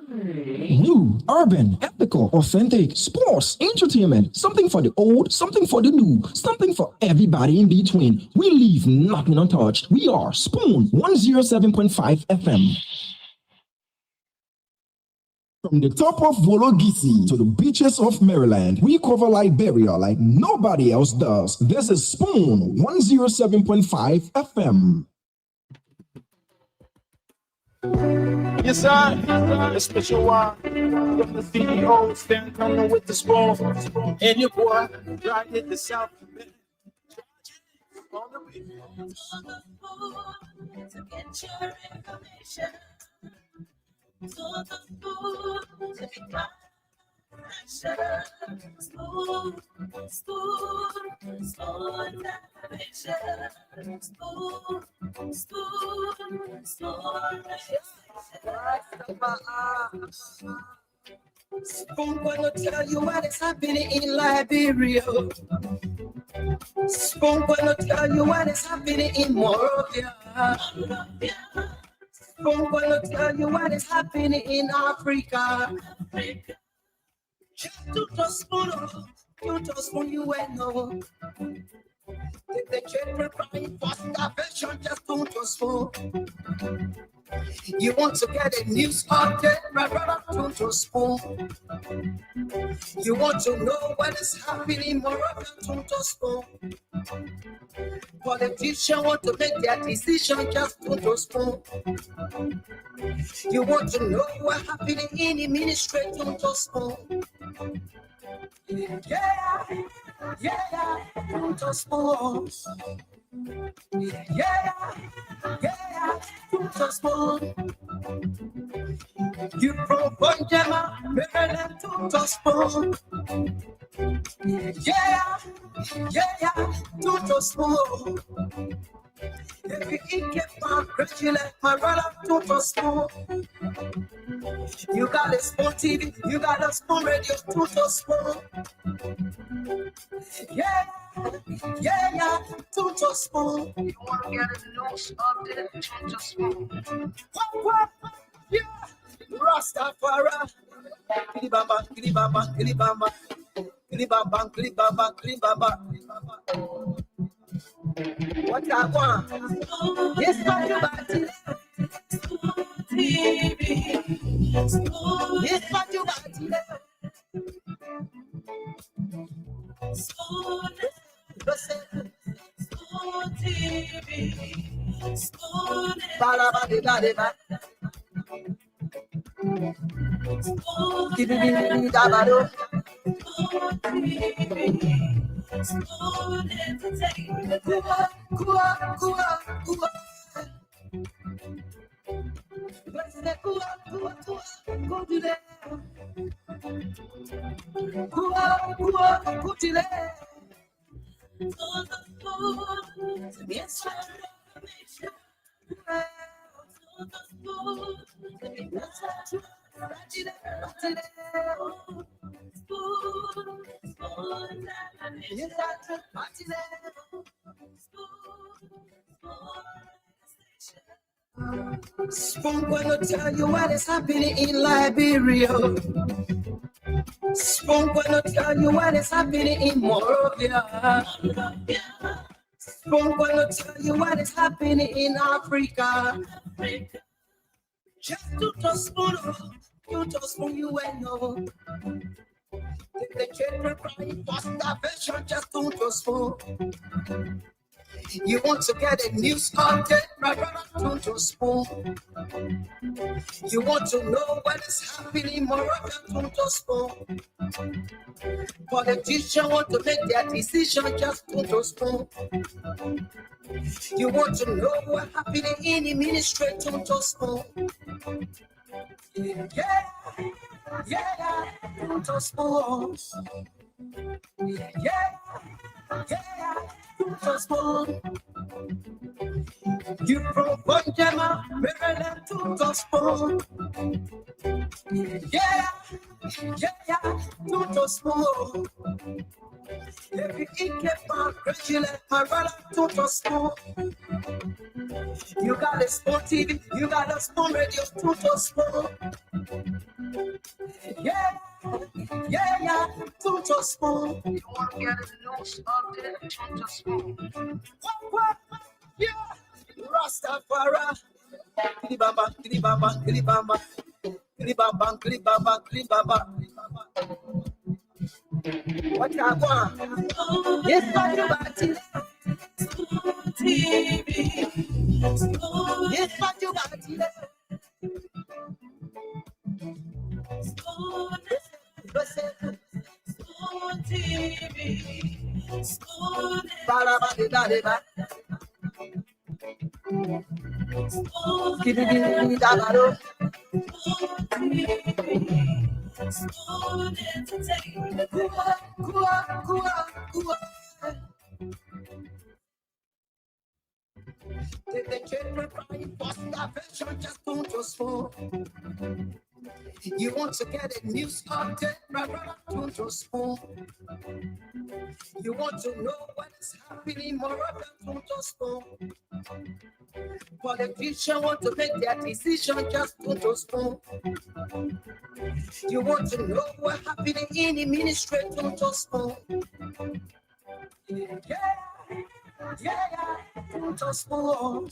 New, urban, ethical, authentic, sports, entertainment, something for the old, something for the new, something for everybody in between. We leave nothing untouched. We are Spoon 107.5 FM. From the top of Wologisi to the beaches of Maryland, we cover Liberia like nobody else does. This is Spoon 107.5 FM. Yes, sir. A special one from the CEO, stand coming with the spoon. And your boy, right in the South. On the beat. To get your information. To the food to become spoon, spoon, spoon, navigation. Spoon, spoon, spoon, Spoon gonna tell you what is happening in Liberia. Spoon gonna tell you what is happening in Morovia. Spoon gonna tell you what is happening in Africa. Just to spoon, you to spoon you know. If the children crying for starvation, just don't spoon. You want to get a news update, my brother, don't spoon. You want to know what is happening, moreover, don't spoon. Politicians want to make their decision, just don't spoon. You want to know what's happening in the ministry, don't spoon. Yeah, don't spoon. Yeah, don't spoon. You from Bonjama, Maryland, don't spoon. Yeah, don't spoon. If you eat get my like my brother, don't spoon. You got a spoon TV, you got a spoon radio, don't spoon. Yeah, don't spoon. You want to get a news update, don't spoon. What? Yeah, Rastafari. Kilibamba, kilibamba, kilibamba. Kilibamba, kilibamba, kilibamba. What I want? Yes, what you got today? Yes, what you got today? Spoon TV, Spoon Balabadibadiba. Kibibidabado. Spoon Entertainment. Kua. Go to there. Kua, yes, Spoon gonna tell you what is happening in Liberia. Spoon gonna tell you what is happening in Morovia. Spoon gonna tell you what is happening in Africa. Just to spoon, you to spoon you know. If the children crying for starvation, just to spoon. You want to get a news update, my brother, don't spoon. You want to know what is happening, moreover, don't spoon. Politicians want to make their decision, just don't spoon. You want to know what's happening in the ministry, don't spoon. Yeah, don't spoon. Yeah, don't spoon. You from Bonjama, Maryland, don't spoon. Yeah, don't spoon. If you eat get my like my brother, don't spoon. You got a Spoon TV, you got a Spoon Radio, Tuto Spoon. Yeah, yeah, Tuto Spoon. You want to get a news update, Tuto Spoon. What? Yeah, Rastafari. Kilibamba, kilibamba, kilibamba. Kilibamba, kilibamba, kilibamba. What you want? Yes, what you want? TV. Yes, what you want? TV. You want to get a news update, my brother, Tuto Spoon. You want to know what is happening, more than Tuto Spoon. Politicians want to make their decision, just Tuto Spoon. You want to know what's happening in the ministry, Tuto Spoon. Yeah, Tuto Spoon.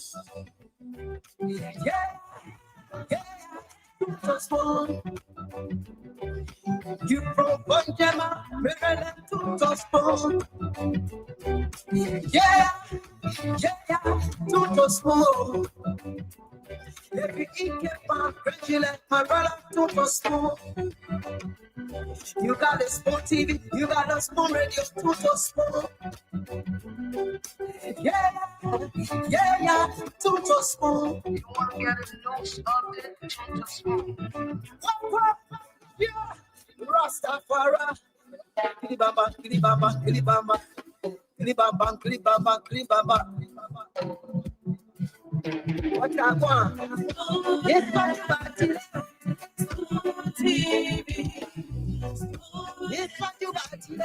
Yeah, Tuto Spoon. You from Bunjama, Maryland, Tuto Spoon. Yeah, Tuto Spoon. Every evening, congratulate my brother, Tuto Spoon. You got a Spoon TV, you got a Spoon Radio, Tuto Spoon. Yeah, Tuto Spoon. You want to get a news update, Tuto Spoon. What? Yeah, Rastafari. Kilibamba, kilibamba, kilibamba. Kilibamba, kilibamba, kilibamba. What you want? Yes, what you want? TV. Yes, what you want? TV.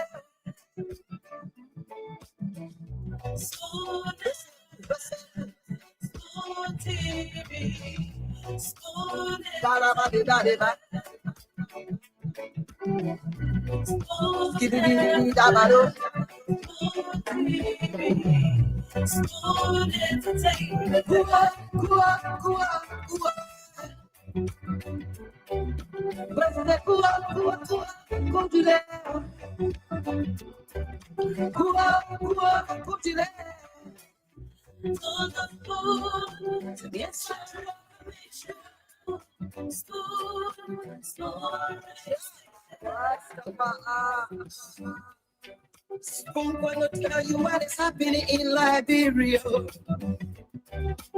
Spoon gonna tell you what is happening in Liberia.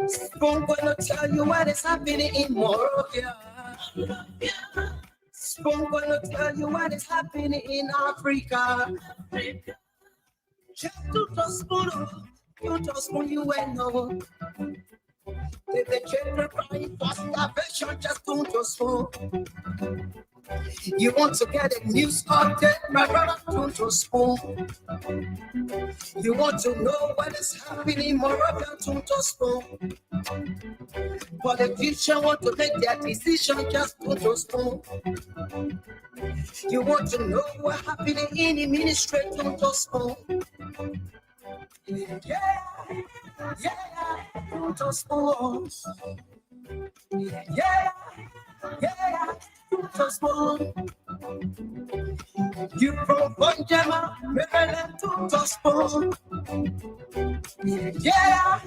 Spoon gonna tell you what is happening in Morocco. Spoon gonna tell you what is happening in Africa. Just Tuto Spoon, you ain't know. The children crying for starvation, just Tuto Spoon. You want to get a news update, my brother, Tuto Spoon. You want to know what is happening, more than Tuto Spoon. Politicians want to make their decision, just Tuto Spoon. You want to know what's happening in the ministry, Tuto Spoon. Yeah, Tuto Spoon. Yeah, Tuto Spoon. You from Bunjama, Maryland, Tuto Spoon. Yeah,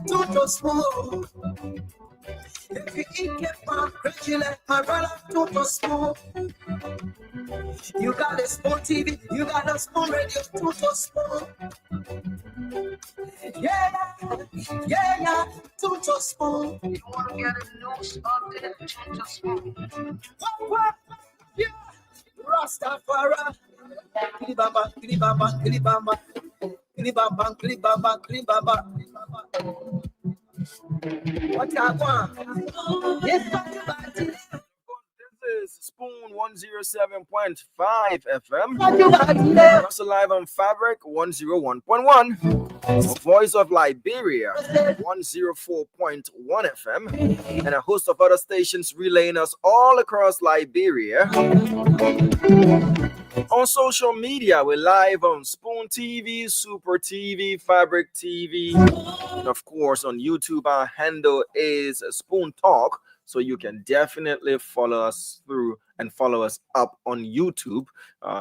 Tuto Spoon. If you eat it, congratulate my brother, Tuto Spoon. You got a Spoon TV, you got a Spoon Radio, Tuto Spoon. Yeah, Tuto Spoon. You want to get a news update, Tuto Spoon. What? Yeah, Rastafari. Kilibamba, kilibamba, kilibamba. Kilibamba, kilibamba, kilibamba. What you want? Yes, what you want? This is Spoon 107.5 FM. Also live on Fabric 101.1. Voice of Liberia 104.1 FM. And a host of other stations relaying us all across Liberia. On social media, we're live on Spoon TV, Super TV, Fabric TV, and of course on YouTube. Our handle is Spoon Talk, so you can definitely follow us through and follow us up on YouTube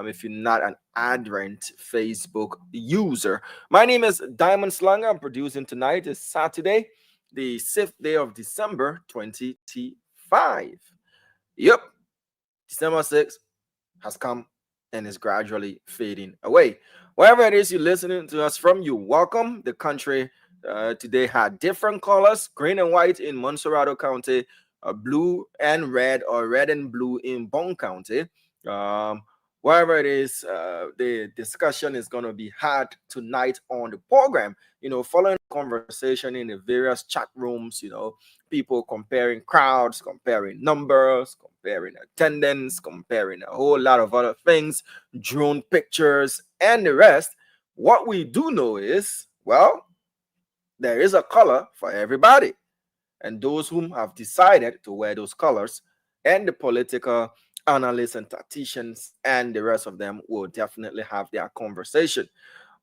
if you're not an adherent Facebook user. My name is Diamond Slanger. I'm producing tonight. It's Saturday, the 6th day of December 2025. Yep, December 6th has come and is gradually fading away. Wherever it is you're listening to us from, you welcome. The country today had different colors, green and white in Monserrado County, blue and red, or red and blue in Bone County. Wherever it is, the discussion is going to be had tonight on the program. Following the conversation in the various chat rooms, people comparing crowds, comparing numbers, comparing attendance, comparing a whole lot of other things, drone pictures, and the rest. What we do know is, well, there is a color for everybody. And those whom have decided to wear those colors, and the political analysts and tacticians and the rest of them will definitely have their conversation.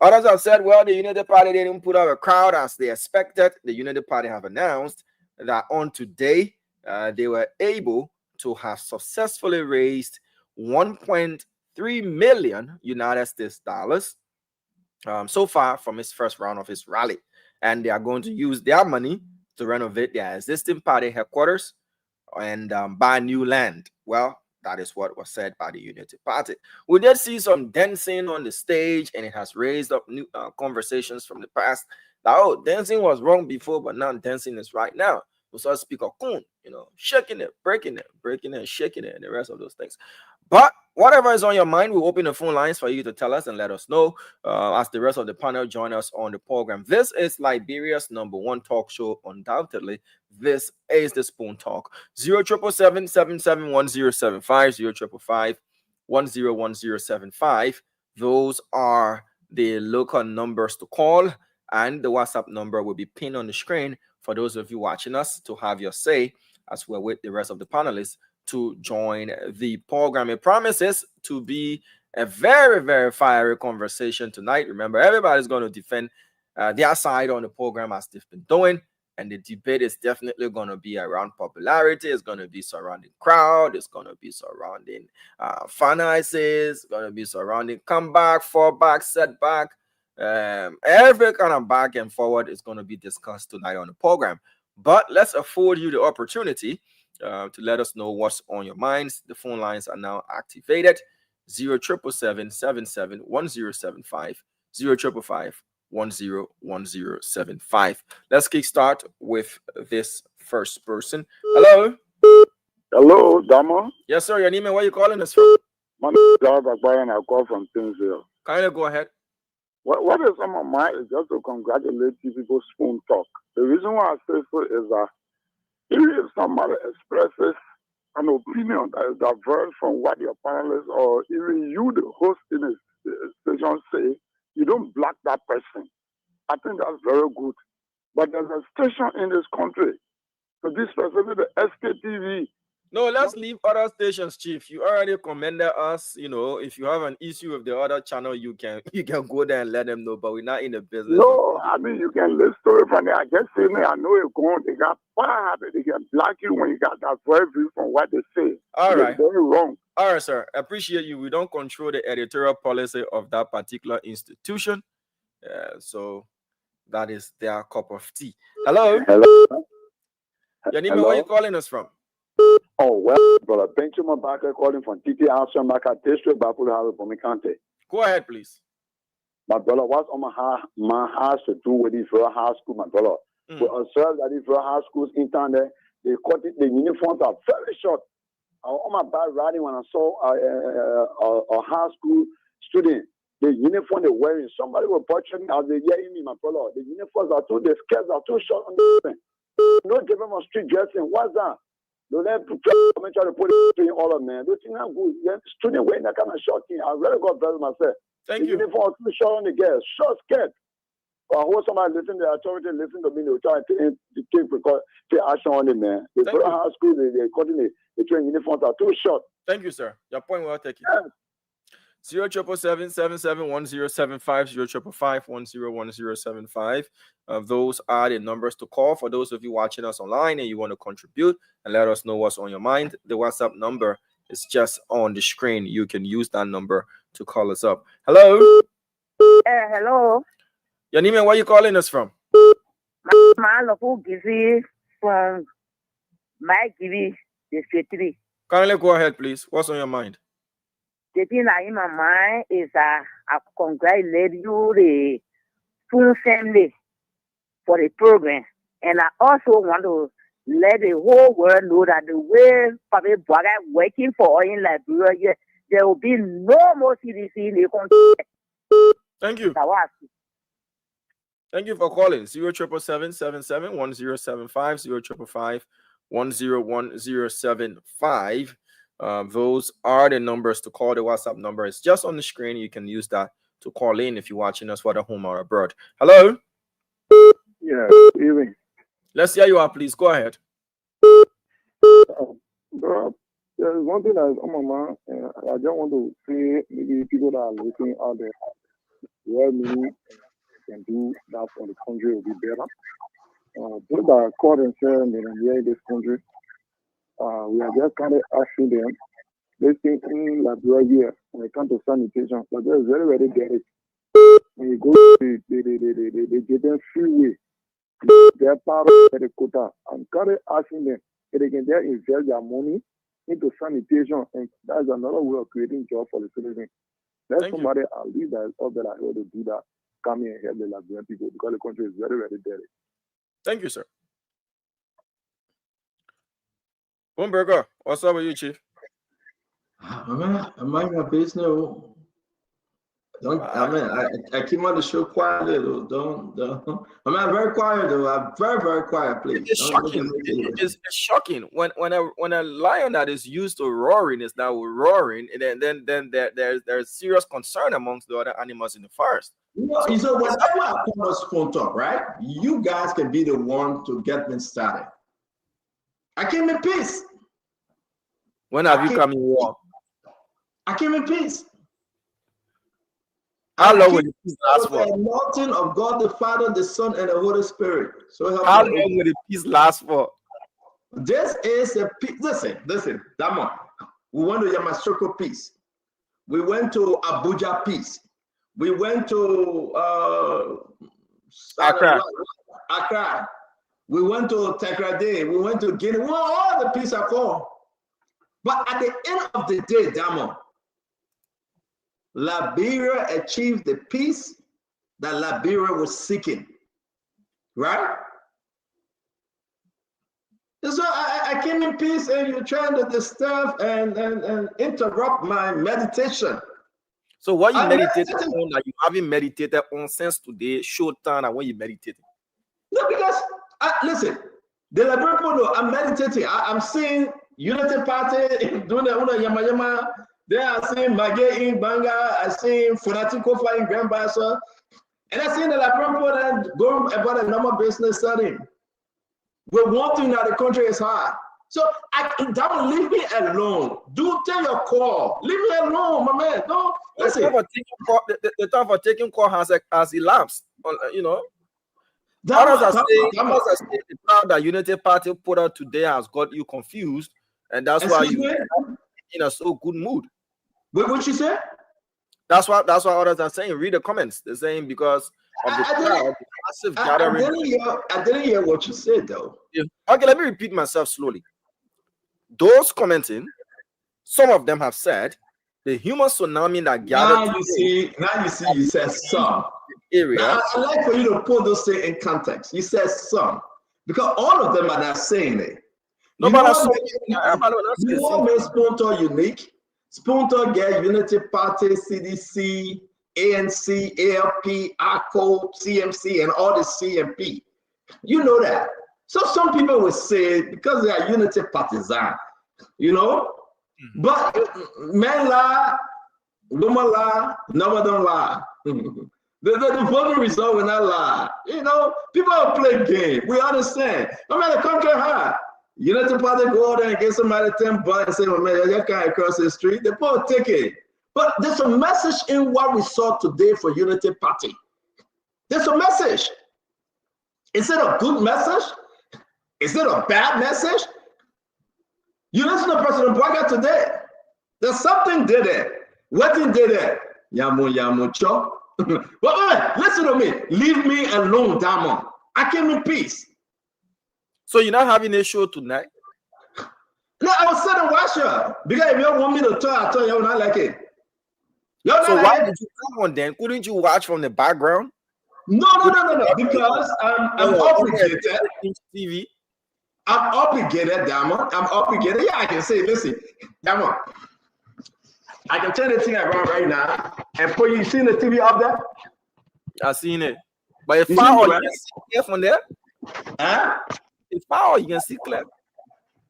Others have said, well, the Unity Party didn't put out a crowd as they expected. The Unity Party have announced that on today, they were able to have successfully raised 1.3 million United States dollars so far from its first round of its rally. And they are going to use their money to renovate their existing party headquarters and buy new land. Well, that is what was said by the Unity Party. We did see some dancing on the stage, and it has raised up new conversations from the past. That, dancing was wrong before, but now dancing is right now. We saw Speaker Kun, shaking it, breaking it, shaking it, and the rest of those things. But whatever is on your mind, we'll open the phone lines for you to tell us and let us know as the rest of the panel join us on the program. This is Liberia's #1 talk show, undoubtedly. This is the Spoon Talk. 0777-1075, 0555-101075. Those are the local numbers to call, and the WhatsApp number will be pinned on the screen for those of you watching us to have your say as we're with the rest of the panelists to join the program. It promises to be a very, very fiery conversation tonight. Remember, everybody's going to defend their side on the program as they've been doing, and the debate is definitely going to be around popularity. It's going to be surrounding crowd. It's going to be surrounding finances. It's going to be surrounding comeback, fallback, setback. Every kind of back and forward is going to be discussed tonight on the program. But let's afford you the opportunity to let us know what's on your minds. The phone lines are now activated. 0777-77-1075, 0555-101075. Let's kickstart with this first person. Hello. Hello, Damo. Yes, sir. Your name and where you calling us from? My name is Garba and I call from Tinsville. Kind of go ahead. What is on my mind is just to congratulate people Spoon Talk. The reason why I say so is that if somebody expresses an opinion that is diverse from what your panelists or even you, the host in a station, say, you don't block that person. I think that's very good. But there's a station in this country, so this specifically the SKTV. No, let's leave other stations, Chief. You already commended us. If you have an issue with the other channel, you can go there and let them know. But we're not in the business. No, I mean you can listen to it from there. I just say, I know you're going. They got bad. They can block you when you got that very view from what they say. All right, very wrong. All right, sir. Appreciate you. We don't control the editorial policy of that particular institution, so that is their cup of tea. Hello. Hello. Your name and where you calling us from? Oh, well, brother, thank you, Mabaka, calling from TT Armstrong, Maka District, Bapula, Bomikante. Go ahead, please. My brother, what's on my house to do with this for high school, my brother? We observe that if high schools in town there, they cut it, the uniforms are very short. On my bike riding when I saw a high school student, the uniform they're wearing, somebody was butchering as they hearing me, my brother. The uniforms are the skirts are too short on the thing. No give them a street dressing. What's that? Don't let to try to put it in all of man. Those things are good. Yeah, student wearing that kind of short thing. I really got better myself. Thank you. Uniform too short on the girls, short skirt. Or I hope somebody listen to the authority, listen to me, they try to take action on it, man. They put high school, they coordinate, they train uniforms are too short. Thank you, sir. Your point well taken. 077771075 055101075. Those are the numbers to call for those of you watching us online and you want to contribute and let us know what's on your mind. The WhatsApp number is just on the screen. You can use that number to call us up. Hello. Hello. Your name and where you calling us from? My local Gizi from my Gizi district. Kindly go ahead, please. What's on your mind? The thing that in my mind is I congratulate you, the Spoon family, for the program. And I also want to let the whole world know that the way Papa Boga working for in Liberia, there will be no more CDC in the country. Thank you. Thank you for calling. 077771075 055101075. Those are the numbers to call. The WhatsApp number is just on the screen. You can use that to call in if you're watching us whether home or abroad. Hello. Yeah, even. Let's hear you out, please. Go ahead. Bro, there's one thing that is on my mind, and I just want to say maybe people that are listening out there, what me can do that for the country will be better. Those that are caught and said and here in this country, we are just kind of asking them, they think in Liberia when it comes to sanitation, but they're very, very dirty. When you go, they give them freeway. They're part of the quota. I'm kind of asking them if they can just invest their money into sanitation, and that's another way of creating jobs for the citizens. Let somebody at least that is up there that able to do that, come here and help the Liberian people because the country is very, very dirty. Thank you, sir. Boomberger, what's up with you, Chief? I'm mind my business. I keep on the show quietly though. Don't. I'm very quiet though. I'm very quiet, please. It's shocking. It's shocking when a lion that is used to roaring is now roaring, and then there's serious concern amongst the other animals in the forest. So whenever I come on Spoon Talk, right? You guys can be the one to get me started. I came in peace. When have you come in war? I came in peace. How long will the peace last for? The anointing of God the Father, the Son, and the Holy Spirit. So how long will the peace last for? This is a peace. Listen, Damon. We went to Yamasoko peace. We went to Abuja peace. We went to Accra. We went to Tegrade. We went to Guinea. We went all the peace are called. But at the end of the day, Damon, Liberia achieved the peace that Liberia was seeking, right? And so I came in peace, and you're trying to disturb and interrupt my meditation. So what you meditated on that you haven't meditated on since today, showtime, and when you meditated? No, because listen, the Liberian people know I'm meditating. I'm seeing Unity Party doing the Yama. They are seeing Magé in Banga. I see Funatiko flying Grand Bassa. And I see the Liberian people that going about a normal business setting. We're wanting that the country is hard. So don't leave me alone. Do tell your call. Leave me alone, my man. Don't listen. The time for taking call has elapsed. You know. Others are saying the plan that Unity Party put out today has got you confused, and that's why you're in a so good mood. Wait, what you say? That's what others are saying. Read the comments. They're saying because of the crowd, massive gathering. I didn't hear what you said though. Yeah. Okay, let me repeat myself slowly. Those commenting, some of them have said the human tsunami that gathered. Now you see, you said some. Area. Now, I like for you to put those things in context. You said some, because all of them are not saying it. You know what makes Spoon Talk unique? Spoon Talk get Unity Party, CDC, ANC, ALP, ACO, CMC, and all the CMP. You know that. So some people will say because they are unity partisan, you know, but men lie, women lie, nobody don't lie. The voting result will not lie. You know, people will play game. We understand. No matter the country hard. Unity Party go out there and get somebody 10 bucks and say, well, man, you can't cross the street. They put a ticket. But there's a message in what we saw today for Unity Party. There's a message. Is it a good message? Is it a bad message? You listen to President Boaga today. There's something did it. What did it? Yamu cho. But listen to me. Leave me alone, Damon. I came in peace. So you're not having a show tonight? No, I was sitting watching because if you don't want me to talk, I told you not like it. So why did you come on then? Couldn't you watch from the background? No. Because I'm obligated. TV. I'm obligated, Damon. I'm obligated. Yeah, I can say, listen, Damon. I can turn the thing around right now and put you seen the TV up there? I seen it. But if far, you can see clear from there? Huh? If far, you can see clear.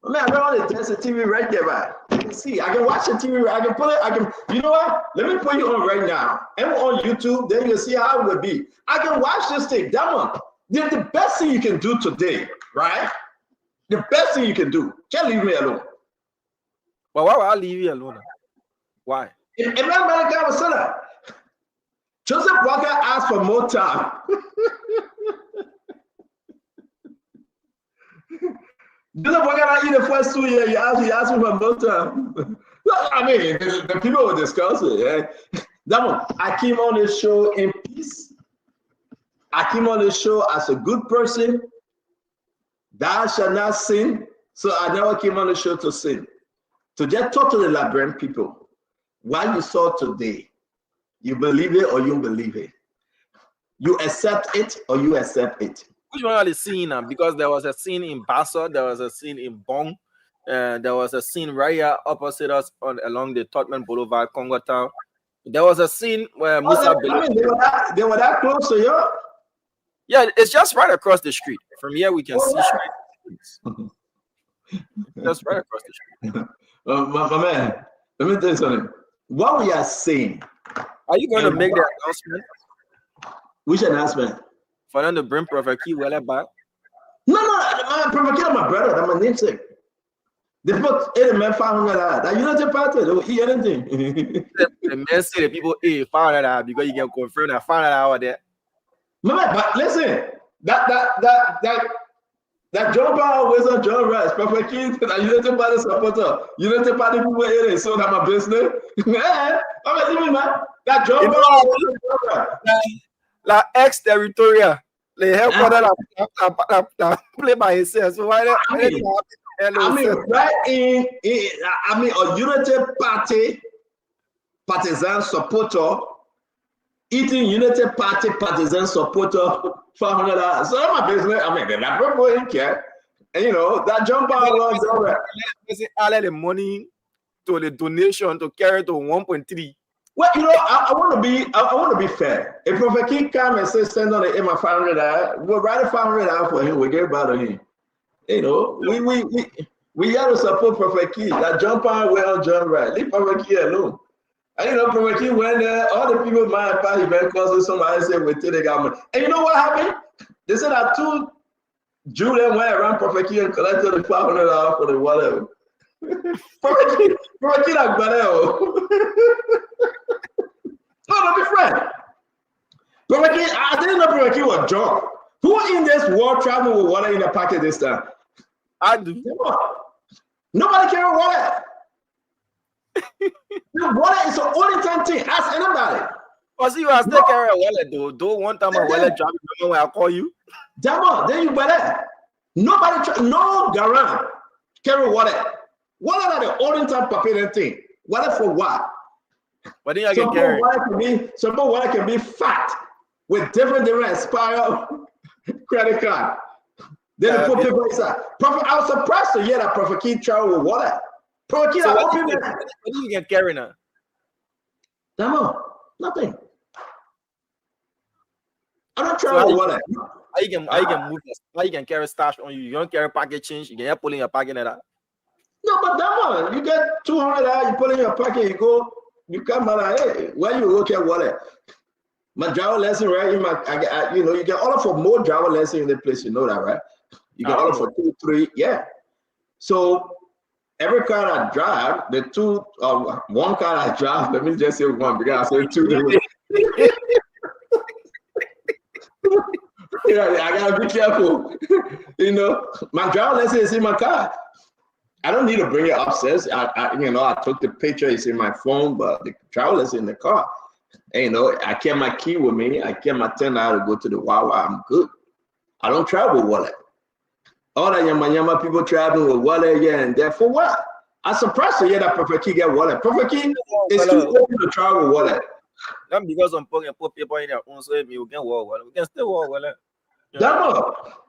Man, I got all the TV right there, right? You can see. I can watch the TV. I can put it. You know what? Let me put you on right now. And on YouTube, then you'll see how it would be. I can watch this thing. Damon, the best thing you can do today, right? The best thing you can do. Can't leave me alone. But why would I leave you alone? Why? If everybody got a setup, Joseph Boaga asked for more time. Joseph Boaga not in the first 2 years. You asked me for more time. I mean, the people will discuss it. Yeah? That one, I came on this show in peace. I came on this show as a good person. Thou shalt not sin. So I never came on the show to sin. To just talk to the Liberian people. What you saw today, you believe it or you don't believe it. You accept it or you accept it. Which one are the scene now? Because there was a scene in Bassa, there was a scene in Bong, there was a scene right here opposite us along the Tottenham Boulevard, Congo Town. There was a scene where Musa they were that close to you? Yeah, it's just right across the street. From here, we can see straight. Just right across the street. My man, let me tell you something. What we are saying. Are you going to make the announcement? Which announcement? For them to bring Prophet Key back? No, Prophet Key is my brother. That's my namesake. They put 8 men $500. That Unity Party, they will eat anything. The men say the people eat $500 because you can confirm that $500 there. Man, but listen, that John Paul wasn't John Rice, Prophet King, that Unity Party supporter, Unity Party people here, they sold my business. Yeah, man. That John Paul wasn't John Rice. Like ex-territorial, the headquarters play by himself. So why not? I mean, right in a Unity Party partisan supporter eating Unity Party partisan supporter $500. So that's my business. I mean, they're not going to care. And you know, that jump out runs over. All the money to the donation to carry to 1.3. Well, you know, I want to be fair. If Prophet King come and say send on the Emma $500, we'll write a $500 for him. We get about him. You know, we got to support Prophet King. That jump out well, John Wright. Leave Prophet King alone. And you know, Prophet King went there. All the people mind party event causes somebody said we take the government. And you know what happened? They said that 2 Julian went around Prophet King and collected the $500 for the whatever. Prophet King like Banel. No, don't be friend. Prophet King, I didn't know Prophet King was drunk. Who in this world traveling with water in a pocket this time? I do. Nobody carry water. Water is the only time thing. Ask anybody. Oh, see, you are still carrying a wallet though. One time a wallet drop, remember when I call you? Damn, then you better. No garant carry water. Water are the only time paper thing. Water for what? But then I can carry. Some water can be fat with different expired credit card. Then they put people inside. Prophet, I was surprised to hear that Prophet King travel with water. Prophet King, so what do you get carrying now? Damn, nothing. I don't travel with water. you can carry stash on you. You don't carry pocket change. You can pull in your pocket and that. No, but that one, you get 200, you put in your pocket, you come out, hey, where you look at wallet? My driver lesson, right? You can order for more driver lesson in the place. You know that, right? You can order for 2, 3, yeah. So every car I drive, one car I drive. Let me just say one because I said 2. Yeah, I gotta be careful. My driver lesson is in my car. I don't need to bring it upstairs. I took the picture. It's in my phone, but the driver lesson in the car. And, I kept my key with me. I kept my $10 to go to the Wawa. I'm good. I don't travel with wallet. All the yama people traveling with wallet, yeah, and there for what? I'm surprised to hear that Perfect Key get wallet. Perfect Key is too open to travel with wallet. Not because I'm putting people in your own, so you can walk wallet. We can still walk wallet.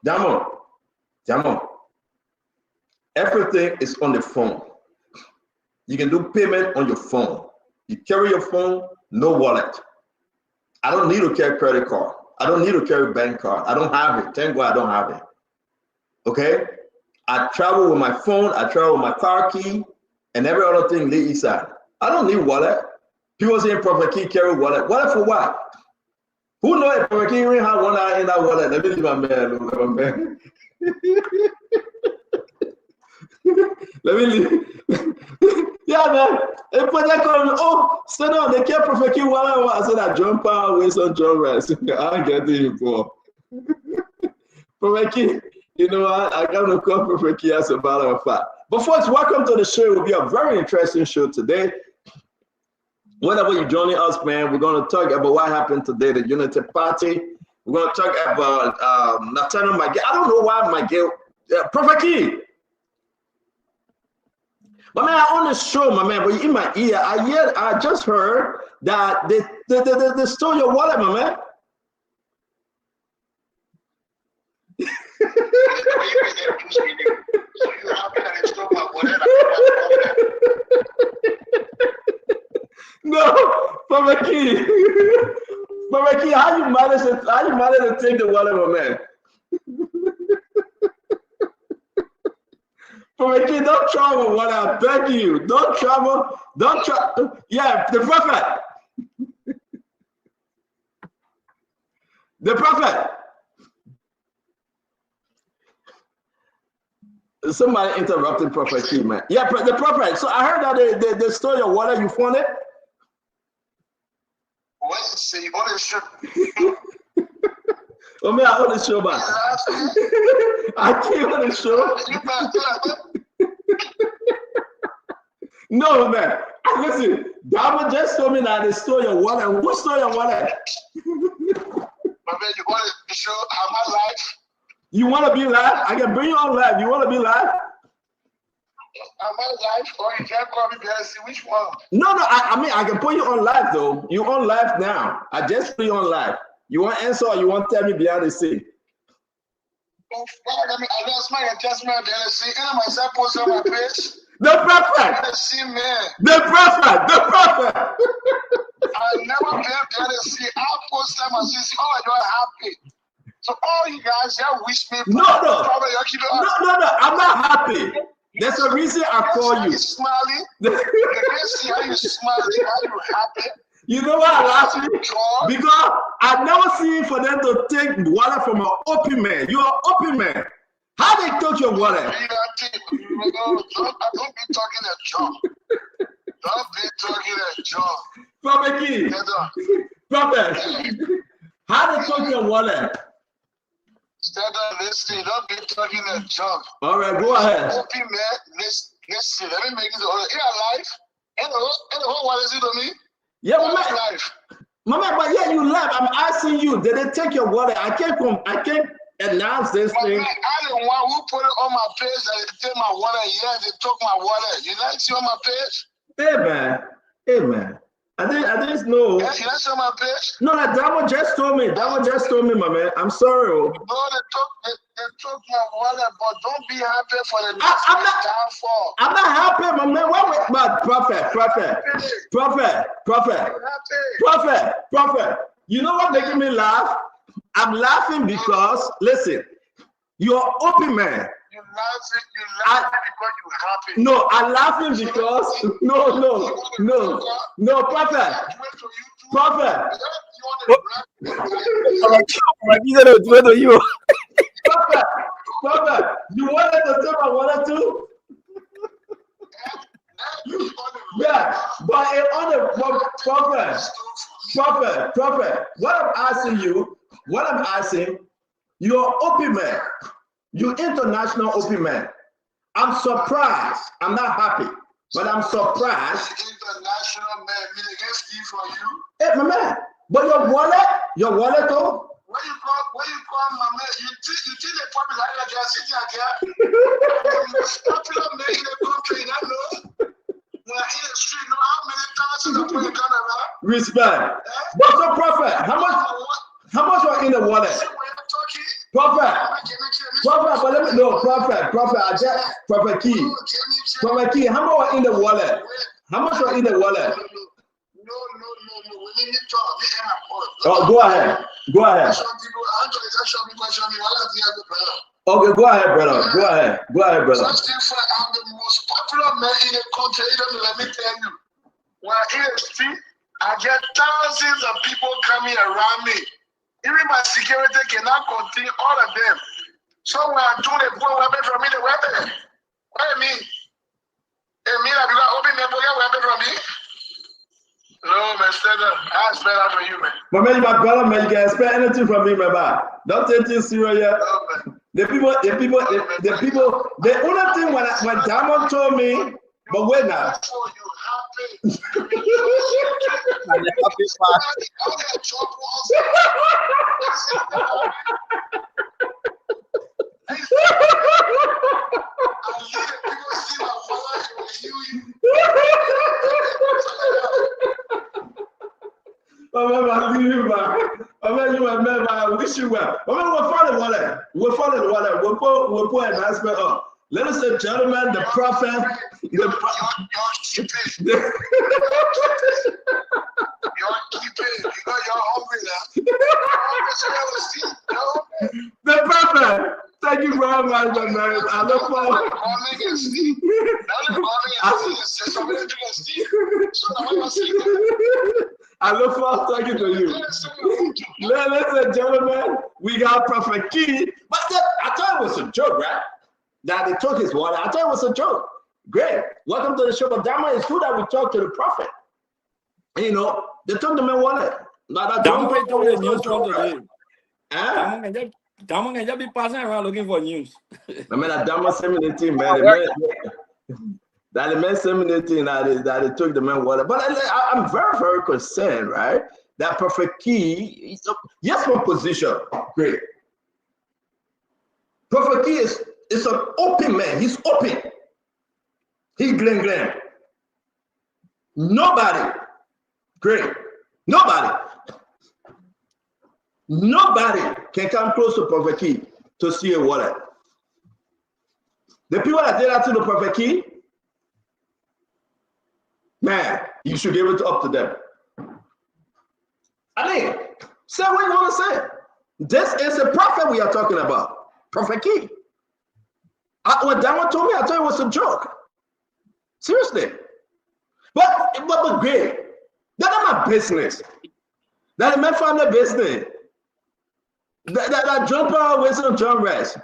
Damo. Everything is on the phone. You can do payment on your phone. You carry your phone, no wallet. I don't need to carry credit card. I don't need to carry bank card. I don't have it. Thank God I don't have it. Okay? I travel with my phone. I travel with my car key and every other thing lay inside. I don't need wallet. People saying Perfect Key carry wallet. Wallet for what? Who knows if Perfect Key even have one eye in that wallet? Let me leave my man. Let me leave. Yeah, man. If they come, stand on, they can't Perfect Key wallet. I said that jump out with some jump rest. I don't get it before. Perfect Key, I got to call Perfect Key as a matter of fact. But folks, welcome to the show. It will be a very interesting show today. Whenever you're joining us, man, we're going to talk about what happened today, the Unity Party. We're going to talk about Nathaniel Miguel. I don't know why Miguel. Perfect Key. My man, I on the show, my man, but in my ear, I just heard that they stole your wallet, my man. No, Perfect Key. Perfect Key, how you manage to take the wallet, my man? Perfect Key, don't travel, what I beg you. Don't travel. Yeah, the prophet. The prophet. Somebody interrupted Prophet Key, man. Yeah, the prophet. So I heard that they stole your wallet. You found it? What you say? On the show. Oh, man, I on the show, man. I came on the show. No, man. Listen, Dama just told me that they stole your wallet. Who stole your wallet? My man, you want to show how my life? You want to be live? I can bring you on live. You want to be live? How my life? Or you can't call me better, see which one? No. I mean, I can put you on live, though. You on live now. I just put you on live. You want to answer or you want to tell me behind the scene? Oh, fuck. I mean, I lost my adjustment behind the scene. And I myself post on my page. The prophet. The prophet. I never been behind the scene. I post on my scene. Oh, you're happy. So all you guys that wish me No, I'm not happy. There's a reason I call you. You smiling. You can see how you smiling, how you happy. You know why I'm laughing? Because I never seen for them to take wallet from an open man. You're an open man. How they took your wallet? Don't be talking that junk. Don't be talking that junk. Prophet Key. Prophet. How they took your wallet? Stand up, listen. Don't be talking that junk. All right, go ahead. Okay, man. Listen. Let me make it all. You're alive. And the whole world is it on me? Yeah, my man, but yeah, you laugh. I'm asking you, did they take your wallet? I can't announce this thing. Man, I the one who put it on my page that they take my wallet. Yeah, they took my wallet. You not see on my page? Hey man. I didn't know. Yeah, you not see on my page? No, that one just told me. My man. I'm sorry. No, they took my wallet, but don't be happy for the downfall. I'm not happy, my man. What about prophet? You know what making me laugh? I'm laughing because, listen, you're open, man. You laughing because you happy. No, I'm laughing because, no, Prophet. Prophet. Prophet, you wanted to say I wanted to? Yeah, but on the prophet, what I'm asking, you're open man, you international open man. I'm surprised. I'm not happy, but I'm surprised. International man, me against you for you. Hey, my man, but your wallet though? When you call my man, you think the public like you're sitting here. The most popular man in the country, you know. When I in the street, know how many thousands of people in Canada. Respect. But so prophet, how much are in the wallet? Prophet, but let me know, prophet, I just prophet key, how much are in the wallet? How much are in the wallet? No. We need to talk. Oh, go ahead. Okay, go ahead, brother. First thing first, I'm the most popular man in the country. Let me tell you. When in the street, I get thousands of people coming around me. Even my security cannot contain all of them. So when I do the poor weapon from me, the weapon. What do you mean? It mean that you got open the weapon from me? No, man, I expect that from you, man. But man, my brother, man, you can expect anything from me, man. Don't take this serious yet. No, the people, the only thing when Diamond told me, but wait now. I wish you well. We'll follow the wallet. We'll put an announcement up. Ladies and gentlemen, the prophet. You're keeping because you're hungry now. The prophet. Thank you very much, man. I look forward. I look forward to talking to you. Ladies and gentlemen, we got Prophet Key. But I thought it was a joke, right? That they took his wallet. I thought it was a joke. Great. Welcome to the show. But Dama, it's true that we talked to the prophet. And, you know, they took the man wallet. Dama told the news from today. Dama can just be passing around looking for news. I mean, that Dama sent me the team, man. That the man sent me the team that they took the man wallet. But I'm very, very concerned, right? That Prophet Key, yes, one position. Great. Prophet Key is an open man. He's open. He's Glenn. Nobody. Great. Nobody can come close to Prophet Key to see a wallet. The people that did that to the Prophet Key, man, you should give it up to them. I mean, say what you want to say. This is a prophet we are talking about. Prophet Key. When Dama told me, I thought it was a joke. Seriously. But great. That's not my business. That's my family business. That jumper with some John Rest.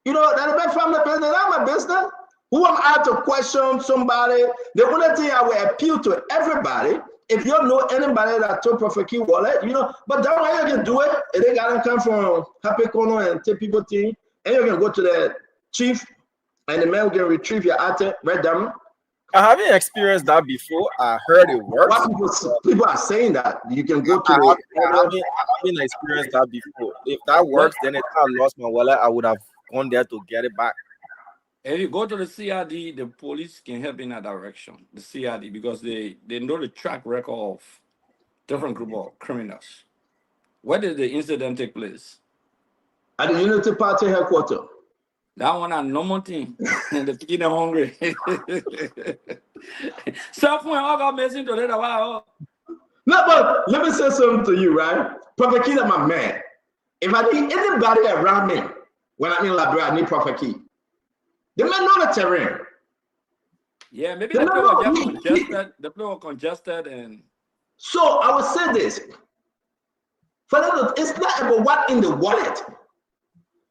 You know, that's my family business. That's my business. Who am I to question somebody? The only thing I will appeal to everybody, if you know anybody that took Prophet Key wallet, you know, but that way you can do it. And they gotta come from Happy Corner and take people thing. And you can go to the chief and the man can retrieve your item right down. I haven't experienced that before. I heard it works. People are saying that you can go to. I haven't experienced that before. If that works, then if I lost my wallet, I would have gone there to get it back. If you go to the CRD, the police can help in that direction. The CRD, because they know the track record of different group of criminals. Where did the incident take place? At the Unity Party headquarters. That one a normal thing. The kid are hungry. Someone all got messing to that. No, but let me say something to you, right? Prophet Key is my man. If I need anybody around me, when I'm in library, I need Prophet Key. They may know the terrain. Yeah, maybe They the may place was know. just congested. The place was congested and. So I will say this. For it's not about what in the wallet.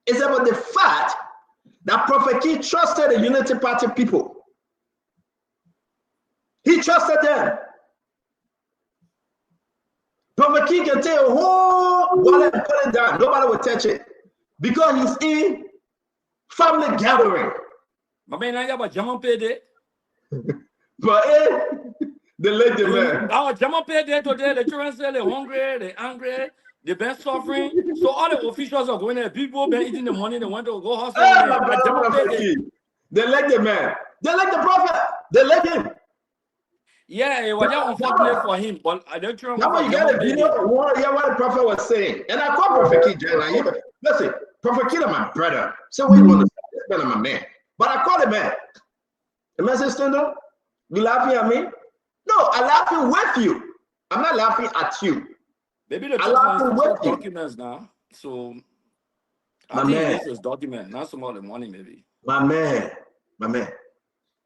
It's about the fact that Prophet Key trusted the Unity Party people. He trusted them. Prophet Key can take a whole wallet and put it down. Nobody will touch it. Because he's in family gathering. My man, I have a German payday. But the lady man. Our German payday today, the children say they're hungry, they're angry, they've been suffering. So all the officials are going there. People been eating the money, they want to go hospital. They let the man. They let the prophet. They let him. Yeah, it was just unfortunate for him, but I don't remember. Now you get a video of what the prophet was saying. And I call Prophet Key, listen, Prophet Key is my brother. So what you want to say? This man is my man. But I call the man. The man says, stand up. You laughing at me? No, I'm laughing with you. I'm not laughing at you. Maybe the documents now. So I think this is document, not some of the money, maybe. My man.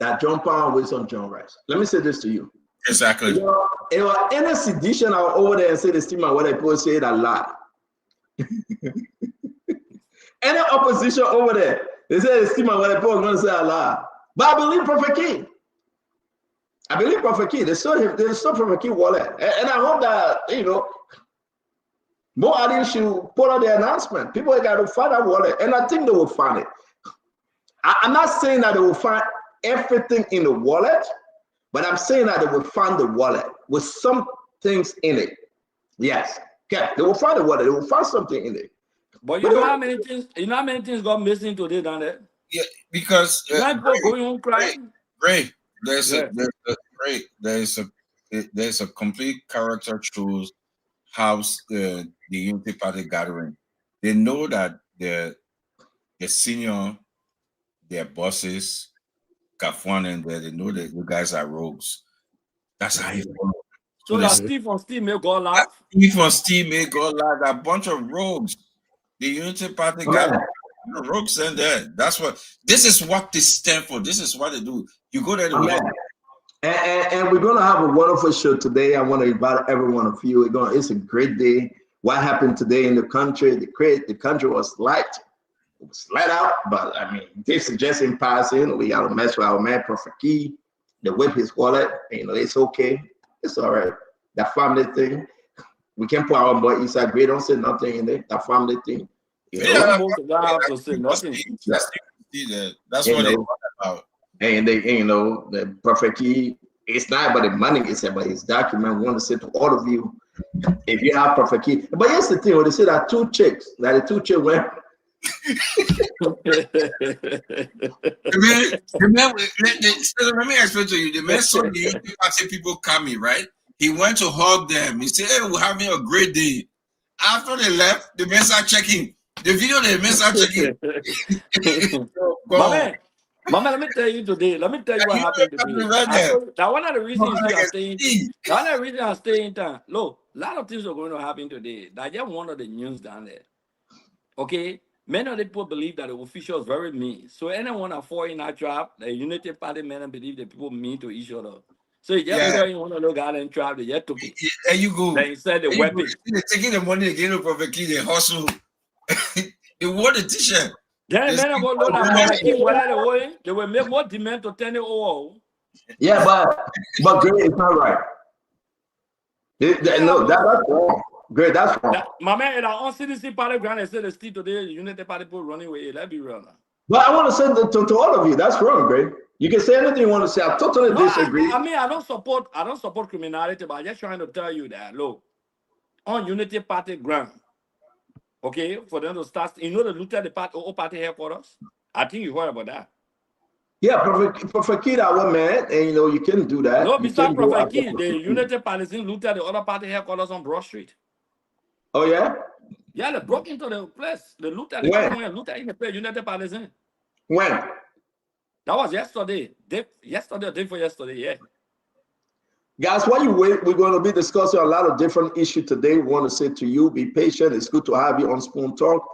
That John Pound was on John Rice. Let me say this to you. Exactly. If any sedition out over there and say the steamer what people say it a lot. Any opposition over there, they say the steamer what people are going to say a lot. But I believe Prophet Key. They saw Prophet Key wallet. And I hope that, more adults should put out the announcement. People got to find that wallet. And I think they will find it. I'm not saying that they will find everything in the wallet, but I'm saying that they will find the wallet with some things in it. Yes. Okay. They will find the wallet. They will find something in it. But you know how many things got missing today down there? Yeah, because going home crying. Ray, there's a complete character shows how the Unity Party gathering. They know that the senior, their bosses, Kafuan and they know that you guys are rogues. That's how you follow. So that Steve on Steve may go laugh. Steve on Steve may go laugh. A bunch of rogues. The Unity Party gathering. Rogues in there. This is what they stand for. This is what they do. You go there to and we're gonna have a wonderful show today. I want to invite every one of you. It's a great day. What happened today in the country? The country was light. It was let out, but I mean, this is just in passing. We got to mess with our man Prophet Key. They whip his wallet. It's okay. It's all right. That family thing. We can put our boy Isa Gray. Don't say nothing in there. That family thing. Most of that have to say nothing. That's what they talk about. And the Prophet Key. It's not about the money. It's about his document. We want to say to all of you, if you have Prophet Key. But here's the thing. When they say that the two chicks went. Let me explain to you. The man saw the Unity Party people coming, right? He went to hug them. He said, "Hey, we're having a great day." After they left, the men started checking. The video, the men started checking. Mama, let me tell you today. Let me tell you what happened today. Now, one of the reasons I'm staying in town. Look, a lot of things are going to happen today. That's just one of the news down there. Okay? Many of the people believe that the officials very mean. So anyone that fall in that trap, the Unity Party men believe that people mean to each other. So you just go in one of those garden trap, they just took it. There you go. Then instead the weapon. They're taking the money again of Prophet Key, they hustle. They wore the t-shirt. Then men about that they will make more demand to turn it over. Yeah, but great, it's not right. No, that's wrong. Great, that's wrong. My man, in our own CDC party ground, they said the street today, the Unity Party people running away. Let's be real now. But I want to say to all of you, that's wrong, Greg. You can say anything you want to say. I totally disagree. I don't support criminality, but I'm just trying to tell you that, look, on Unity Party ground, okay, for them to start, the looted the party headquarters. I think you heard about that. Yeah, Prophet Key, our man, and you can't do that. No, besides Prophet Key, the Unity Party looted the other party headquarters on Broad Street. Oh, yeah? Yeah, they broke into the place. They looted in the place, United Palestine. When? That was yesterday. Yesterday, yeah. Guys, while you wait, we're going to be discussing a lot of different issues today. We want to say to you, be patient. It's good to have you on Spoon Talk.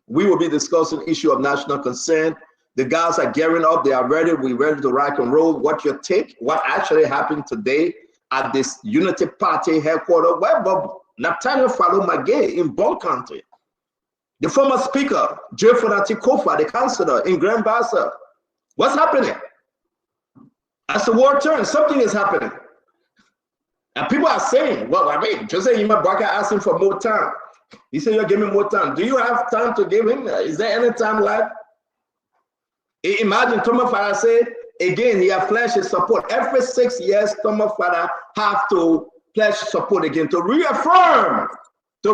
We will be discussing issue of national concern. The guys are gearing up. They are ready. We're ready to rock and roll. What your take? What actually happened today at this Unity Party headquarters where Bob Nathaniel Fallow Magay in Bond County, the former speaker, Joe Fonati Kofa, the councillor in Grand Bassa. What's happening? As the war turns, something is happening. And people are saying, well, I mean, Jose Yima Baka asked him for more time. He said, you're giving more time. Do you have time to give him? Is there any time left? Imagine Thomas Farah said, again, he has pledged his support. Every 6 years, Thomas Farah have to pledge support again to reaffirm. So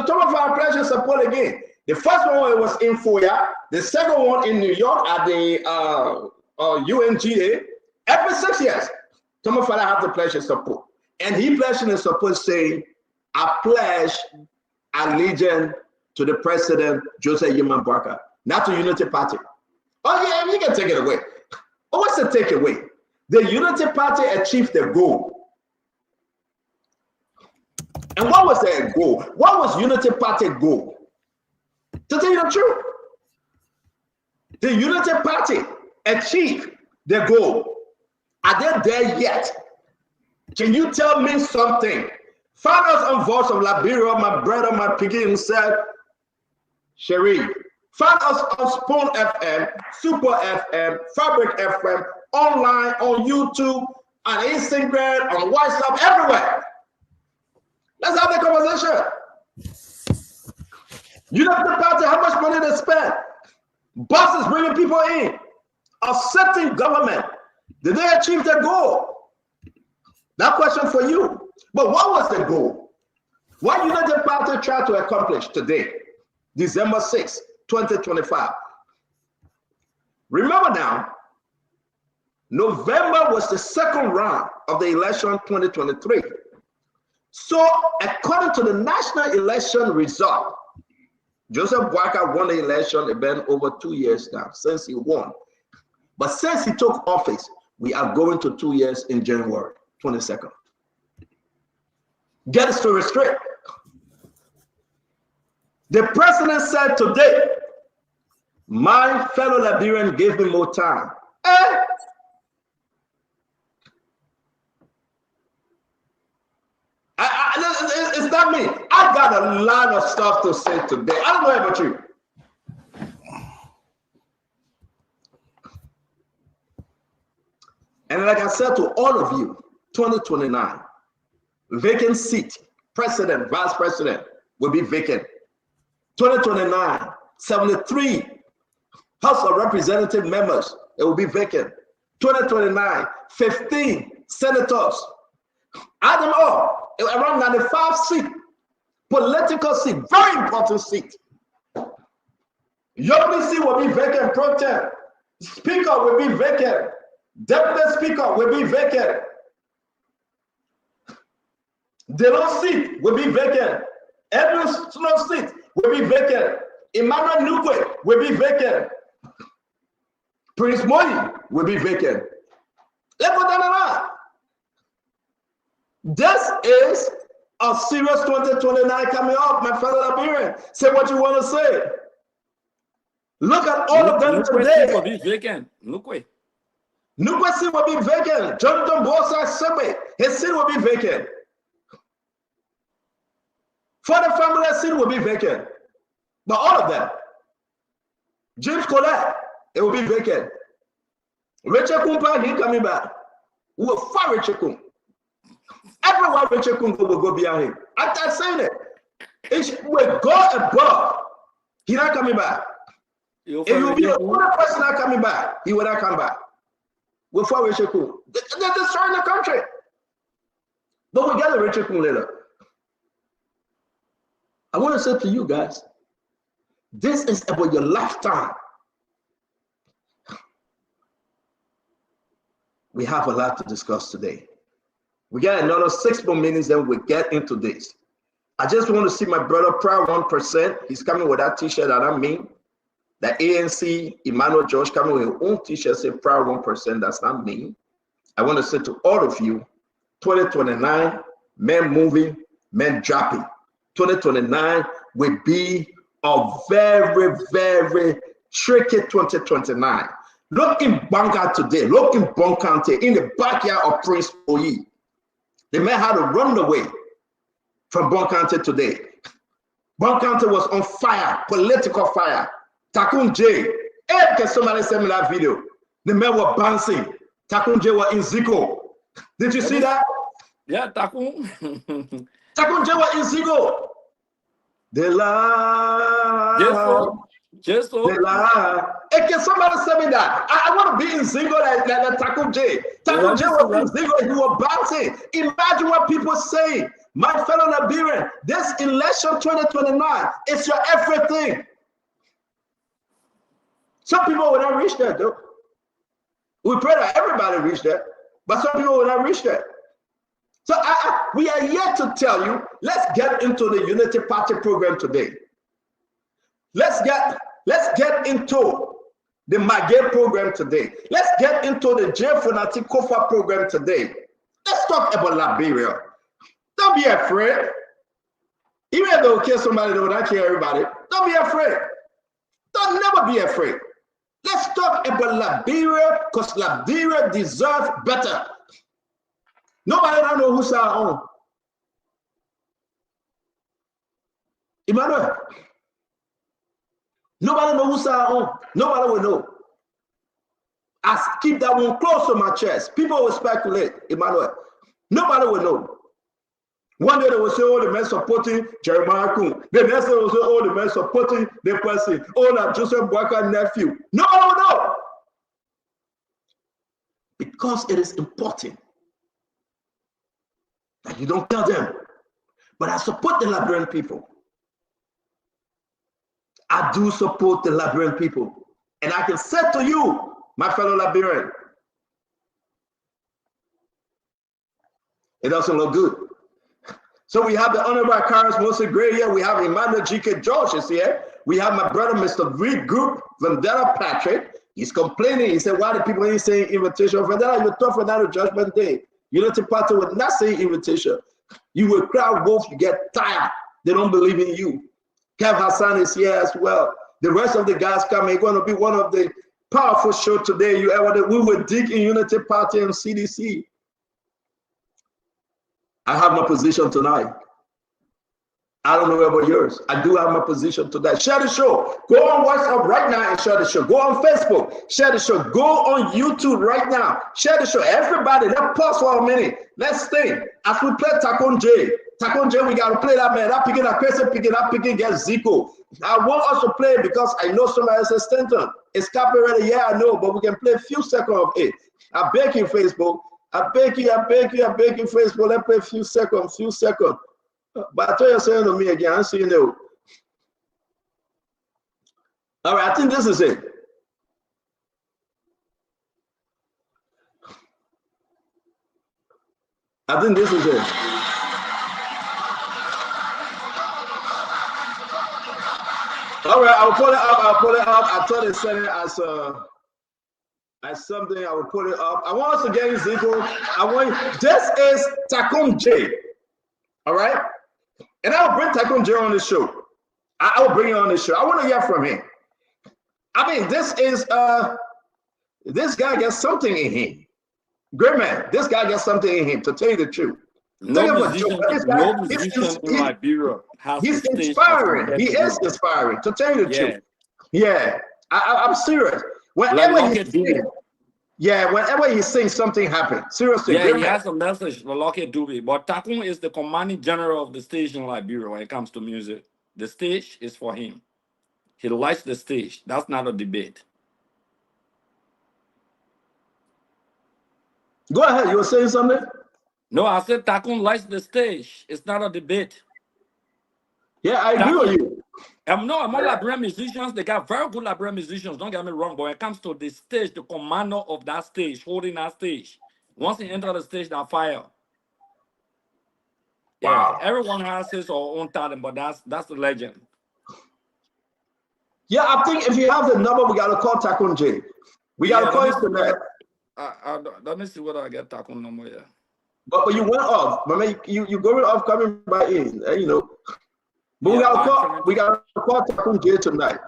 Thomas Farah pledged his support again. The first one was in Foya. The second one in New York at the UNGA. Every 6 years, Thomas Farah have to pledge his support. And he pledged his support saying, I pledge allegiance to the president, Jose Yima Barker, not to Unity Party. Oh yeah, you can take it away. Oh, what's the takeaway? The Unity Party achieved their goal. And what was their goal? What was Unity Party goal? To tell you the truth, the Unity Party achieved their goal. Are they there yet? Can you tell me something? Find us on Voice of Liberia, my brother, my piggy himself, Sherry. Find us on Spoon FM, Super FM, Fabric FM, online, on YouTube, on Instagram, on WhatsApp, everywhere. Let's have the conversation. Unity Party, how much money they spend? Buses bringing people in. Accepting government. Did they achieve their goal? That question for you. But what was the goal? What United Party tried to accomplish today, December 6, 2025? Remember now, November was the second round of the election 2023. So according to the national election result, Joseph Boakai won the election. It's been over 2 years now since he won. But since he took office, we are going to 2 years in January 22nd. Get us to restrict. The president said today, my fellow Liberian gave me more time. It's not me. I got a lot of stuff to say today. I don't know about you. And like I said to all of you, 2029, vacant seat, president, vice president will be vacant. 2029, 73 House of Representative members, it will be vacant. 2029, 15 senators. Add them all, around 95 seats, political seat, very important seat. Young seat will be vacant, pro tem. Speaker will be vacant. Deputy Speaker will be vacant. Delon seat will be vacant. Edwin Snow seat will be vacant. Emmanuel Nukwe will be vacant. Prince Moyi will be vacant. Let's go down the line. This is a serious 2029 coming up, my fellow Liberian. Say what you want to say. Look at all of them today. Will be vacant. Nukwe seat will be vacant. Jonathan Bosa Sebe, his seat will be vacant. For the family seat will be vacant. But all of them. James Collette, it will be vacant. Richard Kumpa, he coming back. We will fire Richard Kumpa. Everyone Richard Kumpa will go behind him. I'm saying it. It will go above. He's not coming back. If you will be the only person not coming back, he will not come back. We'll fire Richard Kumpa. They're destroying the country. But we get the Richard Kumpa later. I want to say to you guys, this is about your lifetime. We have a lot to discuss today. We got another 6 more minutes, then we'll get into this. I just want to see my brother Proud 1%. He's coming with that t-shirt that I mean. The ANC, Emmanuel George coming with his own t-shirt, say Proud 1%. That's not me. I want to say to all of you, 2029, men moving, men dropping. 2029 will be a very, very tricky 2029. Look in Banga today, look in Bon County, in the backyard of Prince Oyi. The man had to run away from Bon County today. Bon County was on fire, political fire. Takun J, can somebody send me that video? The men were bouncing. Takun J was in Zico. Did you see that? Yeah, Takun. Takun J was in Zico. The lie. Just so. The lie. Hey, can somebody send me that? I want to be in Zico like Takun J. Takun J was in Zico. He was bouncing. Imagine what people say. My fellow Liberian, this election 2029 is your everything. Some people will not reach that, though. We pray that everybody reach that, but some people will not reach that. So we are here to tell you, let's get into the Unity Party program today. Let's get into the Magé program today. Let's get into the J. Funati Kofa program today. Let's talk about Liberia. Don't be afraid. Even if they'll kill somebody, they will not kill everybody. Don't be afraid. Don't never be afraid. Let's talk about Liberia, because Liberia deserves better. Nobody don't know who's our own. Emmanuel. Nobody knows who's our own. Nobody will know. I keep that one close to my chest. People will speculate, Emmanuel. Nobody will know. One day they will say, oh, the men supporting Jeremiah Kun. The next day they will say, oh, the men supporting the person. Oh, that Joseph Boyka's nephew. No, no. Because it is important that you don't tell them. But I support the Liberian people. I do support the Liberian people. And I can say to you, my fellow Liberian, it doesn't look good. So we have the Honorable Karis Moses Gray here. We have Emmanuel G.K. George is here. We have my brother, Mr. Reed Group, Vendetta Patrick. He's complaining. He said, why do people ain't saying invitation? Vendetta, you talk for that Judgment Day. Unity Party would not say invitation. You will cry wolf, you get tired. They don't believe in you. Kev Hassan is here as well. The rest of the guys coming, going to be one of the powerful shows today you ever did. We will dig in Unity Party and CDC. I have my position tonight. I don't know about yours. I do have my position tonight. Share the show. Go on WhatsApp right now and share the show. Go on Facebook. Share the show. Go on YouTube right now. Share the show. Everybody, let's pause for a minute. Let's think. As we play Takun J. Takun J, we got to play that man. That picking, that crazy picking, that picking gets Zico. I want us to play because I know somebody says Stanton. It's copyrighted. Yeah, I know, but we can play a few seconds of it. I beg you, Facebook. I beg you, Facebook. Let's play a few seconds. But I tell you, saying to me again, I'm seeing you. All right, I think this is it. I think this is it. All right, I'll put it up. I thought it said it as something. I will put it up. I want us to get this equal. This is Takun J. All right? And I will bring Takun J on the show. I will bring him on the show. I want to hear from him. I mean, this guy gets something in him. Great man. This guy gets something in him, to tell you the truth. No musician in Liberia has he's inspiring. He is inspiring, to tell you the truth. Yeah, I'm serious. Whenever he sings, something happens. Seriously. Yeah, he has a message for Lucky Dube. But Takun is the commanding general of the stage in Liberia when it comes to music. The stage is for him. He likes the stage. That's not a debate. Go ahead. You were saying something? No, I said Takun likes the stage. It's not a debate. Yeah, I agree with you. Among Liberian musicians, they got very good Liberian musicians, don't get me wrong, but when it comes to the stage, the commander of that stage, holding that stage, once he enters the stage, that fire. Wow. Yeah, everyone has his own talent, but that's the legend. Yeah, I think if you have the number, we got to call Takun J. We got to call him tonight. Let me see whether I get Takun number here. But you went off. But man, you going off coming back in, you know. But Yeah, we got to call Takun J tonight.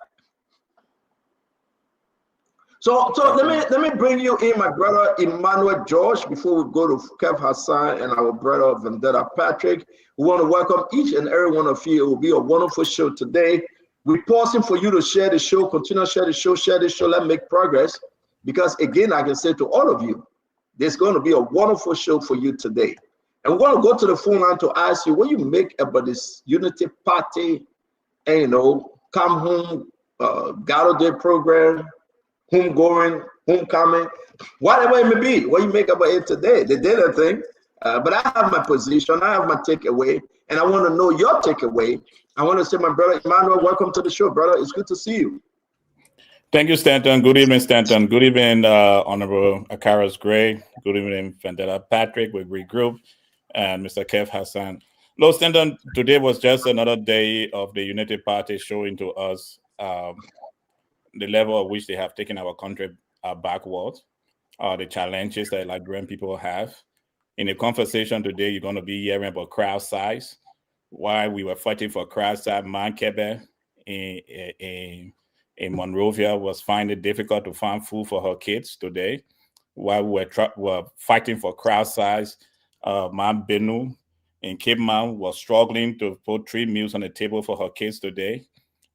So let me bring you in, my brother Emmanuel George, before we go to Kev Hassan and our brother Vendetta Patrick. We want to welcome each and every one of you. It will be a wonderful show today. We're pausing for you to share the show, continue to share the show, let's make progress. Because again, I can say to all of you, there's going to be a wonderful show for you today. And we're going to go to the phone line to ask you what you make about this unity party, and you know, come home, Gado Day program, homegoing, homecoming, whatever it may be, what you make about it today, the dinner thing. But I have my position, I have my takeaway, and I want to know your takeaway. I want to say, my brother Emmanuel, welcome to the show, brother. It's good to see you. Thank you, Stanton. Good evening, Stanton. Good evening, Honorable Akaras Gray. Good evening, Vendetta Patrick with Regroup and Mr. Kev Hassan. No, Stanton, today was just another day of the Unity Party showing to us the level at which they have taken our country backwards, the challenges that Liberian people have. In the conversation today, you're going to be hearing about crowd size, why we were fighting for crowd size. Mankebe in Monrovia was finding it difficult to find food for her kids today, while we were fighting for crowd size. Mount Benu in Cape Mount was struggling to put 3 meals on the table for her kids today.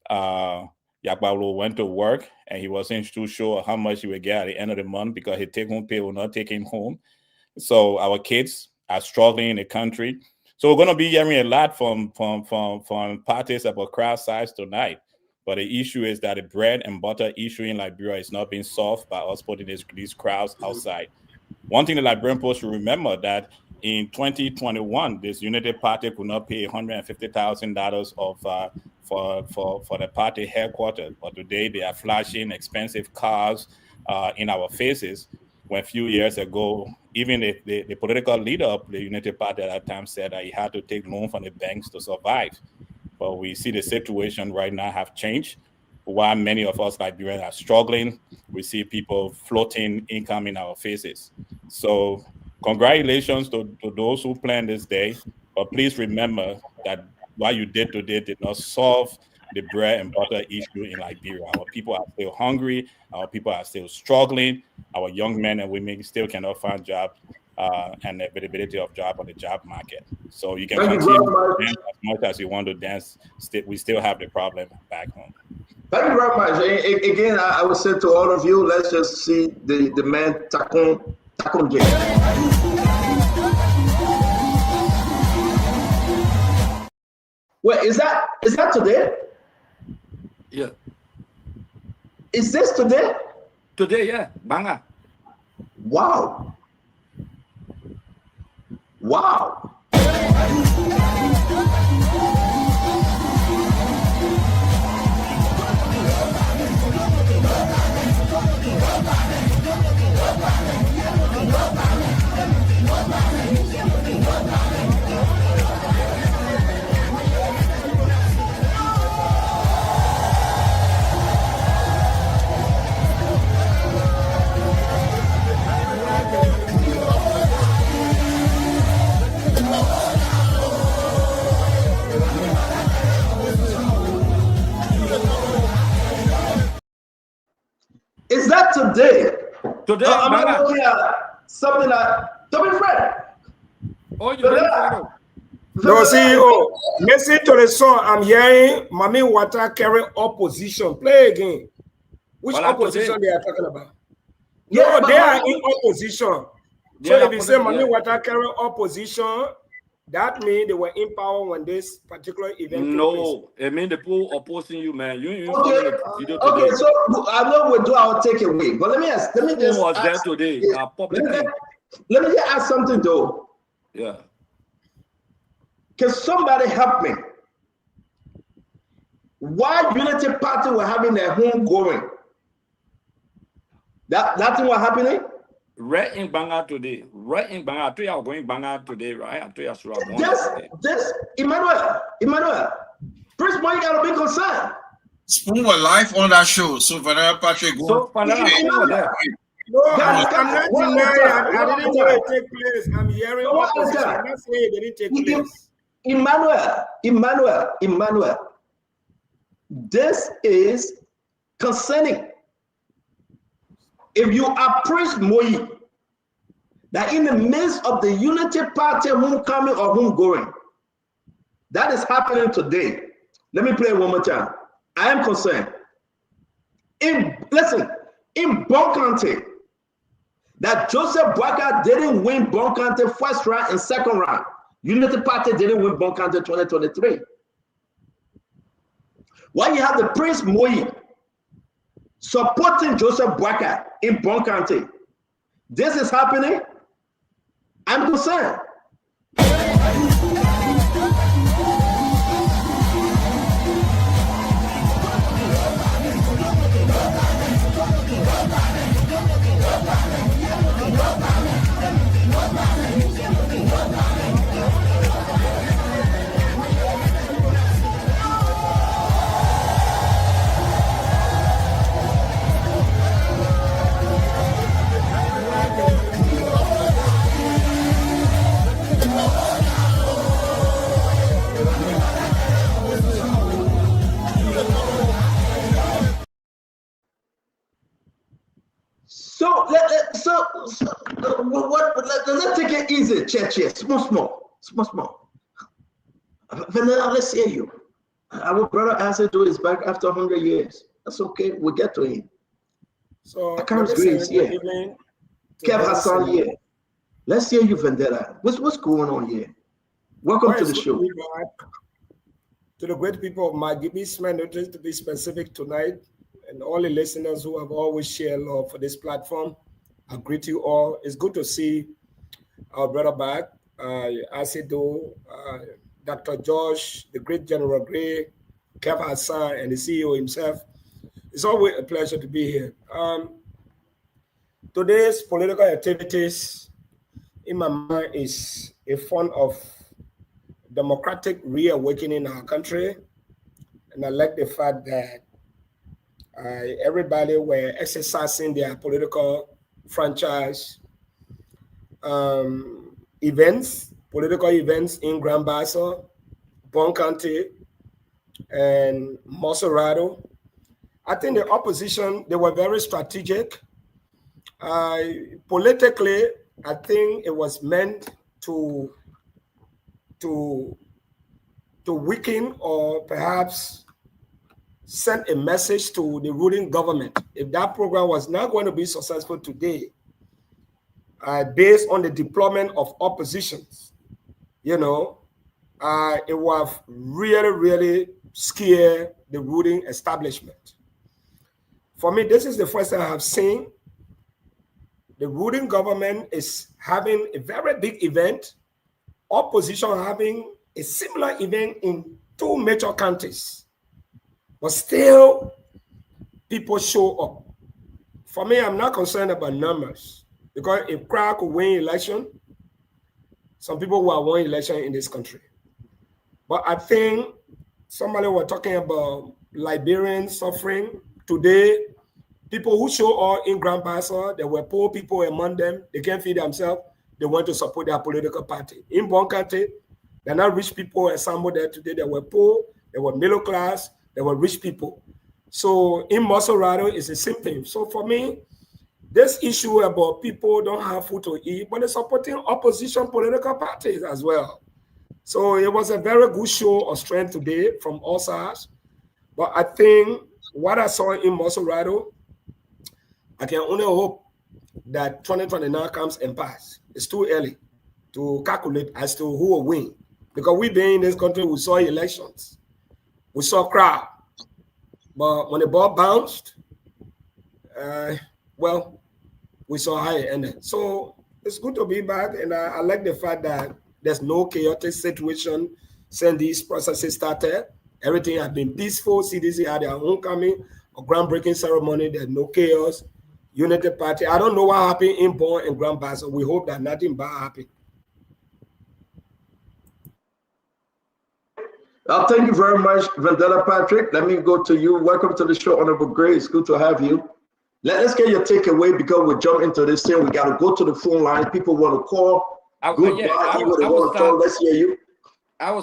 Yakbalo went to work and he wasn't too sure how much he would get at the end of the month because his take-home pay will not take him home. So our kids are struggling in the country. So we're going to be hearing a lot from parties about crowd size tonight. But the issue is that the bread and butter issue in Liberia is not being solved by us putting these crowds outside. One thing the Liberian Post should remember that in 2021, this Unity Party could not pay $150,000 for the party headquarters. But today they are flashing expensive cars in our faces. When a few years ago, even the political leader of the Unity Party at that time said that he had to take loan from the banks to survive. But we see the situation right now have changed. While many of us Liberians are struggling, we see people floating income in our faces. So congratulations to those who planned this day. But please remember that what you did today did not solve the bread and butter issue in Liberia. Our people are still hungry. Our people are still struggling. Our young men and women still cannot find jobs and the availability of job on the job market. So you can continue to dance as much as you want to dance. We still have the problem back home. Thank you very much. Again, I would say to all of you, let's just see the man Takun J. Wait, is that today? Yeah. Is this today? Today, yeah. Banga. Wow. Wow. Is that today? Today, I'm looking at something that don't be afraid. Oh, you don't No, CEO, listen to the song. I'm hearing Mami Water carry opposition. Play again. Which opposition they are talking about? Yeah, no, they are in opposition. So if you say Mami Water carry opposition, that means they were in power when this particular event took place. It means the people opposing you, man. Okay, so I know we'll do our takeaway, but let me just there today? Let me just ask something though. Yeah. Can somebody help me? Why Unity Party were having their home going? That thing was happening? Right in Banga today. Right in Banga. I thought you were going Banga today, right? I thought you were going This, Emmanuel, Prince Boy, you gotta be concerned. Spoon was live on that show, so Vanessa Patrick. No, I'm not denying. I didn't know it take place. I'm hearing opposition. I'm not saying it didn't take place. Emmanuel, this is concerning. If you are Prince Moyi, that in the midst of the unity party, whom coming or whom going, that is happening today. Let me play it one more time. I am concerned. In Bon County, that Joseph Boakai didn't win Bon County first round and second round. Unity Party didn't win Bon County 2023. Why you have the Prince Moyi supporting Joseph Boakai in Bon County? This is happening. I'm concerned. Let's take it easy, Church. Small. Vanilla, let's hear you. Our brother Azedo is back after 100 years. That's okay. We'll get to him. So, Akaris Grace, yeah. Kev Hassan, yeah. Let's hear you, Vendetta. What's going on here? Welcome to the show. To the great people of my Gibisman, notice to be specific tonight, and all the listeners who have always shared love for this platform, I greet you all. It's good to see our brother back, Azedo, Dr. Josh, the great General Gray, Kev Hassan, and the CEO himself. It's always a pleasure to be here. Today's political activities in my mind is a form of democratic reawakening in our country. And I like the fact that everybody were exercising their political franchise political events in Grand Bassa, Bon County, and Monserrado. I think the opposition, they were very strategic. Politically, I think it was meant to weaken or perhaps send a message to the ruling government. If that program was not going to be successful today, based on the deployment of oppositions, it would have really scared the ruling establishment. For me, this is the first time I have seen the ruling government is having a very big event, opposition having a similar event in two major counties, but still people show up. For me, I'm not concerned about numbers, because if Crack will win election, some people will win election in this country. But I think somebody was talking about Liberians suffering. Today, people who show up in Grand Bassa, there were poor people among them. They can't feed themselves. They want to support their political party. In Bon County, they're not rich people assembled there today. They were poor, they were middle class, they were rich people. So in Monserrado, it's the same thing. So for me, this issue about people don't have food to eat, but they're supporting opposition political parties as well. So it was a very good show of strength today from all sides. But I think what I saw in Monserrado, I can only hope that 2029 comes and pass. It's too early to calculate as to who will win. Because we've been in this country, we saw elections. We saw crowd. But when the ball bounced, we saw how it ended. So it's good to be back. And I like the fact that there's no chaotic situation since these processes started. Everything has been peaceful. CDC had their homecoming, a groundbreaking ceremony. There's no chaos. Unity Party. I don't know what happened in Bon and Grand Bassa. We hope that nothing bad happened. Thank you very much, Vendetta Patrick. Let me go to you. Welcome to the show, Honorable Gray. It's good to have you. Let's get your takeaway because we jump into this thing. We got to go to the phone line. People want to call. I will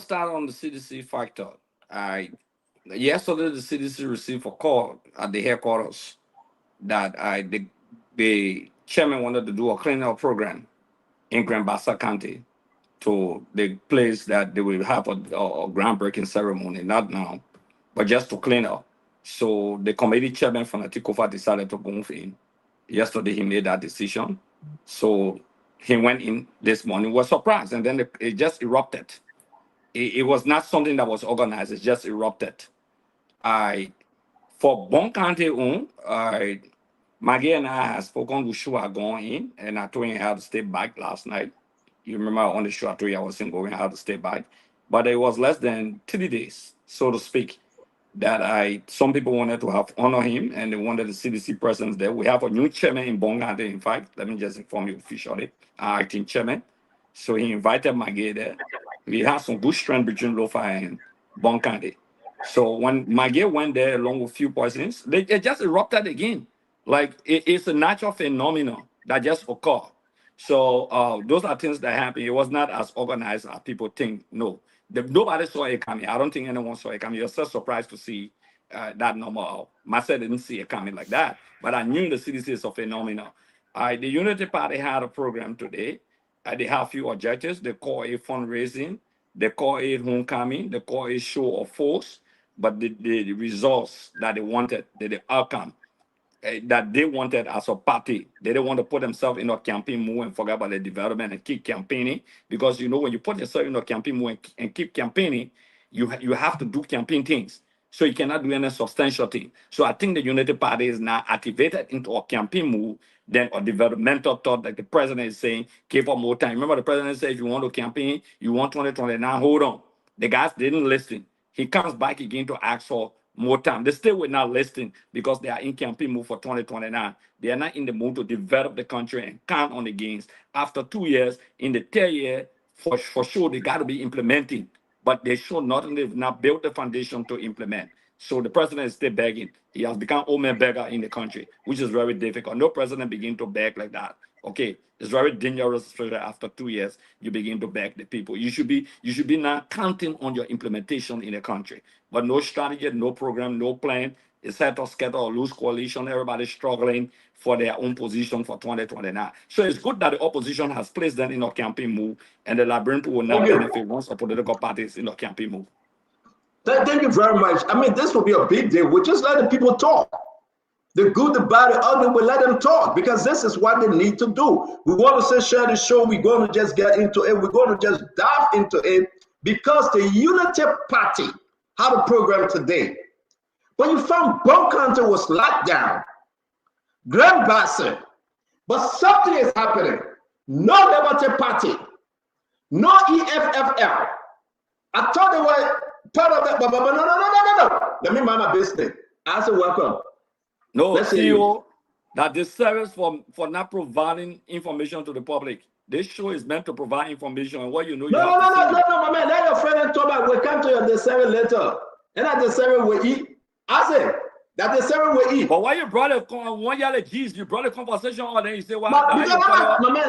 start on the CDC factor. Yesterday the CDC received a call at the headquarters that the chairman wanted to do a cleanup program in Grand Bassa County to the place that they will have a groundbreaking ceremony, not now, but just to clean up. So the committee chairman from Atikofa decided to go in. Yesterday he made that decision. So he went in this morning, was surprised, and then it just erupted. It was not something that was organized, it just erupted. For Bon County, Maggie and I have spoken with Shua going in, and I told him I had to stay back last night. You remember on the show I told you I wasn't going, I had to stay back. But it was less than 3 days, so to speak, that some people wanted to have honor him, and they wanted the CDC presence there. We have a new chairman in Bon County, in fact. Let me just inform you officially, our acting chairman. So he invited Maggie there. We have some good strength between Lofa and Bon County. So when Maggie went there along with a few persons, it just erupted again. Like it's a natural phenomenon that just occurred. So those are things that happen. It was not as organized as people think. No, nobody saw it coming. I don't think anyone saw it coming. You're so surprised to see that number. Myself didn't see it coming like that, but I knew the CDC is a phenomenon. The Unity Party had a program today. They have a few objectives. They call it fundraising. They call it homecoming. They call it show of force. But the results that they wanted, the outcome that they wanted as a party, they didn't want to put themselves in a campaign move and forget about the development and keep campaigning. Because, you know, when you put yourself in a campaign move and keep campaigning, you have to do campaign things. So you cannot do any substantial thing. So I think the Unity Party is now activated into a campaign move, then a developmental thought that the president is saying, give up more time. Remember the president said, if you want to campaign, you want 2029, hold on. The guys didn't listen. He comes back again to ask for more time. They still will not listen because they are in campaign move for 2029. They are not in the mood to develop the country and count on the gains. After 2 years, in the third year, for sure, they got to be implementing. But they should not, they've not built the foundation to implement. So the president is still begging. He has become old man beggar in the country, which is very difficult. No president begin to beg like that. Okay, it's very dangerous, especially after 2 years, you begin to beg the people. You should be now counting on your implementation in the country. But no strategy, no program, no plan. It's set or scatter or lose coalition. Everybody's struggling for their own position for 2029. So it's good that the opposition has placed them in a campaign move, and the labyrinth will not benefit once a political party is in a campaign move. Thank you very much. I mean, this will be a big deal. We just let the people talk. The good, the bad, the ugly, we let them talk because this is what they need to do. We want to say share the show. We're going to just get into it. We're going to just dive into it because the Unity Party had a program today. When you found Bon County was locked down, Grand Bassa, but something is happening. No Liberty Party, no EFFL. I thought they were part of that, but no. Let me mind my business. I said, welcome. No, CEO, that this service for not providing information to the public. This show is meant to provide information and what you know. No, my man. Let your friend talk about. We'll come to your discernment later. And that discernment will eat. I said that discernment will eat. But why you brought a 1 year G's? You brought a conversation on there. You say, well, my man,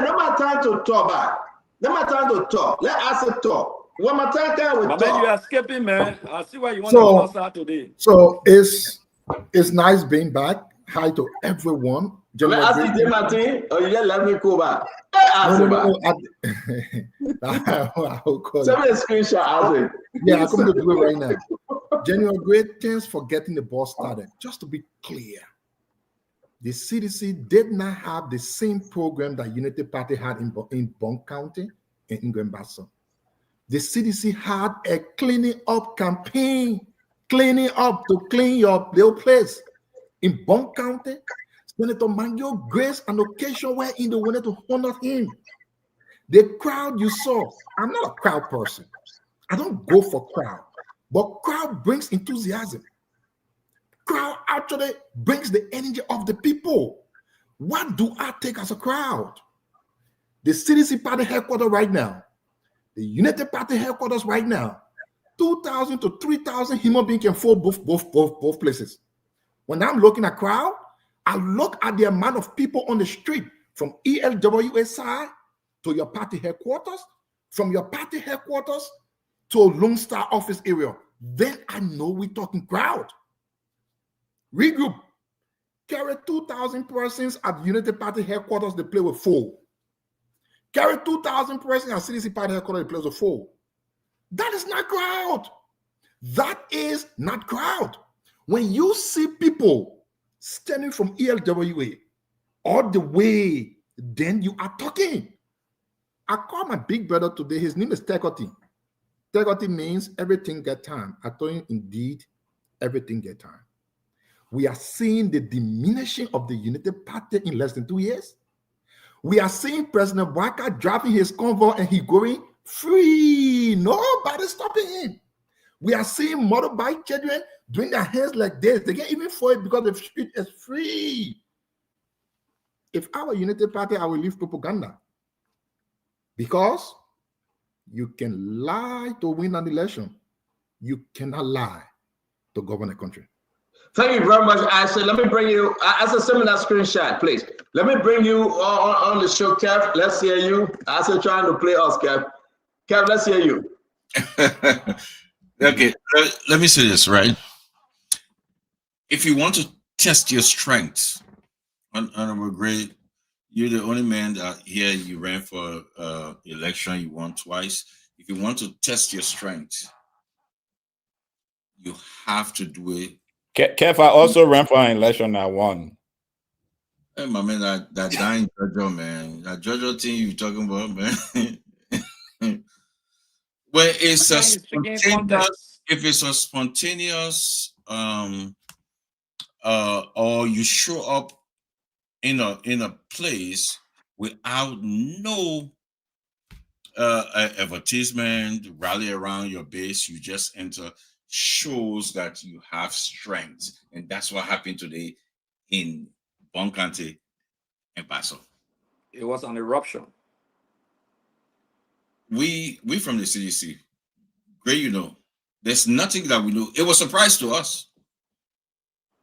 not my time to talk about. Not my time to talk. Let us talk. When my time can we talk. Man, you are skipping, man. I see why you want to start today. So it's nice being back. Hi to everyone. Let us see Martin, or you just let me go back. No. Send me a screenshot. Yeah, I'm going to do it right now. General, great thanks for getting the ball started. Just to be clear, the CDC did not have the same program that Unity Party had in Bon County and in Grand Bassa. The CDC had a cleaning up campaign, cleaning up to clean your little place. In Bon County, Senator Mangio graced an occasion where they wanted to honor him. The crowd you saw, I'm not a crowd person. I don't go for crowd, but crowd brings enthusiasm. Crowd actually brings the energy of the people. What do I take as a crowd? The CDC party headquarters right now, the Unity Party headquarters right now, 2,000 to 3,000 human beings can fill both places. When I'm looking at crowd, I look at the amount of people on the street from ELWA side to your party headquarters, from your party headquarters to Lone Star office area. Then I know we're talking crowd. Regroup. Carry 2,000 persons at Unity Party headquarters, they play with 4. Carry 2,000 persons at CDC Party headquarters, they play with 4. That is not crowd. That is not crowd. When you see people standing from ELWA all the way, then you are talking. I called my big brother today. His name is Tekoti. Tekoti means everything get time. I told him, indeed, everything get time. We are seeing the diminishing of the Unity Party in less than 2 years. We are seeing President Waka driving his convoy and he going free. Nobody stopping him. We are seeing motorbike children doing their hands like this. They can't even for it because the street is free. If I were Unity Party, I will leave propaganda. Because you can lie to win an election. You cannot lie to govern a country. Thank you very much, Ashley. Let me bring you, as a seminar screenshot, please. Let me bring you on the show, Kev. Let's hear you. As I'm trying to play us, Kev. Kev, let's hear you. Okay, let me say this, right? If you want to test your strength, Honorable Gray, you're the only man that here you ran for election, you won twice. If you want to test your strength, you have to do it. Kev, I also ran for an election. I won. Hey, my man, that dying Jojo, man, that Jojo thing you talking about, man. Well, it's a spontaneous, if it's a spontaneous, or you show up in a place without no advertisement, rally around your base, you just enter, shows that you have strength. And that's what happened today in Bonkante and Paso. It was an eruption. We from the CDC, great, you know, there's nothing that we know. It was a surprise to us.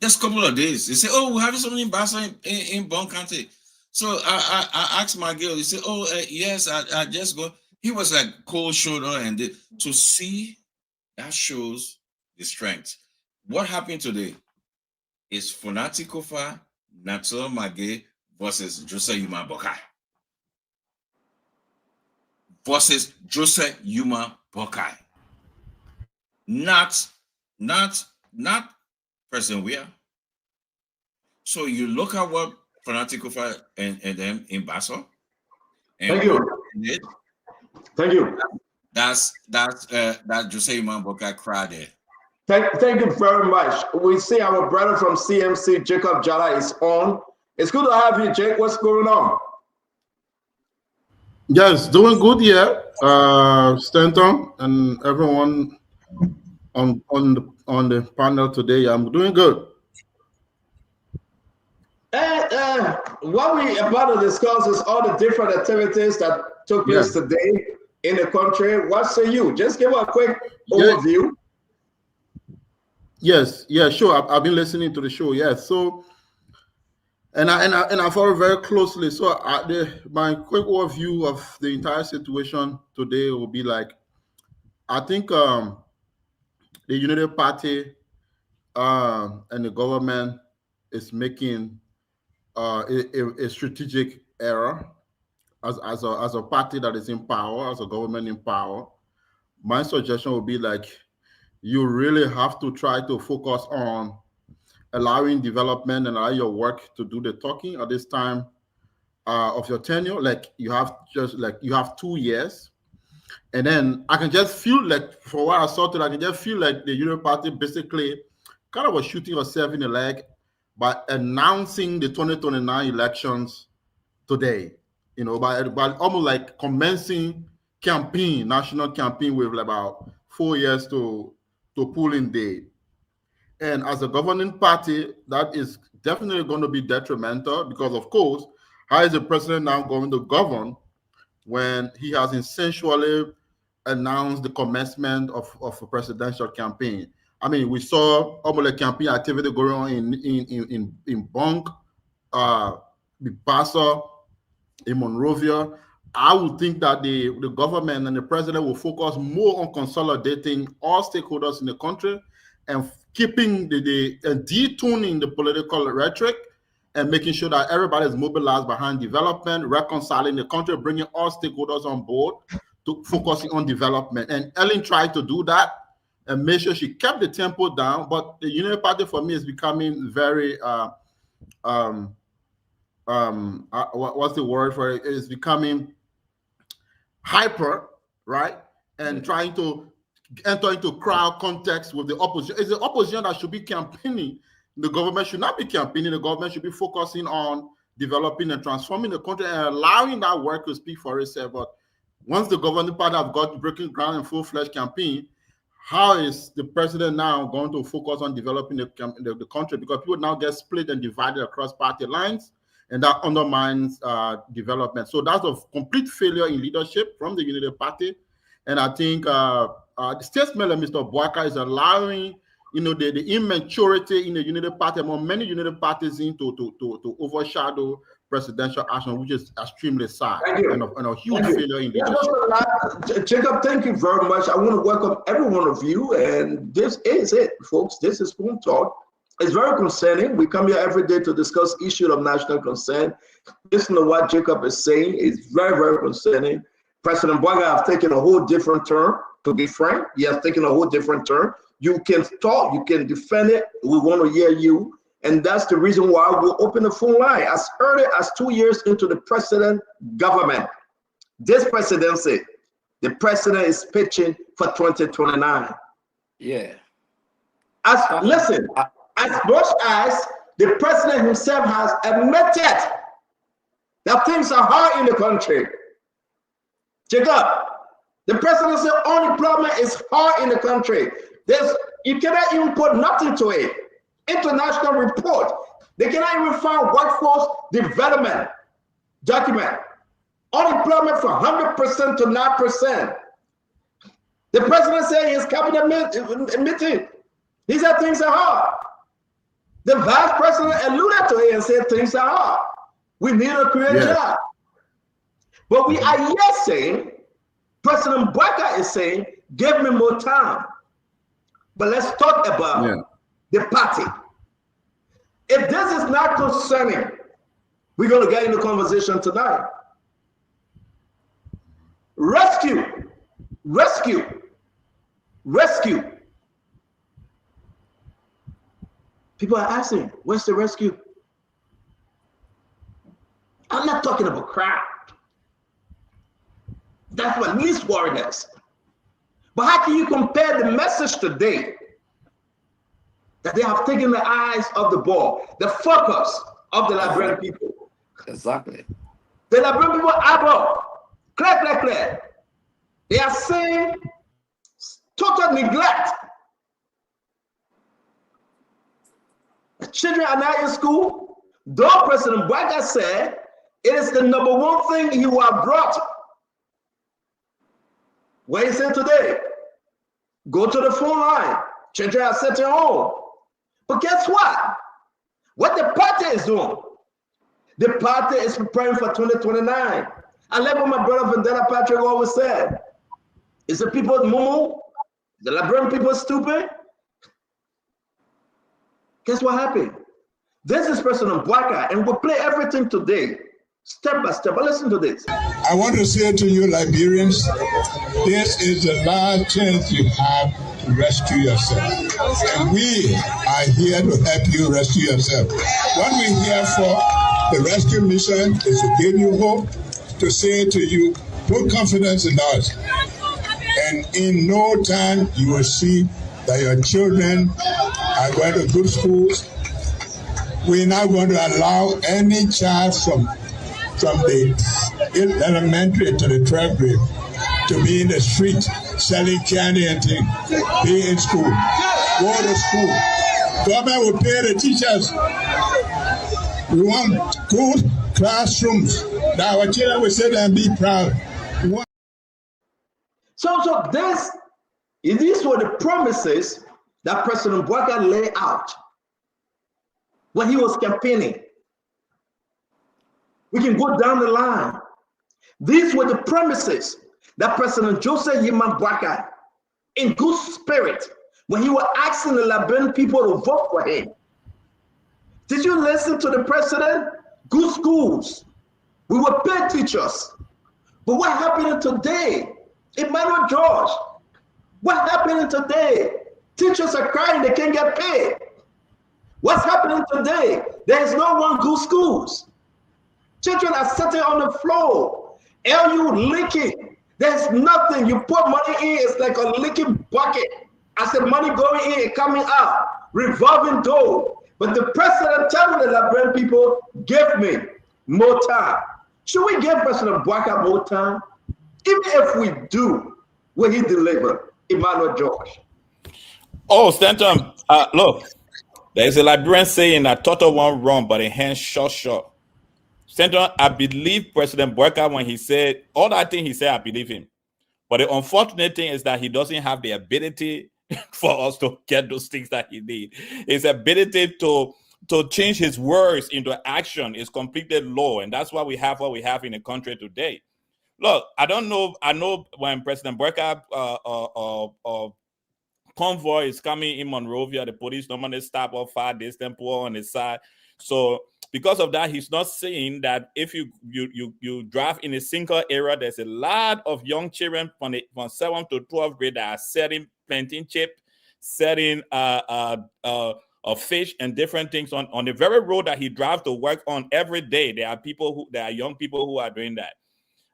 Just a couple of days, they say, "Oh, we're having something in Basso in Bonkante." So I asked my girl. He said, "Oh, yes, I just go." He was like cold shoulder, and to see that shows the strength. What happened today is Fonati Kofa, Natsol Mage versus Jose Yuma Bokai. Versus Jose Yuma Bokai. Not President Weah. So you look at what Fonati Kofa and them in Basso. Thank you. Thank you. That's that Jose Yuma Bokai crowd there. Thank you very much. We see our brother from CMC, Jacob Jala, is on. It's good to have you, Jake. What's going on? Yes, doing good here. Stanton and everyone on the panel today. I'm doing good. What we about to discuss is all the different activities that took place today in the country. What say you? Just give a quick overview. Yes, sure. I've been listening to the show. Yes, so and I follow very closely. So my quick overview of the entire situation today will be like, I think the Unity Party and the government is making a strategic error as a party that is in power, as a government in power. My suggestion would be like, you really have to try to focus on allowing development and allow your work to do the talking at this time of your tenure. Like you have 2 years. And then I can just feel like, for what I saw today, I can just feel like the Unity Party basically kind of was shooting herself in the leg by announcing the 2029 elections today, you know, by almost like commencing national campaign with about 4 years to polling day. And as a governing party, that is definitely going to be detrimental because, of course, how is the president now going to govern when he has essentially announced the commencement of a presidential campaign? I mean, we saw almost like campaign activity going on in Bonk the pastor in Monrovia, I would think that the government and the president will focus more on consolidating all stakeholders in the country and keeping detuning the political rhetoric and making sure that everybody is mobilized behind development, reconciling the country, bringing all stakeholders on board to focusing on development. And Ellen tried to do that and make sure she kept the tempo down. But the Unity Party for me is becoming very what's the word for it? It's becoming hyper, right? And trying to enter into crowd context with the opposition. It's the opposition that should be campaigning. The government should not be campaigning. The government should be focusing on developing and transforming the country and allowing that work to speak for itself. But once the governing party have got breaking ground in full-fledged campaign, how is the president now going to focus on developing the country? Because people now get split and divided across party lines, and that undermines development. So that's a complete failure in leadership from the Unity Party. And I think the statesman, Mr. Boaka, is allowing the immaturity in the Unity Party among many Unity parties to overshadow presidential action, which is extremely sad and a huge failure in leadership. Jacob, thank you very much. I want to welcome every one of you, and this is it, folks. This is Spoon Talk. It's very concerning. We come here every day to discuss issues of national concern. Listen to what Jacob is saying. It's very, very concerning. President Boaga has taken a whole different turn, to be frank. He has taken a whole different turn. You can talk, you can defend it. We want to hear you. And that's the reason why we'll open the phone line. As early as 2 years into the president government, this presidency, the president is pitching for 2029. Yeah. Listen, as much as the president himself has admitted that things are hard in the country. Jacob, the president said unemployment is hard in the country. You cannot even put nothing to it. International report. They cannot even find workforce development document. Unemployment from 100% to 9%. The president said in his cabinet meeting, he said things are hard. The vice president alluded to it and said things are hard. We need to create jobs. But we are yet saying, President Boaka is saying, give me more time. But let's talk about the party. If this is not concerning, we're going to get into conversation tonight. Rescue, rescue, rescue. People are asking, where's the rescue? I'm not talking about crowd. That's what least worried us. But how can you compare the message today that they have taken the eyes of the ball, the focus of the Liberian people? Exactly. The Liberian people eyeball, clear. They are saying total neglect. The children are not in school. Though President Boaga said it is the #1 thing he will have brought. What he said today, go to the phone line. Children are sitting home. But guess what? What the party is doing, the party is preparing for 2029. I like what my brother Vandana Patrick always said. Is the people mumu? The Liberian people stupid? Guess what happened? This is President Boaka, and we'll play everything today, step by step. But listen to this. I want to say to you, Liberians, this is the last chance you have to rescue yourself. And we are here to help you rescue yourself. What we're here for, the rescue mission, is to give you hope, to say to you, put confidence in us. And in no time, you will see that your children are going to good schools. We're not going to allow any child from the elementary to the 12th grade to be in the street selling candy and things. Be in school. Go to school. Government will pay the teachers. We want good classrooms that our children will sit and be proud. So these were the promises that President Boaka laid out when he was campaigning. We can go down the line. These were the premises that President Joseph Yima Boakai, in good spirit, when he was asking the Liberian people to vote for him. Did you listen to the president? Good schools. We were paid teachers. But what happened today? Emmanuel George, what happening today? Teachers are crying, they can't get paid. What's happening today? There is no one good schools. Children are sitting on the floor. LU leaking. There's nothing. You put money in, it's like a leaking bucket. As the money going in and coming out, revolving door. But the president telling the Liberian people, give me more time. Should we give President Boakai more time? Even if we do, will he deliver? Emmanuel George. Oh, Stanton, look, there's a Liberian saying that total one wrong, but a hand short. Stanton, I believe President Boakai when he said all that thing he said, I believe him. But the unfortunate thing is that he doesn't have the ability for us to get those things that he needs. His ability to change his words into action is completely low, and that's why we have what we have in the country today. Look, I don't know. I know when President Boakai convoy is coming in Monrovia, the police normally stop or fire distant poor on his side. So because of that, he's not saying that if you drive in a single area, there's a lot of young children from 7th to 12th grade that are selling plantain chip, selling fish and different things on the very road that he drives to work on every day. There are young people who are doing that.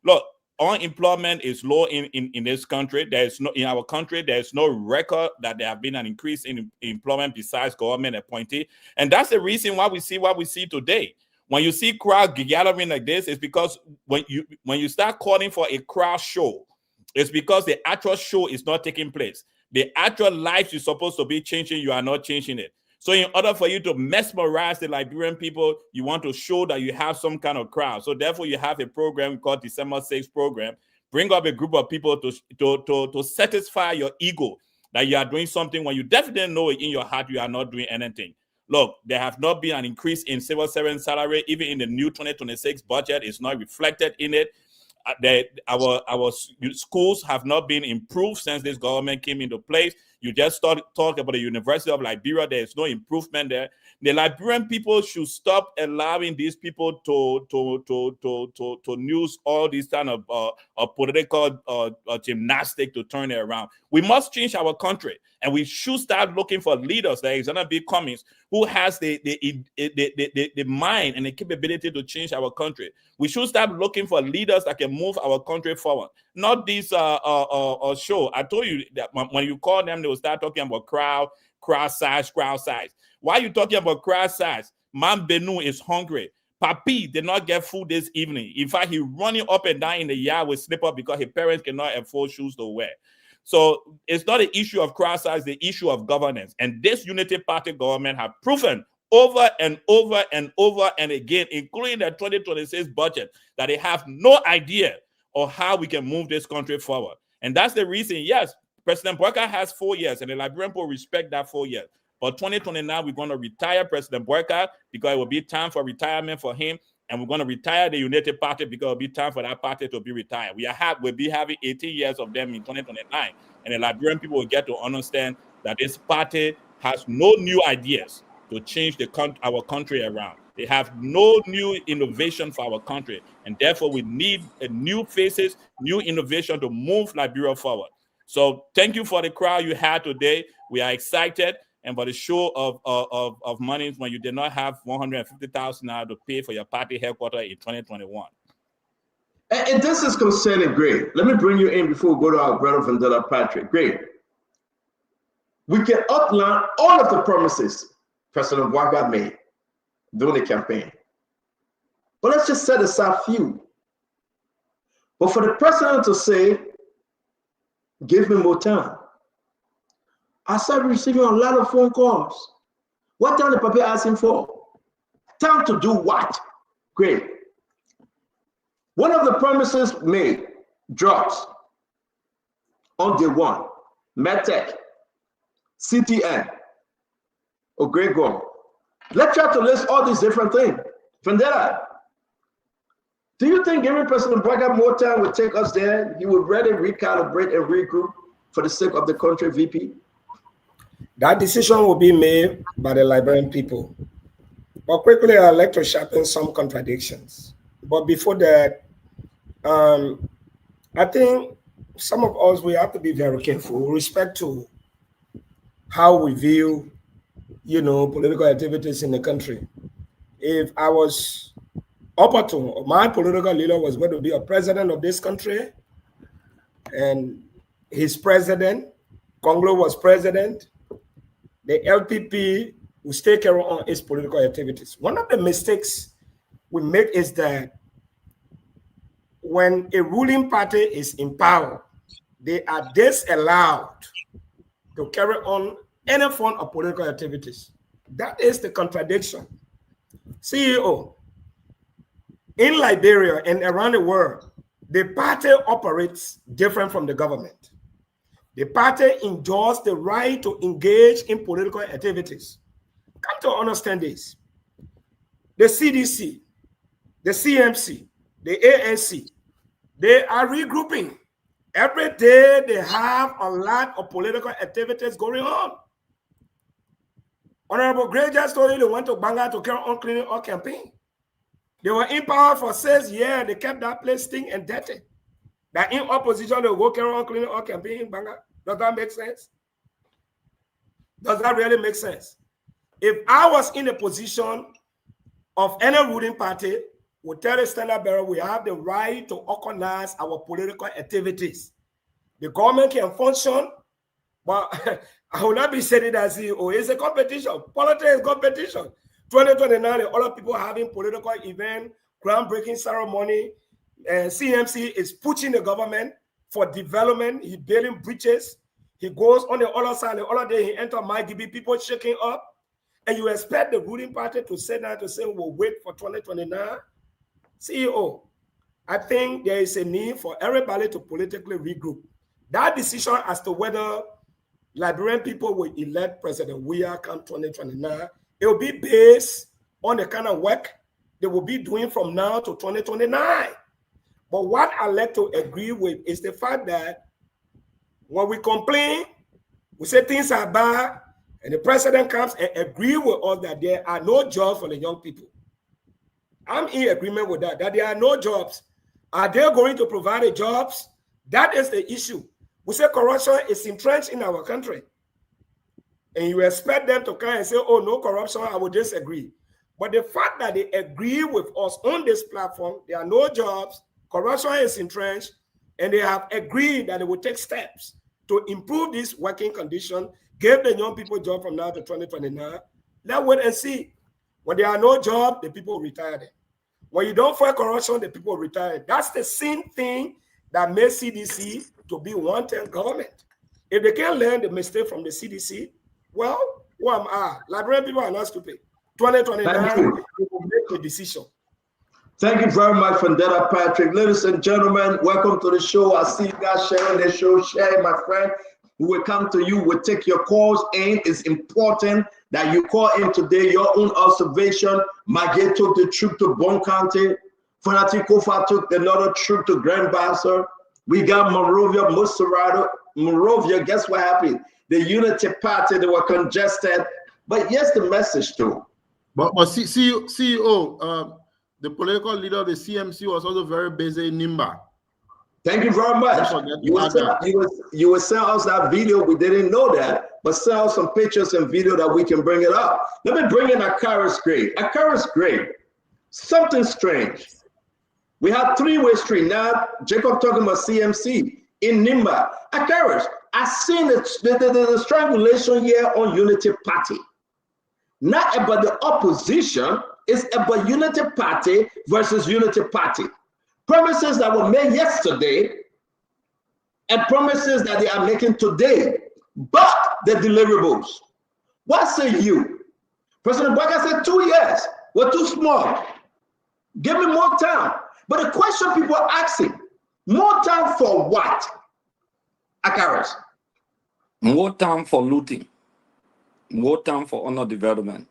Look, unemployment is low in this country. In our country, there's no record that there have been an increase in employment besides government appointee. And that's the reason why we see what we see today. When you see crowd gathering like this, it's because when you start calling for a crowd show, it's because the actual show is not taking place. The actual life you're supposed to be changing, you are not changing it. So in order for you to mesmerize the Liberian people, you want to show that you have some kind of crowd. So therefore, you have a program called December 6th program. Bring up a group of people to satisfy your ego that you are doing something when you definitely know in your heart you are not doing anything. Look, there have not been an increase in civil servant salary. Even in the new 2026 budget, it's not reflected in it. Our schools have not been improved since this government came into place. You just talk about the University of Liberia. There is no improvement there. The Liberian people should stop allowing these people to use all these kind of political gymnastic to turn it around. We must change our country, and we should start looking for leaders like Alexander B. Cummings, who has the mind and the capability to change our country. We should start looking for leaders that can move our country forward. Not this show. I told you that when you call them, they will start talking about crowd size. Why are you talking about crowd size? Man Benu is hungry. Papi did not get food this evening. In fact, he's running up and down in the yard with slipper because his parents cannot afford shoes to wear. So it's not an issue of crowd size, the issue of governance. And this Unity Party government have proven over and over and again, including the 2026 budget, that they have no idea of how we can move this country forward. And that's the reason, yes, President Boakai has 4 years, and the Liberian people respect that 4 years. But 2029, we're going to retire President Boakai because it will be time for retirement for him. And we're going to retire the United Party because it will be time for that party to be retired. We'll be having 18 years of them in 2029. And the Liberian people will get to understand that this party has no new ideas to change our country around. They have no new innovation for our country. And therefore, we need new faces, new innovation to move Liberia forward. So thank you for the crowd you had today. We are excited. And for the show of money when you did not have $150,000 to pay for your party headquarters in 2021. And this is concerning Greg. Let me bring you in before we go to our brother Vandela Patrick. Greg, we can outline all of the promises President Boakai made during the campaign. But let's just set aside a few. But for the president to say, give me more time. I started receiving a lot of phone calls. What time the paper asking for? Time to do what? Great. One of the promises made, drugs on day one, MedTech, CTN, Ogregor. Let's try to list all these different things. From there, Do you think giving President Barack more time would take us there? He would rather recalibrate and regroup for the sake of the country, VP? That decision will be made by the Liberian people. But quickly, I'd like to sharpen some contradictions. But before that, I think some of us, we have to be very careful with respect to how we view, political activities in the country. If I was opportune, or my political leader was going to be a president of this country, and his president, Congo was president, the LPP will stay carry on its political activities. One of the mistakes we make is that when a ruling party is in power, they are disallowed to carry on any form of political activities. That is the contradiction. CEO, in Liberia and around the world, the party operates different from the government. The party enjoys the right to engage in political activities. Come to understand this. The CDC, the CMC, the ANC, they are regrouping. Every day they have a lot of political activities going on. Honorable Gray just told you they went to Banga to carry on cleaning our campaign. They were in power for 6 years. They kept that place stinking and dirty. That in opposition, they will go carry on cleaning our campaign in Banga. Does that make sense? Does that really make sense? If I was in a position of any ruling party, we tell the Standard Bearer we have the right to organize our political activities. The government can function, but I will not be saying that CEO. It's a competition. Politics is competition. 2029, all of people having political event, groundbreaking ceremony, and CMC is pushing the government for development. He's building bridges. He goes on the other side. The other day, he enters MyGB, people shaking up. And you expect the ruling party to say that, to say, we'll wait for 2029? CEO, I think there is a need for everybody to politically regroup. That decision as to whether Liberian people will elect President Weah come 2029, it will be based on the kind of work they will be doing from now to 2029. But what I like to agree with is the fact that when we complain, we say things are bad, and the president comes and agree with us that there are no jobs for the young people. I'm in agreement with that there are no jobs. Are they going to provide the jobs? That is the issue. We say corruption is entrenched in our country. And you expect them to come and say, oh, no corruption, I would disagree. But the fact that they agree with us on this platform, there are no jobs, corruption is entrenched, and they have agreed that they will take steps to improve this working condition, give the young people jobs from now to 2029. Let's wait and see. When there are no jobs, the people retire them. When you don't fight corruption, the people retire. That's the same thing that made CDC to be one-term government. If they can't learn the mistake from the CDC, well, who am I? Liberian people are not stupid. 2029, we will make a decision. Thank you very much, Vendetta Patrick. Ladies and gentlemen, welcome to the show. I see you guys sharing the show. Share, my friend. We will come to you. We'll take your calls in. It's important that you call in today, your own observation. Maggie took the trip to Bon County. Fanati Kofa took another trip to Grand Bassa. We got Morovia, Musarado. Morovia, guess what happened? The Unity Party, they were congested. But here's the message too. But CEO, the political leader of the CMC was also very busy in Nimba. Thank you very much. You will send us that video. We didn't know that, but send us some pictures and video that we can bring it up. Let me bring in Akaris Gray. Akaris Gray, something strange. We have three-way street now. Jacob talking about CMC in Nimba. Akaris, I seen the strangulation here on Unity Party. Not about the opposition, it's about Unity Party versus Unity Party. Promises that were made yesterday and promises that they are making today, but the deliverables. What say you? President Barack said 2 years were too small. Give me more time. But the question people are asking, more time for what? Akaris. More time for looting. More time for underdevelopment.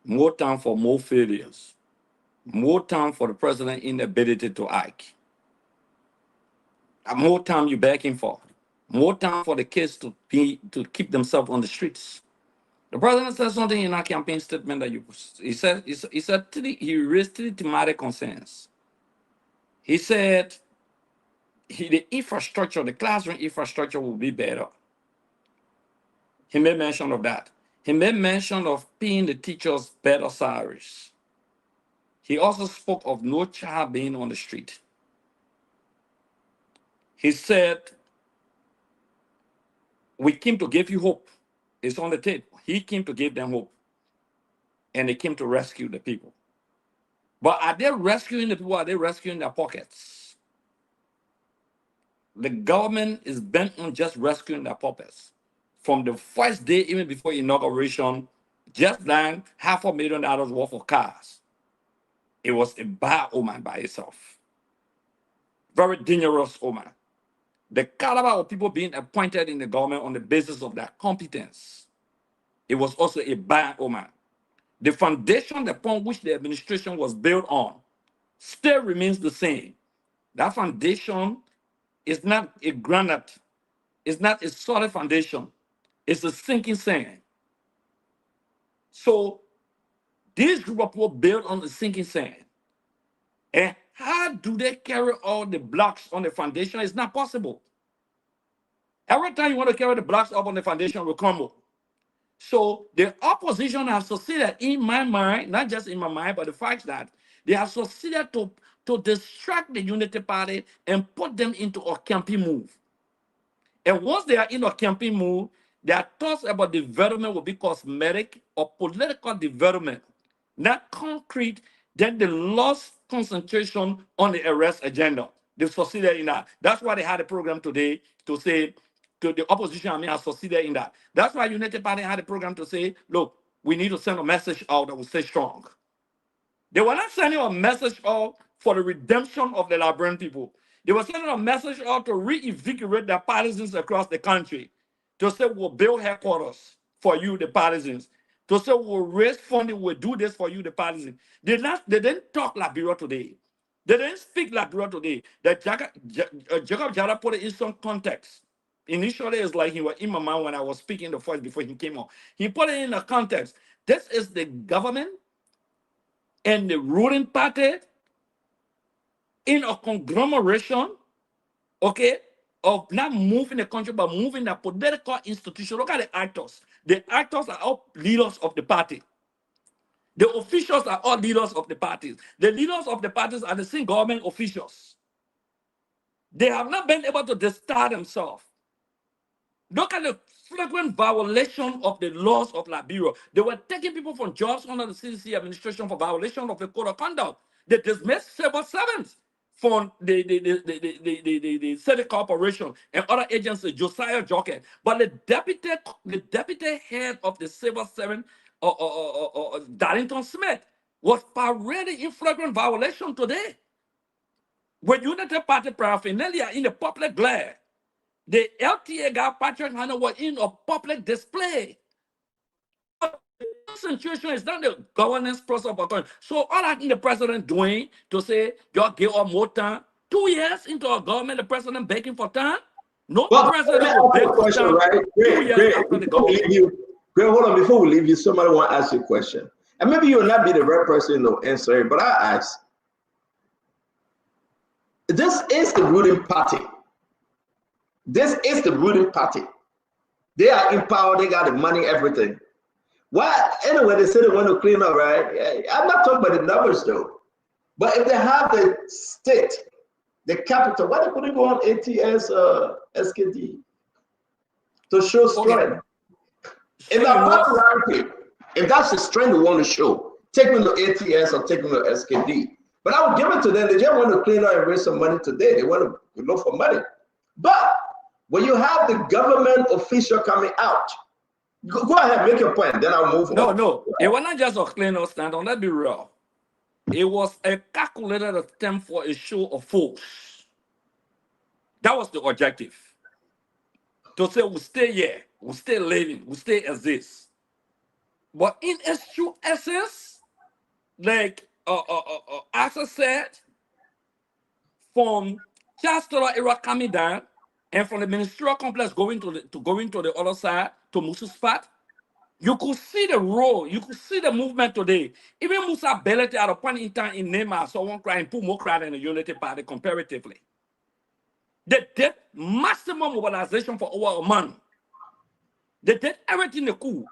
More time for more failures. more time for the president inability to act. More time you're begging for. More time for the kids to keep themselves on the streets. The president said something in our campaign statement that he raised 3 thematic concerns. He said the infrastructure, the classroom infrastructure will be better. He made mention of that. He made mention of paying the teachers better salaries. He also spoke of no child being on the street. He said, we came to give you hope. It's on the table. He came to give them hope. And they came to rescue the people. But are they rescuing the people? Are they rescuing their pockets? The government is bent on just rescuing their pockets. From the first day, even before inauguration, just like $500,000 worth of cars. It was a bad omen by itself. Very dangerous omen. The caliber of people being appointed in the government on the basis of their competence, it was also a bad omen. The foundation upon which the administration was built on still remains the same. That foundation is not a granite, it's not a solid foundation, it's a sinking sand. So this group of people built on the sinking sand. And how do they carry all the blocks on the foundation? It's not possible. Every time you want to carry the blocks up on the foundation, it will crumble. So the opposition has succeeded, in my mind, not just in my mind, but the fact that they have succeeded to distract the Unity Party and put them into a campaign move. And once they are in a campaign move, their thoughts about development will be cosmetic or political development, not concrete. Then they lost concentration on the arrest agenda. They succeeded in that. That's why they had a program today to say to the opposition, has succeeded in that. That's why United Party had a program to say, look, we need to send a message out that will stay strong. They were not sending a message out for the redemption of the Liberian people. They were sending a message out to reinvigorate their partisans across the country, to say we'll build headquarters for you, the partisans, to say we'll raise funding, we'll do this for you, the partisans. They didn't talk Liberia today. They didn't speak Liberia today. Jacob Jara put it in some context. Initially, it's like he was in my mind when I was speaking the first before he came on. He put it in a context. This is the government and the ruling party in a conglomeration, okay, of not moving the country, but moving the political institution. Look at the actors. The actors are all leaders of the party. The officials are all leaders of the parties. The leaders of the parties are the same government officials. They have not been able to distar themselves. Look at the flagrant violation of the laws of Liberia. They were taking people from jobs under the CDC administration for violation of the code of conduct. They dismissed civil servants from the city corporation and other agencies, Josiah Jockey. But the deputy head of the civil servant, Darlington Smith, was paraded in flagrant violation today. When United Party paraphernalia in the public glare, the LTA guy, Patrick Hanna, was in a public display. The situation is not the governance process of authority. So all I think the president doing to say, y'all give up more time, 2 years into a government, the president begging for time? No president will beg for time. Right? 2 years after the government. Great, hold on, before we leave you, somebody want to ask you a question. And maybe you will not be the right person to answer it, but I ask. This is the ruling party. This is the ruling party. They are in power, they got the money, everything. Why? Anyway, they say they want to clean up, right? I'm not talking about the numbers though. But if they have the state, the capital, why they couldn't go on ATS, SKD to show strength? If that popularity, if that's the strength we want to show, take me to ATS or take me to SKD. But I would give it to them. They just want to clean up and raise some money today. They want to look for money. But when you have the government official coming out, go ahead, make your point, then I'll move on. No, it was not just a clean up stand on, let's be real. It was a calculated attempt for a show of force. That was the objective. To say we'll stay here, we'll stay living, we'll stay as this. But in its true essence, like as I said, from Chancellor era coming down, and from the ministerial complex going to the other side to Musa's spot, you could see the role, you could see the movement today. Even Musa Belete at a point in time in Nema, someone crying, put more crowd in the Unity Party comparatively. They did maximum mobilization for over a month. They did everything they could.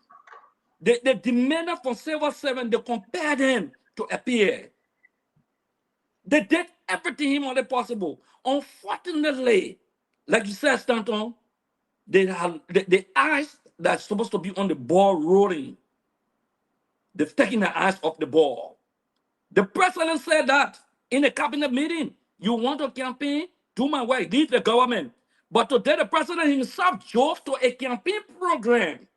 They demanded from Silver 7, they compared them to appear. They did everything humanly possible. Unfortunately, like you said, Stanton, the eyes that's supposed to be on the ball rolling, they've taken the eyes off the ball. The president said that in a cabinet meeting. You want to campaign? Do my way, lead the government. But today the president himself drove to a campaign program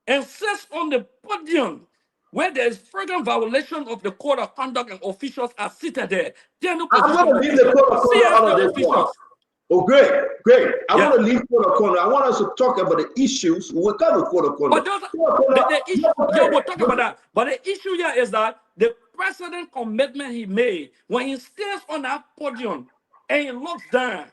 and sits on the podium where there is flagrant violation of the code of conduct and officials are seated there. I'm going to leave the code of conduct out of this one. Oh, great. I want to leave code of conduct. I want us to talk about the issues. We'll cover code of conduct. But the issue, yeah, we'll talk about that. But the issue here is that the president commitment he made when he stands on that podium and he looks down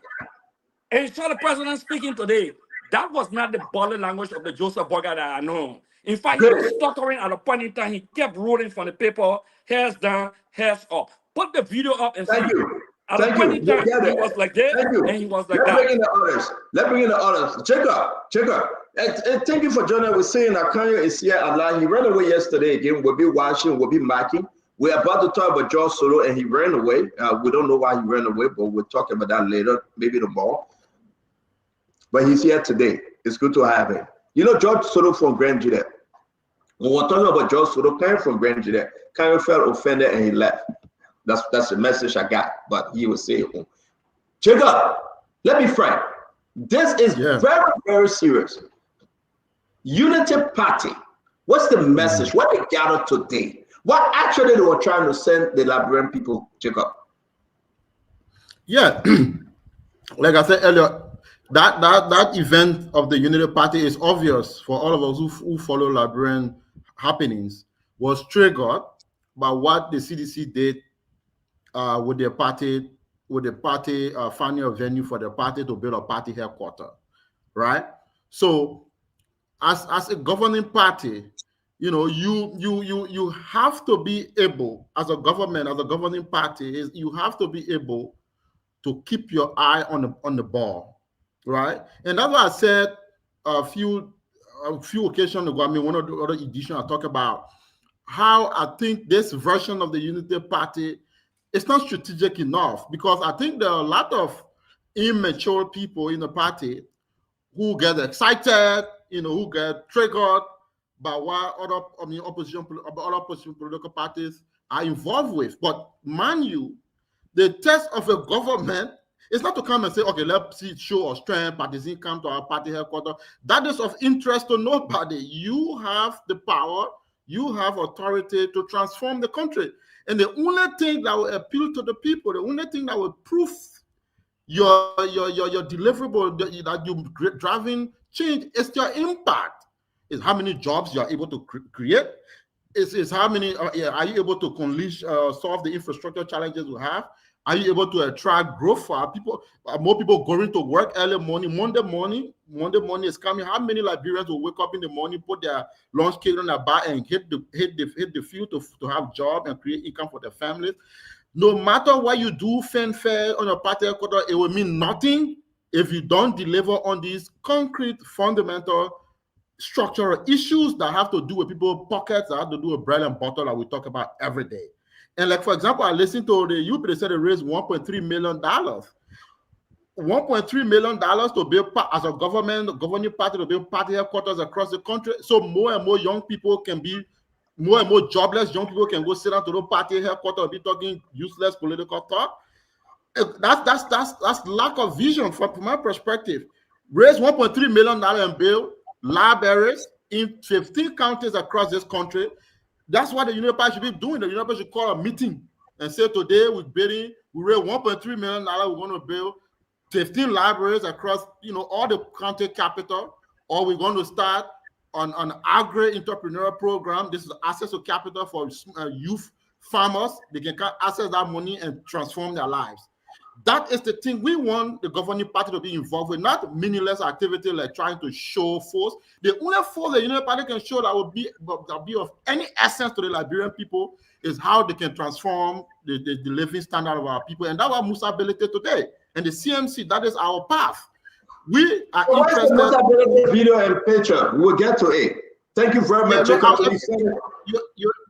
and he saw the president speaking today, that was not the body language of the Joseph Boga that I know. In fact, he was stuttering at a point in time. He kept rolling from the paper, hairs down, hairs up. Put the video up and see. At a point in time, he was like this, and he was like that. Let's bring in the others. Check up. And thank you for joining. We're saying that Kanye is here online. He ran away yesterday again. We'll be watching, we'll be marking. We're about to talk about George Soto, and he ran away. We don't know why he ran away, but we'll talk about that later, maybe tomorrow. But he's here today. It's good to have him. You know George Soto from Grand Judet. When we're talking about George Soto, came from Grand Judet. Kanye felt offended and he left. That's the message I got, but he was saying, check up. Let me frank. This is very, very serious. Unity Party. What's the message? What they gathered today? What actually they were trying to send the Liberian people, Jacob? Yeah, like I said earlier, that event of the Unity Party is obvious for all of us who follow Liberian happenings, was triggered by what the CDC did with the party finding a venue for the party to build a party headquarters, right? So as a governing party, you know, you have to be able, as a government, as a governing party, you have to be able to keep your eye on the ball, right? And that's why I said a few occasions ago, I mean, one of the other editions, I talked about how I think this version of the Unity Party is not strategic enough, because I think there are a lot of immature people in the party who get excited, you know, who get triggered by what other opposition political parties are involved with. But mind you, the test of a government is not to come and say, okay, let's see, show our strength, partisans come to our party headquarters. That is of interest to nobody. You have the power, you have authority to transform the country. And the only thing that will appeal to the people, the only thing that will prove your deliverable, that you're driving change, is your impact. Is how many jobs you are able to create. Is how many are you able to solve the infrastructure challenges we have? Are you able to attract growth for our people? More people going to work early morning, Monday morning is coming. How many Liberians will wake up in the morning, put their lunch kit on their bar, and hit the field to have job and create income for their families? No matter what you do, fanfare on your party headquarters, it will mean nothing if you don't deliver on these concrete, fundamental, structural issues that have to do with people's pockets, that have to do with bread and butter that we talk about every day. And like, for example, I listened to the UP, they said they raised $1.3 million. $1.3 million to build, as a governing party, to build party headquarters across the country. So more and more young people can be, more and more jobless young people can go sit down to the party headquarters and be talking useless political talk. That's lack of vision from my perspective. Raise $1.3 million and build libraries in 15 counties across this country. That's what the Unity Party should be doing. The Unity Party should call a meeting and say, today we raise $1.3 million. We're going to build 15 libraries across, all the county capital, or we're going to start on an agri-entrepreneurial program. This is access to capital for youth farmers, they can access that money and transform their lives. That is the thing we want the governing party to be involved with, not meaningless activity like trying to show force. The only force the United Party can show that will be of any essence to the Liberian people is how they can transform the living standard of our people. And that's what Musa ability today. And the CMC, that is our path. We are interested. The video and picture. We will get to it. Thank you very much, Jacob. Let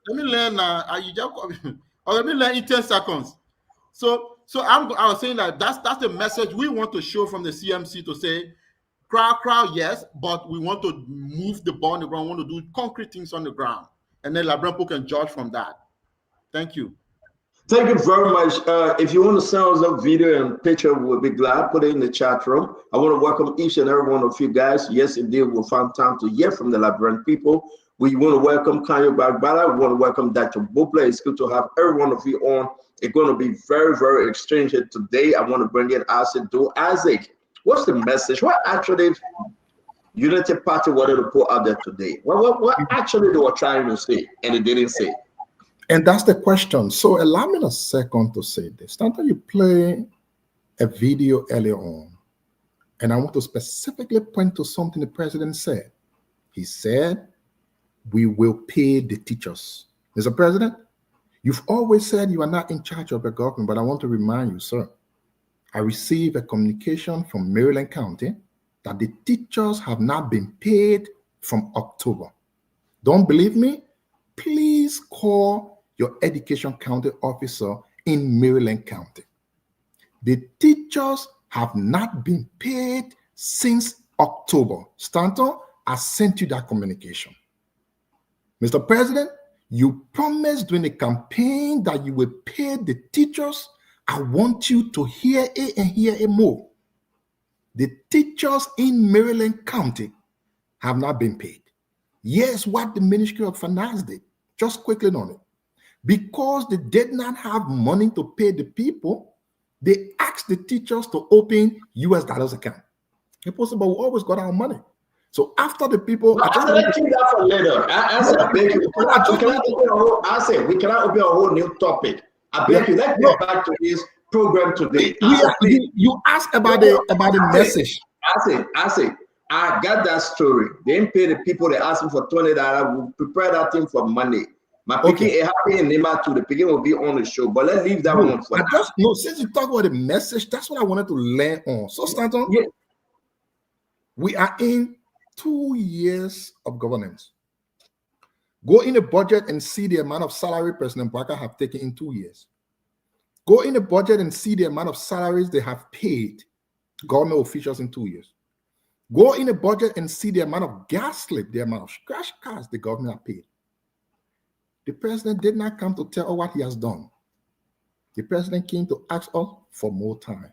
me learn. Let me learn in 10 seconds. So I was saying that that's the message we want to show from the CMC to say, crowd, yes, but we want to move the ball on the ground. We want to do concrete things on the ground, and then Liberian people can judge from that. Thank you. Thank you very much. If you want to send us a video and picture, we'll be glad. Put it in the chat room. I want to welcome each and every one of you guys. Yes, indeed, we'll find time to hear from the Liberian people. We want to welcome Kanyo Bagbala. We want to welcome Dr. Bupla. It's good to have every one of you on. It's going to be very, very exchanging today. I want to bring in Isaac. What's the message? What actually Unity Party wanted to put out there today? What actually they were trying to say and they didn't say? And that's the question. So allow me a second to say this. After you play a video earlier on, and I want to specifically point to something the president said. He said, we will pay the teachers. Mr. President, you've always said you are not in charge of the government, but I want to remind you, sir, I received a communication from Maryland County that the teachers have not been paid from October. Don't believe me? Please call your education county officer in Maryland County. The teachers have not been paid since October. Stanton, I sent you that communication. Mr. President, you promised during the campaign that you will pay the teachers. I want you to hear it and hear it more. The teachers in Maryland County have not been paid. Yes, what the Ministry of Finance did, just quickly on it. Because they did not have money to pay the people, they asked the teachers to open US dollars account. Impossible, we always got our money. So after the people, I just keep that for later. I beg you. We cannot open a whole new topic. I beg you. Let's get back to this program today. You asked about the message. I got that story. They didn't pay the people. They asked them for $20. We prepare that thing for Monday. My picking it happened in Nema too. The picking will be on the show, but let's leave that one for now. Since you talk about the message, that's what I wanted to learn on. So, Stanton, we are in 2 years of governance. Go in the budget and see the amount of salary President Baka have taken in 2 years. Go in the budget and see the amount of salaries they have paid government officials in 2 years. Go in the budget and see the amount of gas slip, the amount of scratch cards the government have paid. The president did not come to tell us what he has done. The president came to ask us for more time.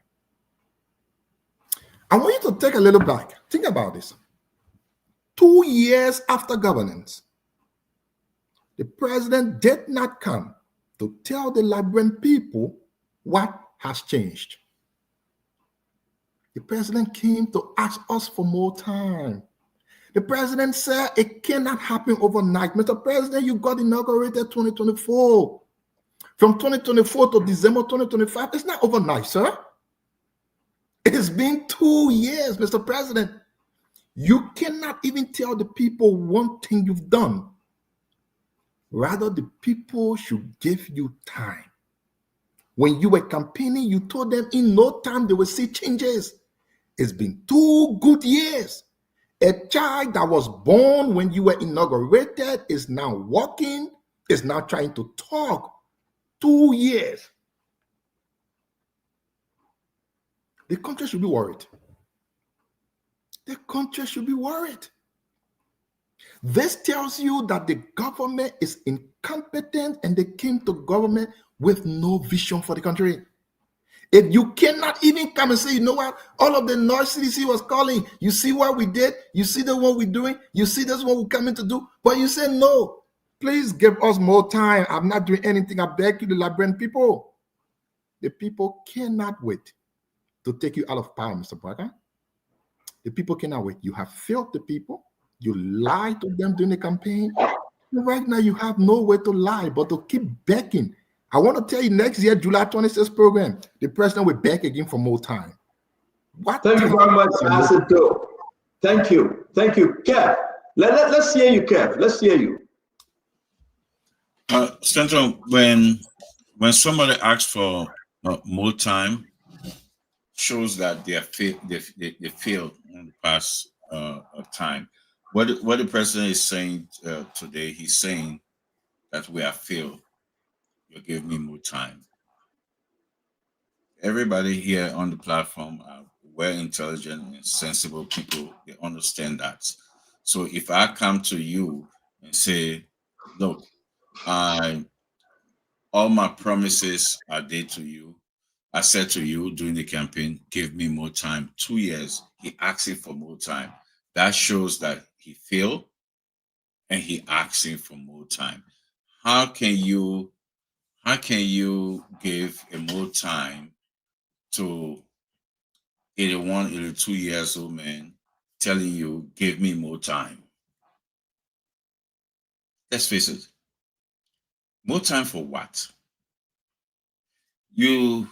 I want you to take a little back. Think about this. 2 years after governance, the president did not come to tell the Liberian people what has changed. The president came to ask us for more time. The president said it cannot happen overnight. Mr. President, you got inaugurated 2024. From 2024 to December 2025, it's not overnight, sir. It's been 2 years, Mr. President. You cannot even tell the people one thing you've done. Rather, the people should give you time. When you were campaigning, you told them in no time they will see changes. It's been 2 good years. A child that was born when you were inaugurated is now walking, is now trying to talk. 2 years. The country should be worried. The country should be worried. This tells you that the government is incompetent and they came to government with no vision for the country. If you cannot even come and say, you know what, all of the North CDC was calling, you see what we did, you see the what we're doing, you see this what we're coming to do, but you say no, please give us more time. I'm not doing anything. I beg you, the Liberian people. The people cannot wait to take you out of power, Mr. Parker. The people cannot wait. You have failed the people. You lied to them during the campaign. Right now, you have nowhere to lie but to keep begging. I want to tell you, next year, July 26th program, the president will beg again for more time. What? Thank you very much, Asito. Thank you. Thank you. Kev, let's hear you, Kev. Let's hear you. Central, when somebody asks for more time, shows that they failed in the past time. What the president is saying today, he's saying that we have failed. You give me more time. Everybody here on the platform are well intelligent and sensible people. They understand that. So if I come to you and say, look, all my promises are there to you. I said to you during the campaign, give me more time. 2 years, he asking for more time. That shows that he failed and he asking for more time. How can you give a more time to 81, 82 years old man telling you, give me more time? Let's face it. More time for what? The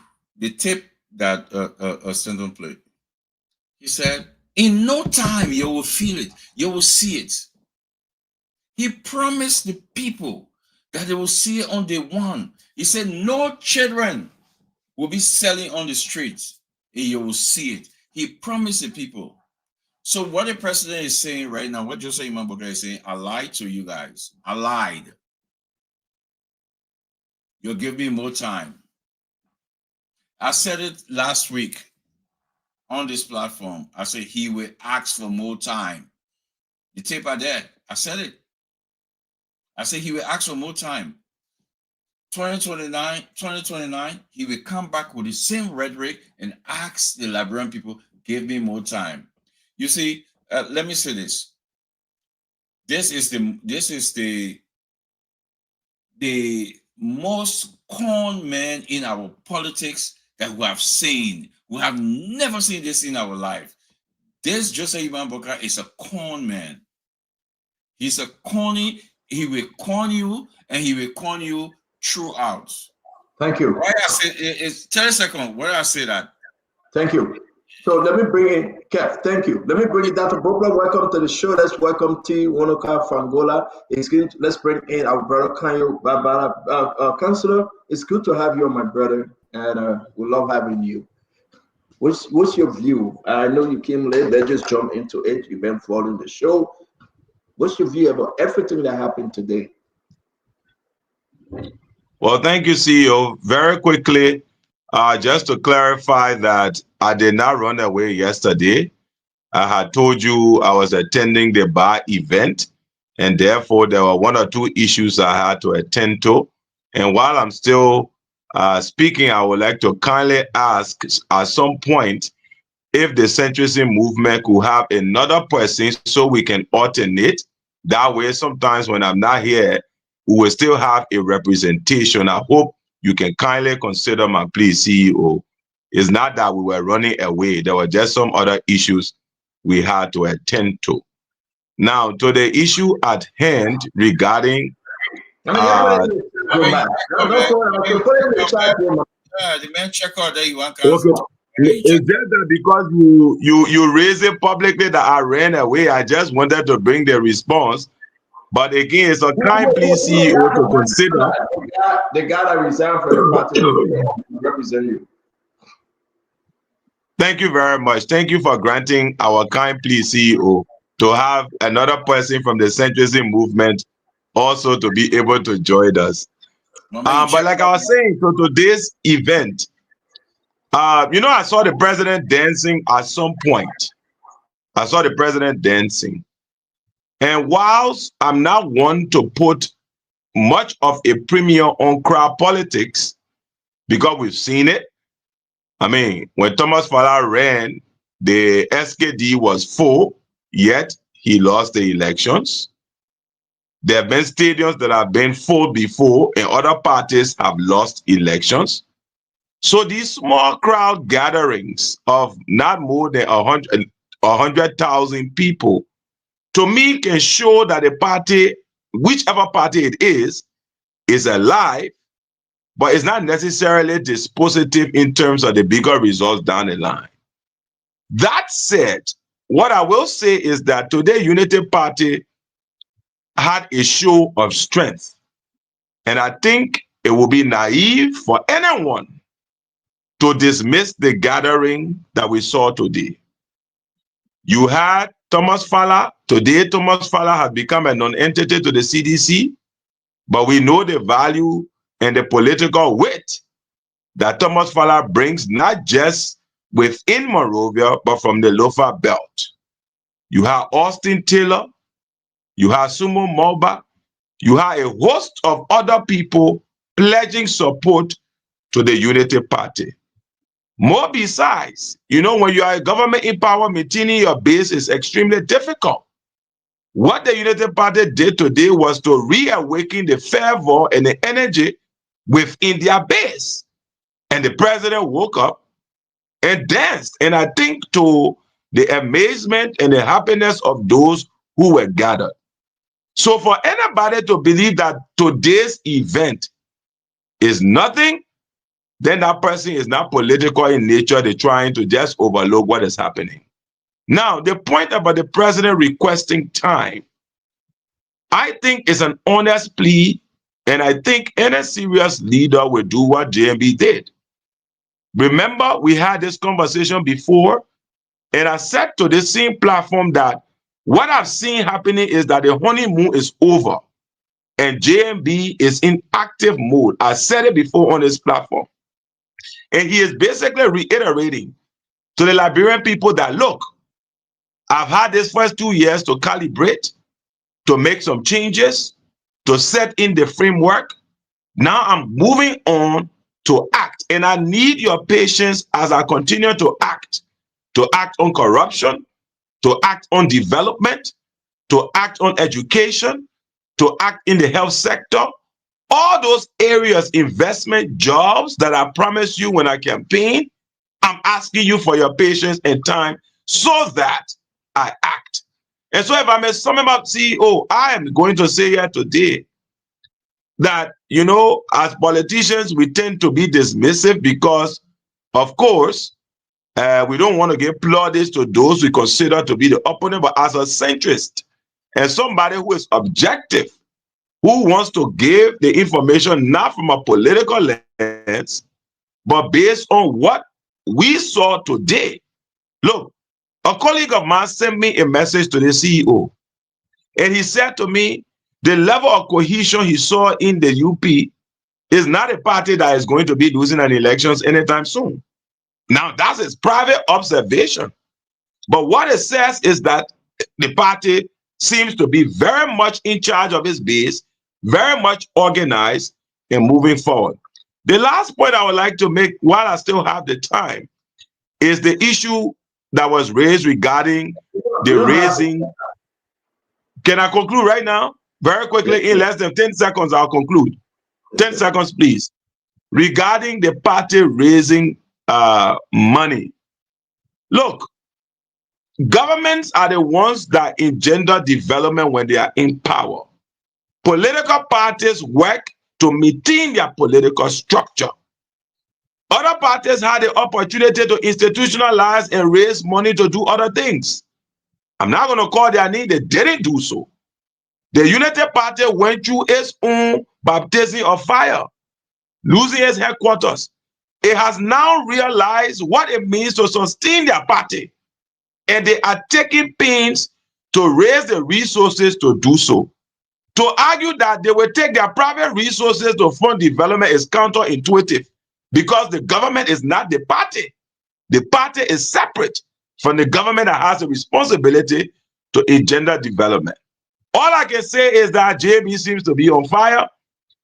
tip that Stanton played, he said, in no time you will feel it, you will see it. He promised the people that they will see it on day one. He said, no children will be selling on the streets, and you will see it. He promised the people. So what the president is saying right now, what Joseph Imamboga is saying, I lied to you guys. I lied. You'll give me more time. I said it last week on this platform. I said he will ask for more time. The tape are there. I said it. I said he will ask for more time. 2029, he will come back with the same rhetoric and ask the Liberian people, give me more time. You see, let me say this. This is the most con man in our politics that we have seen. We have never seen this in our life. This Joseph Imamboka is a con man. He's a conny. He will con you, and he will con you throughout. Thank you. Why I say it's 10 seconds. Why I say that? Thank you. So let me bring in Kev. Thank you. Let me bring it down to Bobla. Welcome to the show. Let's welcome T. Wanoka from Angola. Let's bring in our brother Kanyo Babala. Councillor, it's good to have you on, my brother, and we love having you. What's your view? I know you came late. Let's just jump into it. You've been following the show. What's your view about everything that happened today? Well, thank you, CEO. Very quickly, just to clarify that I did not run away yesterday. I had told you I was attending the bar event, and therefore there were 1 or 2 issues I had to attend to. And while I'm still speaking, I would like to kindly ask at some point if the centrism movement could have another person so we can alternate. That way, sometimes when I'm not here, we will still have a representation. I hope you can kindly consider my plea, CEO. It's not that we were running away. There were just some other issues we had to attend to. Now, to the issue at hand regarding The man check out there, you want to okay. It's just that because you raised it publicly that I ran away, I just wanted to bring the response. But again, it's a kind plea, CEO, to consider. The guy that resigned for the party represent you. Thank you very much. Thank you for granting our kind plea, CEO, to have another person from the centrism movement also to be able to join us. But like I was saying, so today's event, I saw the president dancing at some point. I saw the president dancing. And whilst I'm not one to put much of a premium on crowd politics, because we've seen it. I mean, when Thomas Fala ran, the SKD was full, yet he lost the elections. There have been stadiums that have been full before, and other parties have lost elections. So these small crowd gatherings of not more than 100,000 people, to me, can show that the party whichever party it is alive, but it's not necessarily dispositive in terms of the bigger results down the line. That said, what I will say is that today Unity Party had a show of strength. And I think it would be naive for anyone to dismiss the gathering that we saw today. You had Thomas Fowler. Today, Thomas Fowler has become a non-entity to the CDC, but we know the value and the political weight that Thomas Fowler brings, not just within Monrovia, but from the Lofa Belt. You have Austin Taylor, you have Sumo Moba, you have a host of other people pledging support to the Unity Party. More besides, you know, when you are a government in power, maintaining your base is extremely difficult. What the Unity Party did today was to reawaken the fervor and the energy within their base. And the president woke up and danced. And I think to the amazement and the happiness of those who were gathered. So for anybody to believe that today's event is nothing, then that person is not political in nature. They're trying to just overlook what is happening. Now, the point about the president requesting time, I think is an honest plea, and I think any serious leader will do what JMB did. Remember, we had this conversation before, and I said to the same platform that what I've seen happening is that the honeymoon is over, and JMB is in active mode. I said it before on this platform. And he is basically reiterating to the Liberian people that, look, I've had this first 2 years to calibrate, to make some changes, to set in the framework. Now I'm moving on to act. And I need your patience as I continue to act on corruption, to act on development, to act on education, to act in the health sector. All those areas, investment, jobs that I promised you when I campaign, I'm asking you for your patience and time so that I act. And so if I'm a sum up CEO, I am going to say here today that, you know, as politicians, we tend to be dismissive because, of course, we don't want to give plaudits to those we consider to be the opponent, but as a centrist and somebody who is objective, who wants to give the information not from a political lens, but based on what we saw today. Look, a colleague of mine sent me a message to the CEO, and he said to me, the level of cohesion he saw in the UP is not a party that is going to be losing an elections anytime soon. Now, that's his private observation. But what it says is that the party seems to be very much in charge of its base, very much organized and moving forward. The last point I would like to make while I still have the time is the issue that was raised regarding the raising. Can I conclude right now? Very quickly, in less than 10 seconds, I'll conclude. 10 seconds, please. Regarding the party raising money. Look, governments are the ones that engender development when they are in power. Political parties work to maintain their political structure. Other parties had the opportunity to institutionalize and raise money to do other things. I'm not going to call their name, they didn't do so. The Unity Party went through its own baptism of fire, losing its headquarters. It has now realized what it means to sustain their party, and they are taking pains to raise the resources to do so. To argue that they will take their private resources to fund development is counterintuitive because the government is not the party. The party is separate from the government that has the responsibility to engender development. All I can say is that JB seems to be on fire.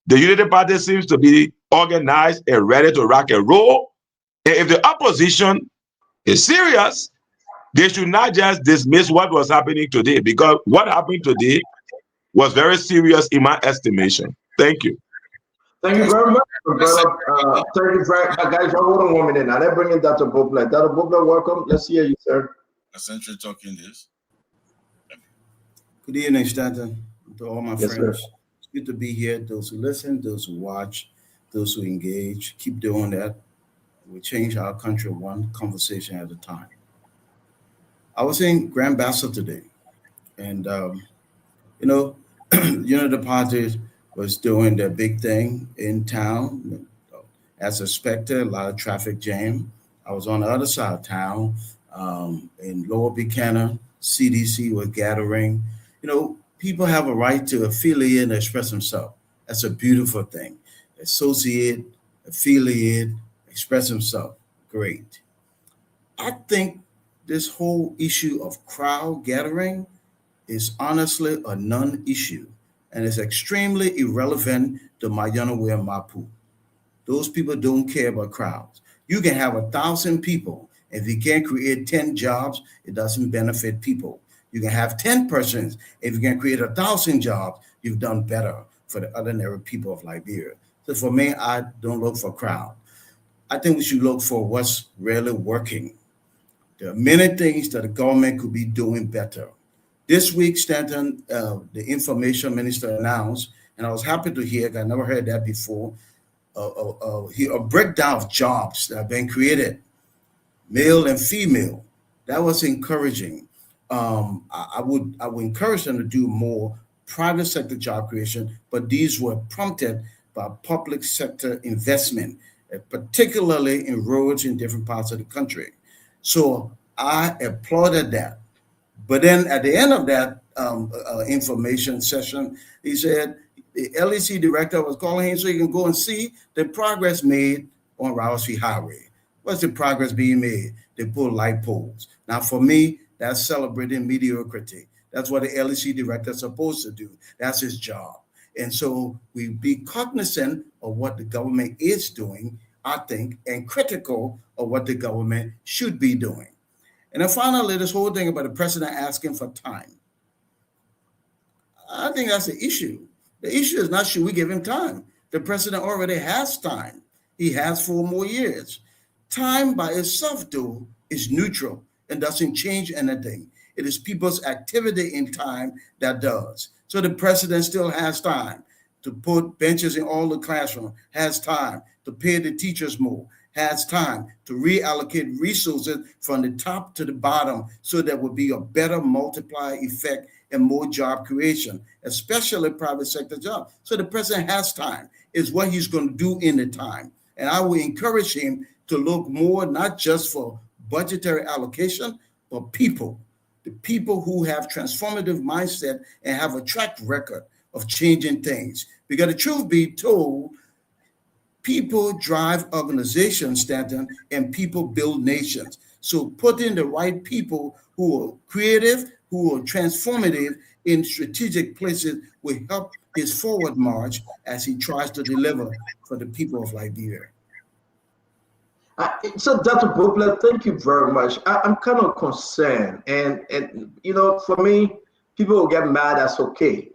The Unity Party seems to be organized and ready to rock and roll. And if the opposition is serious, they should not just dismiss what was happening today, because what happened today was very serious in my estimation. Thank you. Thank you very much, brother. Thank you very much, guys. Hold on 1 minute now. Let's bring in Dr. Bobler. Dr. Bobler, welcome. Let's hear you, sir. Essentially talking this. Good evening, Stanton. to all my Yes, sir. friends. It's good to be here. Those who listen, those who watch, those who engage, keep doing that. We change our country one conversation at a time. I was in Grand Bassa today, and you know, the Party was doing their big thing in town. As expected, a lot of traffic jam. I was on the other side of town in Lower Buchanan. CDC was gathering. People have a right to affiliate and express themselves. That's a beautiful thing. Associate, affiliate, express himself. Great. I think this whole issue of crowd gathering is honestly a non-issue and is extremely irrelevant to Mayanawe and Mapu. Those people don't care about crowds. You can have 1,000 people. If you can't create 10 jobs, it doesn't benefit people. You can have 10 persons. If you can create 1,000 jobs, you've done better for the ordinary people of Liberia. So for me, I don't look for crowd. I think we should look for what's really working. There are many things that the government could be doing better. This week, Stanton, the information minister announced, and I was happy to hear, I never heard that before, a breakdown of jobs that have been created, male and female. That was encouraging. I would encourage them to do more private sector job creation, but these were prompted by public sector investment, particularly in roads in different parts of the country. So I applauded that. But then at the end of that information session, he said the LEC director was calling him so he can go and see the progress made on Rousey Highway. What's the progress being made? They put light poles. Now, for me, that's celebrating mediocrity. That's what the LEC director is supposed to do. That's his job. And so we be cognizant of what the government is doing, I think, and critical of what the government should be doing. And then finally, this whole thing about the president asking for time. I think that's the issue. The issue is not should we give him time. The president already has time. He has 4 more years. Time by itself, though, is neutral and doesn't change anything. It is people's activity in time that does. So the president still has time to put benches in all the classrooms, has time to pay the teachers more, has time to reallocate resources from the top to the bottom so there will be a better multiplier effect and more job creation, especially private sector jobs. So the president has time. Is what he's going to do in the time. And I will encourage him to look more, not just for budgetary allocation, but people, the people who have transformative mindset and have a track record of changing things. Because the truth be told, people drive organizations, Stanton, and people build nations. So putting the right people who are creative, who are transformative in strategic places will help his forward march as he tries to deliver for the people of Liberia. So, Dr. Bopler, thank you very much. I'm kind of concerned, and for me, people will get mad. That's okay.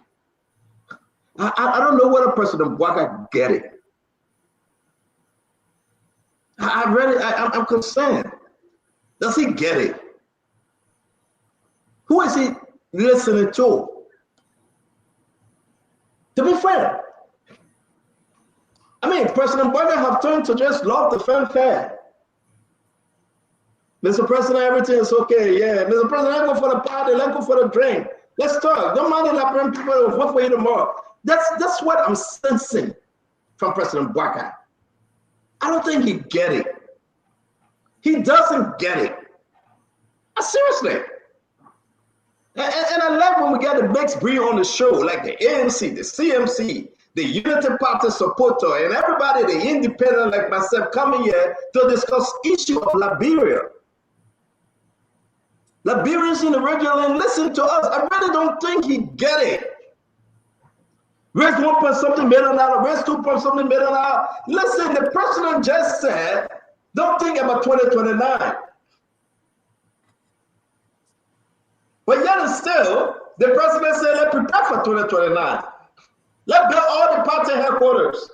I don't know whether President Bwaka get it. I'm concerned. Does he get it? Who is he listening to? To be fair, I mean, President Biden have turned to just love the fanfare. Mr. President, everything is okay. Yeah, Mr. President, let's go for the party. Let's go for the drink. Let's talk. Don't mind the Liberian people will vote for you tomorrow. That's what I'm sensing from President Bwaka. I don't think he get it. He doesn't get it. Seriously. And I love when we get the mixed breed on the show, like the ANC, the CMC, the Unity Party supporter, and everybody, the independent like myself, coming here to discuss issue of Liberia. Liberians in the region and listen to us. I really don't think he get it. Raise 1 point something million dollars, raise 2 point something million dollars. Listen, the president just said, don't think about 2029. But yet and still, the president said, let's prepare for 2029. Let's build all the party headquarters.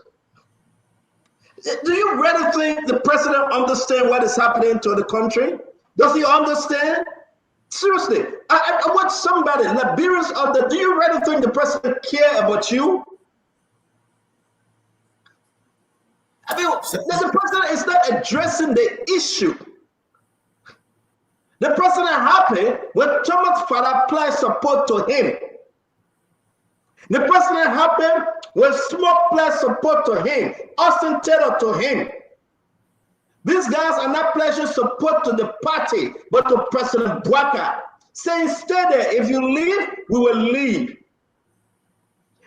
Do you really think the president understands what is happening to the country? Does he understand? Seriously, I want somebody, Liberians out there, do you really think the president care about you? I mean, the president is not addressing the issue. The president happy when Thomas Father applies support to him. The president happy when Smoke applies support to him, Austin Taylor to him. These guys are not pledging support to the party, but to President Bwaka, saying, stay there. If you leave, we will leave.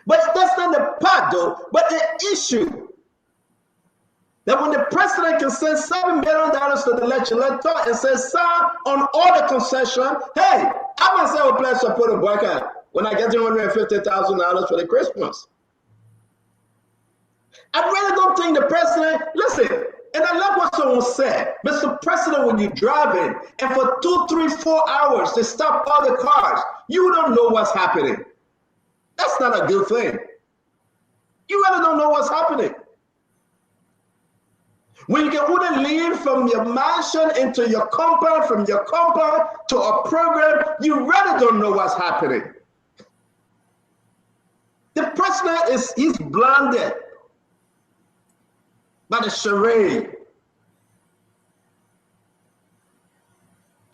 But that's not the part, though, but the issue. That when the president can send $7 million to the legislature and say, sign on all the concession, hey, I myself will pledge support to Bwaka when I get $150,000 for the Christmas. I really don't think the president, listen, and I love what someone said, Mr. President, when you're driving and for 2, 3, 4 hours they stop all the cars, you don't know what's happening. That's not a good thing. You really don't know what's happening. When you can only leave from your mansion into your compound, from your compound to a program, you really don't know what's happening. The president he's blinded by the charade.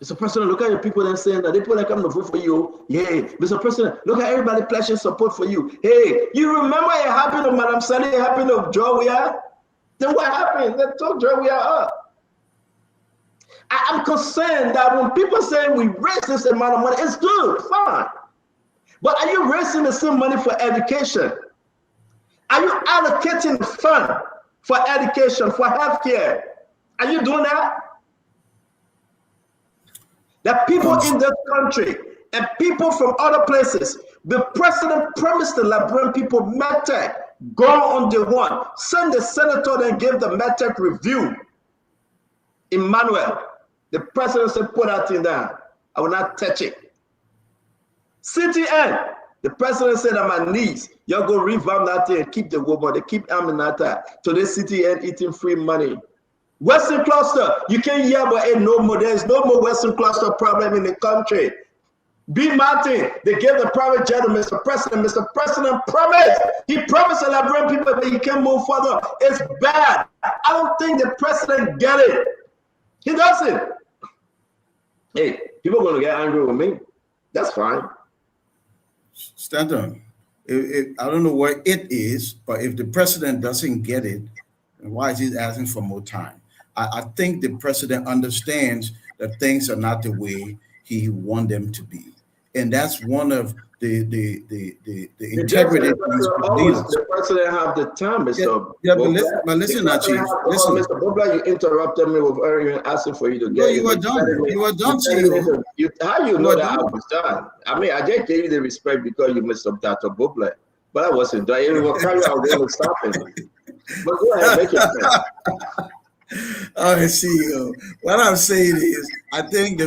Mr. President, look at the people that saying that they put like I'm to vote for you. Yeah, Mr. President, look at everybody pledging support for you. Hey, you remember it happened to Madam Sally, it happened to Joe Weah? Then what happened? They took Joe Weah up. I'm concerned that when people say we raise this amount of money, it's good, fine. But are you raising the same money for education? Are you allocating the fund for education, for healthcare? Are you doing that? That people in this country and people from other places, the president promised the Liberian people MedTech, go on the one, send the senator and give the MedTech review. Emmanuel, the president said, put that thing down. I will not touch it. CTN, the president said on my knees, y'all go revamp that thing and keep the woman. They keep arming that. So this CTN eating free money. Western cluster, you can't hear about it no more. There's no more Western cluster problem in the country. B. Martin, they gave the private jet to Mr. President. Mr. President promised. He promised the Liberian people that he can move further. It's bad. I don't think the president get it. He doesn't. Hey, people are going to get angry with me. That's fine. Stanton, I don't know what it is, but if the president doesn't get it, why is he asking for more time? I think the president understands that things are not the way he wants them to be. And that's one of the integrity of these leaders. The president have the time, Mr. But listen, Chief. Listen, Mr. Bobla, you interrupted me with even asking for you to get. No, you were done. You were done, Chief. How you know that I was done? I mean, I just gave you the respect because you missed up Dr. Bobla, but I wasn't done. It will carry out going to stop him. But go ahead, make it sense. I see. What I'm saying is, I think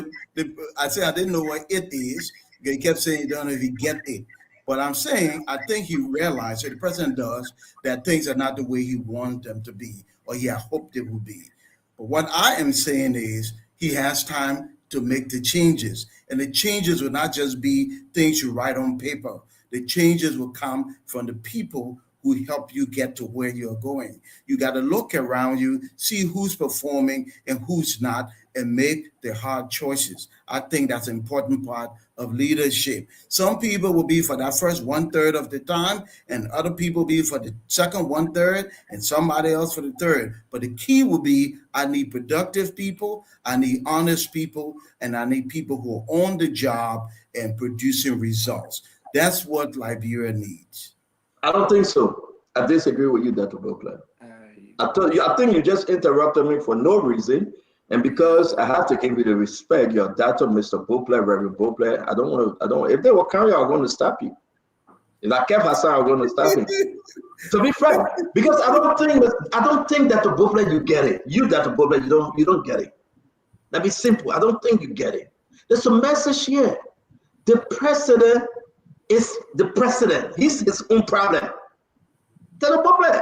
I didn't know what it is. He kept saying, you don't know if he get it. But I'm saying, I think he realized, so the president does, that things are not the way he wanted them to be, or he had hoped it would be. But what I am saying is, he has time to make the changes. And the changes will not just be things you write on paper. The changes will come from the people who help you get to where you're going. You got to look around you, see who's performing and who's not, and make the hard choices. I think that's an important part of leadership. Some people will be for that first 1/3 of the time, and other people will be for the second 1/3, and somebody else for the third. But the key will be, I need productive people, I need honest people, and I need people who are on the job and producing results. That's what Liberia needs. I don't think so. I disagree with you, Dr. Bobla. I think you just interrupted me for no reason. And because I have to give you the respect, your Dr. Mr. Bobla, Reverend Bobla, if they were carrying, I'm going to stop you. If I kept Hassan, I'm going to stop him. To be frank, because I don't think Dr. Bobla, you get it. You, Dr. Bobla, you don't get it. That be simple. I don't think you get it. There's a message here. The president is the president. He's his own problem. Tell the public.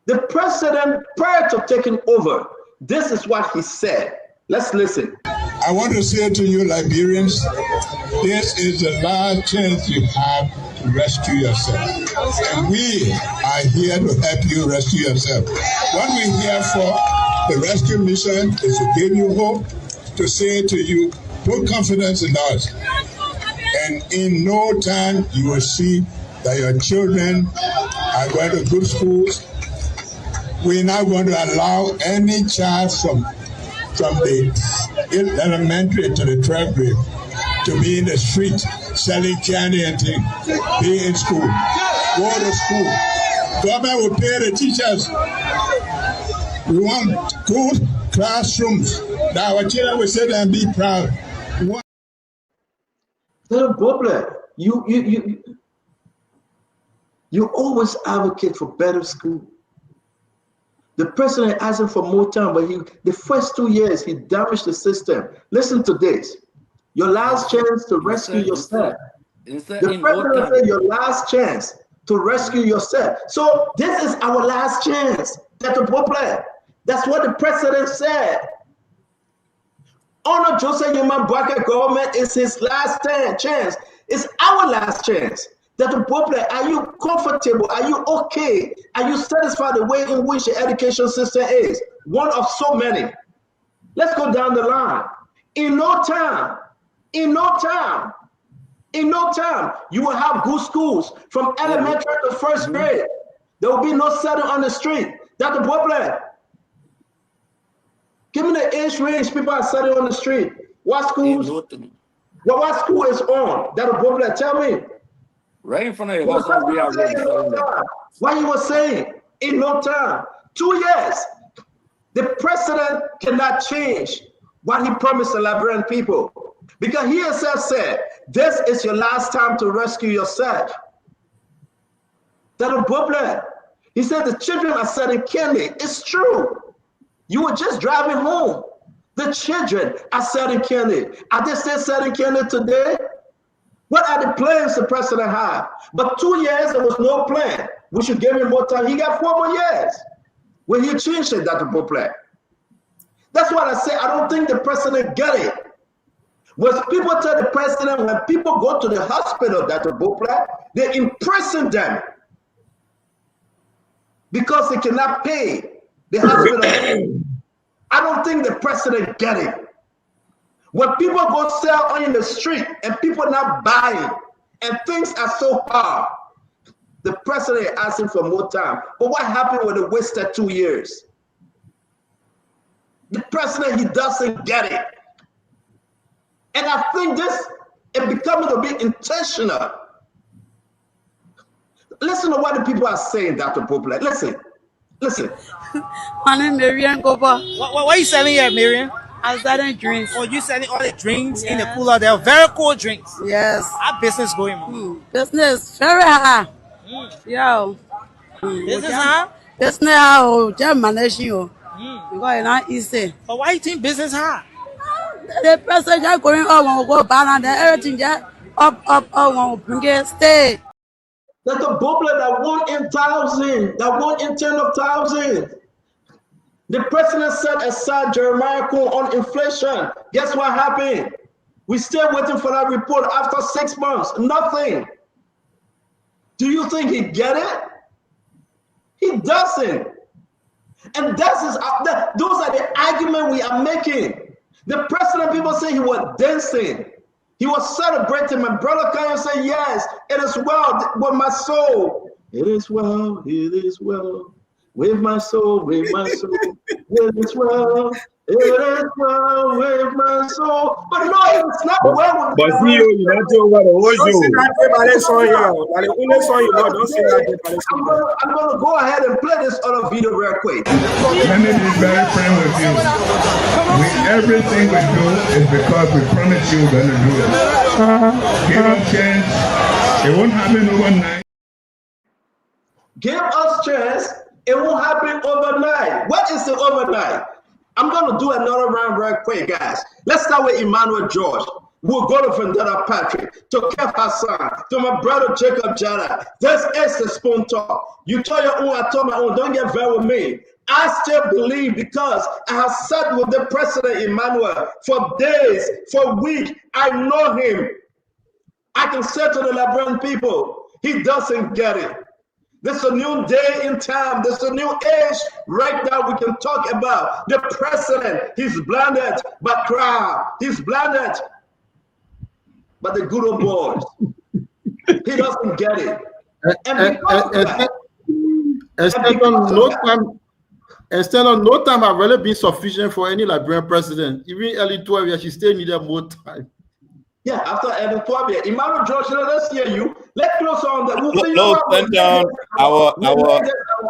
The president, prior to taking over, this is what he said. Let's listen. I want to say to you, Liberians, this is the last chance you have to rescue yourself. And we are here to help you rescue yourself. What we're here for, the rescue mission, is to give you hope, to say to you, put confidence in us. And in no time, you will see that your children are going to good schools. We're not going to allow any child from the elementary to the 12th grade to be in the street selling candy and things. Be in school. Go to school. Government will pay the teachers. We want good classrooms that our children will sit and be proud. Little Bobler, you always advocate for better school. The president asking for more time, but the first 2 years he damaged the system. Listen to this: your last chance to rescue yourself. The president said your last chance to rescue yourself. So this is our last chance. That's what the president said. Honor Joseph Yuma Bracket government is his last chance. It's our last chance. Are you comfortable? Are you okay? Are you satisfied the way in which the education system is? One of so many. Let's go down the line. In no time, you will have good schools from elementary to first grade. There will be no setting on the street. That's the problem. Give me the age range people are setting on the street. What schools? What school is on? That's the problem. Tell me. Right in front of your house on Ria Road. Why you were saying in no time? 2 years. The president cannot change what he promised the Liberian people. Because he himself said, this is your last time to rescue yourself. That's a problem. He said the children are selling candy. It's true. You were just driving home. The children are selling candy. Are they still selling candy today? What are the plans the president had? But 2 years, there was no plan. We should give him more time. He got 4 more years. When he changed it, that's the plan. That's what I say. I don't think the president get it. When people tell the president, when people go to the hospital, that's the plan, they imprison them because they cannot pay the hospital. I don't think the president get it. When people go sell on the street and people not buying and things are so hard, the president is asking for more time. But what happened when they wasted 2 years? The president, he doesn't get it. And I think it becoming a bit intentional. Listen to what the people are saying, Dr. Poplar. Listen. My name is Marian Goba. What are you selling here, Marian? I'm selling drinks. Oh, you selling all the drinks in the cooler? They are very cold drinks. Yes. How business going, man? Business very hard. Yo. Business hard? Business hard. Just managing you. Because it's not easy. But why you think business hard? The person just going up when we go balance, then everything just up when we bring it stay. That's a booklet that 1 in 1,000, that 1 in 10 of 1,000. The president set aside Jeremiah Cohen on inflation. Guess what happened? We're still waiting for that report after 6 months. Nothing. Do you think he get it? He doesn't. And those are the arguments we are making. The president, people say he was dancing. He was celebrating. My brother Kanye said, yes, it is well with my soul. It is well, it is well. With my soul, it is well. It is well with my soul. But no, it's not well with my soul. But see you not over the whole I'm going to go ahead and play this other video real quick. Let me be very frank with you. Everything we do is because we promise you we're going to do it. Give us a chance. It won't happen overnight. Give us chance. It won't happen overnight. What is the overnight? I'm going to do another round real quick, guys. Let's start with Emmanuel George. We'll go to Vendetta Patrick, to Kev Hassan, to my brother Jacob Jara. This is the Spoon Talk. You tell your own, I told my own, don't get very with me. I still believe because I have sat with the President Emmanuel for days, for weeks. I know him. I can say to the Liberian people, he doesn't get it. This is a new day in time. This is a new age right now we can talk about. The President, he's blinded by crowd. He's blinded by the good old boys. He doesn't get it. Instead of no time have really been sufficient for any Liberian president. Even early 12 years, she still needed more time. Yeah, after early 12 years. Emmanuel George, let's hear you. Let's close on that. We'll see our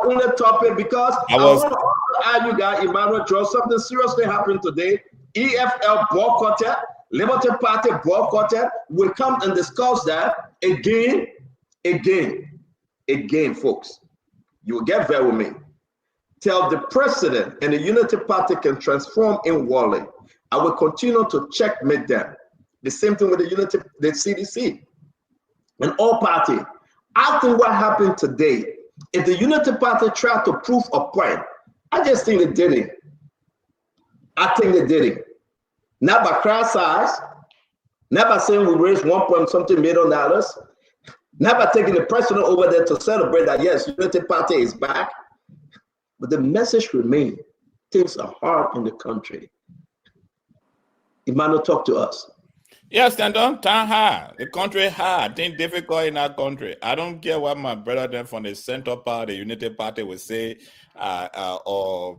only topic because I want to ask you guys, Emmanuel George, something seriously happened today. EFL boycotted, Liberty Party boycotted. We'll come and discuss that again, folks. You will get there with me. Till the President and the Unity Party can transform in Wally, I will continue to checkmate them. The same thing with the CDC and all party. I think what happened today, if the Unity Party tried to prove a point, I just think they did it. I think they did it. Not by crowd size, not by saying we raised $1.something million, not by taking the president over there to celebrate that, yes, Unity Party is back. But the message remains, things are hard in the country. Emmanuel, talk to us. Yes, Stanton, time hard. The country hard. Things difficult in our country. I don't care what my brother then from the Center Party, the Unity Party will say, or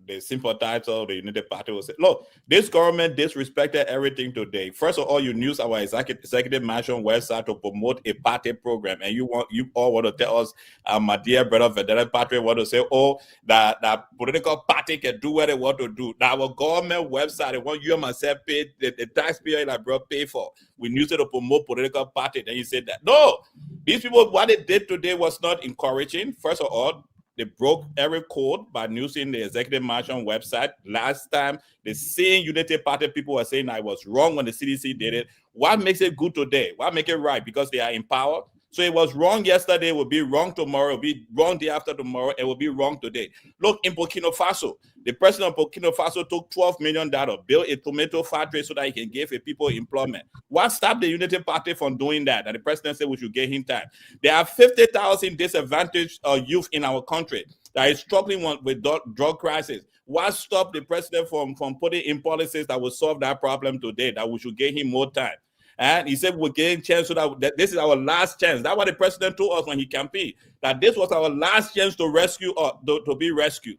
the sympathizer of the Unity Party will say, look, this government disrespected everything today. First of all, you use our executive mansion website to promote a party program, and you all want to tell us, my dear brother Vendetta Patrick want to say, oh, that political party can do what they want to do. Now our government website, the one you and myself paid, the taxpayer that brought pay for, we use it to promote political party. Then you said that no, these people, what they did today was not encouraging. First of all, they broke every code by using the executive mansion website. Last time, the same Unity Party people were saying I was wrong when the CDC did it. What makes it good today? What makes it right? Because they are in power. So it was wrong yesterday, it will be wrong tomorrow, it will be wrong day after tomorrow, it will be wrong today. Look, in Burkina Faso, the president of Burkina Faso took $12 million, built a tomato factory so that he can give people employment. What stopped the Unity Party from doing that? And the president said we should give him time. There are 50,000 disadvantaged youth in our country that is struggling with drug crisis. What stopped the president from putting in policies that will solve that problem today, that we should give him more time? And he said we're getting a chance so that this is our last chance. That's what the president told us when he campaigned, that this was our last chance to rescue or to be rescued.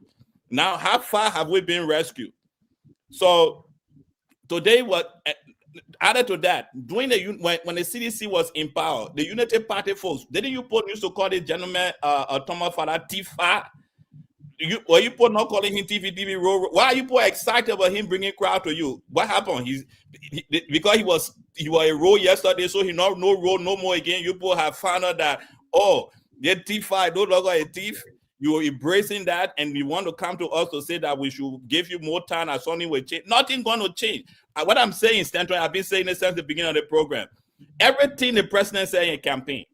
Now, how far have we been rescued? So today, what added to that, when the CDC was in power, the Unity Party folks, didn't you used to call this gentleman Thomas Father Tifa? Were you not calling him TV roll? Why are you excited about him bringing crowd to you? What happened? Because he was a role yesterday, so he no role no more again. You people have found out that the thief no longer a thief. You are embracing that, and you want to come to us to say that we should give you more time and something will change. Nothing going to change. What I'm saying, Stanton, I've been saying this since the beginning of the program. Everything the president said in campaign,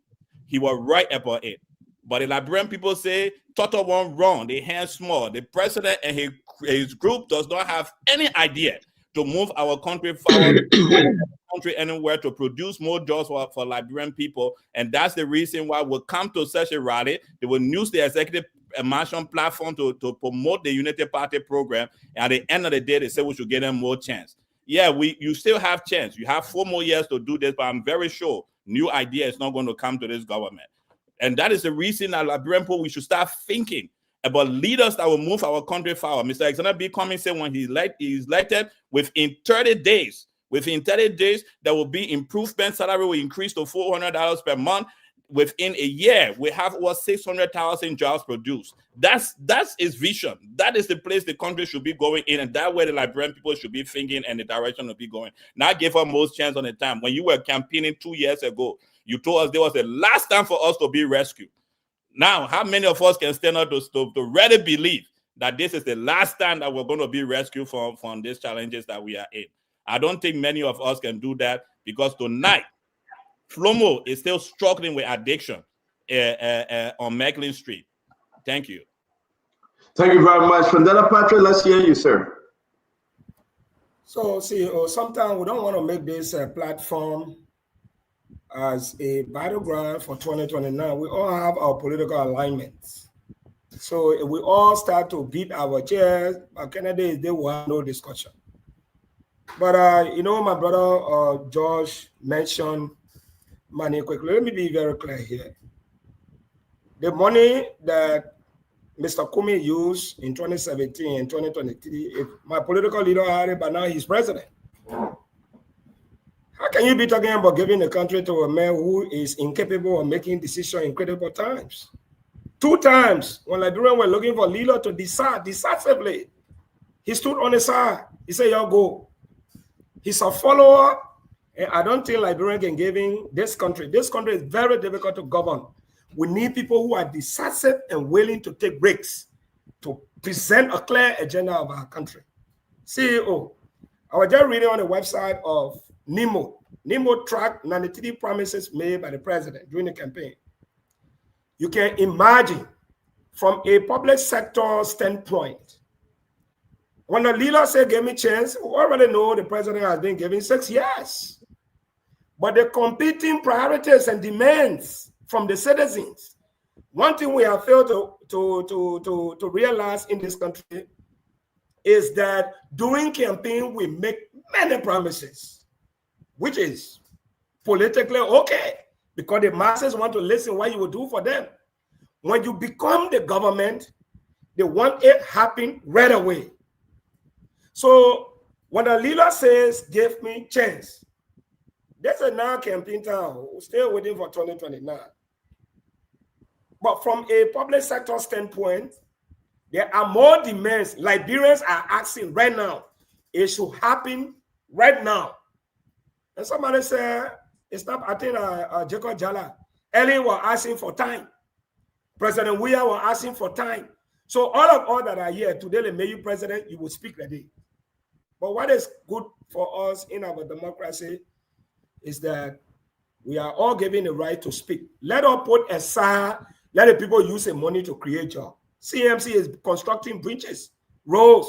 he was right about it. But the Liberian people say, total one wrong, they hands small. The president and his group does not have any idea to move our country forward, country anywhere, to produce more jobs for Liberian people. And that's the reason why we'll come to such a rally. They will use the executive mansion platform to promote the Unity Party program. And at the end of the day, they say we should give them more chance. Yeah, you still have chance. You have 4 more years to do this, but I'm very sure new idea is not going to come to this government. And that is the reason that Liberian people, we should start thinking about leaders that will move our country forward. Mr. Alexander B. Cummings said when he's elected, within 30 days, there will be improvement. Salary will increase to $400 per month. Within a year, we have over 600,000 jobs produced. That's his vision. That is the place the country should be going in, and that way the Liberian people should be thinking and the direction will be going. Now give us most chance on the time. When you were campaigning 2 years ago, you told us there was the last time for us to be rescued. Now, how many of us can stand up to really believe that this is the last time that we're going to be rescued from these challenges that we are in? I don't think many of us can do that because tonight, Flomo is still struggling with addiction on Macklin Street. Thank you. Thank you very much. Fandela Patrick, let's hear you, sir. So, CEO, sometimes we don't want to make this platform as a battleground for 2029. We all have our political alignments. So if we all start to beat our chairs, our candidates, they will have no discussion. But, you know, my brother George mentioned money quickly. Let me be very clear here. The money that Mr. Kumi used in 2017 and 2023, if my political leader had it, but now he's president. How can you be talking about giving the country to a man who is incapable of making decisions in critical times? 2 times, when Liberians were looking for leader to decide decisively, he stood on the side. He said, y'all go. He's a follower, and I don't think Liberian can give him this country. This country is very difficult to govern. We need people who are decisive and willing to take risks to present a clear agenda of our country. CEO, I was just reading on the website of NEMO. NEMO tracked 93 promises made by the president during the campaign. You can imagine from a public sector standpoint, when the leader said, give me a chance, we already know the president has been given 6 years. But the competing priorities and demands from the citizens, one thing we have failed to realize in this country is that during campaign, we make many promises, which is politically okay, because the masses want to listen what you will do for them. When you become the government, they want it happen right away. So when a leader says, give me chance, that's a now campaign time. We're still waiting for 2029. But from a public sector standpoint, there are more demands Liberians are asking right now. It should happen right now. And somebody said, it's not, I think Jacob Jala, Ellen was asking for time. President Weah was asking for time. So all that are here today, they made you president, you will speak the day. But what is good for us in our democracy is that we are all given the right to speak. Let us put aside, let the people use the money to create jobs. CMC is constructing bridges, roads.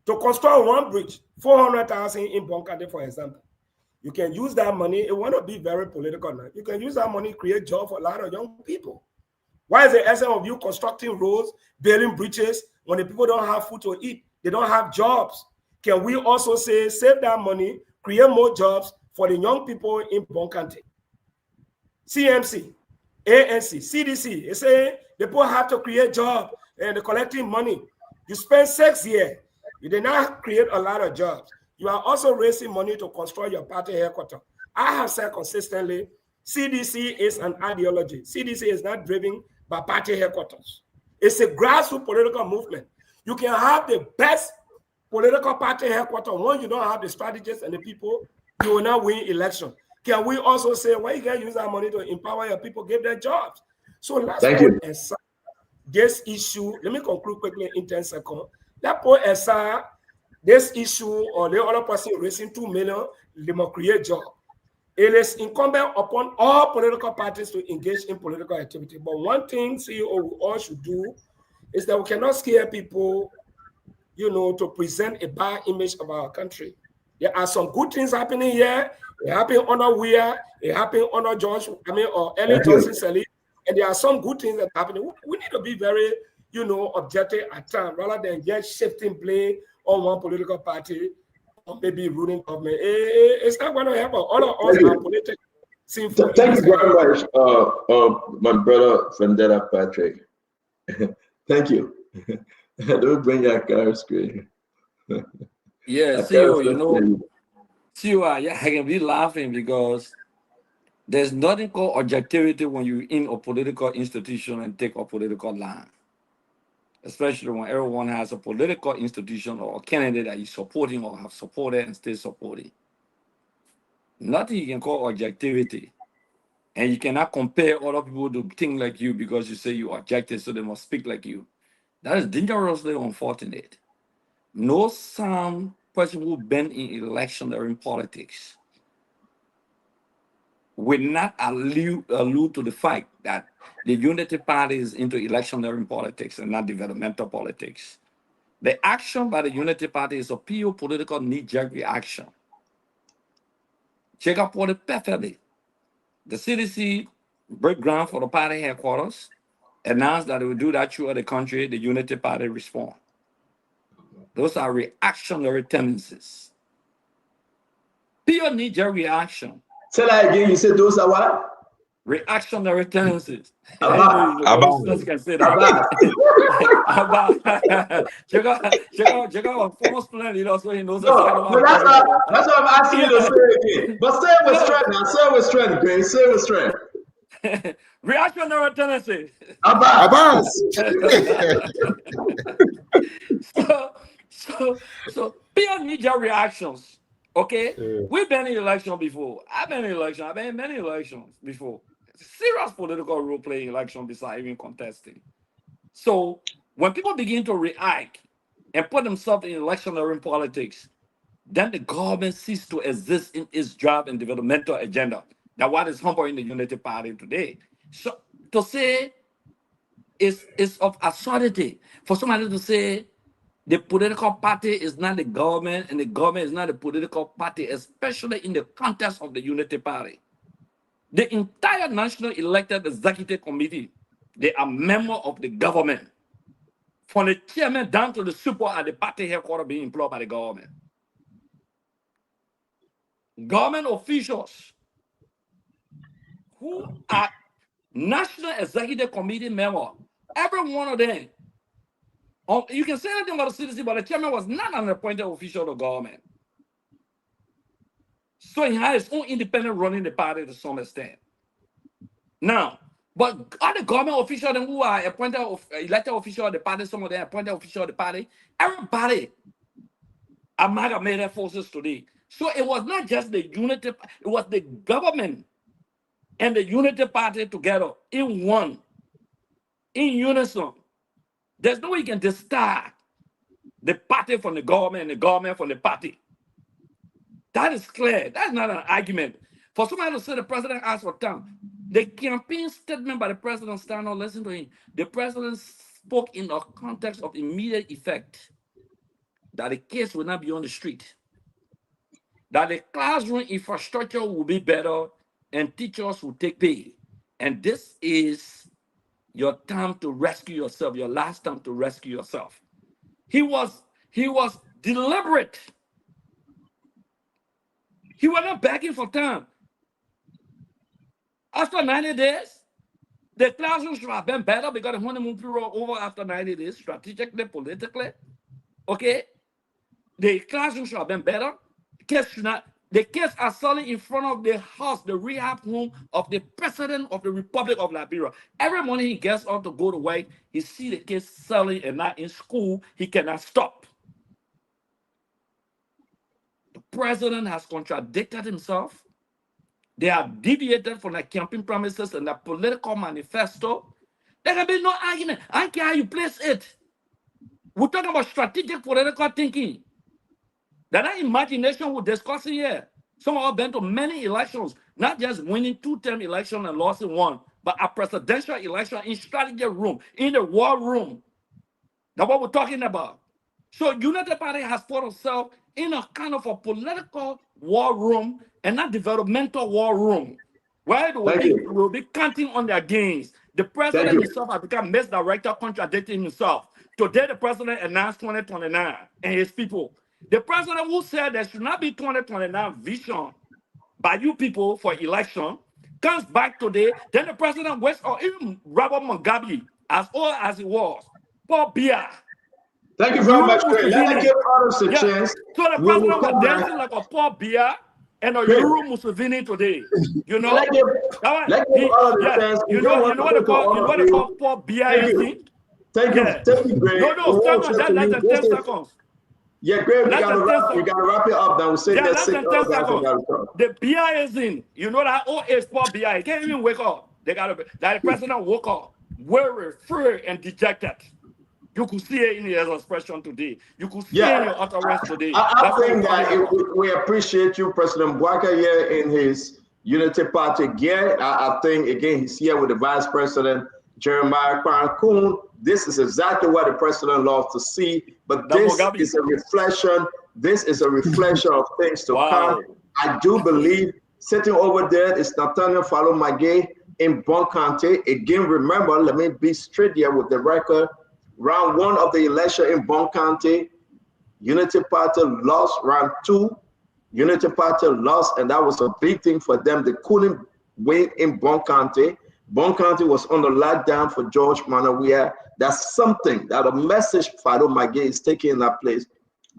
To construct one bridge, 400,000 in Bonkade, for example. You can use that money. It will not be very political now. You can use that money to create jobs for a lot of young people. Why is the essence of you constructing roads, building bridges, when the people don't have food to eat? They don't have jobs. Can we also say, save that money, create more jobs for the young people in Bonkante? CMC, ANC, CDC, they say the people have to create jobs and they're collecting money. You spend 6 years, you did not create a lot of jobs. You are also raising money to construct your party headquarters. I have said consistently, CDC is an ideology. CDC is not driven by party headquarters. It's a grassroots political movement. You can have the best political party headquarters. When you don't have the strategists and the people, you will not win election. Can we also say, well, you can use that money to empower your people, give them jobs? So let's put aside this issue. Let me conclude quickly in 10 seconds. Let's put aside this issue or the other person raising 2 million, they must create jobs. It is incumbent upon all political parties to engage in political activity. But one thing CEO we all should do is that we cannot scare people, you know, to present a bad image of our country. There are some good things happening here. It happened under Weah, it happened under Ellen Johnson Sirleaf, and there are some good things that are happening. We need to be very, you know, objective at times rather than just shifting blame on one political party or maybe ruling government. It's not going to happen. All of us are political. Thank you very much, my brother Vendetta Patrick. Thank you. Don't bring your car screen. Yeah, CEO, you know, CEO, I can be laughing because there's nothing called objectivity when you're in a political institution and take a political line. Especially when everyone has a political institution or a candidate that you're supporting or have supported and still supporting. Nothing you can call objectivity. And you cannot compare other people to think like you because you say you are objective, so they must speak like you. That is dangerously unfortunate. No sound person who's been in election or in politics will not allude to the fact that the Unity Party is into electionary politics and not developmental politics. The action by the Unity Party is a pure political knee-jerk reaction. Check up what it perfectly. The CDC break ground for the party headquarters, announced that it would do that throughout the country. The Unity Party respond. Those are reactionary tendencies. Pure knee-jerk reaction. Say that again. You said those are what? Reactionary tendencies. Abba. Can say that. Abba. Check out former student leader, so he knows. No, but that's what I'm asking you to say again. But say it with strength now. Say it with strength, Grace. Say it with strength. Reactionary tendencies. Abba. So pure knee-jerk reactions. Okay, we've been in election before. I've been in election. I've been in many elections before. Serious political role playing election besides even contesting. So when people begin to react and put themselves in electionary politics, then the government ceases to exist in its job and developmental agenda. That's what is humbling the Unity Party today. So to say it's of absurdity for somebody to say the political party is not the government and the government is not the political party, especially in the context of the Unity Party. The entire National Elected Executive Committee, they are members of the government. From the chairman down to the super at the party headquarters being employed by the government. Government officials who are National Executive Committee members, every one of them, you can say anything about the CDC, but the chairman was not an appointed official of the government. So he has his own independent running the party to some extent. Now, but other government officials who are appointed elected official of the party, some of them appointed official of the party, everybody amalgamated forces today. So it was not just the Unity, it was the government and the Unity Party together in one, in unison. There's no way you can discard the party from the government and the government from the party. That is clear. That's not an argument. For somebody to say the president asked for time, the campaign statement by the president, stand on, listen to him. The president spoke in a context of immediate effect that the case will not be on the street, that the classroom infrastructure will be better and teachers will take pay. And this is your time to rescue yourself, your last time to rescue yourself. He was deliberate. He was not begging for time. After 90 days, the classroom should have been better because the honeymoon period over after 90 days, strategically, politically. Okay? The classroom should have been better. The case are selling in front of the house, the rehab home of the president of the Republic of Liberia. Every morning he gets up to go to work, he sees the case selling and not in school, he cannot stop. The president has contradicted himself. They have deviated from the campaign promises and the political manifesto. There can be no argument. I don't care how you place it. We're talking about strategic political thinking. That imagination we're discussing here. Some of us have been to many elections, not just winning two-term election and losing one, but a presidential election in strategy room, in the war room. That's what we're talking about. So Unity Party has put itself in a kind of a political war room and not developmental war room, where they will be counting on their gains. The president himself has become misdirector, contradicting himself. Today, the president announced 2029 and his people. The president who said there should not be 2029 vision by you people for election comes back today. Then the president waits, or even Robert Mugabe, as old as he was, Paul Biya. Thank you very much, Craig. Let me give others a chance. So the president was dancing like a Paul Biya and a Euro Museveni today. You know? Let give others a chance. You know what they call Paul Biya is? Thank you, Greg. No, that's less than 10 seconds. Yeah, Greg, we gotta wrap it up now. We say less than 10 seconds. The BI is in. You know that old age Paul BI. He can't even wake up. That the president woke up, very free and dejected. You could see it in your expression today. You could see it in Yeah, your utterance today. I That's what think we're talking that about. we appreciate you, President Bwaka, here in his Unity Party gear. I think, again, he's here with the Vice President, Jeremiah Kwan-Kun. This is exactly what the President loves to see, but this is a reflection. This is a reflection of things to come. I do believe sitting over there is Nathaniel Falomage in Bon County. Again, remember, let me be straight here with the record. Round 1 of the election in Bon County, Unity Party lost. Round 2, Unity Party lost, and that was a big thing for them. They couldn't win in Bon County. Bon County was under lockdown for George Manawia. That's something that a message Fado Mage is taking in that place.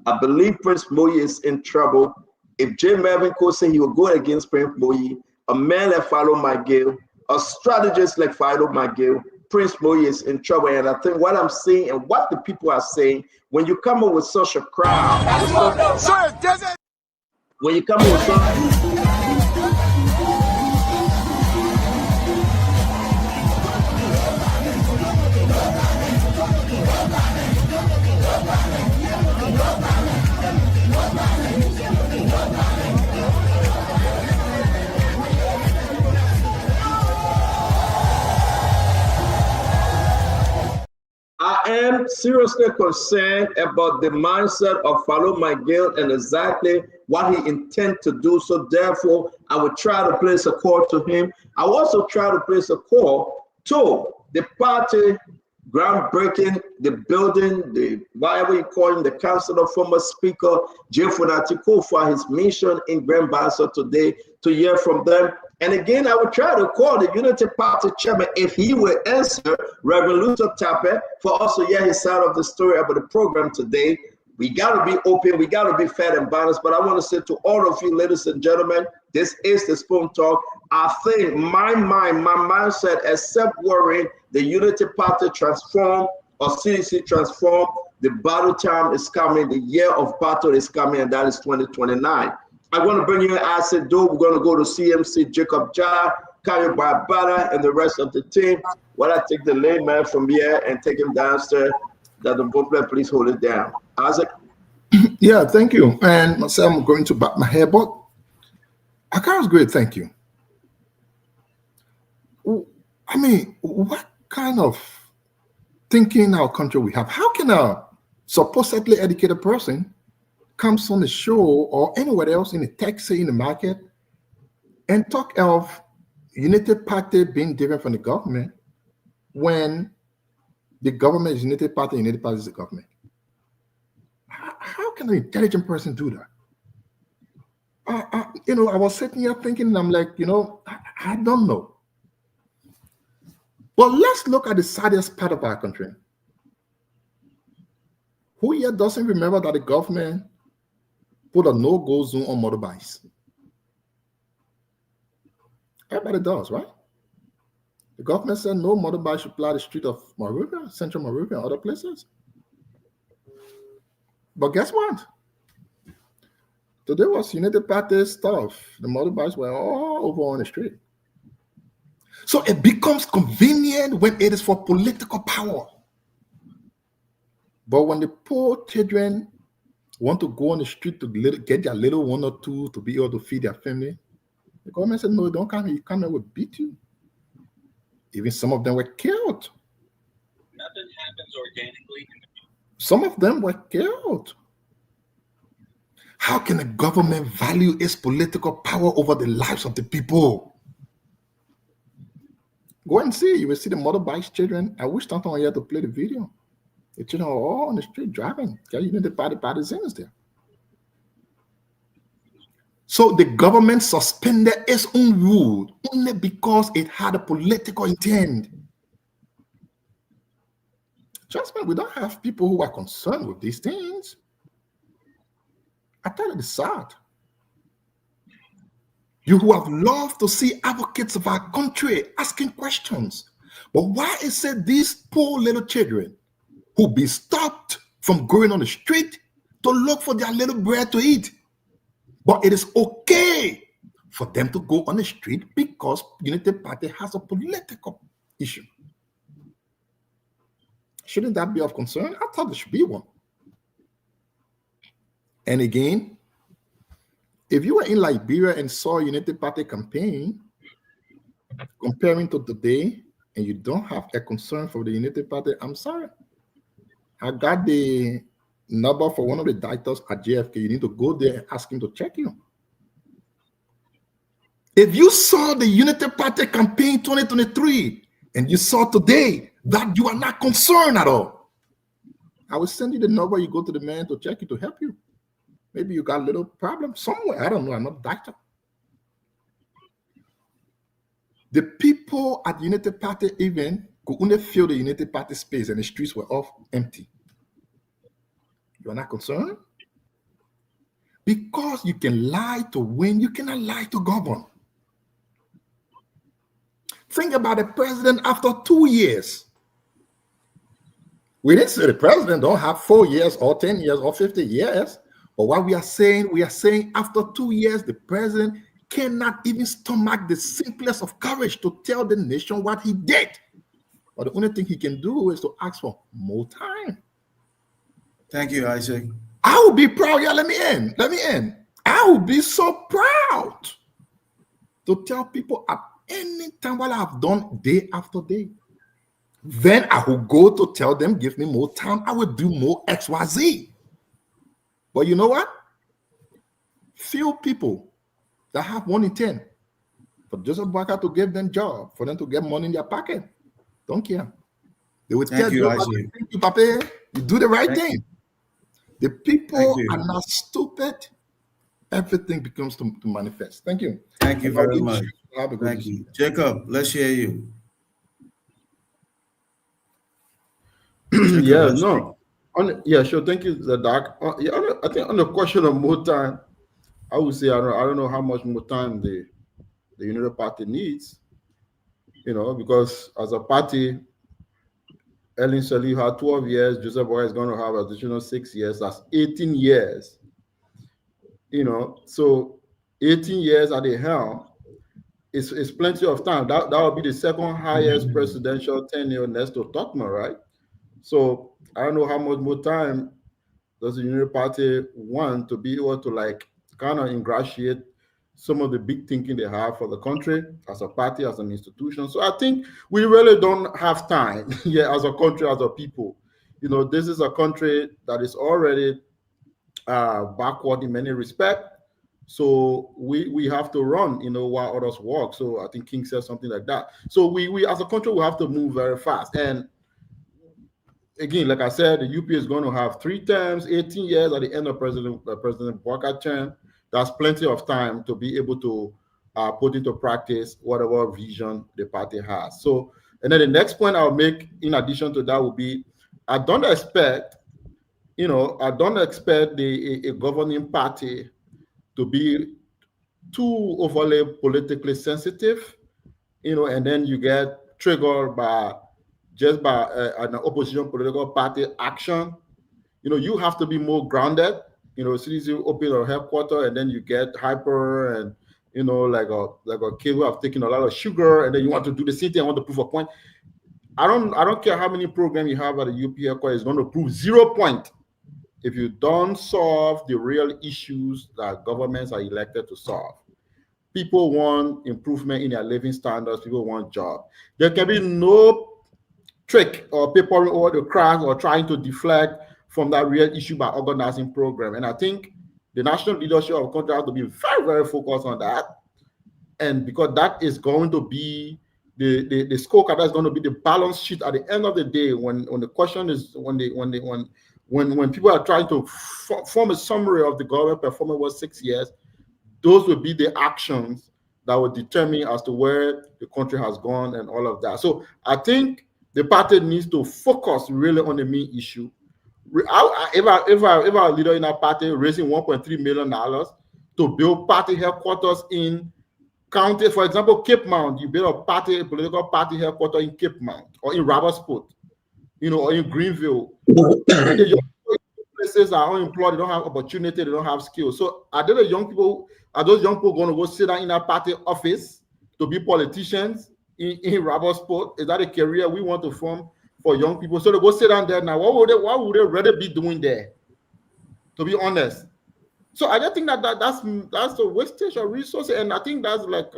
I believe Prince Moyi is in trouble. If J. Melvin could say he would go against Prince Moyi, a man like Fado Mage, a strategist like Fado Mage, Prince Moyi is in trouble. And I think what I'm seeing and what the people are saying, when you come up with such a crowd, when you come up with such I am seriously concerned about the mindset of Falo Miguel and exactly what he intends to do. So therefore, I will try to place a call to him. I will also try to place a call to the party groundbreaking, the building, the whatever you call him, the councilor, former speaker, Jeff Funatiko, for his mission in Grand Bassa today, to hear from them. And again, I will try to call the Unity Party chairman if he will answer Reverend Luther Tappe for us to hear his side of the story about the program today. We got to be open, we got to be fair and balanced. But I want to say to all of you, ladies and gentlemen, this is the Spoon Talk. I think my mindset, except worrying the Unity Party transform or CDC transform, the battle time is coming, the year of battle is coming, and that is 2029. I want to bring you an asset do. We're going to go to CMC, Jacob Jar, Kayo Barbara, and the rest of the team. While I take the layman from here and take him downstairs, that the booklet, please hold it down. Isaac? Yeah, thank you. And myself, I'm going to back my hair, but Aka's great, thank you. I mean, what kind of thinking in our country we have? How can a supposedly educated person comes on the show or anywhere else in the taxi in the market and talk of Unity Party being different from the government when the government is Unity Party and Unity Party is the government? How can an intelligent person do that? I was sitting here thinking, and I'm like, I don't know. But let's look at the saddest part of our country. Who here doesn't remember that the government put a no-go zone on motorbikes? Everybody does, right? The government said no motorbikes should ply the street of Monrovia, Central Monrovia, and other places. But guess what? Today was United Party stuff. The motorbikes were all over on the street. So it becomes convenient when it is for political power. But when the poor children want to go on the street to get their little one or two to be able to feed their family, the government said, no, don't come here. You come here, we'll beat you. Even some of them were killed. Nothing happens organically. Some of them were killed. How can the government value its political power over the lives of the people? Go and see. You will see the motorbikes children. I wish Tonton here to play the video. The children are all on the street driving. Okay, you know the partisans there. So the government suspended its own rule only because it had a political intent. Trust me, we don't have people who are concerned with these things. I tell you, it's sad. You who have loved to see advocates of our country asking questions. But why is it these poor little children who be stopped from going on the street to look for their little bread to eat? But it is okay for them to go on the street because Unity Party has a political issue. Shouldn't that be of concern? I thought there should be one. And again, if you were in Liberia and saw a United Party campaign, comparing to today, and you don't have a concern for the United Party, I'm sorry. I got the number for one of the directors at JFK. You need to go there and ask him to check you. If you saw the United Party campaign 2023 and you saw today that you are not concerned at all, I will send you the number. You go to the man to check you to help you. Maybe you got a little problem somewhere. I don't know. I'm not a doctor. The people at United Party even could only fill the United Party space and the streets were all empty. You are not concerned? Because you can lie to win, you cannot lie to govern. Think about the president after 2 years. We didn't say the president don't have 4 years or 10 years or 50 years. But what we are saying after 2 years, the president cannot even stomach the simplest of courage to tell the nation what he did. But the only thing he can do is to ask for more time. Thank you, Isaac. I would be proud. Yeah, let me end. I would be so proud to tell people at any time what I've done day after day. Then I will go to tell them, give me more time. I will do more XYZ. But you know what? Few people that have 1 in 10 for Joseph Boakai to give them job, for them to get money in their pocket. Don't care. They will tell you, thank you, Papa. You do the right thing. The people are not stupid. Everything becomes to manifest. Thank you. Thank you very much. Thank you. Jacob, let's hear you. Yeah, no. Yeah, sure. Thank you, Doc. I think on the question of more time, I would say I don't know how much more time the United Party needs. Because as a party, Ellen Sirleaf had 12 years. Joseph Boakai is going to have additional 6 years. That's 18 years. So 18 years at the helm is plenty of time. That would be the second highest presidential tenure next to Totman, right? So I don't know how much more time does the United Party want to be able to kind of ingratiate some of the big thinking they have for the country as a party, as an institution. So I think we really don't have time as a country, as a people. This is a country that is already backward in many respects. So we have to run, while others walk. So I think King said something like that. So we as a country, we have to move very fast. And again, like I said, the UP is going to have 3 terms, 18 years at the end of President Boakai term. That's plenty of time to be able to put into practice whatever vision the party has. So, and then the next point I'll make in addition to that would be, I don't expect a governing party to be too overly politically sensitive, and then you get triggered by an opposition political party action. You have to be more grounded. Cities open a headquarters and then you get hyper and like a kid who have taken a lot of sugar and then you want to do the same thing. I want to prove a point. I don't care how many programs you have at the UP headquarters, it's going to prove 0 point if you don't solve the real issues that governments are elected to solve. People want improvement in their living standards. People want jobs. There can be no trick or papering over the cracks or trying to deflect from that real issue by organizing program. And I think the national leadership of the country has to be very, very focused on that. And because that is going to be the scorecard, that's going to be the balance sheet at the end of the day when the question is when people are trying to form a summary of the government performance over 6 years, those will be the actions that will determine as to where the country has gone and all of that. So I think the party needs to focus really on the main issue. If I leader in a party raising $1.3 million to build party headquarters in county, for example, Cape Mount, you build a political party headquarters in Cape Mount or in Robertsport, or in Greenville. And the young places are unemployed, they don't have opportunity, they don't have skills. So are those young people going to go sit down in a party office to be politicians in Robertsport? Is that a career we want to form for young people. So they go sit down there now. What would they rather be doing there? To be honest. So I just think that's a wastage of resources, and I think that's like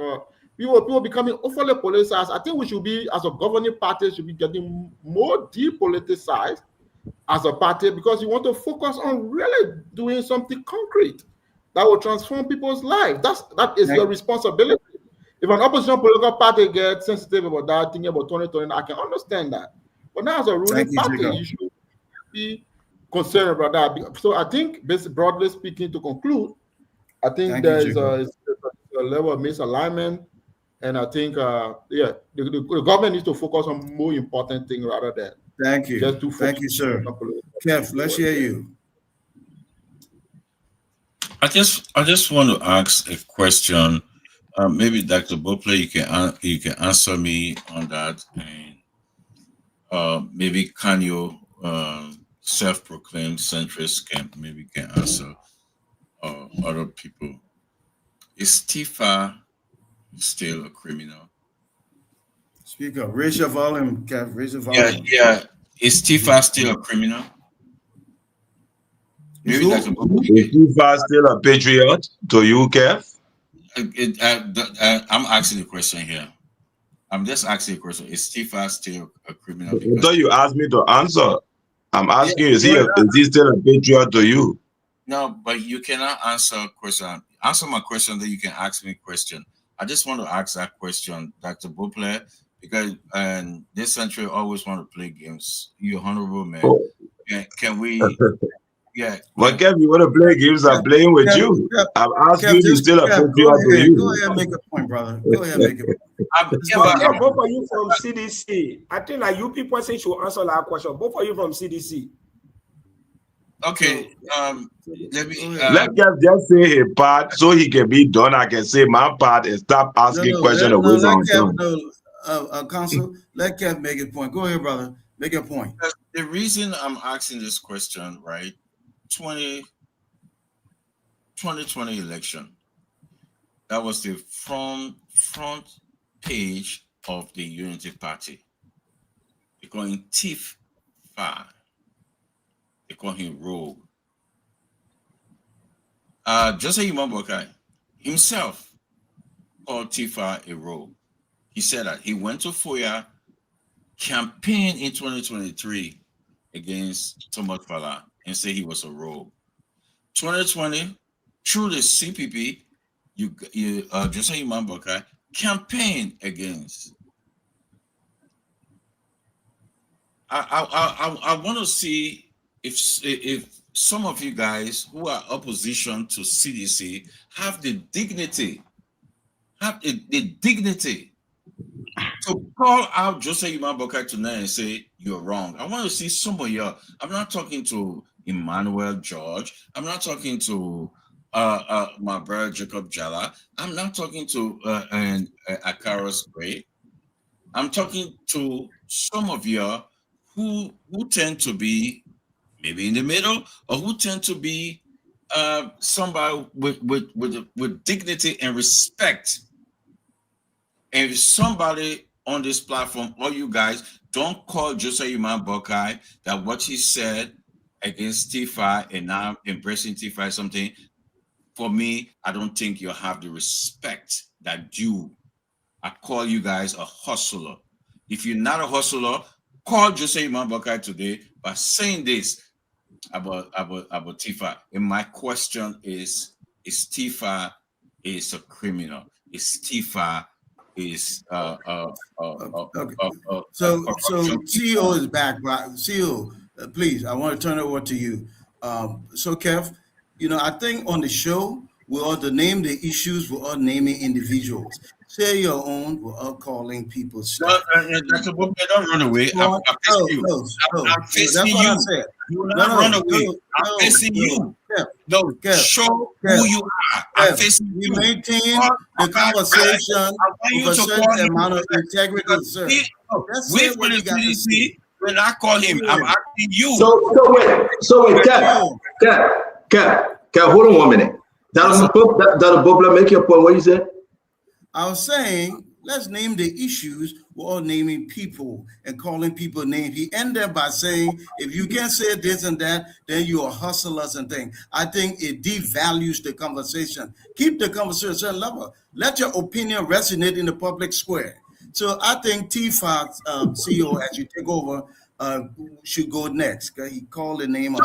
people becoming overly politicized. I think we should be, as a governing party, should be getting more depoliticized as a party, because you want to focus on really doing something concrete that will transform people's lives. That is your responsibility. If an opposition political party gets sensitive about that, thinking about 2020, I can understand that. But now, as a ruling party, you should be concerned about that. So I think, broadly speaking, to conclude, I think there's a level of misalignment, and I think, the government needs to focus on more important things rather than thank you, sir. Kev, let's hear you. I just want to ask a question. Maybe Dr. Bople, you can answer me on that, and maybe Kanyo, self-proclaimed centrist, can answer, other people. Is Tifa still a criminal? Speak up. Raise your volume, Kev. Raise your volume. Yeah. Is Tifa still a criminal? Maybe that's a Is Tifa still a patriot to you, Kev? I'm asking the question here. I'm just asking a question. Is Tifa still a criminal? I thought you asked me to answer. I'm asking you, is he still a patriot to you? No, but you cannot answer a question. Answer my question, then you can ask me a question. I just want to ask that question, Dr. Bople, because this country always want to play games. You're honorable man. Oh. Can we? Yeah. But Kev, you want to play games? I'm playing with you. I'm asking you, still a patriot to you. Go ahead and make a point, brother. Go ahead and make a point. Both of you from CDC. I think like you people say should answer that question. Both of you from CDC. Okay. Let Kev just say a part so he can be done. I can say my part and stop asking questions away from him. Counsel, let Kev make a point. Go ahead, brother. Make a point. The reason I'm asking this question, right? 2020 election. That was the front page of the Unity Party. They're calling Tifa. They call him rogue. Joseph Imambokai himself called Tifa a rogue. He said that he went to Foya, campaigned in 2023 against Thomas Fala, and say he was a rogue. 2020, through the CPP, Joseph Imambokai campaigned against. I want to see if some of you guys who are opposition to CDC have the dignity to call out Joseph Imambokai tonight and say you're wrong. I want to see some of you. I'm not talking to Emmanuel George. I'm not talking to my brother Jacob Jala. I'm not talking to Akaros Gray. I'm talking to some of you who tend to be maybe in the middle, or who tend to be somebody with dignity and respect. And if somebody on this platform, or you guys, don't call Joseph Imambokai that what he said against Tifa and now embracing Tifa is something, for me, I don't think you have the respect that due. I call you guys a hustler. If you're not a hustler, call Joseph Imambokai today by saying this about Tifa. And my question is Tifa is a criminal? Is Tifa is So CEO is back, right? CEO, please, I want to turn it over to you. So Kev, I think on the show we ought to name the issues, we are naming individuals. Say your own, we're all calling people stuff. Dr. Bope, don't run away. I'm facing you. I said. You will not run away. I'm facing you. No, show who you are. I'm facing you. Maintain the conversation with a certain amount of integrity, sir. Wait for the CDC. When I call him, I'm asking you. So wait, Kev, hold on 1 minute. Dr. Bople, make your point. What you said? I was saying Let's name the issues. We're all naming people and calling people names. He ended by saying, if you can't say this and that, then you are hustlers and things. I think it devalues the conversation. Keep the conversation level. Let your opinion resonate in the public square. So I think T-Fox, CEO, as you take over, should go next. He called the name.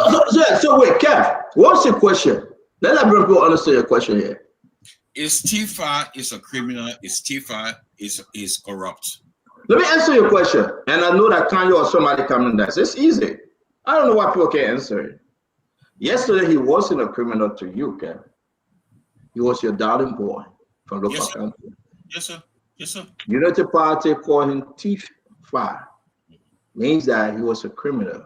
So wait, Kev, what's your question? Let everyone understand your question here. Is Tifa is a criminal? Is Tifa is corrupt? Let me answer your question. And I know that Kanye or somebody coming next. It's easy. I don't know why people can't answer it. Yesterday, he wasn't a criminal to you, Kev. He was your darling boy from local country. Yes, sir. Yes, sir. Unity Party called him Tifa. Means that he was a criminal.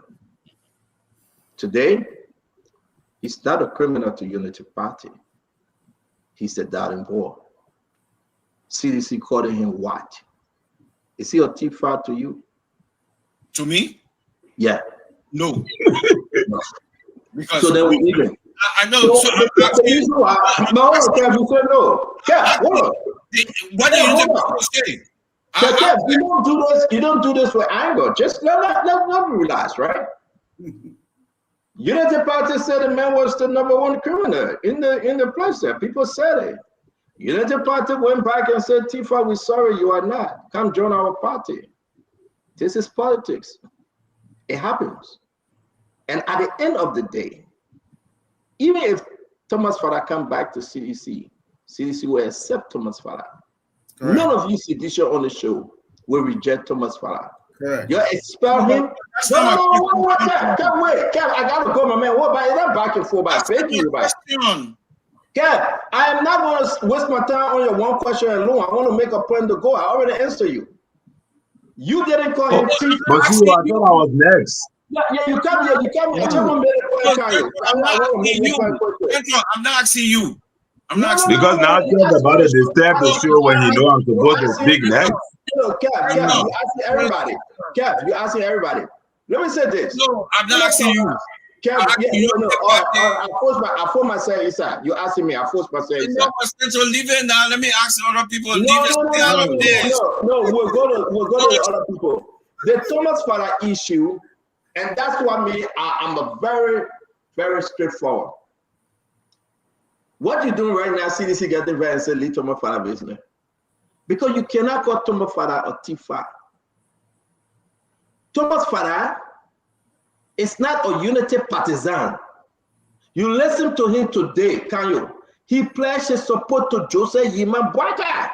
Today, he's not a criminal to Unity Party. He's the darling boy. CDC calling him what? Is he a Tifa to you? To me? Yeah. No. No. Because so then we even. I know. So the reason why, no, Kev, you said no. Kev, hold on. What do you say? Kev, you don't do this. You don't do this with anger. Just let me relax, right? Unity Party said the man was the #1 criminal in the place there. People said it. Unity Party went back and said, Tifa, we're sorry you are not. Come join our party. This is politics. It happens. And at the end of the day, even if Thomas Farah come back to CDC, CDC will accept Thomas Farah. Correct. None of you CDC on the show will reject Thomas Farah. Correct. You expel him. No, Kev, wait. Kev, I gotta go, my man. What about that back and forth? Kev, I am not going to waste my time on your one question alone. I want to make a point to go. I already answered you. You didn't call him Chief. But I thought I was next. Yeah, you come here. You come here. I'm not asking you. I'm not asking because now Kev about to disturb the show when he know I'm supposed to speak next. No, Kev, you asking everybody. Kev, you asking everybody. Let me say this. No, I'm not asking you. Kev, I forced myself inside. You asking me, I forced myself inside. So leave it now. Let me ask other people. No, we're going to other people. The Thomas Farah issue, and that's what I'm a very, very straightforward. What you're doing right now, CDC getting ready and say, leave Thomas Farah business. Because you cannot call Thomas Farah a Tifa. Thomas Farah is not a unity partisan. You listen to him today, can you? He pledged his support to Joseph Yiman Boaka.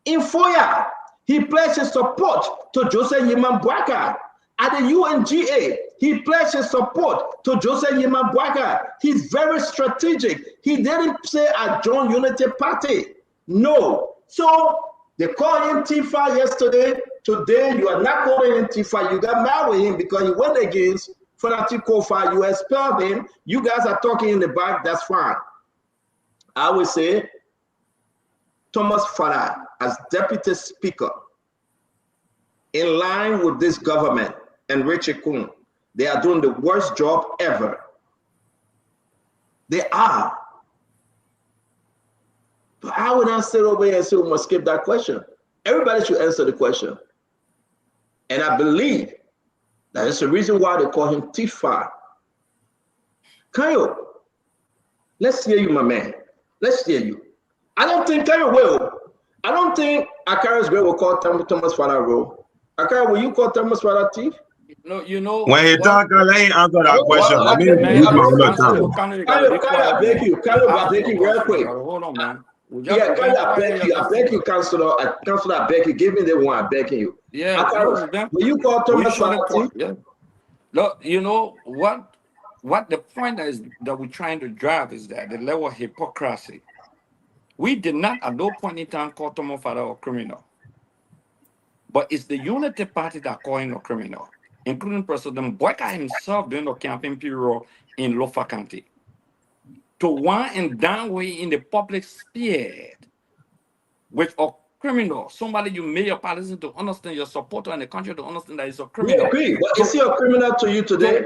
In Foya, he pledged his support to Joseph Yiman Boaka. At the UNGA, he pledged his support to Joseph Yiman Boaka. He's very strategic. He didn't say I joined Unity Party. No. So they called him Tifa yesterday. Today, you are not calling him Tifa. You got mad with him because he went against Fanatic Kofa. You expelled him. You guys are talking in the back. That's fine. I would say Thomas Farah as Deputy Speaker, in line with this government and Richie Kuhn, they are doing the worst job ever. They are. But I would not sit over here and say we must skip that question. Everybody should answer the question. And I believe that is the reason why they call him Tifa. Kayo, let's hear you, my man. Let's hear you. I don't think Kayo will. I don't think Akara's will call Thomas Farah role. Akara, will you call Thomas Farah Tifa? No, you know. When he talk, let him answer that question. Let me use my own time. Kayo, I beg you. Kayo, I beg you real quick. Hold on, man. Yeah, I beg you, Councilor, I beg you, give me the one, I'm begging you. Yeah, will you call Thomas Farah? Yeah. Look, you know what the point is that we're trying to drive is that the level of hypocrisy. We did not at no point in time call Thomas Farah a criminal, but it's the Unity Party that call him a criminal, including President Boyka himself during the campaign period in Lofa County. To one and downway in the public sphere with a criminal, somebody you made your policy to understand, your supporter in the country to understand that he's a criminal. We agree. But is he a criminal to you today?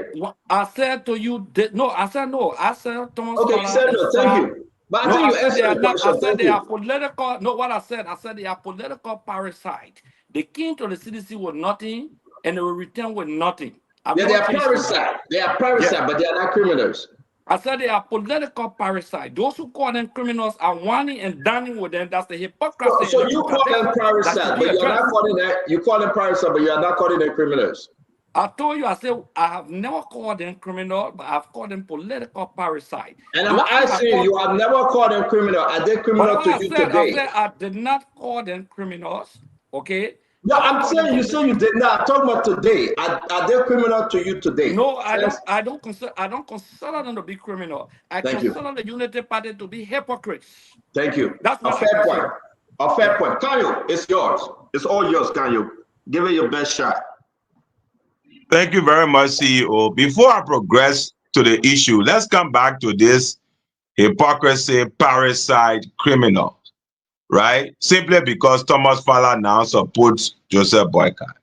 I said to you, no. I said Thomas. Okay, you said no. Thank you. But I No, think I you said answered they are the not. I question. said Thank they are you. political. No, what I said they are political parasite. They came to the CDC with nothing, and they will return with nothing. I've Yeah, they never are changed from that. parasite. They are Yeah. parasite, but they are not criminals. I said they are political parasite. Those who call them criminals are whining and dining with them. That's the hypocrisy and So the you call them contradiction that should parasite, be but you are not addressed. calling that. You call them parasite, but you are not calling them criminals. I told you, I said I have never called them criminal, but I've called them political parasite. And I'm Those who are asking you, called, you have never called them criminal. Are they but criminal what to you I today? said I did not call them criminals. Okay, No, I've I'm called them saying you say you did not. I'm talking about today. Are they criminal to you today? No, Yes. I don't consider them to be criminal. I Thank you. consider the Unity Party to be hypocrites. Thank you. That's A what I fair point. consider. A fair point. Kanyo, it's yours. It's all yours, Kanyo. Give it your best shot. Thank you very much, CEO. Before I progress to the issue, let's come back to this hypocrisy, parasite, criminal, right? Simply because Thomas Fowler now supports Joseph Boycott.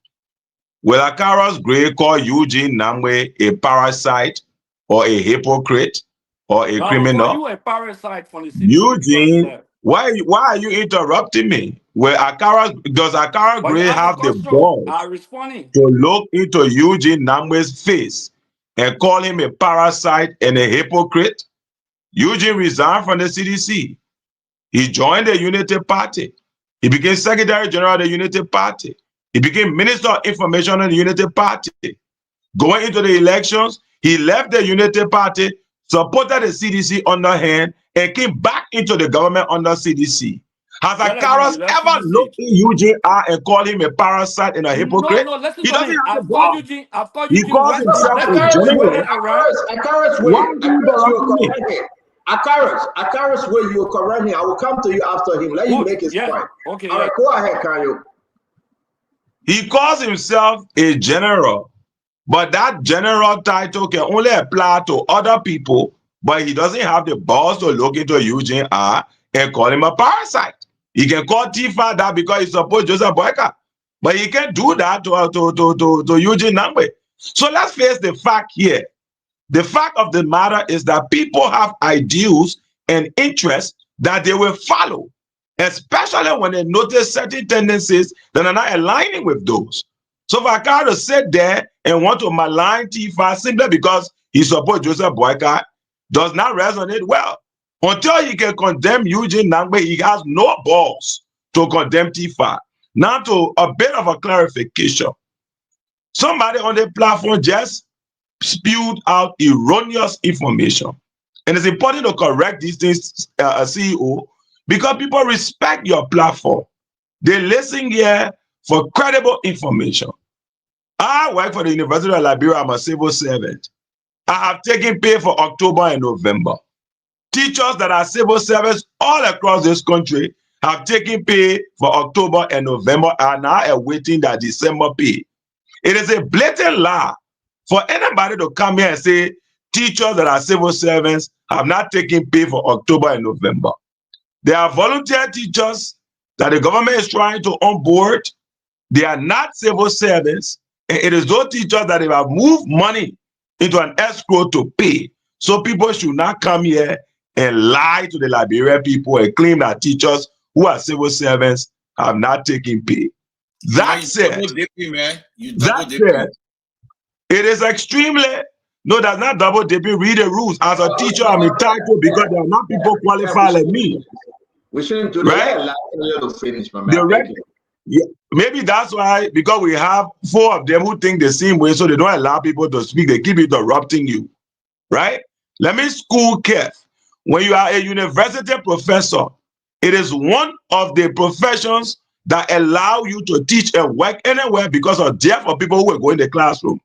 Will Akaros Gray call Eugene Namwe a parasite or a hypocrite or a No, I will call criminal? you a parasite from the CDC because you Eugene, left. why are you interrupting me? Does Akara But you Gray asked a have the question. balls I'm responding. to look into Eugene Namwe's face and call him a parasite and a hypocrite? Eugene resigned from the CDC. He joined the Unity Party. He became Secretary General of the Unity Party. He became Minister of Information of the Unity Party. Going into the elections, he left the Unity Party, supported the CDC underhand, and came back into the government under CDC. Has Tell again, Akaros you left ever CDC. looked in Eugene eye and called him a parasite and a hypocrite? No, listen He to doesn't me. have the ball. I've called He Eugene calls West for himself a decades. He general. went around. Akaros Why way. are you Akaros, you interrupting me? correct him. Akaros way, you correct him. I will come to you after him. Let him make his point. Okay. All right, go ahead, Kanyo. He calls himself a general, but that general title can only apply to other people, but he doesn't have the balls to look into Eugene R and call him a parasite. He can call Tifa that because he supports Joseph Boyka, but he can't do that to Eugene Nangwe. So let's face the fact here. The fact of the matter is that people have ideals and interests that they will follow, especially when they notice certain tendencies that are not aligning with those. So for Akara to sit there and want to malign Tifa simply because he supports Joseph Boycott does not resonate well. Until he can condemn Eugene Nangbe, he has no balls to condemn Tifa. Now to a bit of a clarification. Somebody on the platform just spewed out erroneous information. And it's important to correct these things, CEO, because people respect your platform. They listen here for credible information. I work for the University of Liberia. I'm a civil servant. I have taken pay for October and November. Teachers that are civil servants all across this country have taken pay for October and November and are now awaiting that December pay. It is a blatant lie for anybody to come here and say teachers that are civil servants have not taken pay for October and November. There are volunteer teachers that the government is trying to onboard. They are not civil servants. And it is those teachers that they have moved money into an escrow to pay. So people should not come here and lie to the Liberian people and claim that teachers who are civil servants have not taken pay. That said, it is extremely, no, that's not double dipping. Read the rules. As a teacher, I'm entitled because there are not people qualified like me. We shouldn't do Right? that. Let to finish, my man. Thank you. Yeah, maybe that's why, because we have 4 of them who think the same way, so they don't allow people to speak. They keep interrupting you, right? Let me school Kev. When you are a university professor, it is one of the professions that allow you to teach and work anywhere because of death of people who will go in the classroom.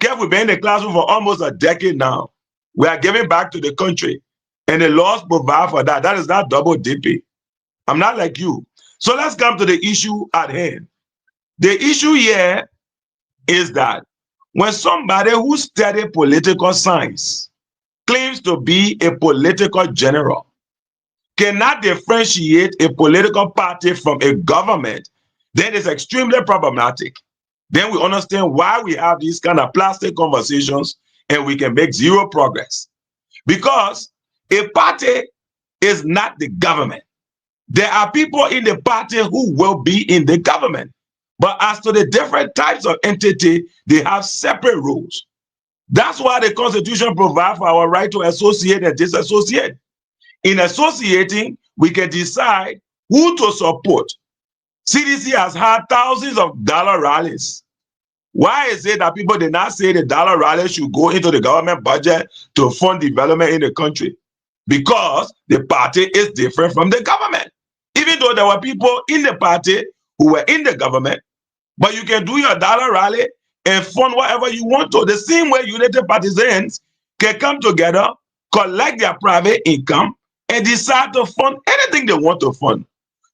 Kev, we've been in the classroom for almost a decade now. We are giving back to the country, and the laws provide for that. That is not double dipping. I'm not like you. So let's come to the issue at hand. The issue here is that when somebody who studied political science claims to be a political general, cannot differentiate a political party from a government, then it's extremely problematic. Then we understand why we have these kind of plastic conversations and we can make zero progress. Because a party is not the government. There are people in the party who will be in the government. But as to the different types of entity, they have separate rules. That's why the Constitution provides for our right to associate and disassociate. In associating, we can decide who to support. CDC has had thousands of dollar rallies. Why is it that people did not say the dollar rallies should go into the government budget to fund development in the country? Because the party is different from the government. Even though there were people in the party who were in the government, but you can do your dollar rally and fund whatever you want to. The same way United Partisans can come together, collect their private income, and decide to fund anything they want to fund.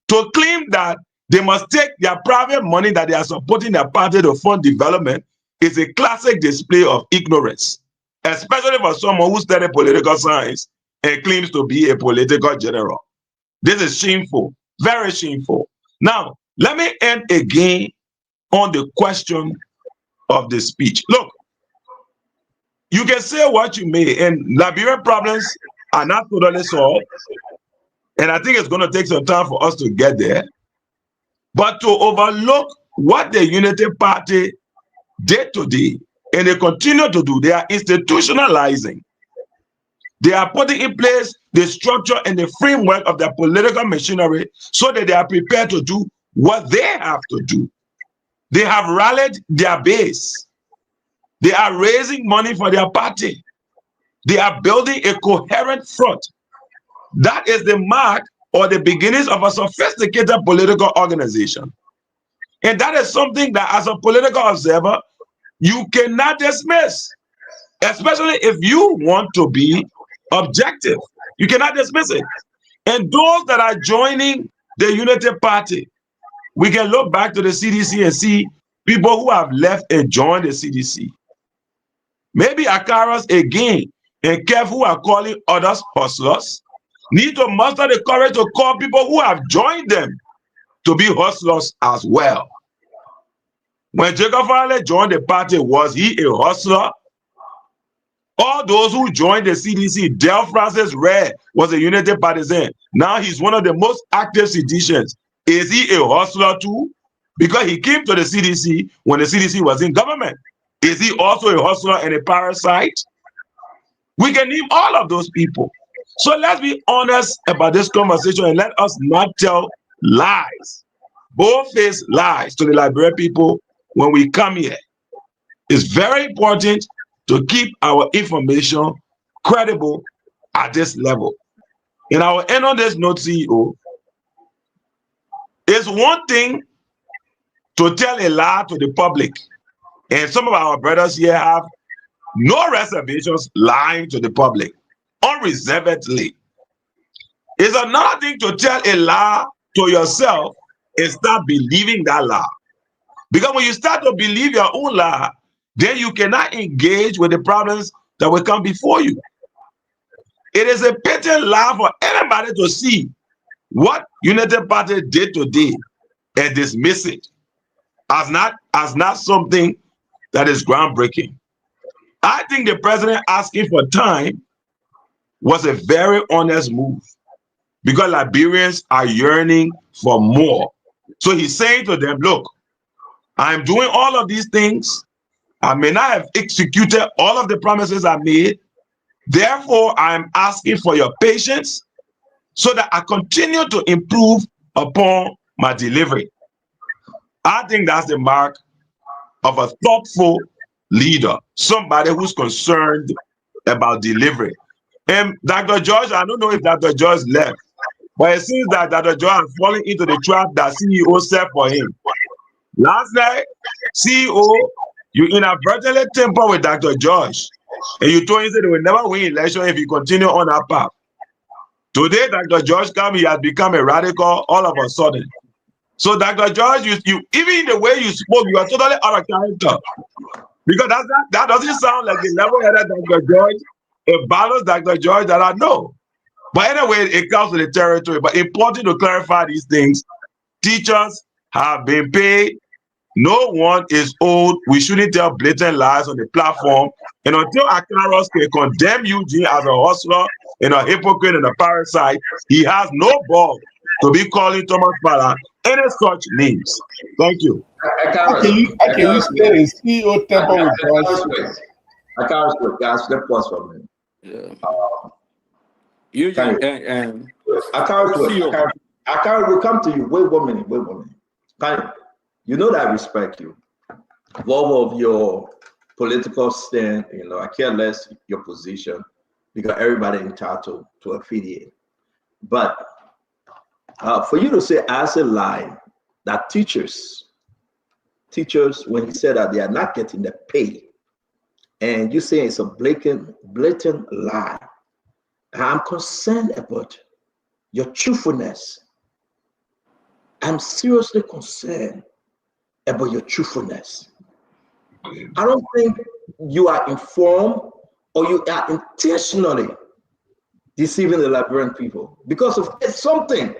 To claim that they must take their private money that they are supporting their party to fund development is a classic display of ignorance, especially for someone who studied political science and claims to be a political general. This is shameful, very shameful. Now, let me end again on the question of the speech. Look, you can say what you may, and Liberian problems are not totally solved, and I think it's going to take some time for us to get there. But to overlook what the Unity Party did today, and they continue to do, they are institutionalizing. They are putting in place the structure and the framework of their political machinery so that they are prepared to do what they have to do. They have rallied their base. They are raising money for their party. They are building a coherent front. That is the mark or the beginnings of a sophisticated political organization. And that is something that as a political observer, you cannot dismiss, especially if you want to be objective. You cannot dismiss it. And those that are joining the Unity Party, we can look back to the CDC and see people who have left and joined the CDC. Maybe Akaras again and Kev, who are calling others hustlers, need to muster the courage to call people who have joined them to be hustlers as well. When Jacob Farley joined the party, was he a hustler? All those who joined the CDC, Del Francis Red was a Unity partisan. Now he's one of the most active seditionists. Is he a hustler too? Because he came to the CDC when the CDC was in government. Is he also a hustler and a parasite? We can name all of those people. So let's be honest about this conversation and let us not tell lies, bold-faced lies to the Liberian people when we come here. It's very important to keep our information credible at this level. And I will end on this note, CEO. It's one thing to tell a lie to the public, and some of our brothers here have no reservations lying to the public, unreservedly. It's another thing to tell a lie to yourself and start believing that lie. Because when you start to believe your own lie, then you cannot engage with the problems that will come before you. It is a petty lie for anybody to see what United Party did today and dismiss it as not something that is groundbreaking. I think the president asking for time was a very honest move because Liberians are yearning for more. So he's saying to them, look, I'm doing all of these things. I may not have executed all of the promises I made. Therefore, I'm asking for your patience so that I continue to improve upon my delivery. I think that's the mark of a thoughtful leader, somebody who's concerned about delivery. And Dr. George, I don't know if Dr. George left, but it seems that Dr. George is falling into the trap that CEO set for him. Last night, CEO, you inadvertently tampered with Dr. George, and you told him that he will never win election if he continue on that path. Today, Dr. George he has become a radical all of a sudden. So, Dr. George, you even the way you spoke, you are totally out of character. Because that doesn't sound like the level-headed Dr. George, a balanced Dr. George that I know. But anyway, it comes to the territory. But important to clarify these things. Teachers have been paid. No one is owed. We shouldn't tell blatant lies on the platform And until Akaros can condemn Eugene as a hustler and a hypocrite and a parasite, he has no ball to be calling Thomas Bala any such names. Thank you. How can you stay in CEO temple with Josh? Akaros, guys, let's pause for a minute. Yeah. Eugene and Akaros will come to you. Wait 1 minute. You know that I respect you. All of your political stand, I care less your position because everybody entitled to affiliate. But for you to say as a lie that teachers, when he said that they are not getting the pay, and you say it's a blatant lie, I'm concerned about your truthfulness. I'm seriously concerned about your truthfulness. I don't think you are informed or you are intentionally deceiving the Liberian people because of something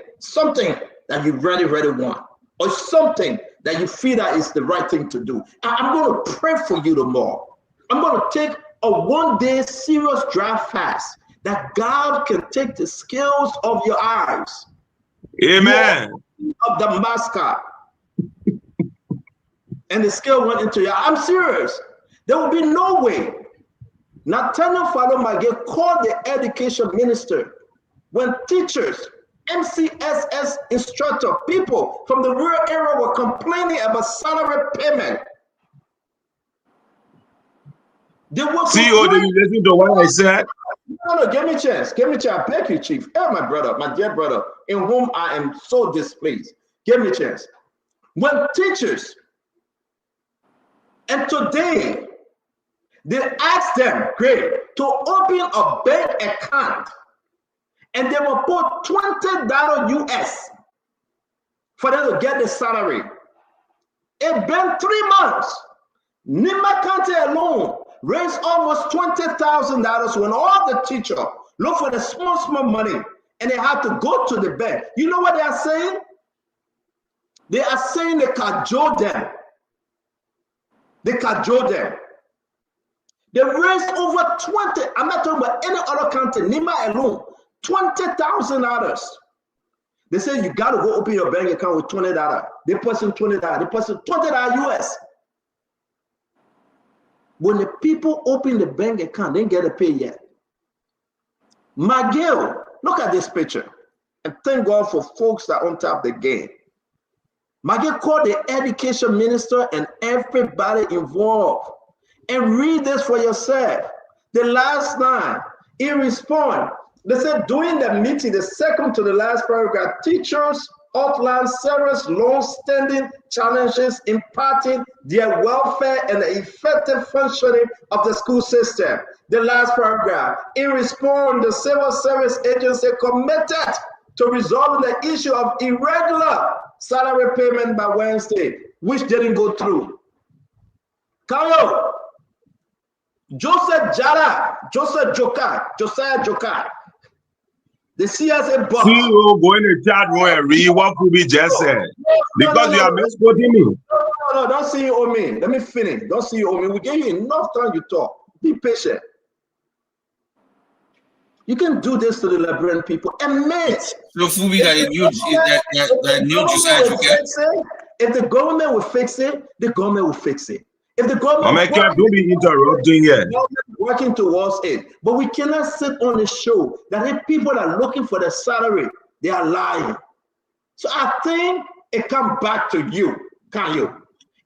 that you really want, or something that you feel that is the right thing to do. I'm going to pray for you tomorrow. I'm going to take a 1-day serious dry fast that God can take the scales of your eyes. Amen. Of the mascot. And the scale went into your eye. I'm serious. There will be no way. Nathaniel Falo Magé called the education minister when teachers, MCSS instructor, people from the rural area were complaining about salary payment. They were CEO, did you listen to what I said? No, give me a chance. I beg you, Chief. Hey, my brother, my dear brother, in whom I am so displeased. Give me a chance. When teachers, and today, they asked them, great, to open a bank account, and they will put $20 US for them to get the salary. It's been 3 months. Nima County alone raised almost $20,000 when all the teachers look for the small money, and they have to go to the bank. You know what they are saying? They are saying they cajole them. They cajole them. They raised over 20. I'm not talking about any other county. Nima alone, $20,000. They say you got to go open your bank account with $20. They put in $20. They put in $20 US. When the people open the bank account, they get to pay yet. Magé, look at this picture. And thank God for folks that are on top of the game. Magé called the education minister and everybody involved. And read this for yourself. The last line, in response, they said during the meeting, the second to the last paragraph, teachers outlined serious long-standing challenges impacting their welfare and the effective functioning of the school system. The last paragraph, in response, the Civil Service Agency committed to resolving the issue of irregular salary payment by Wednesday, which didn't go through. Kayo, Josiah Joka, the CSA boss. CEO, go in the chat room and read what Kubi just said. Because you are misquoting me. No, don't see you owe me. Let me finish. Don't see you owe me. We gave you enough time to talk. Be patient. You can do this to the Liberian people. Admit. So Fubi, that new Josiah Joka. If the government will fix it, the government will fix it. If the government don't be interrupting it. Working towards it, but we cannot sit on the show that if people are looking for the salary, they are lying. So I think it comes back to you, can you?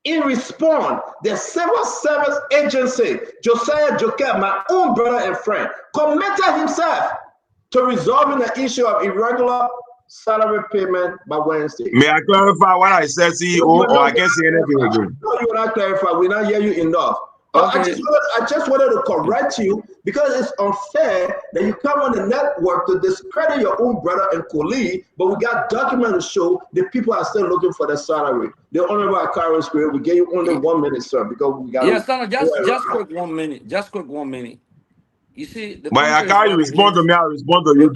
In response, the Civil Service Agency, Josiah Joka, my own brother and friend, committed himself to resolving the issue of irregular salary payment by Wednesday. May I clarify what I said, CEO, or I can't say anything again? No, you will not clarify. We not hear you enough. Okay. I just wanted to correct you because it's unfair that you come on the network to discredit your own brother and colleague, but we got documents to show that people are still looking for the salary. The Honorable Akaros Spirit, we gave you only 1 minute, sir, because we got. Yes, sir, just quick 1 minute. Just quick 1 minute. You see, the I can't respond to me. I respond to you,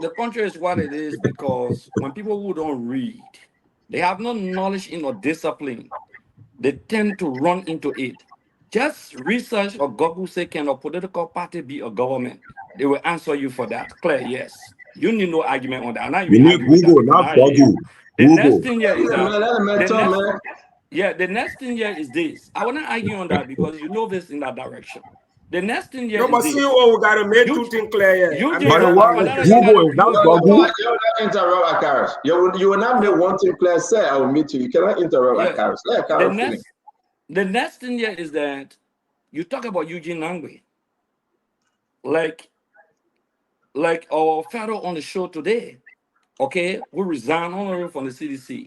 the country is what it is because when people who don't read, they have no knowledge or discipline, they tend to run into it. Just research or Google say, can a political party be a government? They will answer you for that. Clear, yes. You need no argument on that. I'm not You even need arguing with that Google, because not now I hear Google. you. The next Google. thing here is that the Talk, next, man. yeah, the next thing here is this. I will not argue on that because you know this in that direction. The next thing here No, is but see this. what we gotta make You, two things clear here. you I just mean, But the have word for is that you Google, gotta is not you Google. You will not interrupt Akaris. You will not make one thing clear. Say, I will meet you. You cannot interrupt yeah. Akaris. Let The Akaris finish. next thing here is that you talk about Eugene Nangwe. Like our fellow on the show today, okay, who resigned honorary from the CDC.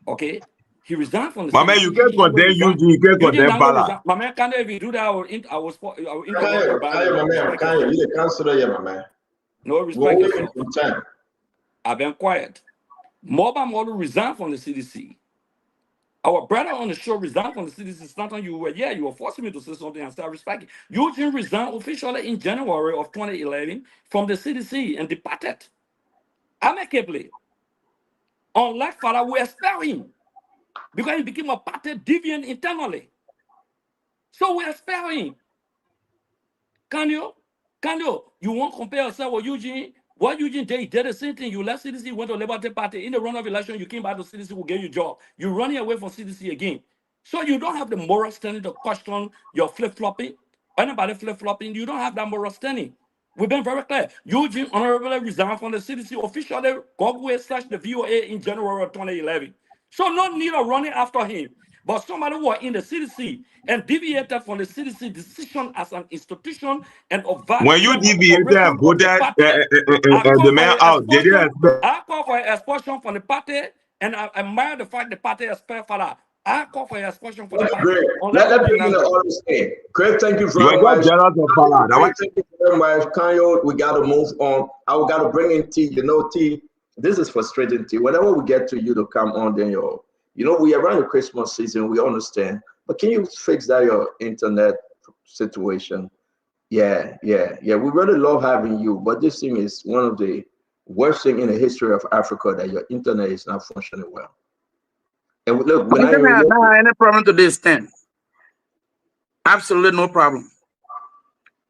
Okay, he resigned from the My man, CDC. you can't Eugene Nangwe condemn resigned. Eugene, you can't Eugene condemn Nangwe Bala. resigned. My man, can't even do that. I will interrupt you by Kanye, my man, respect Kanye, yourself. you the counselor here, my man. No, We're respect waiting yourself. for time. I've been quiet. Moba Molu resigned from the CDC. Our brother on the show resigned from the CDC. Sometimes you were forcing me to say something and start respecting. Eugene resigned officially in January of 2011 from the CDC and departed amicably. Unlike Father, we expel him because he became a party deviant internally. So we expel him. Can you? You won't compare yourself with Eugene? What Eugene did, he did the same thing. You left CDC, went to Liberty Party. In the runoff election, you came back to CDC, who gave you a job. You're running away from CDC again. So you don't have the moral standing to question your flip-flopping. Anybody flip-flopping, you don't have that moral standing. We've been very clear. Eugene honorably resigned from the CDC officially, /the VOA in January of 2011. So no need of running after him. But somebody who are in the CDC and deviated from the CDC decision as an institution and of When you violation of deviated operation and of the voted party, I call the for man your out, they didn't expulsion. expect. I call for your expulsion from the party, and I admire the fact the party expelled for that. I call for your expulsion from the Okay, party. great. Unless Let you me know. understand. Craig, thank you You were very just much. jealous of Bala. Craig, thank you very much. Kanye, we got to move on. I got to bring in T. You know, T, this is frustrating, T. Whenever we get to you to come on, then we are around the Christmas season, we understand. But can you fix that your internet situation? Yeah. We really love having you, but this thing is one of the worst thing in the history of Africa that your internet is not functioning well. And look, when I I don't have any problem to this thing. Absolutely no problem.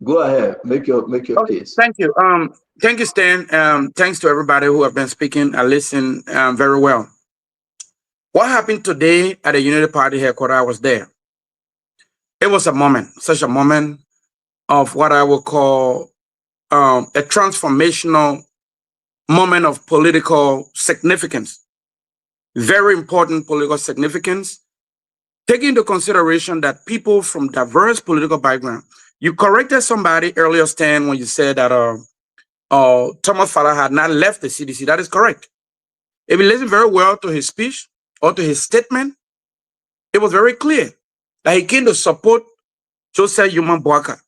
Go ahead, make your case. Thank you. Thank you, Stan. Thanks to everybody who have been speaking. I listened very well. What happened today at the Unity Party headquarters? I was there. It was a moment, such a moment of what I would call a transformational moment of political significance. Very important political significance. Taking into consideration that people from diverse political background, you corrected somebody earlier, Stan, when you said that Thomas Fala had not left the CDC. That is correct. If you listen very well to his speech or to his statement, it was very clear that he came to support Joseph Yuma Boaka.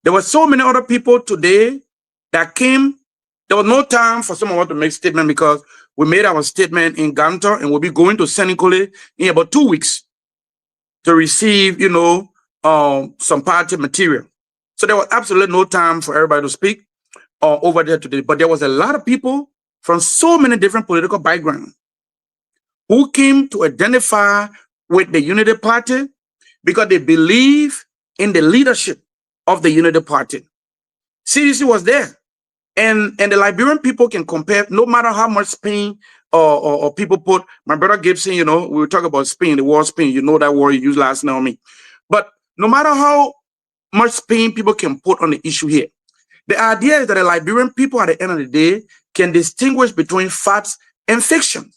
There were so many other people today that came. There was no time for someone to make statement because we made our statement in Ganta and we'll be going to Senegal in about 2 weeks to receive, some party material. So there was absolutely no time for everybody to speak over there today. But there was a lot of people from so many different political backgrounds who came to identify with the Unity Party because they believe in the leadership of the Unity Party. CDC was there. And the Liberian people can compare, no matter how much spin or people put. My brother Gibson, we were talking about spin, the word spin. You know that word you used last night on me. But no matter how much spin people can put on the issue here, the idea is that the Liberian people at the end of the day can distinguish between facts and fiction.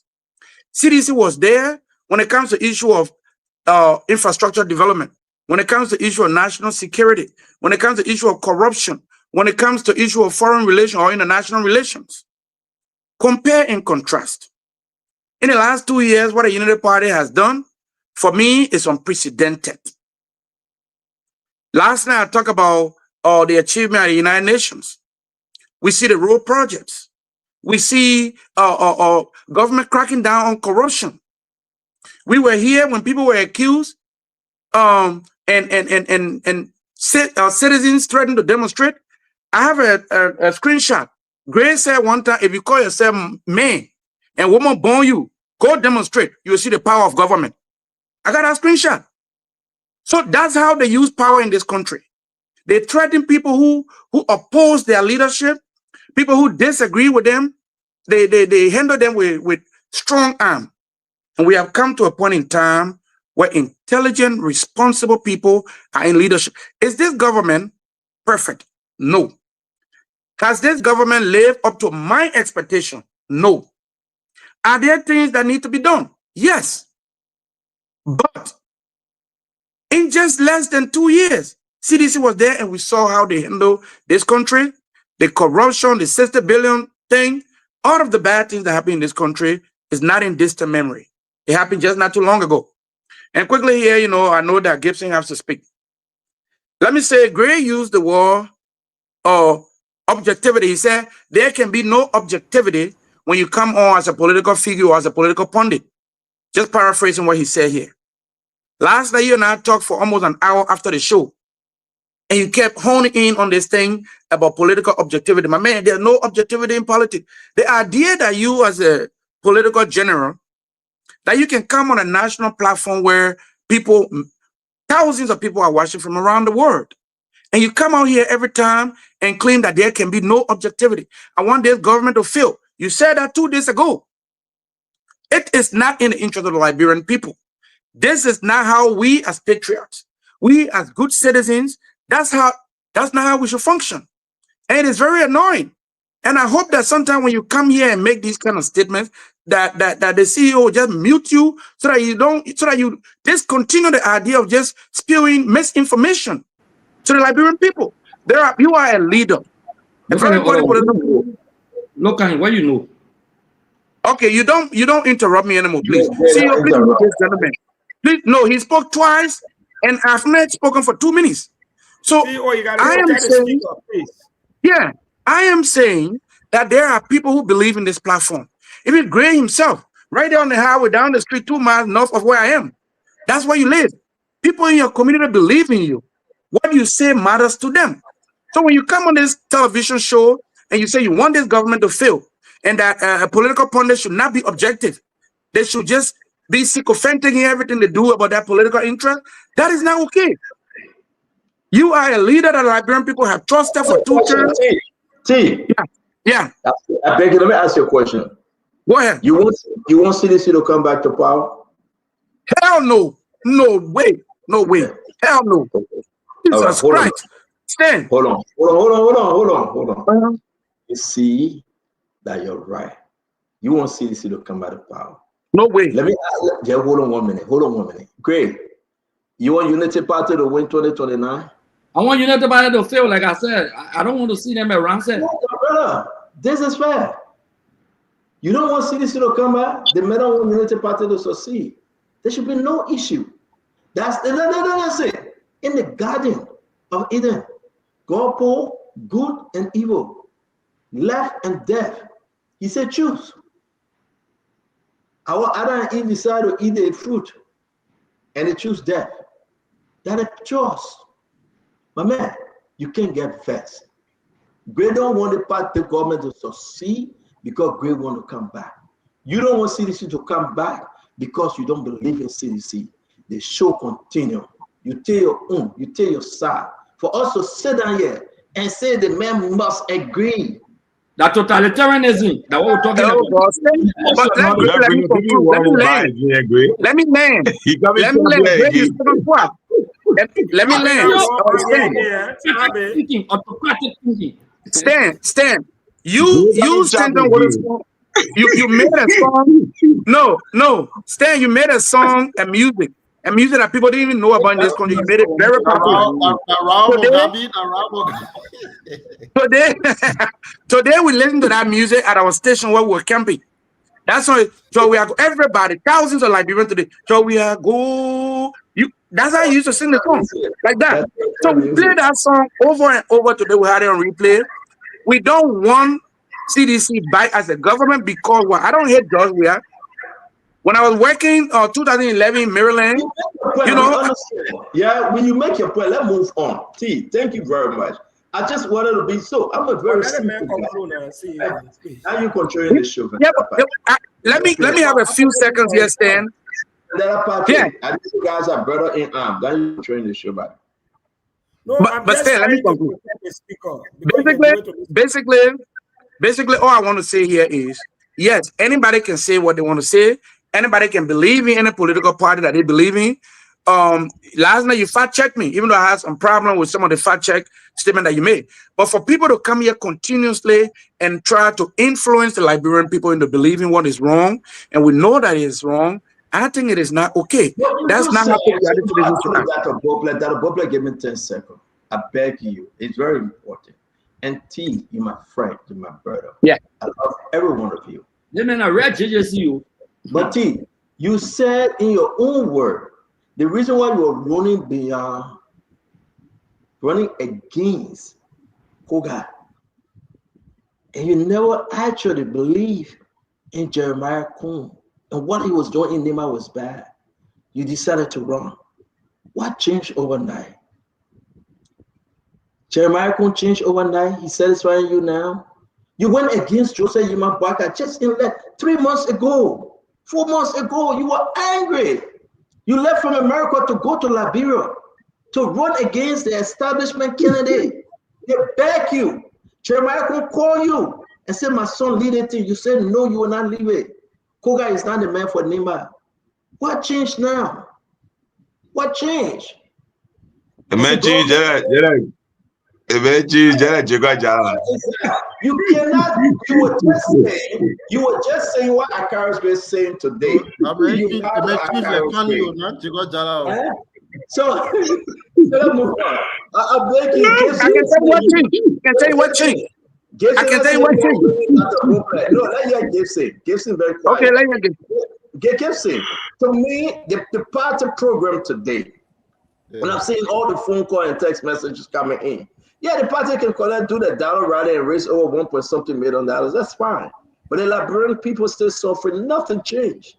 CDC was there when it comes to issue of infrastructure development, when it comes to issue of national security, when it comes to issue of corruption, when it comes to issue of foreign relations or international relations. Compare and contrast. In the last 2 years, what the Unity Party has done, for me, is unprecedented. Last night, I talked about the achievement at the United Nations. We see the road projects. We see government cracking down on corruption. We were here when people were accused and citizens threatened to demonstrate. I have a screenshot. Grace said one time, if you call yourself man and woman born you, go demonstrate. You'll see the power of government. I got a screenshot. So that's how they use power in this country. They threaten people who oppose their leadership, people who disagree with them. They handle them with strong arm. And we have come to a point in time where intelligent, responsible people are in leadership. Is this government perfect? No. Has this government lived up to my expectation? No. Are there things that need to be done? Yes. But in just less than 2 years, CDC was there and we saw how they handle this country, the corruption, the 60 billion thing, all of the bad things that happen in this country is not in distant memory. It happened just not too long ago. And quickly here, I know that Gibson has to speak. Let me say, Gray used the word objectivity. He said, there can be no objectivity when you come on as a political figure or as a political pundit. Just paraphrasing what he said here. Last night, you and I talked for almost an hour after the show, and you kept honing in on this thing about political objectivity. My man, there's no objectivity in politics. The idea that you as a political general, that you can come on a national platform where people, thousands of people are watching from around the world, and you come out here every time and claim that there can be no objectivity. I want this government to fail. You said that 2 days ago. It is not in the interest of the Liberian people. This is not how we as patriots, we as good citizens, that's not how we should function. And it is very annoying. And I hope that sometime when you come here and make these kind of statements, that the CEO will just mute you so that you discontinue the idea of just spewing misinformation to the Liberian people. You are a leader. Look, what you know? Okay, you don't interrupt me anymore, please. CEO, please mute this gentleman. Please, no, he spoke twice, and I've not spoken for 2 minutes. So I am saying that there are people who believe in this platform. Even Gray himself, right there on the highway down the street 2 miles north of where I am. That's where you live. People in your community believe in you. What you say matters to them. So when you come on this television show and you say you want this government to fail and that a political pundit should not be objective, they should just be sycophantic in everything they do about their political interest, that is not okay. You are a leader that Liberian people have trusted for 2 terms. Yeah. I beg you, let me ask you a question. Go ahead. You want CDC to come back to power? Hell no. No way. No way. Hell no. Jesus Christ. Stand. Hold on. You see that you're right. You want CDC to come back to power? No way. Let me hold on 1 minute. Great. You want Unity Party to win 2029? I want Unity Party to fail, like I said. I don't want to see them around. No, brother, this is fair. You don't want CDC to come back? The men don't want Unity Party to succeed. There should be no issue. That's it. In the Garden of Eden, God put good and evil, life and death. He said, choose. Adam and Eve decided to eat the fruit, and they choose death. That is choice. My man, you can't get vexed. Gray don't want the government to succeed because Gray want to come back. You don't want CDC to come back because you don't believe in CDC. The show continue. You tell your own, you tell your side. For us to sit down here and say the man must agree. That totalitarianism, that what we're talking about. Let me land. Stan. You stand on what is called. You made a song. No. Stan, you made a song and music that people didn't even know about in this country. You made it very popular. Today we listen to that music at our station where we were camping. That's why. So we are everybody, thousands of Liberians today. So we are go. That's how you used to sing the song, like that. So we play that song over and over today. We had it on replay. We don't want CDC back as a government because I don't hate George Weah. When I was working 2011 in Maryland, when you make your point, let's move on. Thank you very much. I just wanted to be I'm a very simple guy. How you controlling the show? Let me have a few seconds here, Stan. That party. I think you guys are brother in arms. Then you train the show back. No, I'm but just still, let me trying to conclude. protect the speaker because Basically, all I want to say here is, yes, anybody can say what they want to say. Anybody can believe in any political party that they believe in. Last night you fact checked me, even though I had some problem with some of the fact check statement that you made. But for people to come here continuously and try to influence the Liberian people into believing what is wrong, and we know that it is wrong, I think it is not okay. That's not how patriotic citizens should act. That Bobler gave me 10 seconds. I beg you, it's very important. And T, you're my friend, you're my brother. Yeah. I love every one of you. Yeah, man, I read you. But T, you said in your own word, the reason why you are running against Koga, and you never actually believe in Jeremiah Kuhn and what he was doing in Nema was bad. You decided to run. What changed overnight? Jeremiah Kuhn changed overnight. He's satisfying you now. You went against Joseph Yimabwaka just in 3 months ago, 4 months ago. You were angry. You left from America to go to Liberia to run against the establishment candidate. They beg you. Jeremiah Kuhn call you and say, my son, lead it to you. You said, no, you will not leave it. Koga is not the man for Nema. What changed now? What changed? Imagine you cannot. You were just saying what Akaris was saying today. So let's move on. I beg you. I can say what changed. I can say what changed. I can say what changed. No, let you Gibson. Gibson very quiet. Okay, let you Gibson. To me, the party program today. When I'm seeing all the phone call and text messages coming in, yeah, the party can collect, do the dollar rally and raise over 1 point something million dollars. That's fine. But the Liberian people still suffering. Nothing changed.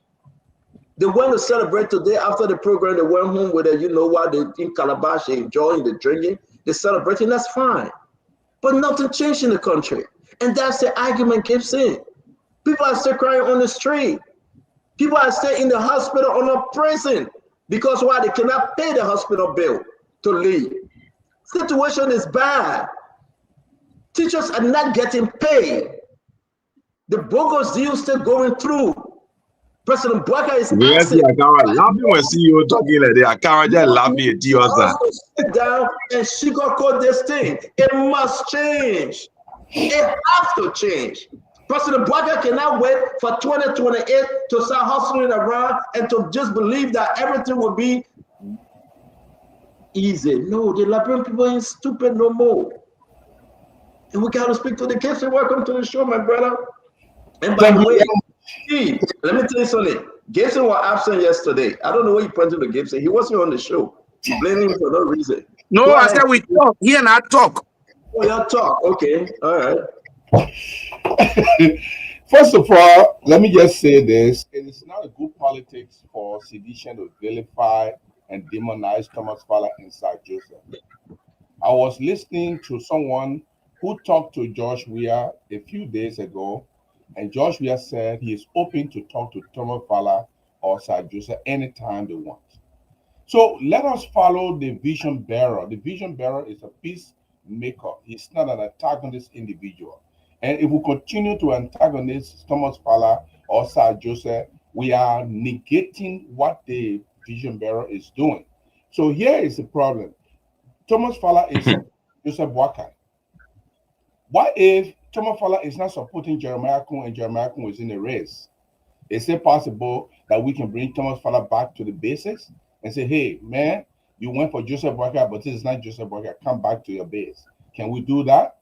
They went to celebrate today after the program. They went home with you know what, they in Calabash, they enjoying the drinking, they're celebrating. That's fine. But nothing changed in the country. And that's the argument keeps in. People are still crying on the street. People are still in the hospital or not prison. Because why? They cannot pay the hospital bill to leave. Situation is bad. Teachers are not getting paid. The bogus deal still going through. President Bwaka is asking. I can't laughing when CEO talking like that. I can't just laughing at you. Sit down and sugarcoat this thing. It must change. It has to change. President Bwaka cannot wait for 2028 to start hustling around and to just believe that everything will be easy. No, the Liberian people ain't stupid no more. And we got to speak to the kids. And welcome to the show, my brother. And by the way, Steve, let me tell you something. Gibson was absent yesterday. I don't know what you pointed to Gibson. He wasn't on the show. You blaming him for no reason. No, I said we talk. He and I talk. Oh, y'all talk. Okay. All right. First of all, let me just say this. It is not a good politics for sedition to vilify and demonize Thomas Fowler and Sir Joseph. I was listening to someone who talked to Josh Weah a few days ago, and Josh Weah said he is open to talk to Thomas Fowler or Sir Joseph anytime they want. So let us follow the vision bearer. The vision bearer is a peacemaker. He's not an antagonist individual. And if we continue to antagonize Thomas Fowler or Sir Joseph, we are negating what the vision bearer is doing. So here is the problem. Thomas Fowler is Joseph Boakai. What if Thomas Fowler is not supporting Jeremiah Kuhn and Jeremiah Kuhn is in the race? Is it possible that we can bring Thomas Fowler back to the basics and say, hey, man, you went for Joseph Boakai, but this is not Joseph Boakai. Come back to your base. Can we do that?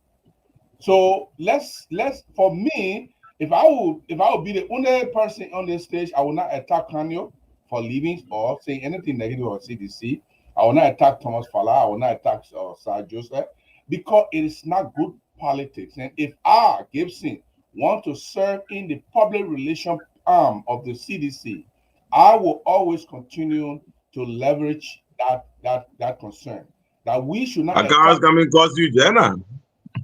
So let's for me, if I would be the only person on this stage, I will not attack Kanyo for leaving or say anything negative about CDC. I will not attack Thomas Fowler. I will not attack Sir Joseph because it is not good politics. And if I, Gibson, want to serve in the public relation arm of the CDC, I will always continue to leverage that concern that we should not. I can't come and cause you, Jenna.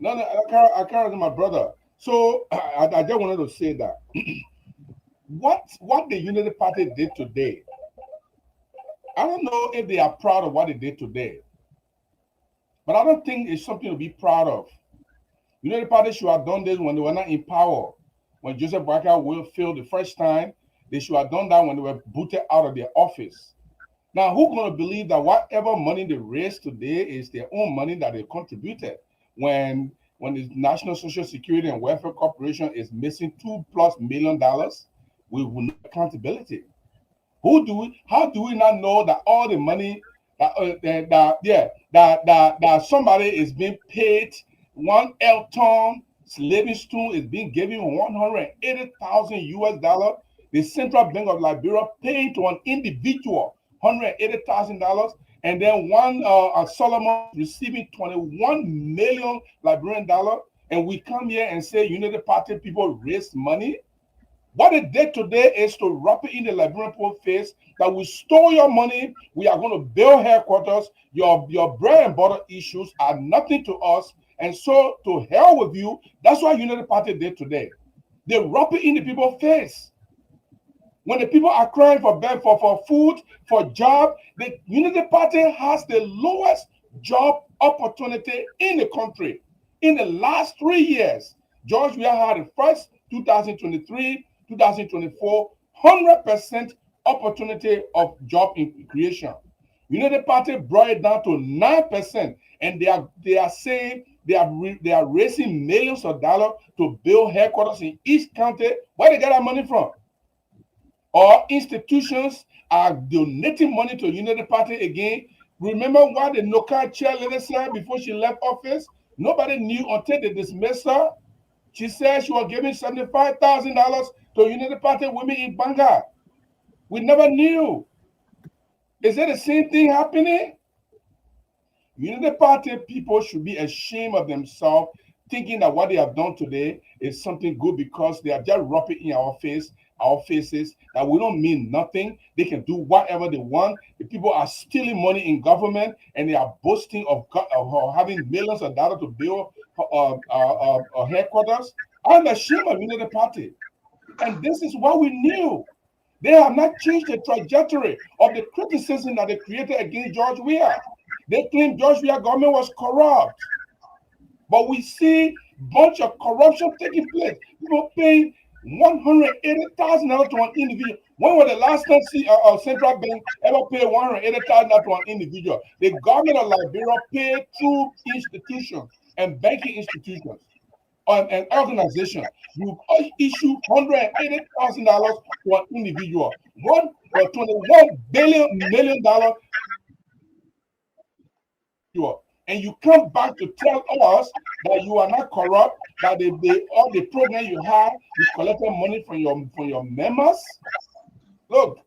No, I can't, my brother. So I just wanted to say that what the Unity Party did today I don't know if they are proud of what they did today, but I don't think it's something to be proud of. United Party should have done this when they were not in power. When Joseph Boakai will failed the first time, they should have done that when they were booted out of their office. Now, who's going to believe that whatever money they raise today is their own money that they contributed when the National Social Security and Welfare Corporation is missing $2+ million with no accountability? How do we not know that all the money that somebody is being paid, one Elton Livingston is being given $180,000 the Central Bank of Liberia paying to an individual $180,000, and then one Solomon receiving 21 million Liberian dollar, and we come here and say United Party people raise money? What they did today is to rub it in the Liberian people's face that we stole your money, we are going to build headquarters, your bread and butter issues are nothing to us, and so to hell with you. That's what United Party did today. They rub it in the people's face. When the people are crying for food, for job, the Unity Party has the lowest job opportunity in the country. In the last 3 years, George, we have had the first 2023, 2024, 100% opportunity of job creation. Unity Party brought it down to 9%, and they are saying they are raising millions of dollars to build headquarters in each county. Where they get that money from? Or institutions are donating money to Unity Party again. Remember what the Noka chairlady said before she left office? Nobody knew until they dismissed her. She said she was giving $75,000 to Unity Party women in Banga. We never knew. Is it the same thing happening? Unity Party people should be ashamed of themselves, thinking that what they have done today is something good because they are just rubbing in our faces that we don't mean nothing. They can do whatever they want. The people are stealing money in government and they are boasting of having millions of dollars to build headquarters. I'm ashamed of Unity Party. And this is what we knew. They have not changed the trajectory of the criticism that they created against George Weah. They claim George Weah government was corrupt. But we see a bunch of corruption taking place. People paying $180,000 to an individual. When was the last time Central Bank ever paid $180,000 to an individual? The government of Liberia paid through institutions and banking institutions and organizations. You issue $180,000 to an individual. $21 million. And you come back to tell us that you are not corrupt, that all the program you have, you collected money from your members. Look,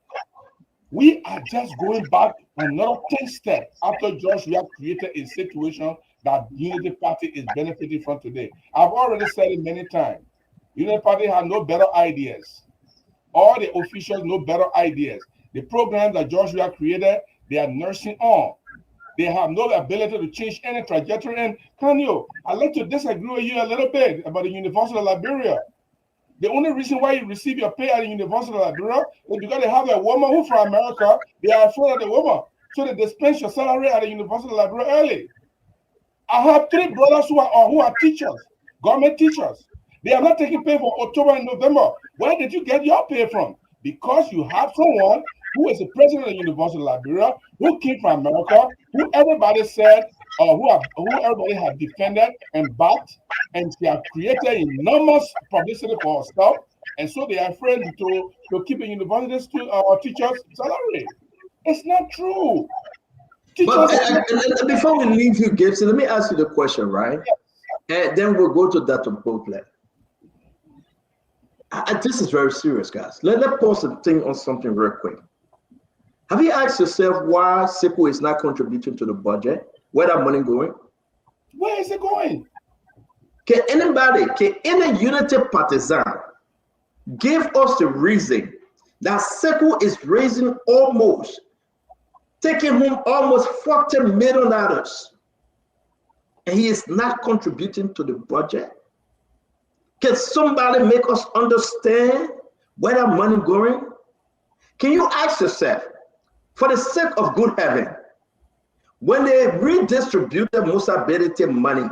we are just going back another 10 steps after George Weah created a situation that Unity Party is benefiting from today. I've already said it many times. Unity Party has no better ideas. All the officials no better ideas. The programs that George Weah created, they are nursing on. They have no ability to change any trajectory. And Kanyo, I'd like to disagree with you a little bit about the University of Liberia. The only reason why you receive your pay at the University of Liberia is because they have a woman who's from America. They are afraid of the woman. So they dispense your salary at the University of Liberia early. I have 3 brothers who are teachers, government teachers. They are not taking pay for October and November. Where did you get your pay from? Because you have someone who is the president of the University of Liberia, who came from America, who everybody said, who everybody had defended and backed, and she has created enormous publicity for herself, and so they are afraid to keep a university teachers' salary. It's not true. But before we leave you, Gibson, let me ask you the question, right? And then we'll go to Dr. Boatler. This is very serious, guys. Let's pause and think on something real quick. Have you asked yourself why SIPO is not contributing to the budget? Where that money going? Where is it going? Can any Unity partisan give us the reason that SIPO is taking home almost $40 million, and he is not contributing to the budget? Can somebody make us understand where that money going? Can you ask yourself, for the sake of good heaven, when they redistributed Musa Bedete money,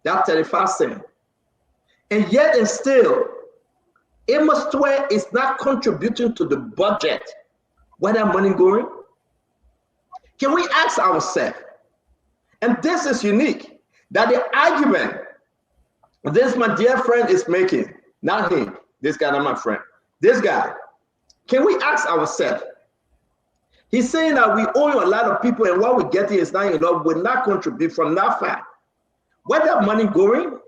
that 35 cents, and yet and still, Amos Twe is not contributing to the budget, where that money going? Can we ask ourselves, and this is unique, that the argument this my dear friend is making, not him, this guy, not my friend, this guy, can we ask ourselves, he's saying that we owe a lot of people and what we're getting is not enough, will not contribute from that fact. Where that money going?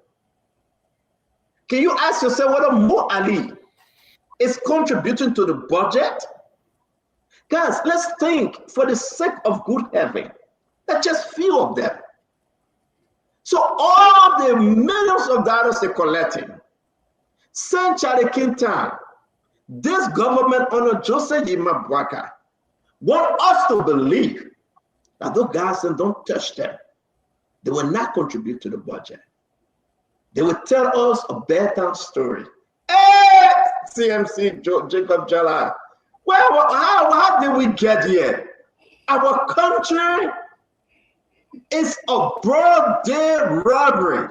Can you ask yourself whether Mo Ali is contributing to the budget? Guys, let's think for the sake of good heaven. Let's just few of them. So all the millions of dollars they're collecting, Saint Charlie Quintan, this government under Joseph Yima Bwaka, want us to believe that those guys don't touch them. They will not contribute to the budget. They will tell us a bedtime story. Hey, CMC Jacob Jala. Well, how did we get here? Our country is a broad day robbery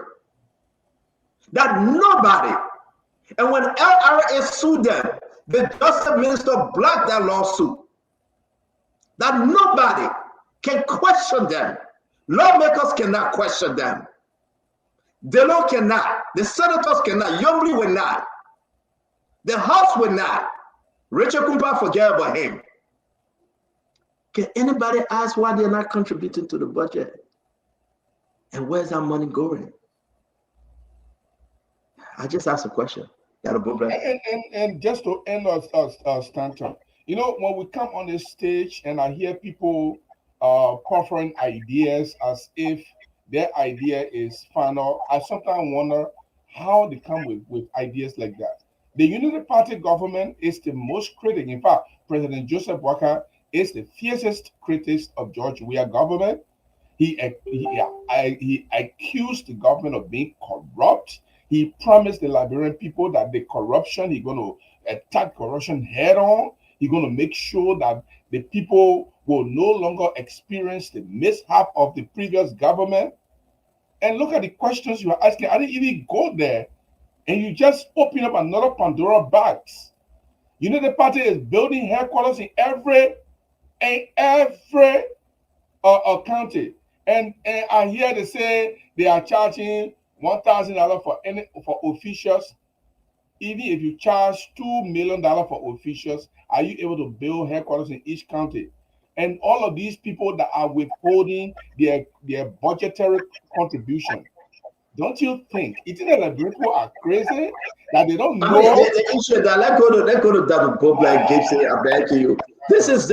that nobody, and when LRA sued them, the justice minister blocked that lawsuit, that nobody can question them. Lawmakers cannot question them. Delo cannot. The senators cannot. Yombri will not. The House will not. Richard Kumpa, forget about him. Can anybody ask why they're not contributing to the budget? And where's that money going? I just asked a question. And just to end our stanton, you know, when we come on the stage and I hear people proffering ideas as if their idea is final, I sometimes wonder how they come with ideas like that. The Unity Party government is the most critic. In fact, President Joseph Boakai is the fiercest critic of George Weah government. He accused the government of being corrupt. He promised the Liberian people that the corruption, he's going to attack corruption head on. He's going to make sure that the people will no longer experience the mishap of the previous government. And look at the questions you are asking. I didn't even go there. And you just open up another Pandora box. You know, the party is building headquarters in every county. And I hear they say they are charging $1,000 for officials. Even if you charge $2 million for officials, are you able to build headquarters in each county? And all of these people that are withholding their budgetary contribution, don't you think? You think that the people are crazy? That they don't know? I mean, the issue that let's go to that Bob like Gibson. I beg you. This is.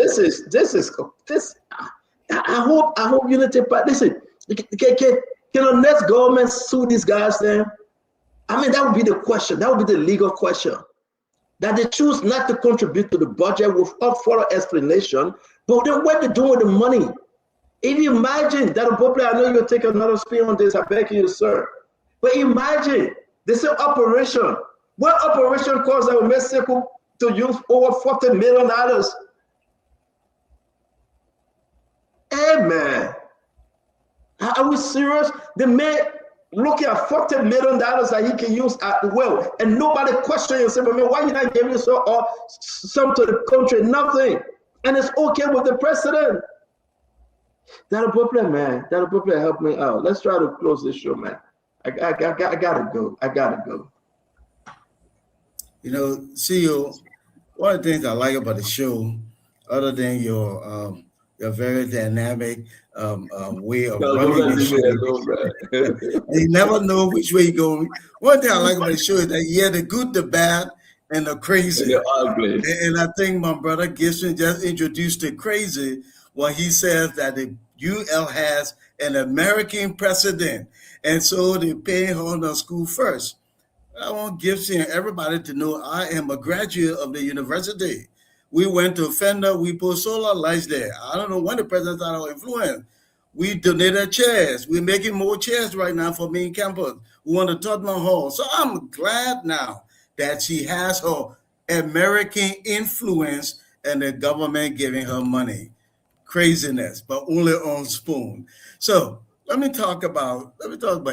I hope Unity Party. Listen, can the next government sue these guys then? I mean, that would be the question. That would be the legal question. That they choose not to contribute to the budget without further explanation. But then what they do with the money? If you imagine that, probably I know you'll take another spin on this. I beg you, sir. But imagine they say operation. What operation costs that will Mexico to use over $40 million? Hey man, are we serious? They may look at $40 million that he can use at will, and nobody questions and say, "Man, why you not giving some to the country?" Nothing, and it's okay with the president. That'll probably, man. That'll probably help me out. Let's try to close this show, man. I gotta go. I gotta go. You know, CEO, one of the things I like about the show, other than your very dynamic way of running the show, you never know which way you're going. One thing I like about the show is that you have the good, the bad, and the crazy. And I think my brother Gibson just introduced the crazy when he says that the UL has an American president, and so they pay her on school first. I want Gibson and everybody to know I am a graduate of the university. We went to Fender, we put solar lights there. I don't know when the president's out of influence. We donated chairs. We're making more chairs right now for main campus. We want to Tottenham Hall. So I'm glad now that she has her American influence and the government giving her money. Craziness, but only on Spoon. So let me talk about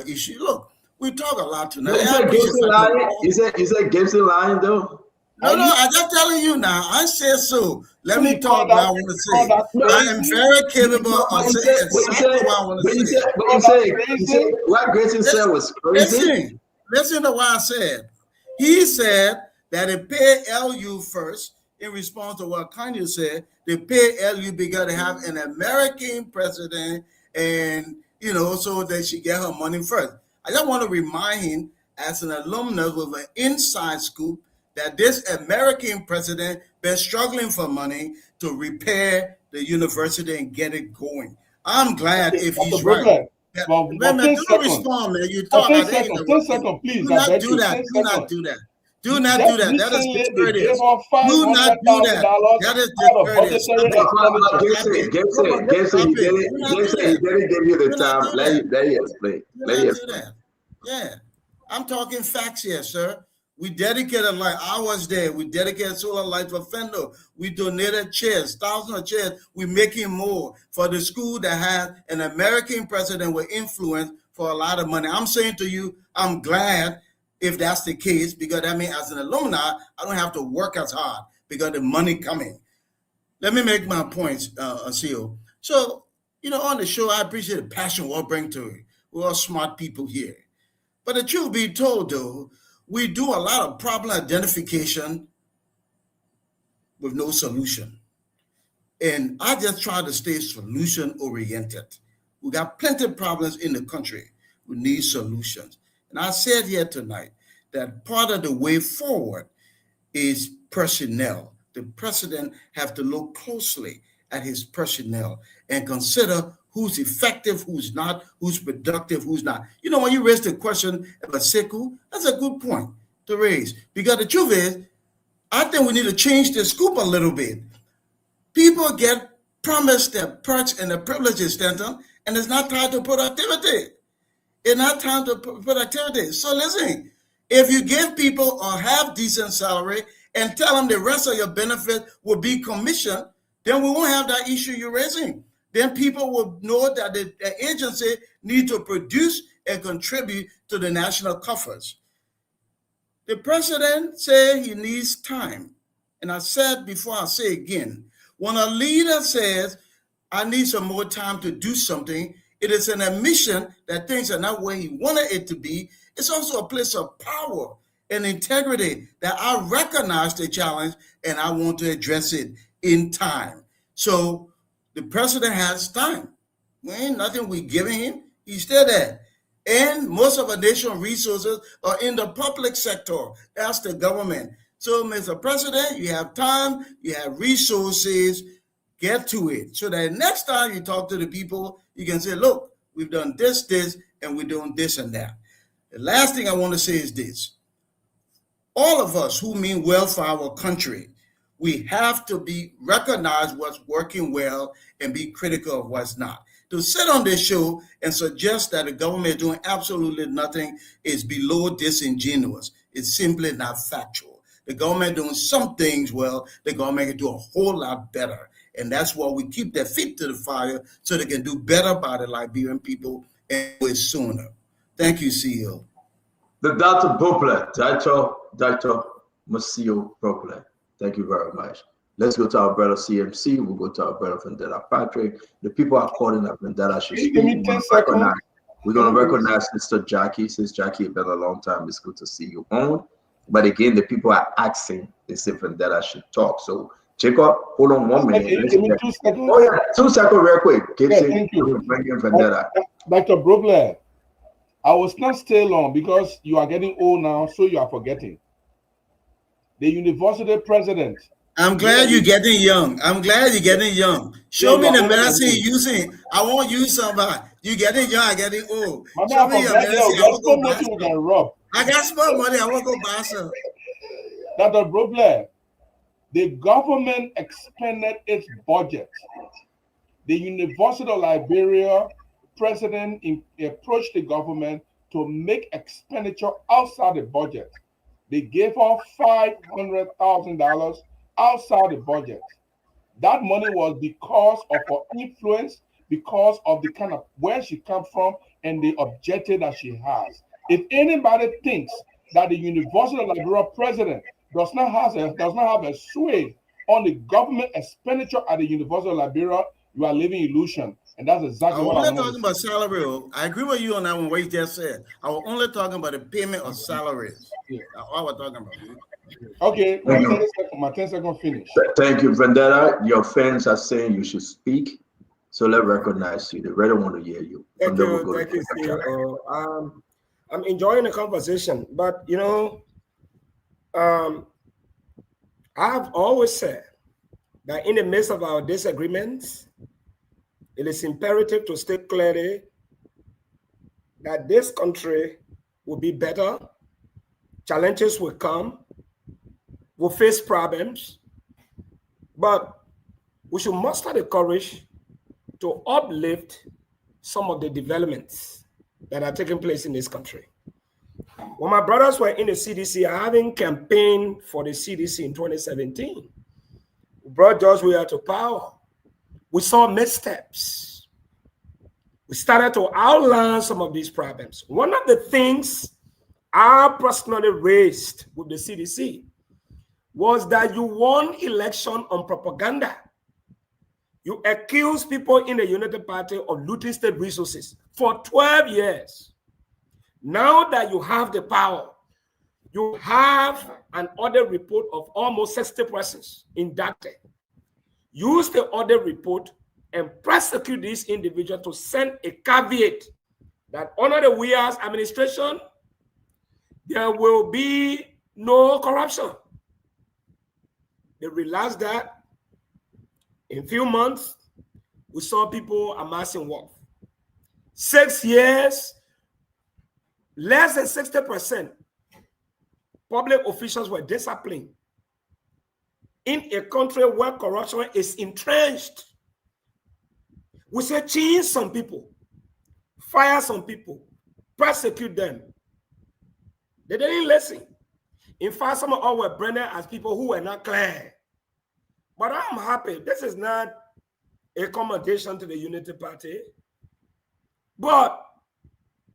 issue. Look, we talk a lot tonight. You said Gibson lying? You said Gibson lying though? No, I'm just telling you now. I said so. Let me talk what I want to say. I am very capable of saying exactly what I want to say. But you said what Grayson said was crazy. Listen to what I said. He said that they pay LU first in response to what Kanye said. They pay LU because they have an American president, and so that she get her money first. I just want to remind him, as an alumnus with an inside scoop, that this American president been struggling for money to repair the university and get it going. I'm glad if he's right. Don't respond, man. You talk. 10 seconds, please. Do not do that. Do not do that. Do not do that. That is discourteous. Do not do that. That is discourteous. Gibson, he didn't give you the time. Let you explain. Yeah. I'm talking facts here, sir. We dedicated, like I was there, we dedicated solar lights for Fendo. We donated chairs, thousands of chairs. We're making more for the school that had an American president with influence for a lot of money. I'm saying to you, I'm glad if that's the case, because that means as an alumni, I don't have to work as hard because the money coming. Let me make my points, Asil. So, on the show, I appreciate the passion we'll bring to it. We're all smart people here. But the truth be told, though, we do a lot of problem identification with no solution. And I just try to stay solution-oriented. We got plenty of problems in the country. We need solutions. And I said here tonight that part of the way forward is personnel. The president have to look closely at his personnel and consider who's effective, who's not, who's productive, who's not. When you raise the question about Sekou, that's a good point to raise. Because the truth is, I think we need to change the scoop a little bit. People get promised their perks and their privileges, Stanton, and it's not tied to productivity. It's not tied to productivity. So listen, if you give people a half-decent salary and tell them the rest of your benefit will be commission, then we won't have that issue you're raising. Then people will know that the agency needs to produce and contribute to the national coffers. The president said he needs time. And I said before, I say again, when a leader says, I need some more time to do something, it is an admission that things are not where he wanted it to be. It's also a place of power and integrity that I recognize the challenge and I want to address it in time. So the president has time. Ain't nothing we giving him. He's still there. And most of our national resources are in the public sector. That's the government. So, Mr. President, you have time, you have resources, get to it. So that next time you talk to the people, you can say, look, we've done this, and we're doing this and that. The last thing I want to say is this. All of us who mean well for our country, we have to recognize what's working well and be critical of what's not. To sit on this show and suggest that the government is doing absolutely nothing is below disingenuous. It's simply not factual. The government doing some things well, the government can do a whole lot better. And that's why we keep their feet to the fire so they can do better by the Liberian people and do it sooner. Thank you, CEO. The Dr. Bopler, Dr. Masio Bopler. Thank you very much. Let's go to our brother CMC. We'll go to our brother Vendetta Patrick. The people are calling up Vendetta should speak. We're going to recognize Mr. Jackie. Since Jackie has been a long time, it's good to see you on. But again, the people are asking if Vendetta should talk. So, Jacob, hold on 1 minute. Give me 2 seconds. Oh, yeah, 2 seconds real quick. Thank you. Bring in Vendetta. Dr. Brobler, I will not stay long because you are getting old now, so you are forgetting. The university president. I'm glad you're getting young. I'm glad you're getting young. Show me the medicine you're using. I won't use somebody. You're getting young, getting old. Show me your medicine. I got small money. I won't go buy some. Dr. Brobler, the government expanded its budget. The University of Liberia president approached the government to make expenditure outside the budget. They gave her $500,000 outside the budget. That money was because of her influence, because of the kind of where she comes from and the objective that she has. If anybody thinks that the University of Liberia president does not have a sway on the government expenditure at the University of Liberia, you are living illusion. And that's exactly what I only want talking to about salary. I agree with you on that one, what you just said. I was only talking about the payment of salaries. Yeah. That's all we're talking about. Okay, my 10 second finish. Thank you, Vendetta. Your fans are saying you should speak, so let's recognize you. They really want to hear you. Thank you, Steve. I'm enjoying the conversation, but you know, I've always said that in the midst of our disagreements, it is imperative to state clearly that this country will be better, challenges will come, we'll face problems, but we should muster the courage to uplift some of the developments that are taking place in this country. When my brothers were in the CDC, having campaigned for the CDC in 2017, we brought George Weah to power. We saw missteps. We started to outline some of these problems. One of the things I personally raised with the CDC was that you won election on propaganda. You accuse people in the United Party of looting state resources for 12 years. Now that you have the power, you have an audit report of almost 60 persons indicted. Use the audit report and prosecute these individuals to send a caveat that under the Weah's administration, there will be no corruption. They realized that in a few months, we saw people amassing wealth. 6 years, less than 60% public officials were disciplined in a country where corruption is entrenched. We say change some people, fire some people, prosecute them. They didn't listen. In fact, some of us were branded as people who were not clear. But I'm happy. This is not a commendation to the Unity Party. But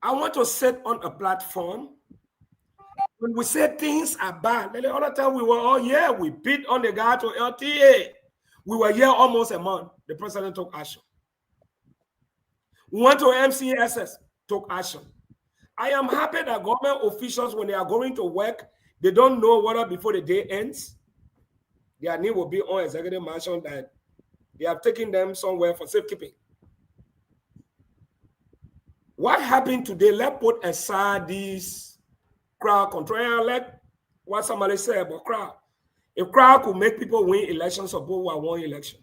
I want to sit on a platform. When we say things are bad, the other time we were all here, we beat on the guy to LTA. We were here almost a month. The president took action. We went to MCSS, took action. I am happy that government officials, when they are going to work, they don't know whether before the day ends, their name will be on executive mansion that they have taken them somewhere for safekeeping. What happened today? Let's put aside these crowd control. Like what somebody said about crowd. If crowd could make people win elections, suppose we won election.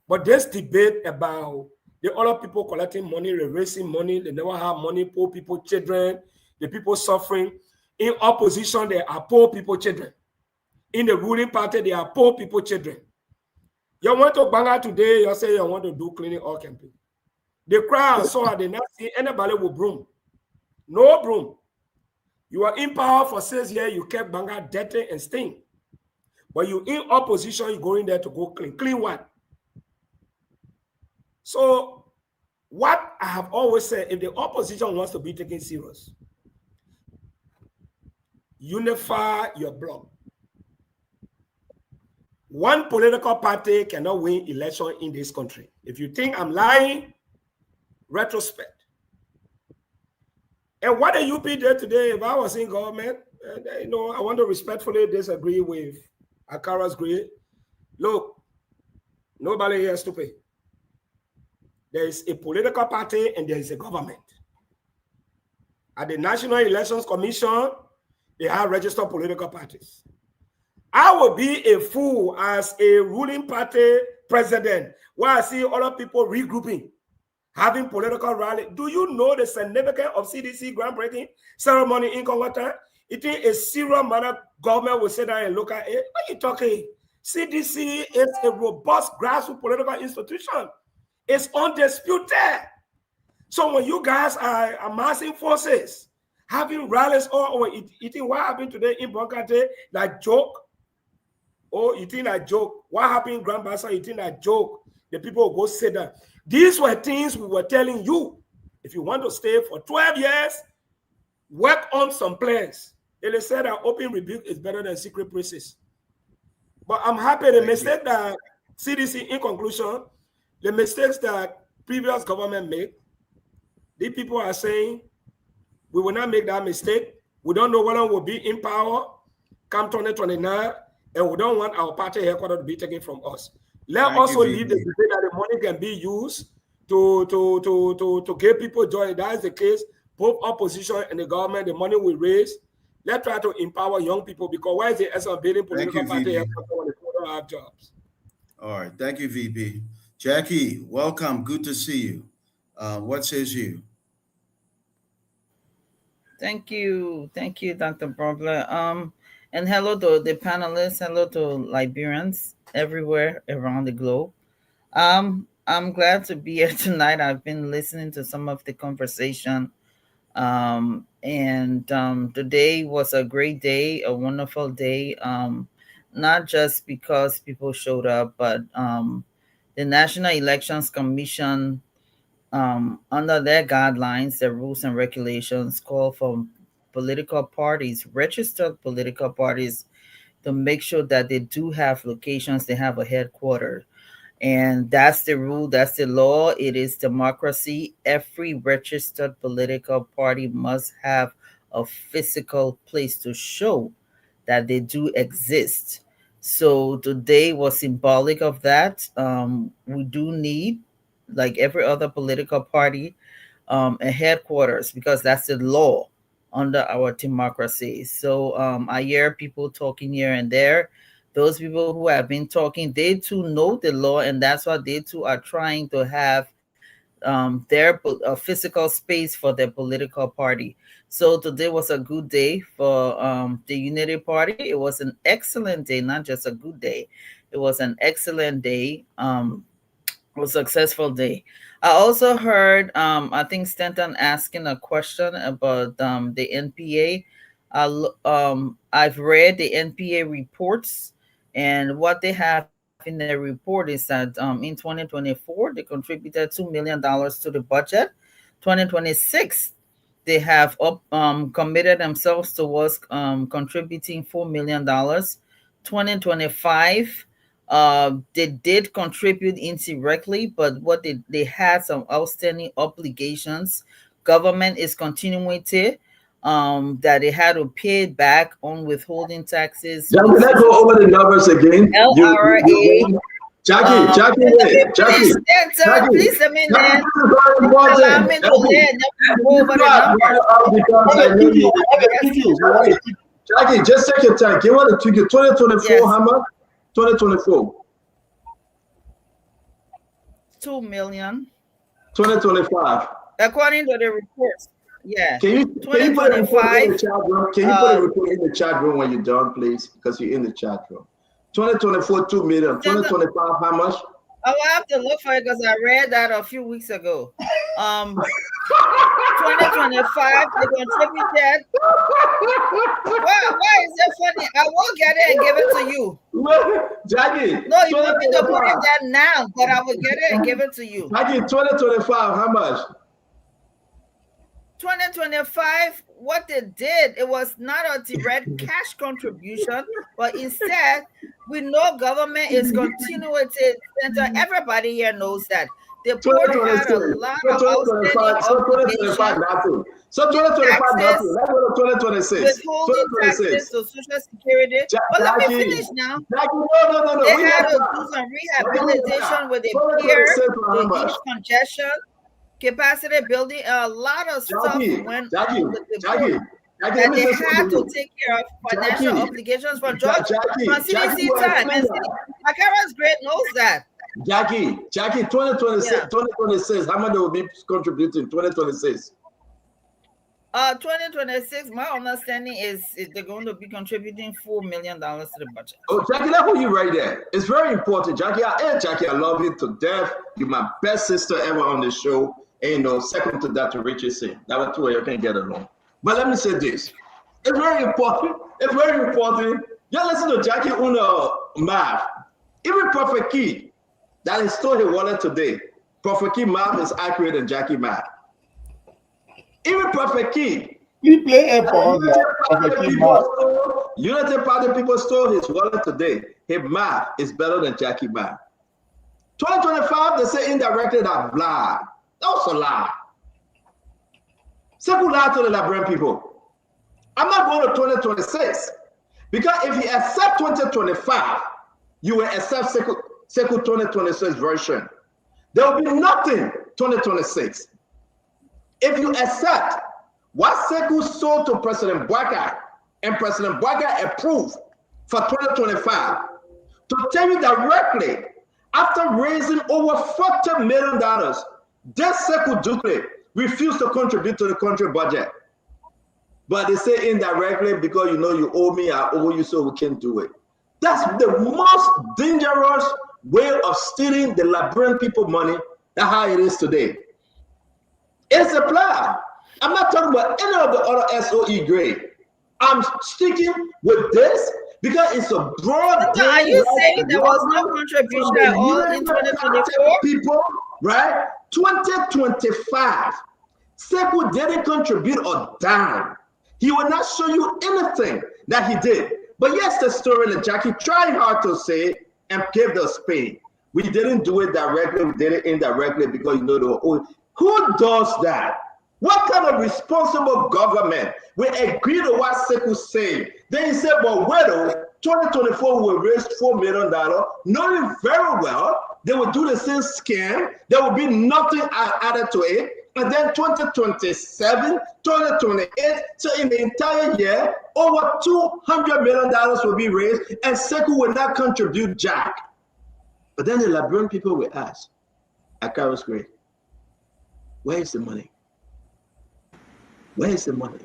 But this debate about the other people collecting money, raising money, they never have money, poor people, children, the people suffering. In opposition, there are poor people, children. In the ruling party, there are poor people, children. You want to bang out today, you say you want to do cleaning or campaign. The crowd saw they not see anybody with broom. No broom. You are in power for 6 years, you kept banga dirty and stink. But you in opposition, you go in there to go clean. Clean what? So what I have always said, if the opposition wants to be taken serious, unify your bloc. One political party cannot win election in this country. If you think I'm lying, retrospect. And what the UP did today, if I was in government, I want to respectfully disagree with Akara's grade. Look, nobody here is stupid. There is a political party and there is a government. At the National Elections Commission, they have registered political parties. I would be a fool as a ruling party president while I see other people regrouping, having political rally. Do you know the significance of CDC groundbreaking ceremony in Congo? It is a serious matter. Government will sit down and look at it. What are you talking? CDC is a robust grassroots political institution. It's undisputed. So when you guys are amassing forces, having rallies all over, eating what happened today in Bonkate, like joke, Oh, you think I joke? What happened, Grandmaster? You think I joke? The people will go sit down. These were things we were telling you. If you want to stay for 12 years, work on some plans. They said that open rebuke is better than secret praises. But I'm happy the mistake that CDC, in conclusion, the mistakes that previous government made, these people are saying, we will not make that mistake. We don't know whether we'll be in power come 2029, and we don't want our party headquarters to be taken from us. Let also leave the debate that the money can be used to give people joy. That is the case. Both opposition and the government, the money we raise, let's try to empower young people, because why is the essence of building political party headquarters when they don't have jobs? All right. Thank you, VP. Jackie, welcome. Good to see you. What says you? Thank you, Dr. Brogler. And hello to the panelists. Hello to Liberians everywhere around the globe. I'm glad to be here tonight. I've been listening to some of the conversation, and today was a great day, a wonderful day. Not just because people showed up, but the National Elections Commission, under their guidelines, their rules and regulations, call for political parties, registered political parties, to make sure that they do have locations, they have a headquarters. And that's the rule, that's the law. It is democracy. Every registered political party must have a physical place to show that they do exist. So today was symbolic of that. We do need, like every other political party, a headquarters, because that's the law under our democracy. So I hear people talking here and there. Those people who have been talking, they too know the law, and that's why they too are trying to have their physical space for their political party. So today was a good day for the Unity Party. It was an excellent day, not just a good day. It was an excellent day. A successful day. I also heard, I think Stanton asking a question about the NPA. I've read the NPA reports, and what they have in their report is that in 2024, they contributed $2 million to the budget. 2026, they have committed themselves towards contributing $4 million. 2025, they did contribute indirectly, but what they had some outstanding obligations. Government is continuing to that they had to pay back on withholding taxes. Jackie, let's go over the numbers again. LRA. Jackie, please a minute. Allow me to go over the numbers. Jackie, just take your time. Give her the 2024, how much? 2024. 2 million. 2025. According to the reports. Yeah. Can you put the report in the chat room? Can you put the report in the chat room when you're done, please? Because you're in the chat room. 2024, 2 million. 2025, how much? I will have to look for it because I read that a few weeks ago. 2025, they contributed. Why is that funny? I will get it and give it to you. Jackie. No, you want me to put it there now, but I will get it and give it to you. Jackie, 2025, how much? 2025, what they did, it was not a direct cash contribution, but instead, we know government is continuing to center. Everybody here knows that. The board had a lot of outstanding obligations. So 2025, nothing. Let's go to 2026. Withholding taxes to Social Security. But let me finish now. No. They had to do some rehabilitation with a pier to ease congestion, capacity building, a lot of stuff went on with the board. And they had to take care of financial obligations from CDC time. And Akara's great knows that. Jackie, 2026, how much they will be contributing 2026? 2026, my understanding is they're going to be contributing $4 million to the budget. Oh, Jackie, that's what you right there. It's very important, Jackie. I love you to death. You're my best sister ever on the show. And second to that, to Richard said. That was two way you can get along. But let me say this. It's very important. It's very important You listen to Jackie Uno math. Even Prophet Key, that is still his wallet today. Prophet Key math is accurate than Jackie math. Even Prophet Key. He play it for us. Unity Party people stole his wallet today. His math is better than Jackie math. 2025, they say indirectly that blah. That was a lie. Simple lie to the Liberian people. I'm not going to 2026 because if you accept 2025, you will accept Sekou 2026 version. There will be nothing 2026. If you accept what Sekou sold to President Bouaka and President Bouaka approved for 2025, to tell you directly, after raising over $40 million, this Sekou Dukle refused to contribute to the country budget. But they say indirectly because you know you owe me, I owe you, so we can't do it. That's the most dangerous way of stealing the Liberian people money. That's how it is today. It's a plan. I'm not talking about any of the other SOE grade. I'm sticking with this because it's a broad. So are you saying there was no contribution at all in 2024? People, right? 2025, Sekou didn't contribute a dime. He will not show you anything that he did. But yes, the story that Jackie tried hard to say and gave the spin. We didn't do it directly, we did it indirectly because you know the who does that? What kind of responsible government will agree to what Sekou said? Then he said, but wait, 2024 will raise $4 million, knowing very well they will do the same scam. There will be nothing added to it. And then 2027, 2028, so in the entire year, over $200 million will be raised, and Sekou will not contribute jack. But then the Liberian people will ask, Akaro's great, where is the money? Where is the money?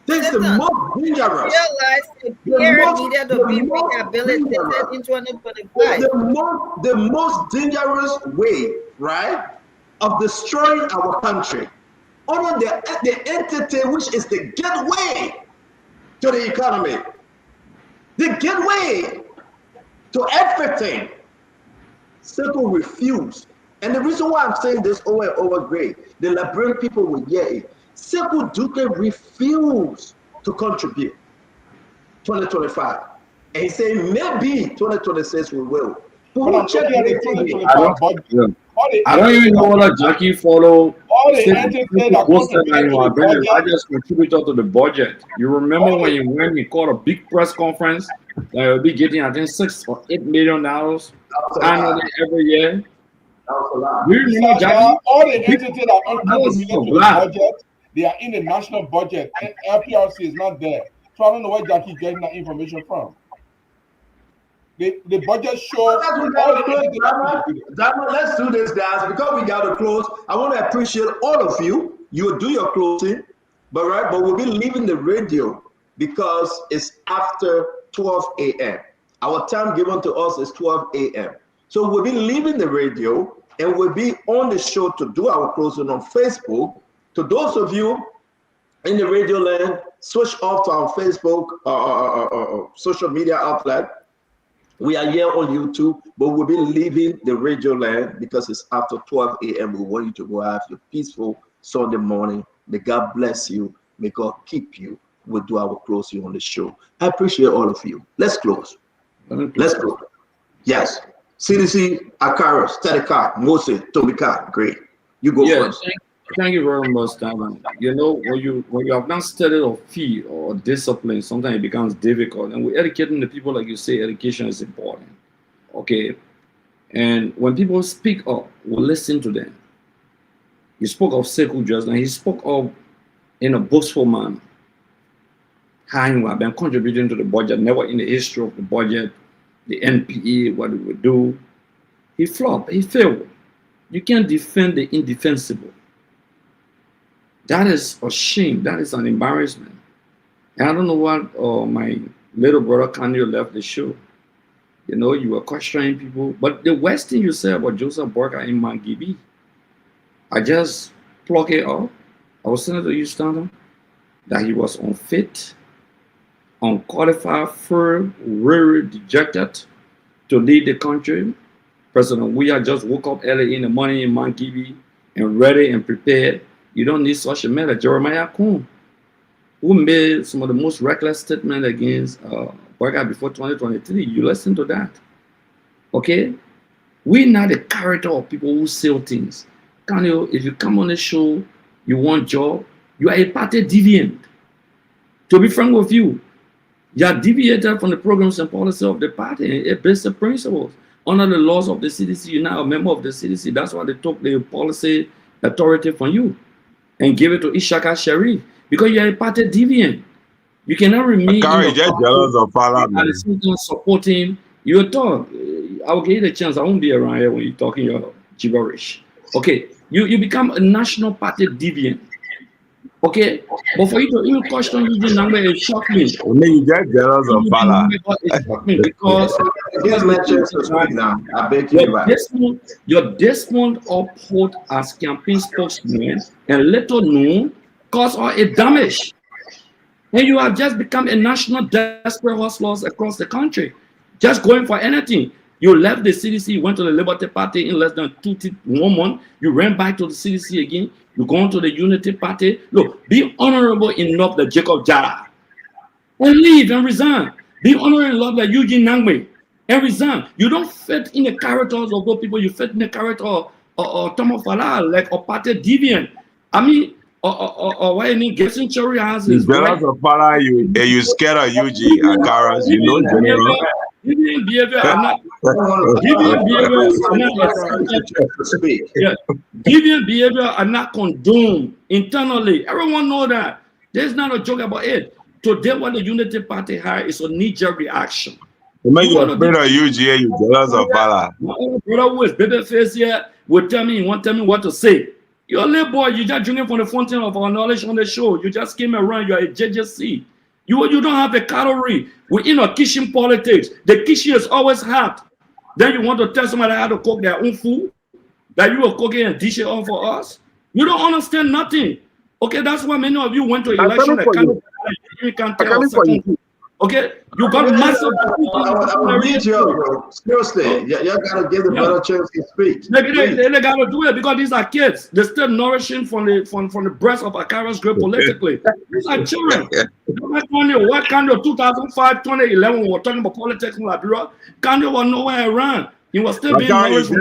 This is the most dangerous. Realize the peer needed to be rehabilitated in 2025. The most dangerous way, right, of destroying our country under the entity which is the gateway to the economy, the gateway to everything. Sekou refused. And the reason why I'm saying this over and over again, the Liberian people will hear it. Sekou Dukle refused to contribute 2025. And he said maybe 2026 we will. But I'm checking the 2025 budget. I don't even know whether Jackie follow. All the entities that contribute to the budget. I just contributed to the budget. You remember when he called a big press conference that will be getting, I think, $6 or $8 million annually every year. Do you remember Jackie? All the entities that contribute to the budget, they are in the national budget, and LPRC is not there. So I don't know where Jackie is getting that information from. The budget shows. Let's do this, guys, because we got to close. I want to appreciate all of you. You will do your closing, but we'll be leaving the radio because it's after 12 a.m. Our time given to us is 12 a.m. So we'll be leaving the radio and we'll be on the show to do our closing on Facebook. To those of you in the radio land, switch off to our Facebook social media outlet. We are here on YouTube, but we'll be leaving the radio land because it's after 12 a.m. We want you to go have your peaceful Sunday morning. May God bless you. May God keep you. We'll do our closing on the show. I appreciate all of you. Let's close. Let's go. Yes. CDC, Akara, Stedika, Mose, Tomika, great. You go first. Thank you very much, Davan. You know, when you have not studied or feel or discipline, sometimes it becomes difficult. And we're educating the people, like you say, education is important. Okay. And when people speak up, we'll listen to them. You spoke of Sekou just now. He spoke of in a boastful manner. How he have been contributing to the budget, never in the history of the budget, the NPA, what it would do. He flopped, he failed. You can't defend the indefensible. That is a shame. That is an embarrassment. And I don't know what my little brother Kanye left the show. You know, you were questioning people. But the worst thing you said about Joseph Burka in Mangibi, I just plug it up. I was saying to you, Stanton, that he was unfit. unqualified, firm, very dejected to lead the country. President Weah just woke up early in the morning in Mount Gibby and ready and prepared. You don't need such a man like Jeremiah Kuhn, who made some of the most reckless statements against Boycott before 2023. You listen to that. Okay? We're not the character of people who sell things. Can you, if you come on the show, you want job, you are a party deviant. To be frank with you, you are deviated from the programs and policy of the party and basic principles. Under the laws of the CDC, you're now a member of the CDC. That's why they took the policy authority from you and gave it to Ishaka Sharif because you're a party deviant. You cannot remain in Carry the just party jealous of Fala, at man. the same time supporting your talk. I'll give you the chance. I won't be around here when you're talking your gibberish. Okay, you become a national party deviant. Okay, but for you to even question Eugene Nangbe, it shocked me. I mean, you just jealous of Fala. It shocked me because Give my chance to speak now. I beg you back. your Desmond uphold as campaign spokesman and little known caused all a damage. And you have just become a national desperate hustlers across the country, just going for anything. You left the CDC, you went to the Liberty Party in less than 1 month. You ran back to the CDC again. You go into the Unity Party. Look, be honorable enough that Jacob Jara and leave and resign. Be honorable enough that Eugene Nangme and resign. You don't fit in the characters of those people. You fit in the character of Tomo Falal, like a party deviant. I mean, or why any guessing Cherry has You his jealous of Fala, you scared of UG and Karas, you know, general. Deviant behavior are not deviant behavior are not condoned internally. Everyone know that. There's not a joke about it. Today, what the Unity Party had is a knee-jerk reaction. You make you afraid of UG, you jealous of Fala. My older brother who is baby face here will tell me, he won't tell me what to say. You're a little boy, you just drinking from the fountain of our knowledge on the show. You just came around, you're a JJC. You don't have the calorie. We're in a kitchen politics. The kitchen is always hot. Then you want to tell somebody how to cook their own food? That you are cooking and dish it on for us? You don't understand nothing. Okay, that's why many of you went to election you can't tell a second group. Okay, you got massive. I need you, seriously. You gotta give the brother a chance to speak. They gotta do it because these are kids. They're still nourishing from the breast of Akara's grave politically. These are children. What kind of 2005, 2011, we were talking about politics in Liberia? Kanye was nowhere around. He was still being nourished from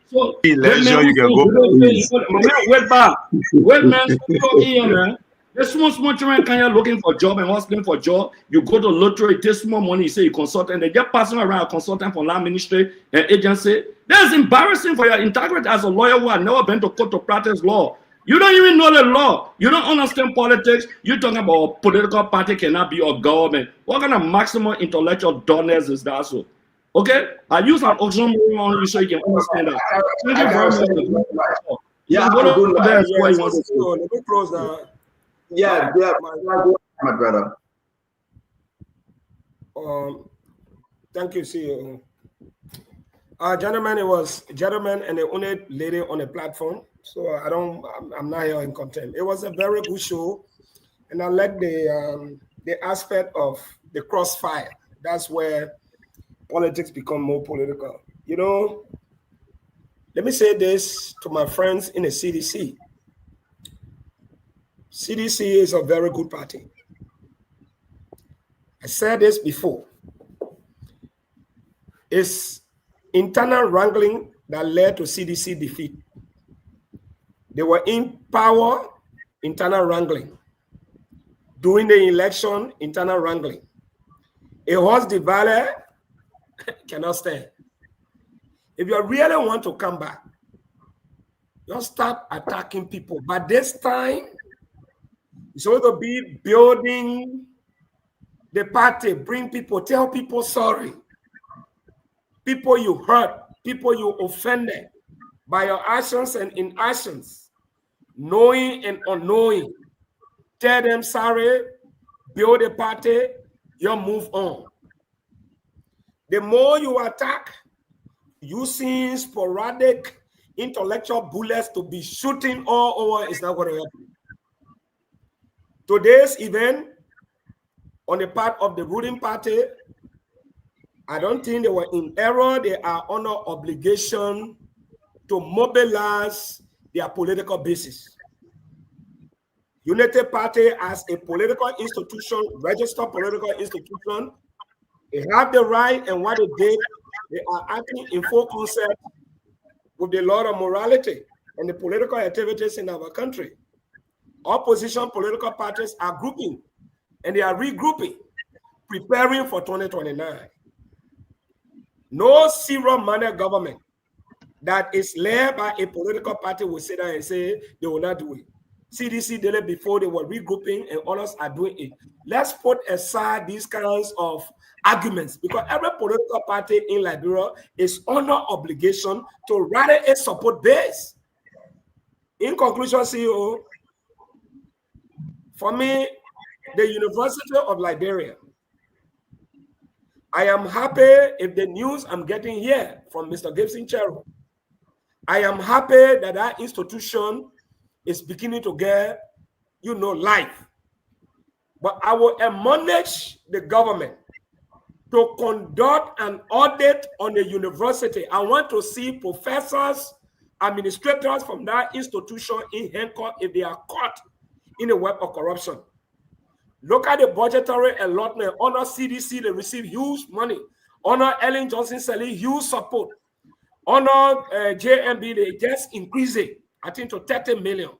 so election, you can go. My man, wait back. Wait, man. Man. There's small children kind of looking for a job and hustling for a job. You go to lottery, take small money, you say you consult, and they get passing around a consultant from land ministry and agency. That's embarrassing for your integrity as a lawyer who has never been to court to practice law. You don't even know the law. You don't understand politics. You're talking about a political party cannot be a government. What kind of maximum intellectual dullness is that? So, okay? I use an oxymoron on you so you can understand that. Thank you very much. Yeah, let me close now. Yeah, my brother. Thank you, CEO. Gentlemen, and the only lady on the platform. So I'm not here in contempt. It was a very good show, and I like the aspect of the crossfire. That's where politics become more political. You know, let me say this to my friends in the CDC. CDC is a very good party. I said this before. It's internal wrangling that led to CDC defeat. They were in power, internal wrangling. During the election, internal wrangling. A horse divided cannot stand. If you really want to come back, you start attacking people. But this time, it's going to be building the party, bring people, tell people sorry. People you hurt, people you offended by your actions and inactions, knowing and unknowing. Tell them sorry, build a party, you move on. The more you attack, using sporadic intellectual bullets to be shooting all over is not going to help you. Today's event on the part of the ruling party. I don't think they were in error. They are under obligation to mobilize their political basis. Unity Party as a political institution, registered political institution, they have the right, and what they did, they are acting in full concert with the law of morality and the political activities in our country. Opposition political parties are grouping, and they are regrouping, preparing for 2029. No zero-money government that is led by a political party will sit down and say they will not do it. CDC did it before, they were regrouping, and others are doing it. Let's put aside these kinds of arguments, because every political party in Liberia is under obligation to rally a support base. In conclusion, CEO, for me, the University of Liberia, I am happy if the news I'm getting here from Mr. Gibson Chero. I am happy that that institution is beginning to get, life. But I will admonish the government to conduct an audit on the university. I want to see professors, administrators from that institution in handcuffs if they are caught in the web of corruption. Look at the budgetary allotment. Honor CDC, they receive huge money. Honor Ellen Johnson selling huge support. Honor JMB, they just increase it, I think, to 30 million.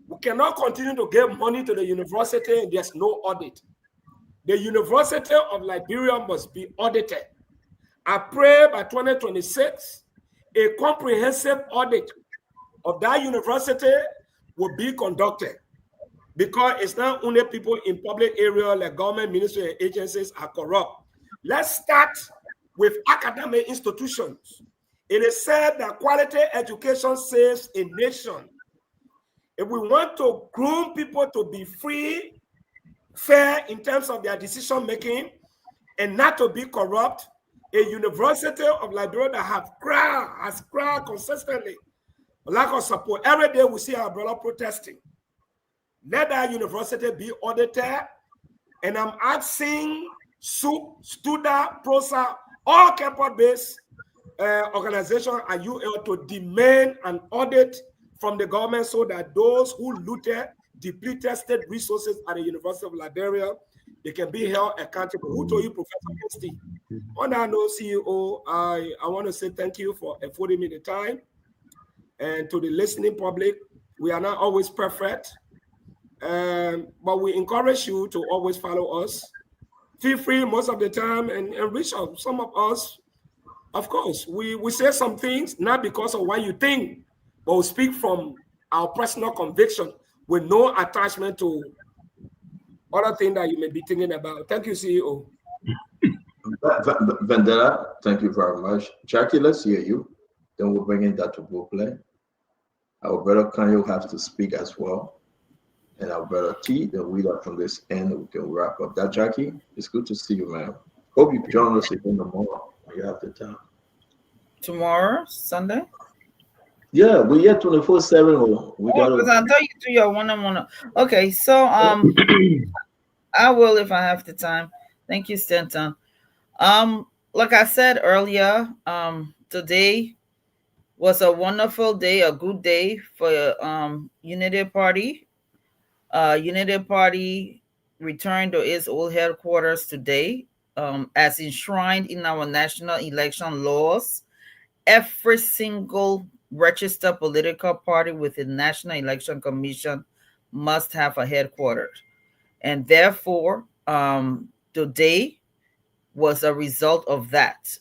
We cannot continue to give money to the university and there's no audit. The University of Liberia must be audited. I pray by 2026, a comprehensive audit of that university will be conducted, because it's not only people in public area like government, ministry, and agencies are corrupt. Let's start with academic institutions. It is said that quality education saves a nation. If we want to groom people to be free, fair in terms of their decision making, and not to be corrupt, a University of Liberia that has cried consistently, lack of support. Every day we see our brother protesting. Let that university be audited, and I'm asking SUP, STUDA, PROSA, all campus-based organizations at UL to demand an audit from the government so that those who looted, depleted state resources at the University of Liberia, they can be held accountable. Who told you, Professor Kinsey? On that note, CEO, I want to say thank you for affording me the time. And to the listening public, we are not always perfect, but we encourage you to always follow us. Feel free most of the time and reach out. Some of us, of course, we say some things not because of what you think, but we speak from our personal conviction with no attachment to other things that you may be thinking about. Thank you, CEO. Vendetta, thank you very much. Jackie, let's hear you. Then we'll bring in Dr. Boplay. Our brother Kanye has to speak as well. And our brother T, then we got from this end, we can wrap up. That Jackie, it's good to see you, man. Hope you join us again tomorrow when you have the time. Tomorrow, Sunday? Yeah, we're here 24/7. Because I thought you do your one-on-one. Okay, so I will if I have the time. Thank you, Stanton. Like I said earlier, today was a wonderful day, a good day for Unity Party. Unity Party returned to its old headquarters today, as enshrined in our national election laws. Every single registered political party with the National Election Commission must have a headquarters, and therefore, today was a result of that.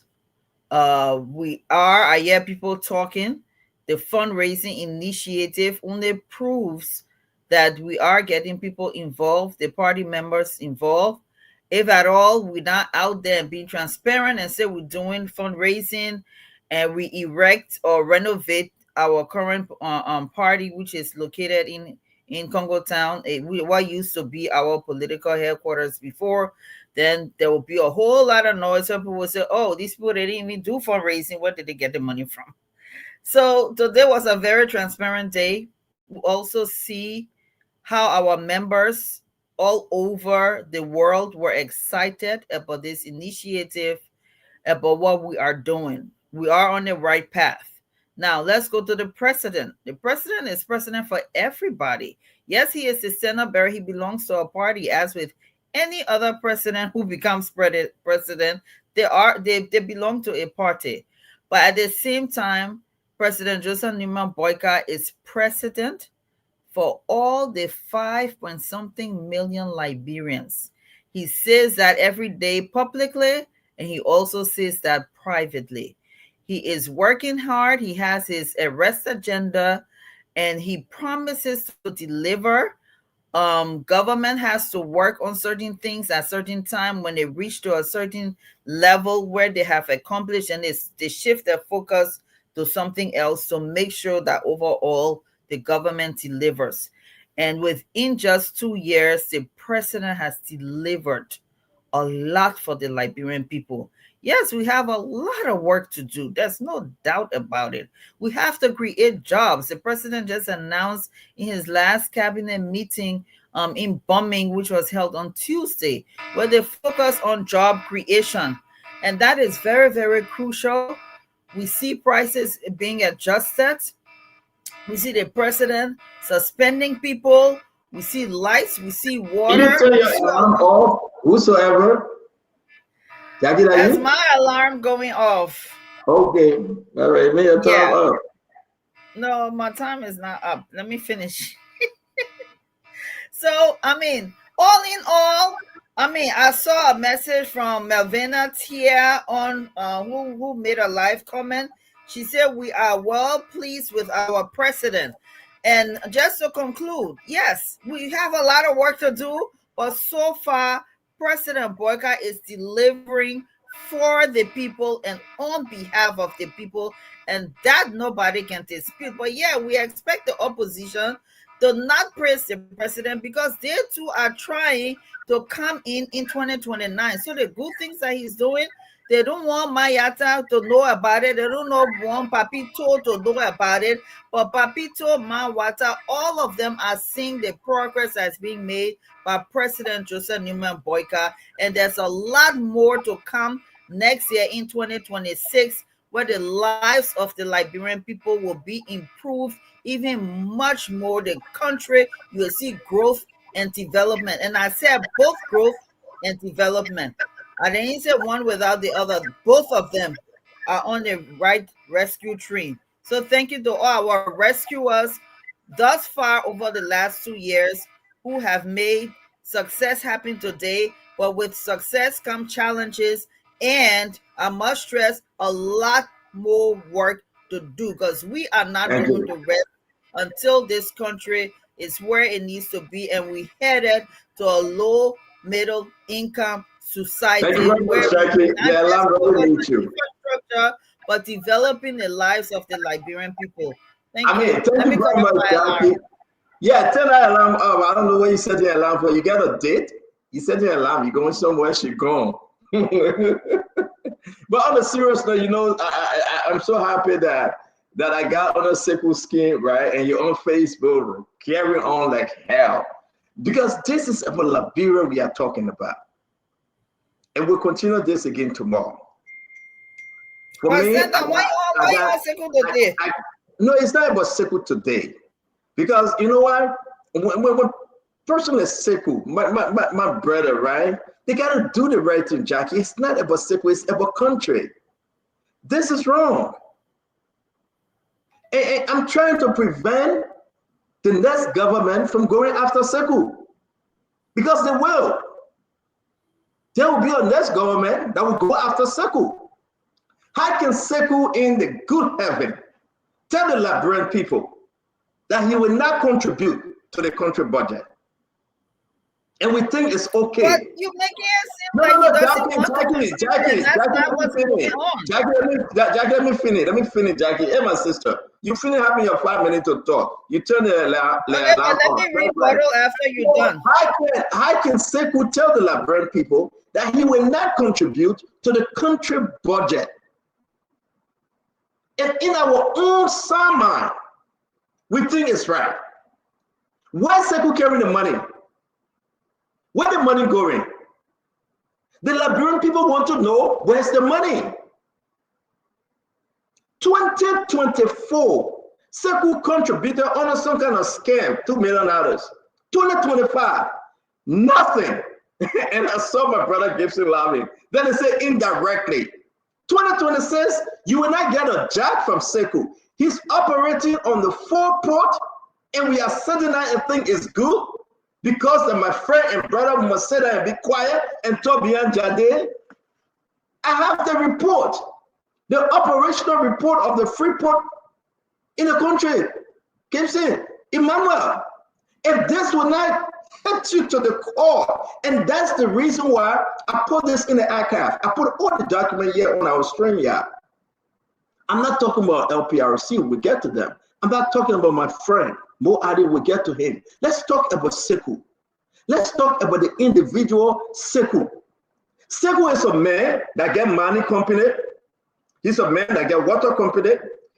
I hear people talking. The fundraising initiative only proves that we are getting people involved, the party members involved. If at all, we're not out there and being transparent and say we're doing fundraising and we erect or renovate our current party, which is located in Congo Town, what used to be our political headquarters before, then there will be a whole lot of noise. Some people will say, oh, these people, they didn't even do fundraising. Where did they get the money from? So today was a very transparent day. We also see how our members all over the world were excited about this initiative, about what we are doing. We are on the right path. Now, let's go to the president. The president is president for everybody. Yes, he is the Senate bearer. He belongs to a party, as with any other president who becomes president. They belong to a party. But at the same time, President Joseph Newman Boyka is president for all the 5-point-something million Liberians. He says that every day publicly, and he also says that privately. He is working hard. He has his arrest agenda, and he promises to deliver. Government has to work on certain things at certain time. When they reach to a certain level where they have accomplished, and they shift their focus to something else to make sure that overall the government delivers. And within just 2 years, the president has delivered a lot for the Liberian people. Yes, we have a lot of work to do. There's no doubt about it. We have to create jobs. The president just announced in his last cabinet meeting in Bumming, which was held on Tuesday, where they focus on job creation. And that is very, very crucial. We see prices being adjusted. We see the president suspending people. We see lights. We see water. You turn your alarm off, whosoever. Jackie, That's you? my alarm going off. Okay. All right. Make your time up. No, my time is not up. Let me finish. So, I mean, all in all, I mean, I saw a message from Melvina Tia on who made a live comment. She said, we are well pleased with our president. And just to conclude, yes, we have a lot of work to do, but so far, President Boyka is delivering for the people and on behalf of the people, and that nobody can dispute. But yeah, we expect the opposition to not praise the president because they too are trying to come in 2029. So the good things that he's doing, they don't want Mayata to know about it. They don't want Papito to know about it. But Papito, Mawata, all of them are seeing the progress that's being made by President Joseph Newman Boyka. And there's a lot more to come next year in 2026, where the lives of the Liberian people will be improved even much more. The country, you will see growth and development. And I said both growth and development. I didn't say one without the other. Both of them are on the right rescue train. So thank you to all our rescuers thus far over the last 2 years who have made success happen today. But with success come challenges, and I must stress a lot more work to do, because we are not going to rest until this country is where it needs to be, and we headed to a low middle income society. Thank you very much, Jackie. Yeah, alarm really need you. But developing the lives of the Liberian people. Thank you. Let thank me you very much, Jackie. Yeah, turn that alarm up. I don't know where you set your alarm for. You got a date? You set your alarm. You're going somewhere. She's gone. But on a serious note, you know, I'm so happy that I got on a sickle skin, right? And you're on Facebook, carrying on like hell. Because this is about Liberia we are talking about. And we'll continue this again tomorrow. For me, no, it's not about sickle today. Because you know what? When person is sickle, my brother, right? They got to do the right thing, Jackie. It's not about sickle, it's about country. This is wrong. And I'm trying to prevent the next government from going after sickle. Because they will. There will be a next government that will go after sickle. How can sickle in the good heaven tell the Liberian people that he will not contribute to the country budget? And we think it's okay. But you make it seem Jackie, let me finish, Jackie. Hey, my sister, you finish having your 5 minutes to talk. You turn the alarm let me rebuttal after you're done. How can Sekou tell the Liberian people that he will not contribute to the country budget? And in our own sound mind, we think it's right. Why Sekou carrying the money? Where the money going? The Liberian people want to know where's the money. 2024, Sekou contributed on some kind of scam, $2 million. 2025, nothing. And I saw my brother Gibson laughing. Then they say indirectly. 2026, you will not get a jack from Sekou. He's operating on the forecourt, and we are sitting there and think it's good because that my friend and brother must sit there and be quiet and talk beyond Jade. I have the report, the operational report of the Freeport in the country. Gibson, Emmanuel, if this will not hit you to the core, and that's the reason why I put this in the archive. I put all the documents here on our stream here. I'm not talking about LPRC, we'll get to them. I'm not talking about my friend, Mo Adi, we'll get to him. Let's talk about Sekou. Let's talk about the individual Sekou. Sekou is a man that get money company. He's a man that get water company.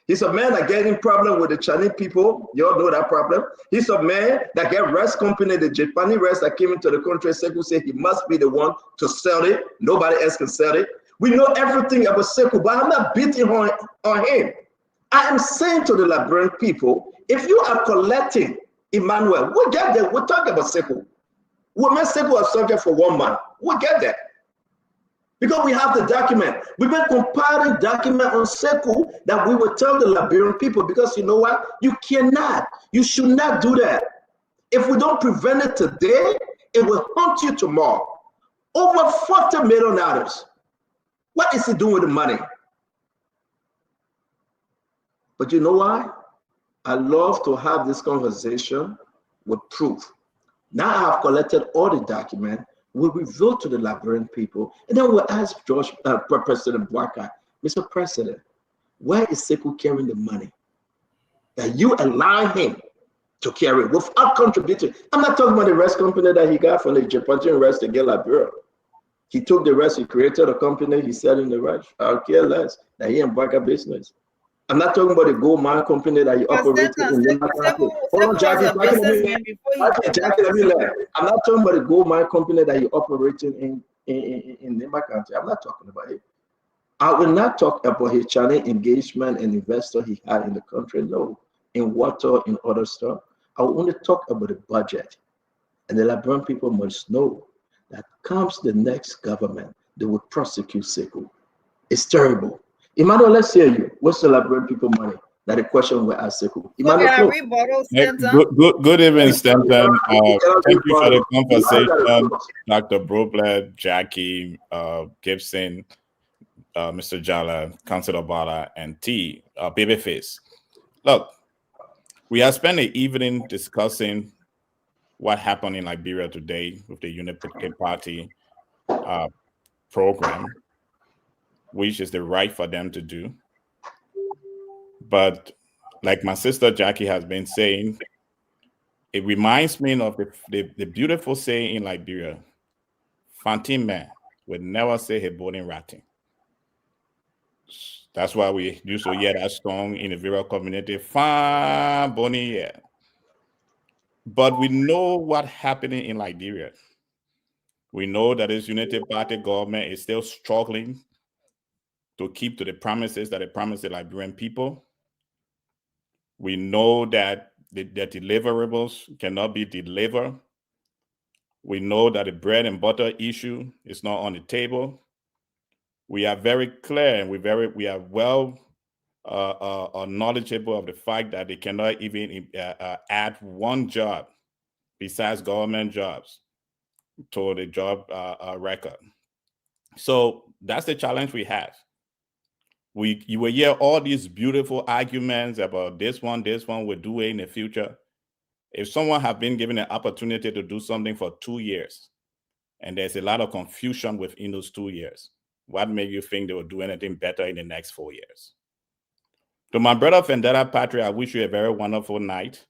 He's a man that getting problem with the Chinese people. You all know that problem. He's a man that get rest company, the Japanese rest that came into the country. Sekou said he must be the one to sell it. Nobody else can sell it. We know everything about Sekou, but I'm not beating on him. I am saying to the Liberian people, if you are collecting Emmanuel, we'll get there. We'll talk about Sekou. We'll make Sekou a subject for 1 month. We'll get there. Because we have the document. We've been compiling document on Sekou that we will tell the Liberian people, because you know what? You cannot, you should not do that. If we don't prevent it today, it will haunt you tomorrow. Over $40 million. What is he doing with the money? But you know why? I love to have this conversation with proof. Now I have collected all the documents. We'll reveal to the Liberian people, and then we'll ask President Bouaka, Mr. President, where is Sekou carrying the money that you allow him to carry without contributing? I'm not talking about the rest company that he got from the Japanese rest to get Liberia. He took the rest, he created a company, he said in the rest. I'll care less that he and Bouaka business. I'm not talking about the gold mine company that he operated in the country. Hold on, Jackie, let me learn. I'm not talking about the gold mine company that he operated in Nimba country. I'm not talking about it. I will not talk about his Chinese engagement and investor he had in the country. No, in water, in other stuff. I will only talk about the budget. And the Liberian people must know that comes the next government, they will prosecute Sekou. It's terrible. Emmanuel, let's hear you. What's the Liberian people money? That the question we ask Sekou. Emmanuel, good evening, Stanton. Thank you for the conversation, Dr. Brobler, Jackie, Gibson, Mr. Jala, Councilor Bala, and T, Babyface. Look, we have spent the evening discussing what happened in Liberia today with the Unity Party program, which is the right for them to do. But like my sister Jackie has been saying, it reminds me of the beautiful saying in Liberia, Fantime would never say he born in ratting. That's why we used to hear that song in the Vera community, Fan Boni, yeah. But we know what's happening in Liberia. We know that this Unity Party government is still struggling to keep to the promises that they promised the Liberian people. We know that the deliverables cannot be delivered. We know that the bread and butter issue is not on the table. We are very clear and we are well knowledgeable of the fact that they cannot even add one job besides government jobs to the job record. So that's the challenge we have. You will hear all these beautiful arguments about this one will do it in the future. If someone has been given an opportunity to do something for 2 years, and there's a lot of confusion within those 2 years, what makes you think they will do anything better in the next 4 years? To my brother Vendetta Patrick, I wish you a very wonderful night.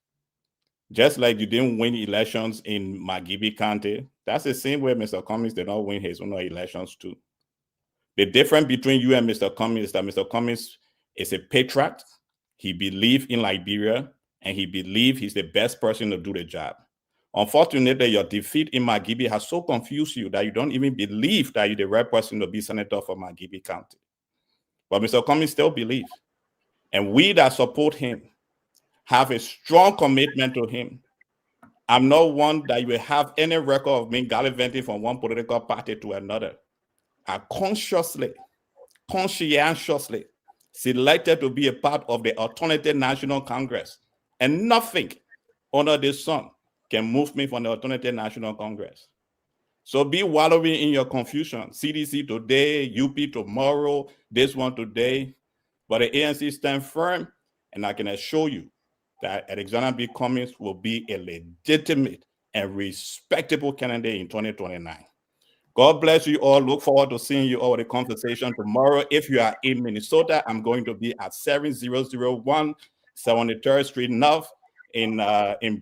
Just like you didn't win elections in Magibi County, that's the same way Mr. Cummings did not win his own elections too. The difference between you and Mr. Cummings is that Mr. Cummings is a patriot. He believes in Liberia, and he believes he's the best person to do the job. Unfortunately, your defeat in Magibi has so confused you that you don't even believe that you're the right person to be senator for Magibi County. But Mr. Cummings still believes. And we that support him have a strong commitment to him. I'm not one that you will have any record of me gallivanting from one political party to another. I conscientiously selected to be a part of the Alternative National Congress. And nothing under the sun can move me from the Alternative National Congress. So be wallowing in your confusion. CDC today, UP tomorrow, this one today. But the ANC stand firm, and I can assure you that Alexander B. Cummings will be a legitimate and respectable candidate in 2029. God bless you all. Look forward to seeing you all at the conversation tomorrow. If you are in Minnesota, I'm going to be at 7001 73rd Street North in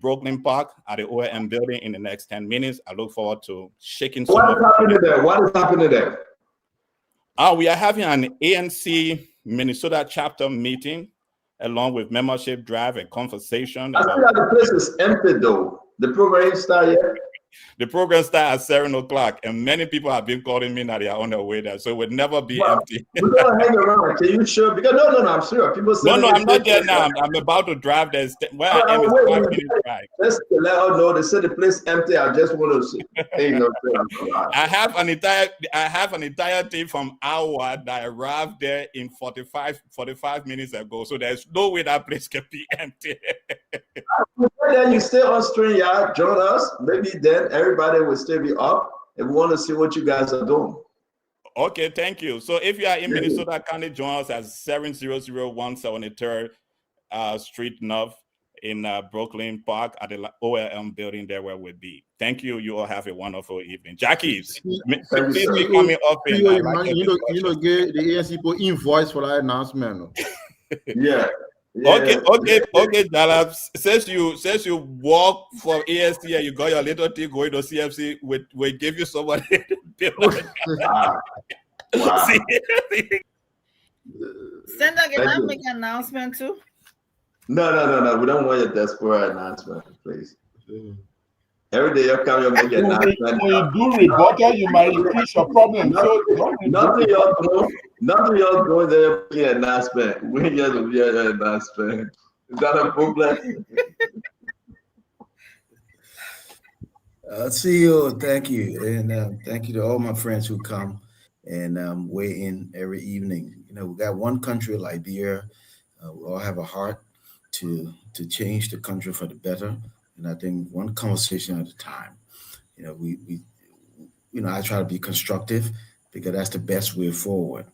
Brooklyn Park at the OAM building in the next 10 minutes. I look forward to shaking some. What is happening there? What is happening there? We are having an ANC Minnesota chapter meeting along with membership drive and conversation. I see that the place is empty though. The program started yet? The program starts at 7 o'clock, and many people have been calling me that they are on their way there, so it would never be empty. We're gonna hang around. Can you sure? Because no, I'm sure people say No, I'm not there now. I'm about to drive there. Where I am is 5 minutes drive. Just to let her know, they said the place empty. I just want to see. I have an entire team from Iowa that arrived there in 45 minutes ago. So there's no way that place can be empty. Then you stay on StreamYard, join us. Maybe then everybody will still be up and we want to see what you guys are doing. Okay, thank you. So if you are in Minnesota, kindly join us at 7001 73rd Street North in Brooklyn Park at the OLM building there where we'll be. Thank you. You all have a wonderful evening. Jackie, please be coming up in. You know, get the ANC people invoice for that announcement. Yeah. Okay, Jalab. Since you walk from AST and you got your little thing going to CFC, we give you somebody. Wow. Sender, can I make an announcement too? No. We don't want your desperate announcement, please. Every day you come, you make an announcement. When you do rebuttal, you might increase your problem. Nothing y'all go there making an announcement. We just be an announcement. Is that a problem? CEO, thank you. And thank you to all my friends who come and weigh in every evening. You know, we got one country, Liberia. We all have a heart to change the country for the better. And I think one conversation at a time. You know, we I try to be constructive because that's the best way forward.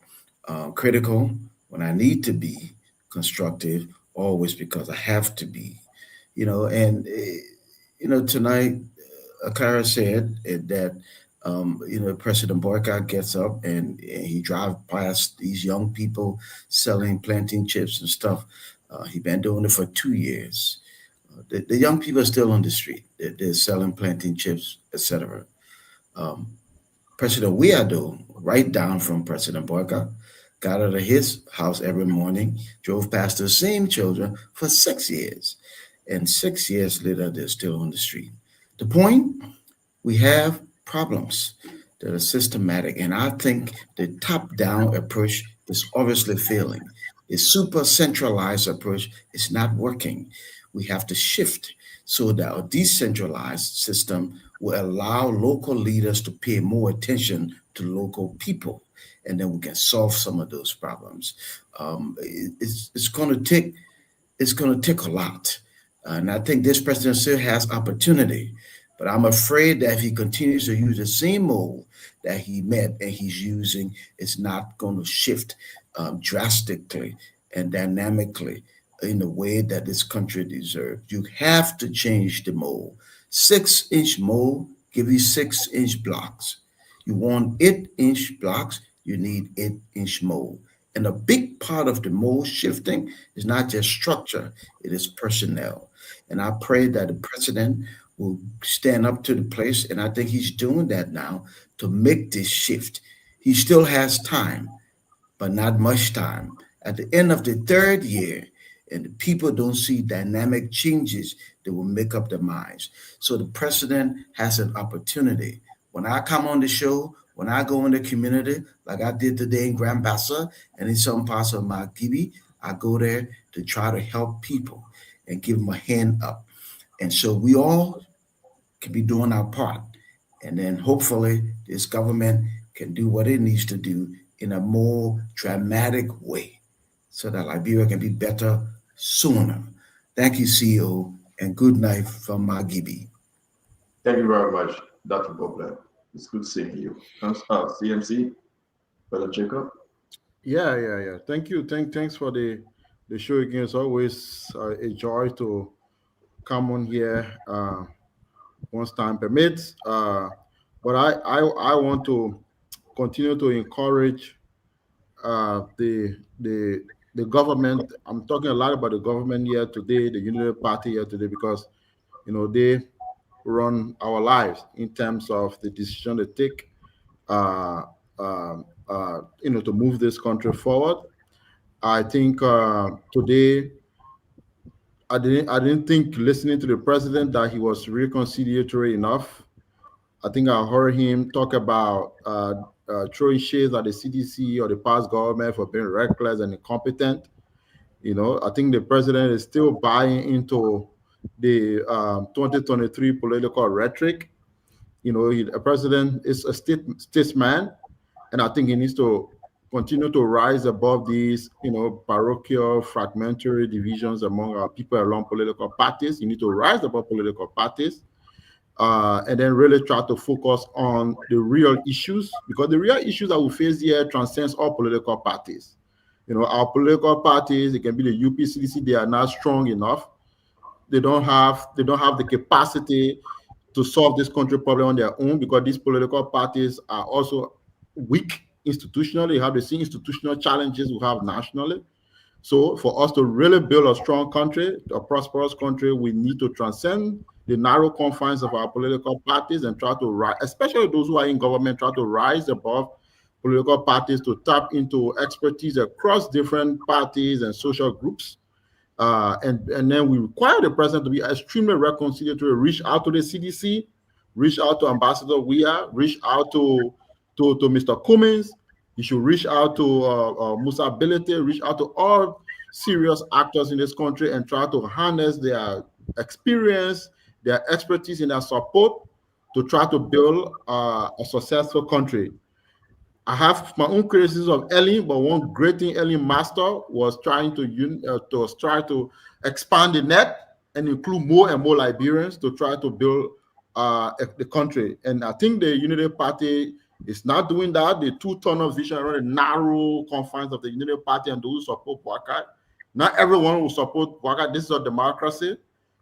Critical when I need to be, constructive always because I have to be. You know, and tonight, Akara said that President Boycott gets up and he drives past these young people selling plantain chips and stuff. He's been doing it for 2 years. The young people are still on the street. They're selling plantain chips, etc. President Wiado, right down from President Boycott, got out of his house every morning, drove past the same children for 6 years. And 6 years later, they're still on the street. The point, we have problems that are systematic. And I think the top-down approach is obviously failing. The super centralized approach is not working. We have to shift so that a decentralized system will allow local leaders to pay more attention to local people, and then we can solve some of those problems. It's going to take a lot, and I think this president still has opportunity. But I'm afraid that if he continues to use the same mold that he met and he's using, it's not going to shift drastically and dynamically in the way that this country deserves. You have to change the mold. 6-inch mold give you 6-inch blocks. You want 8-inch blocks, you need 8-inch mold. And a big part of the mold shifting is not just structure, it is personnel. And I pray that the president will stand up to the place, and I think he's doing that now, to make this shift. He still has time, but not much time. At the end of the 3rd year, and the people don't see dynamic changes they will make up their minds. So the president has an opportunity. When I come on the show, when I go in the community, like I did today in Grand Bassa and in some parts of Margibi, I go there to try to help people and give them a hand up. And so we all can be doing our part. And then hopefully this government can do what it needs to do in a more dramatic way so that Liberia can be better sooner. Thank you, CEO, and good night from Margibi. Thank you very much, Dr. Bobler. It's good seeing you. CMC, Brother Jacob. Yeah. Thank you. Thanks for the show again. It's always a joy to come on here once time permits. But I want to continue to encourage the government. I'm talking a lot about the government here today, the Unity Party here today, because they run our lives in terms of the decision they take to move this country forward. I think today I didn't think listening to the president that he was reconciliatory enough. I think I heard him talk about throwing shades at the CDC or the past government for being reckless and incompetent. I think the president is still buying into the 2023 political rhetoric. A president is a statesman, and I think he needs to continue to rise above these, parochial, fragmentary divisions among our people along political parties. You need to rise above political parties. And then really try to focus on the real issues, because the real issues that we face here transcends all political parties. Our political parties, it can be the UPCDC, they are not strong enough. They don't have the capacity to solve this country problem on their own, because these political parties are also weak institutionally. They have the same institutional challenges we have nationally. So for us to really build a strong country, a prosperous country, we need to transcend the narrow confines of our political parties and try to rise, especially those who are in government, try to rise above political parties to tap into expertise across different parties and social groups. And then we require the president to be extremely reconciliatory, reach out to the CDC, reach out to Ambassador Weah, reach out to Mr. Cummins. You should reach out to Musa Belete, reach out to all serious actors in this country and try to harness their experience, their expertise, and their support to try to build a successful country. I have my own criticism of Ellen, but one great thing Ellen master was trying to expand the net and include more and more Liberians to try to build the country. And I think the Unity Party is not doing that. The two-tunnel vision around the narrow confines of the Unity Party and those who support Boakai. Not everyone will support Boakai. This is a democracy.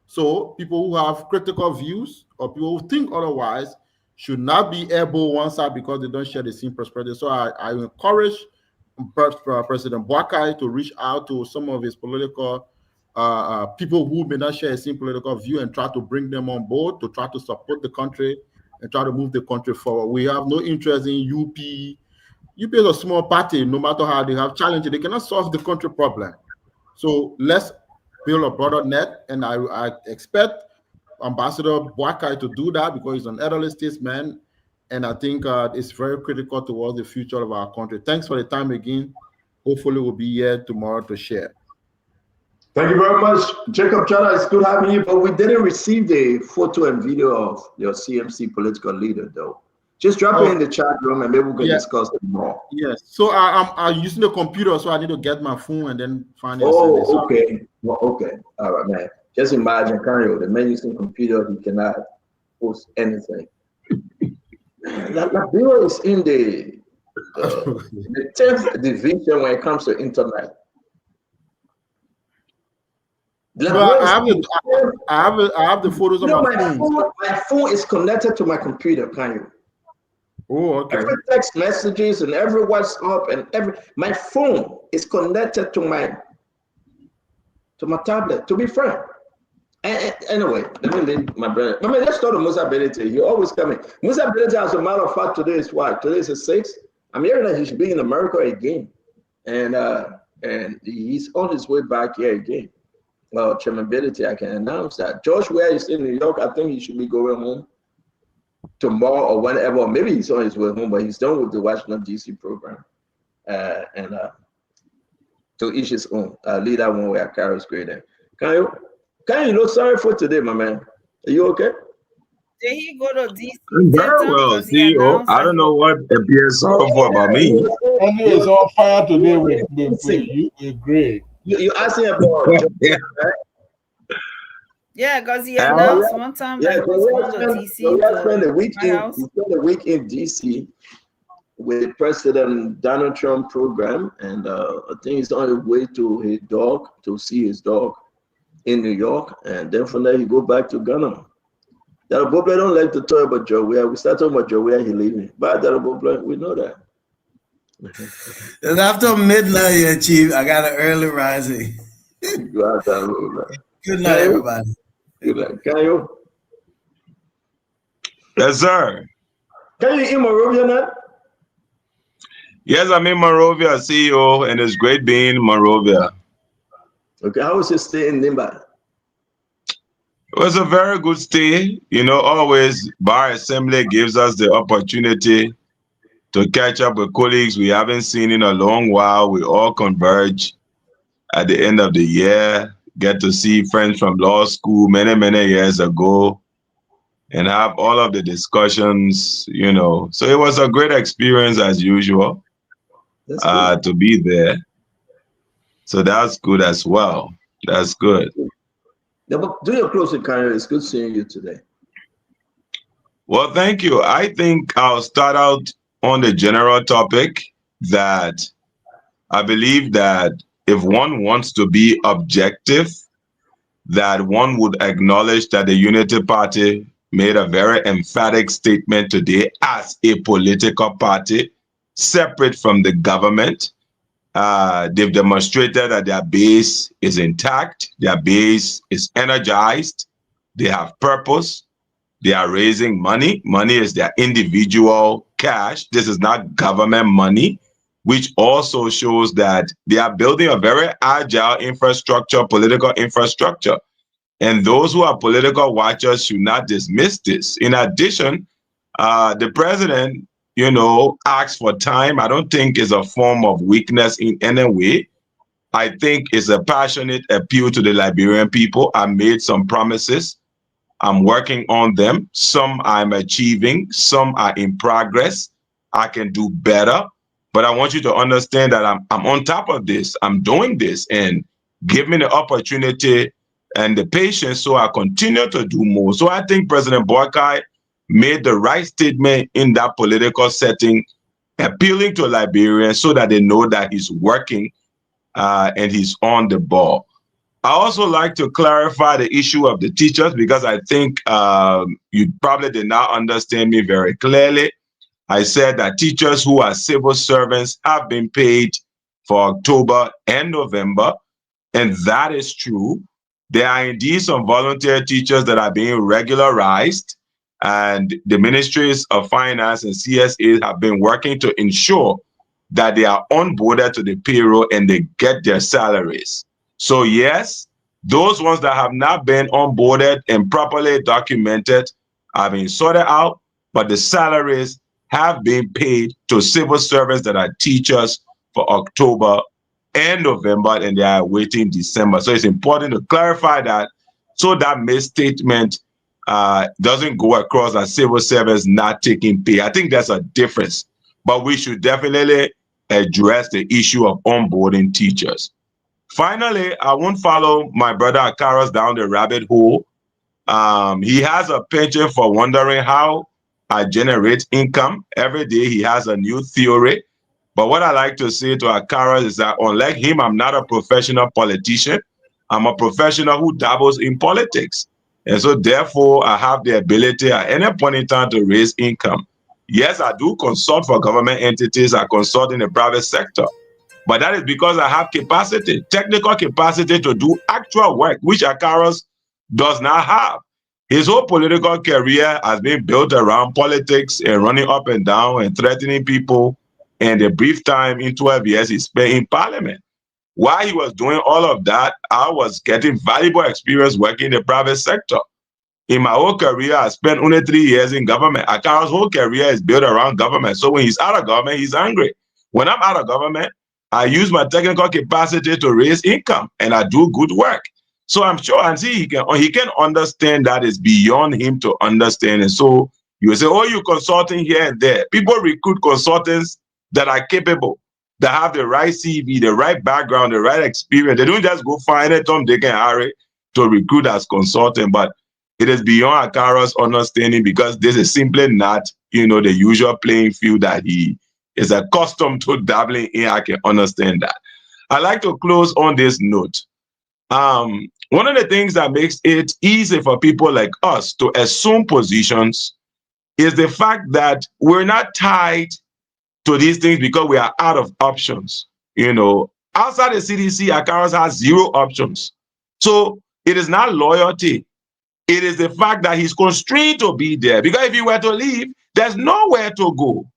So people who have critical views or people who think otherwise should not be elbowed one side because they don't share the same perspective. So I encourage President Boakai to reach out to some of his political people who may not share the same political view and try to bring them on board to try to support the country and try to move the country forward. We have no interest in UP. UP is a small party. No matter how they have challenges, they cannot solve the country problem. So let's build a broader net, and I expect Ambassador Boakai to do that because he's an elderly statesman, and I think it's very critical towards the future of our country. Thanks for the time again. Hopefully we'll be here tomorrow to share. Thank you very much, Jacob Chana. It's good having you, but we didn't receive the photo and video of your CMC political leader, though. Just drop it in the chat room, and maybe we can discuss it more. Yes. So I'm using the computer, so I need to get my phone and then find it. Oh, okay. Well, okay. All right, man. Just imagine, Kario, the man using computer, he cannot post anything. Liberia is in the 10th division when it comes to internet. I have the photos on my phone. My phone is connected to my computer, can you? Oh, okay. Every text messages and every WhatsApp and my phone is connected to my tablet, to be frank. Anyway, let me leave my brother. I mean, let's start with Musa Belete. He always coming. Musa Belete, as a matter of fact, today is what? Today is the 6th. I'm hearing that he should be in America again. And he's on his way back here again. Well, Chairman Ability, I can announce that. George Weah is in New York. I think he should be going home tomorrow or whenever. Or maybe he's on his way home, but he's done with the Washington, D.C. program. And to each his own. Lead that one where Carol's graded. Can you look sorry for today, my man? Are you okay? Did he go to DC? Very well, CEO. I don't know what appears sorrowful about me. Andrew is on fire today with Greg. You asking about yeah. Right? Yeah, because he announced one time that he was going to DC to spend a week my house. he spent a week in DC with President Donald Trump program, and I think he's on his way to his dog to see his dog in New York, and then from there he go back to Ghana. That Bobla don't like to talk about Joe Weah. We start talking about Joe Weah, he leaving. But that Bobla, we know that. And after midnight, Chief, I got an early rising. Good night, everybody. Good night. Can you? Yes, sir. Can you in Monrovia now? Yes, I'm in Monrovia, CEO, and it's great being in Monrovia. Okay, how was your stay in Nimba? It was a very good stay. You know, always Bar Assembly gives us the opportunity to catch up with colleagues we haven't seen in a long while. We all converge at the end of the year, get to see friends from law school many, many years ago, and have all of the discussions, you know. So it was a great experience as usual to be there. So that's good as well. That's good. Yeah, but do your closing, Karen. It's good seeing you today. Well, thank you. I think I'll start out on the general topic that I believe that if one wants to be objective, that one would acknowledge that the Unity Party made a very emphatic statement today as a political party separate from the government. They've demonstrated that their base is intact, their base is energized, they have purpose, they are raising money. Money is their individual cash. This is not government money, which also shows that they are building a very agile infrastructure, political infrastructure. And those who are political watchers should not dismiss this. In addition, the president, you know, asks for time. I don't think is a form of weakness in any way. I think it's a passionate appeal to the Liberian people. I made some promises. I'm working on them. Some I'm achieving. Some are in progress. I can do better. But I want you to understand that I'm on top of this. I'm doing this, and give me the opportunity and the patience so I continue to do more. So I think President Boakai made the right statement in that political setting, appealing to Liberians so that they know that he's working and he's on the ball. I also like to clarify the issue of the teachers because I think you probably did not understand me very clearly. I said that teachers who are civil servants have been paid for October and November, and that is true. There are indeed some volunteer teachers that are being regularized, and the Ministries of Finance and CSA have been working to ensure that they are onboarded to the payroll and they get their salaries. So yes, those ones that have not been onboarded and properly documented are being sorted out, but the salaries have been paid to civil servants that are teachers for October and November, and they are waiting December. So it's important to clarify that so that misstatement doesn't go across as civil servants not taking pay. I think that's a difference, but we should definitely address the issue of onboarding teachers. Finally, I won't follow my brother Akaros down the rabbit hole. He has a penchant for wondering how I generate income. Every day he has a new theory. But what I like to say to Akaros is that unlike him, I'm not a professional politician. I'm a professional who dabbles in politics. And so therefore, I have the ability at any point in time to raise income. Yes, I do consult for government entities. I consult in the private sector. But that is because I have capacity, technical capacity to do actual work, which Akaros does not have. His whole political career has been built around politics and running up and down and threatening people. And the brief time in 12 years he spent in parliament. While he was doing all of that, I was getting valuable experience working in the private sector. In my whole career, I spent only 3 years in government. Akara's whole career is built around government. So when he's out of government, he's angry. When I'm out of government, I use my technical capacity to raise income and I do good work. So I'm sure and see he can understand that it's beyond him to understand. And so you say, oh, you consulting here and there. People recruit consultants that are capable, that have the right CV, the right background, the right experience. They don't just go find a Tom, Dick, and Harry to recruit as consultant, but it is beyond Akara's understanding because this is simply not, the usual playing field that he is accustomed to dabbling in. I can understand that. I like to close on this note. One of the things that makes it easy for people like us to assume positions is the fact that we're not tied to these things because we are out of options. Outside the CDC, Akara's has 0 options. So it is not loyalty. It is the fact that he's constrained to be there. Because if he were to leave, there's nowhere to go.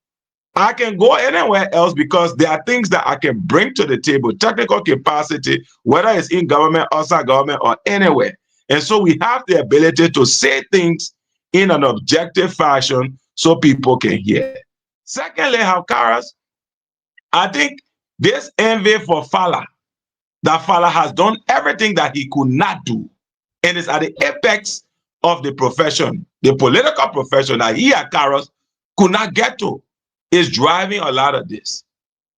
I can go anywhere else because there are things that I can bring to the table, technical capacity, whether it's in government, outside government, or anywhere. And so we have the ability to say things in an objective fashion so people can hear. Secondly, Hakaras, I think this envy for Fala, that Fala has done everything that he could not do, and is at the apex of the profession, the political profession that he, Akaros, could not get to, is driving a lot of this.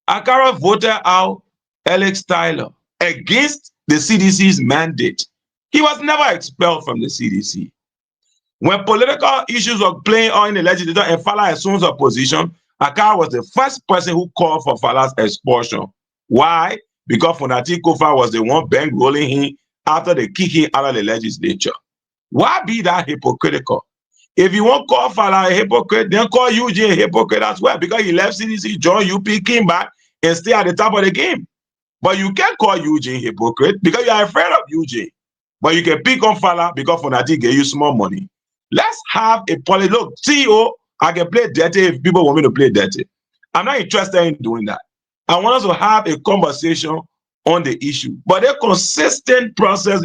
Akaros voted out Alex Tyler against the CDC's mandate. He was never expelled from the CDC. When political issues were playing out in the legislature and Fala assumes a position, Akara was the first person who called for Fala's expulsion. Why? Because Fonati Kofa was the one bankrolling him after they kick him out of the legislature. Why be that hypocritical? If you want to call Fala a hypocrite, then call Eugene a hypocrite as well, because he left CDC, joined UP, came back, and stay at the top of the game. But you can't call Eugene hypocrite because you are afraid of Eugene. But you can pick on Fala because Fonati gave you small money. Let's have a policy. Look, CEO, I can play dirty if people want me to play dirty. I'm not interested in doing that. I want us to have a conversation on the issue. But a consistent process,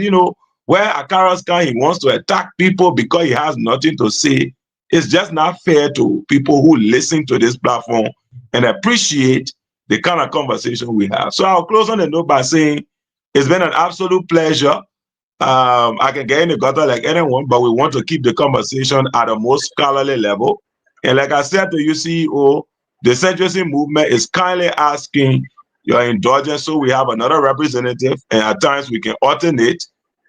where Akara's he wants to attack people because he has nothing to say, it's just not fair to people who listen to this platform and appreciate the kind of conversation we have. So I'll close on the note by saying it's been an absolute pleasure. I can get in the gutter like anyone, but we want to keep the conversation at a most scholarly level. And like I said to you, CEO, the centrism movement is kindly asking your indulgence so we have another representative, and at times we can alternate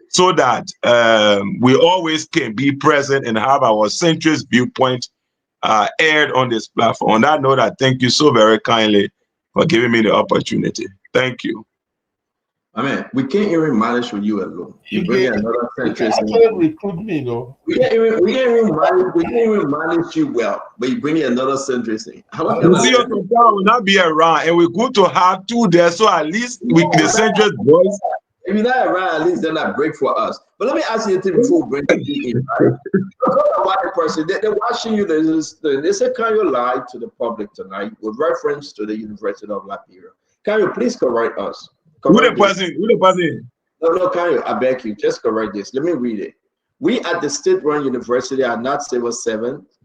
so that we always can be present and have our centrist viewpoint aired on this platform. On that note, I thank you so very kindly for giving me the opportunity. Thank you. I mean, we can't even manage with you alone. You bring in another centrist. Recruit me, though. We can't even manage you well, but you bring in another centrist. You see, your will not be around, and we're good to have 2 there, so at least with the centrist voice. If you're not around, at least then that break for us. But let me ask you a thing before we bring you in, right? Because a white person, they're watching you. They say, can you lie to the public tonight with reference to the University of Liberia? Can you please correct us? Who the person? No, can you? I beg you, just correct this. Let me read it. We at the state-run university are not civil servants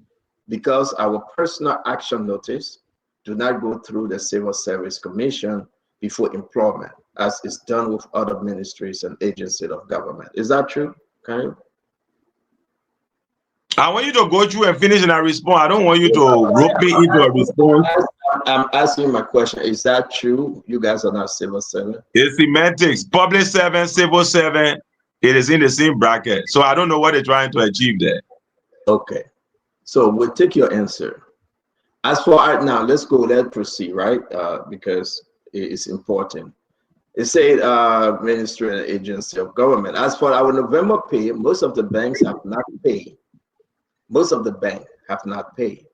because our personal action notice do not go through the Civil Service Commission before employment, as is done with other ministries and agencies of government. Is that true? Can you? I want you to go through and finish and I respond. I don't want you to rope me into a response. I'm asking my question. Is that true? You guys are not civil servant? It's semantics. Public servant, civil servant, it is in the same bracket. So I don't know what they're trying to achieve there. Okay. So we'll take your answer. As for right now, let's proceed, right? Because it's important. It said ministry and agency of government. As for our November pay, most of the banks have not paid. Most of the bank have not paid.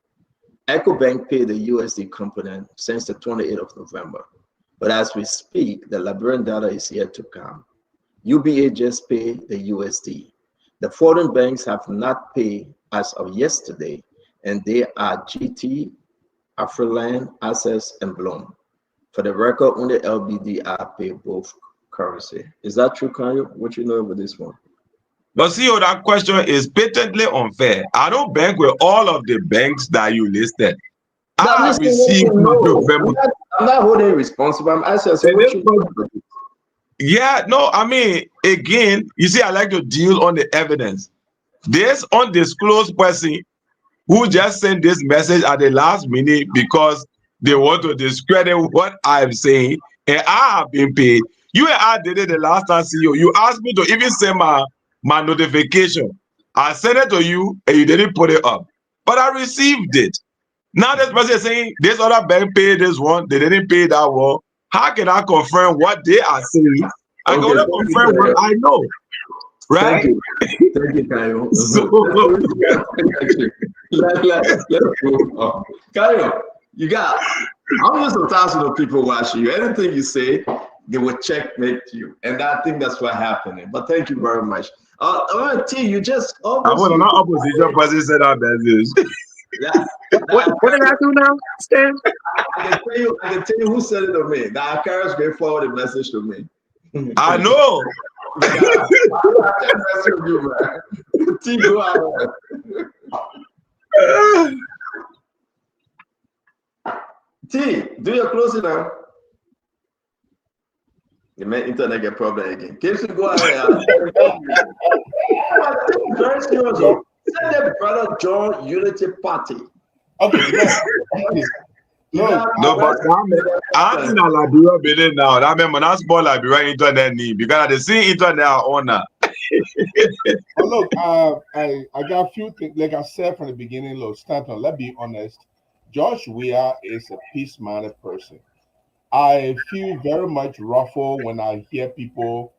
EcoBank paid the USD component since the 28th of November. But as we speak, the Liberian data is yet to come. UBA just paid the USD. The foreign banks have not paid as of yesterday, and they are GT, Afriland, Access, and Bloom. For the record, only LBDI pay both currency. Is that true, Kanye? What you know about this one? But see, that question is patently unfair. I don't bank with all of the banks that you listed. I have received November. I'm not holding responsible. I'm asking what you know about this. Yeah, no, I mean, again, you see, I like to deal on the evidence. This undisclosed person who just sent this message at the last minute because they want to discredit what I'm saying, and I have been paid. You and I did it the last time, CEO. You asked me to even send my notification. I sent it to you, and you didn't put it up. But I received it. Now this person is saying this other bank paid this one, they didn't pay that one. How can I confirm what they are saying? I can only confirm what I know. Right? Thank you, Kayo. So, let's move on. Kayo, you got, I'm just sometimes the people watching you. Anything you say, they will checkmate you. And I think that's what happening. But thank you very much. T, you just almost. I'm not opposition person said that message. Yeah. What did I do now, Stan? I can tell you who said it to me. Now, Kayo's going to forward a message to me. I know. T, go out. T, do your closing now. You may internet get problem again. Can you go ahead? Very serious. Send the brother John Unity Party. Okay. No, but I'm in Liberia building now. That means when I spoil Liberia internet need because they see internet owner. Well, look, I got a few things. Like I said from the beginning, look, Stanton, let's be honest. Josh Weah is a peace-minded person. I feel very much ruffled when I hear people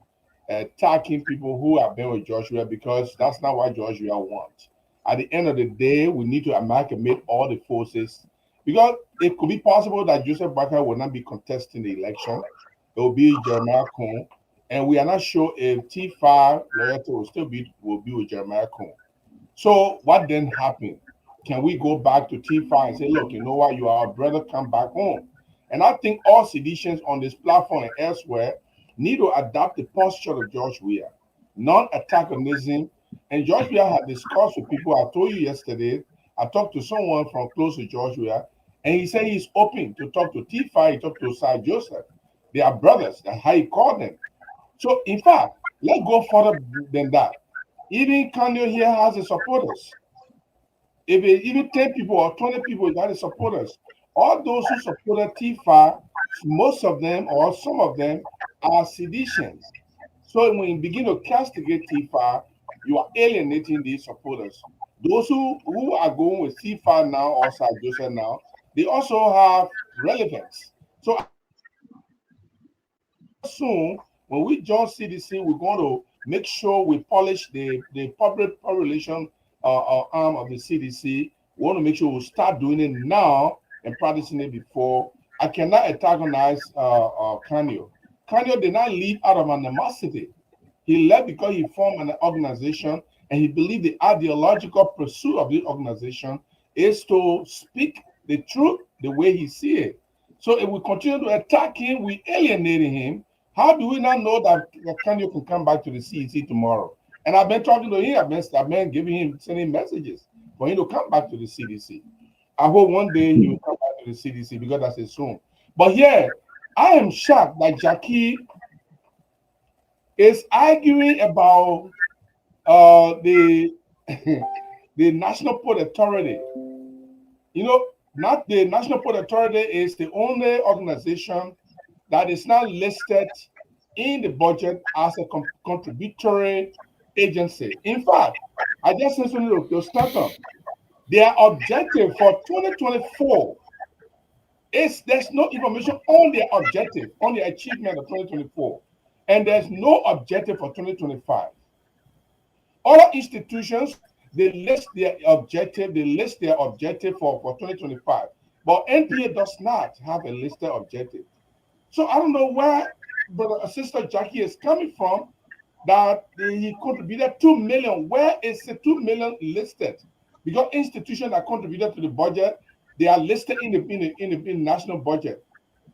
attacking people who have been with Josh Weah because that's not what Josh Weah wants. At the end of the day, we need to amalgamate all the forces because it could be possible that Joseph Barker will not be contesting the election. It will be Jeremiah Cohn, and we are not sure if T5 loyalty will still be with Jeremiah Cohn. So what then happened? Can we go back to T5 and say, look, you know what, you are our brother, come back home? And I think all seditions on this platform and elsewhere need to adapt the posture of George Weah, non-antagonism. And George Weah had discussed with people. I told you yesterday, I talked to someone from close to George Weah, and he said he's open to talk to T5, he talked to Sir Joseph. They are brothers, that's how he called them. So, in fact, let's go further than that. Even Kanye here has his supporters. If it, even 10 people or 20 people that is supporters, all those who supported T5, most of them or some of them are seditions. So when you begin to castigate T5, you are alienating these supporters. Those who are going with T5 now or Sir Joseph now, they also have relevance. So soon, when we join CDC, we're going to make sure we polish the public relation arm of the CDC. We want to make sure we start doing it now and practicing it before. I cannot antagonize Kanye. Kanye did not leave out of animosity. He left because he formed an organization and he believed the ideological pursuit of the organization is to speak the truth the way he sees it. So if we continue to attack him, we alienating him. How do we not know that Kanye can come back to the CEC tomorrow? And I've been talking to him, I've been giving him, sending messages for him to come back to the CDC. I hope one day he will come back to the CDC because that's his soon. But yeah, I am shocked that Jackie is arguing about the the National Port Authority. You know, not the National Port Authority is the only organization that is not listed in the budget as a contributory agency. In fact, I just said something to Stanton. Their objective for 2024 is there's no information on their objective, on the achievement of 2024, and there's no objective for 2025. Other institutions, they list their objective, for 2025, but NPA does not have a listed objective. So I don't know where Brother Sister Jackie is coming from that he contributed 2 million. Where is the 2 million listed? Because institutions that contributed to the budget, they are listed in the national budget.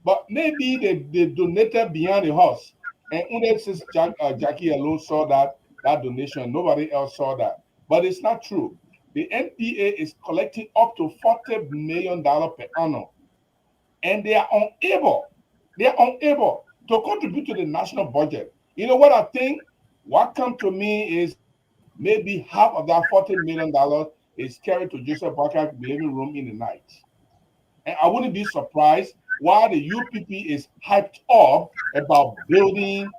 But maybe they donated beyond the horse. And only since Jackie alone saw that donation, nobody else saw that. But it's not true. The NPA is collecting up to $40 million per annum. And they are unable to contribute to the national budget. You know what I think? What come to me is maybe half of that $40 million is carried to Joseph Boakai living room in the night. And I wouldn't be surprised why the UPP is hyped up about building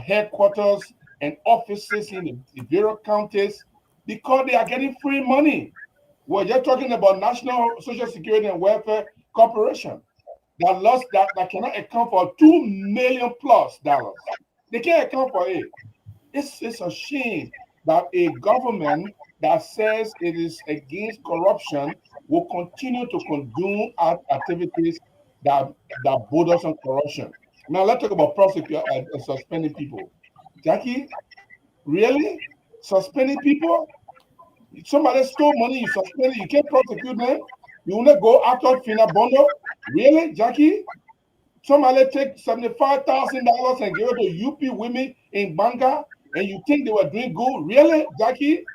headquarters and offices in the various counties because they are getting free money. We're just talking about National Social Security and Welfare Corporation that cannot account for $2 million plus dollars. They can't account for it. It's a shame that a government that says it is against corruption will continue to condone activities that borders on corruption. Now let's talk about suspending people. Jackie, really? Suspending people? Somebody stole money, you suspend it, you can't prosecute them? You want to go after Finabondo? Really, Jackie? Somebody take $75,000 and give it to UP women in Banga, and you think they were doing good? Really, Jackie?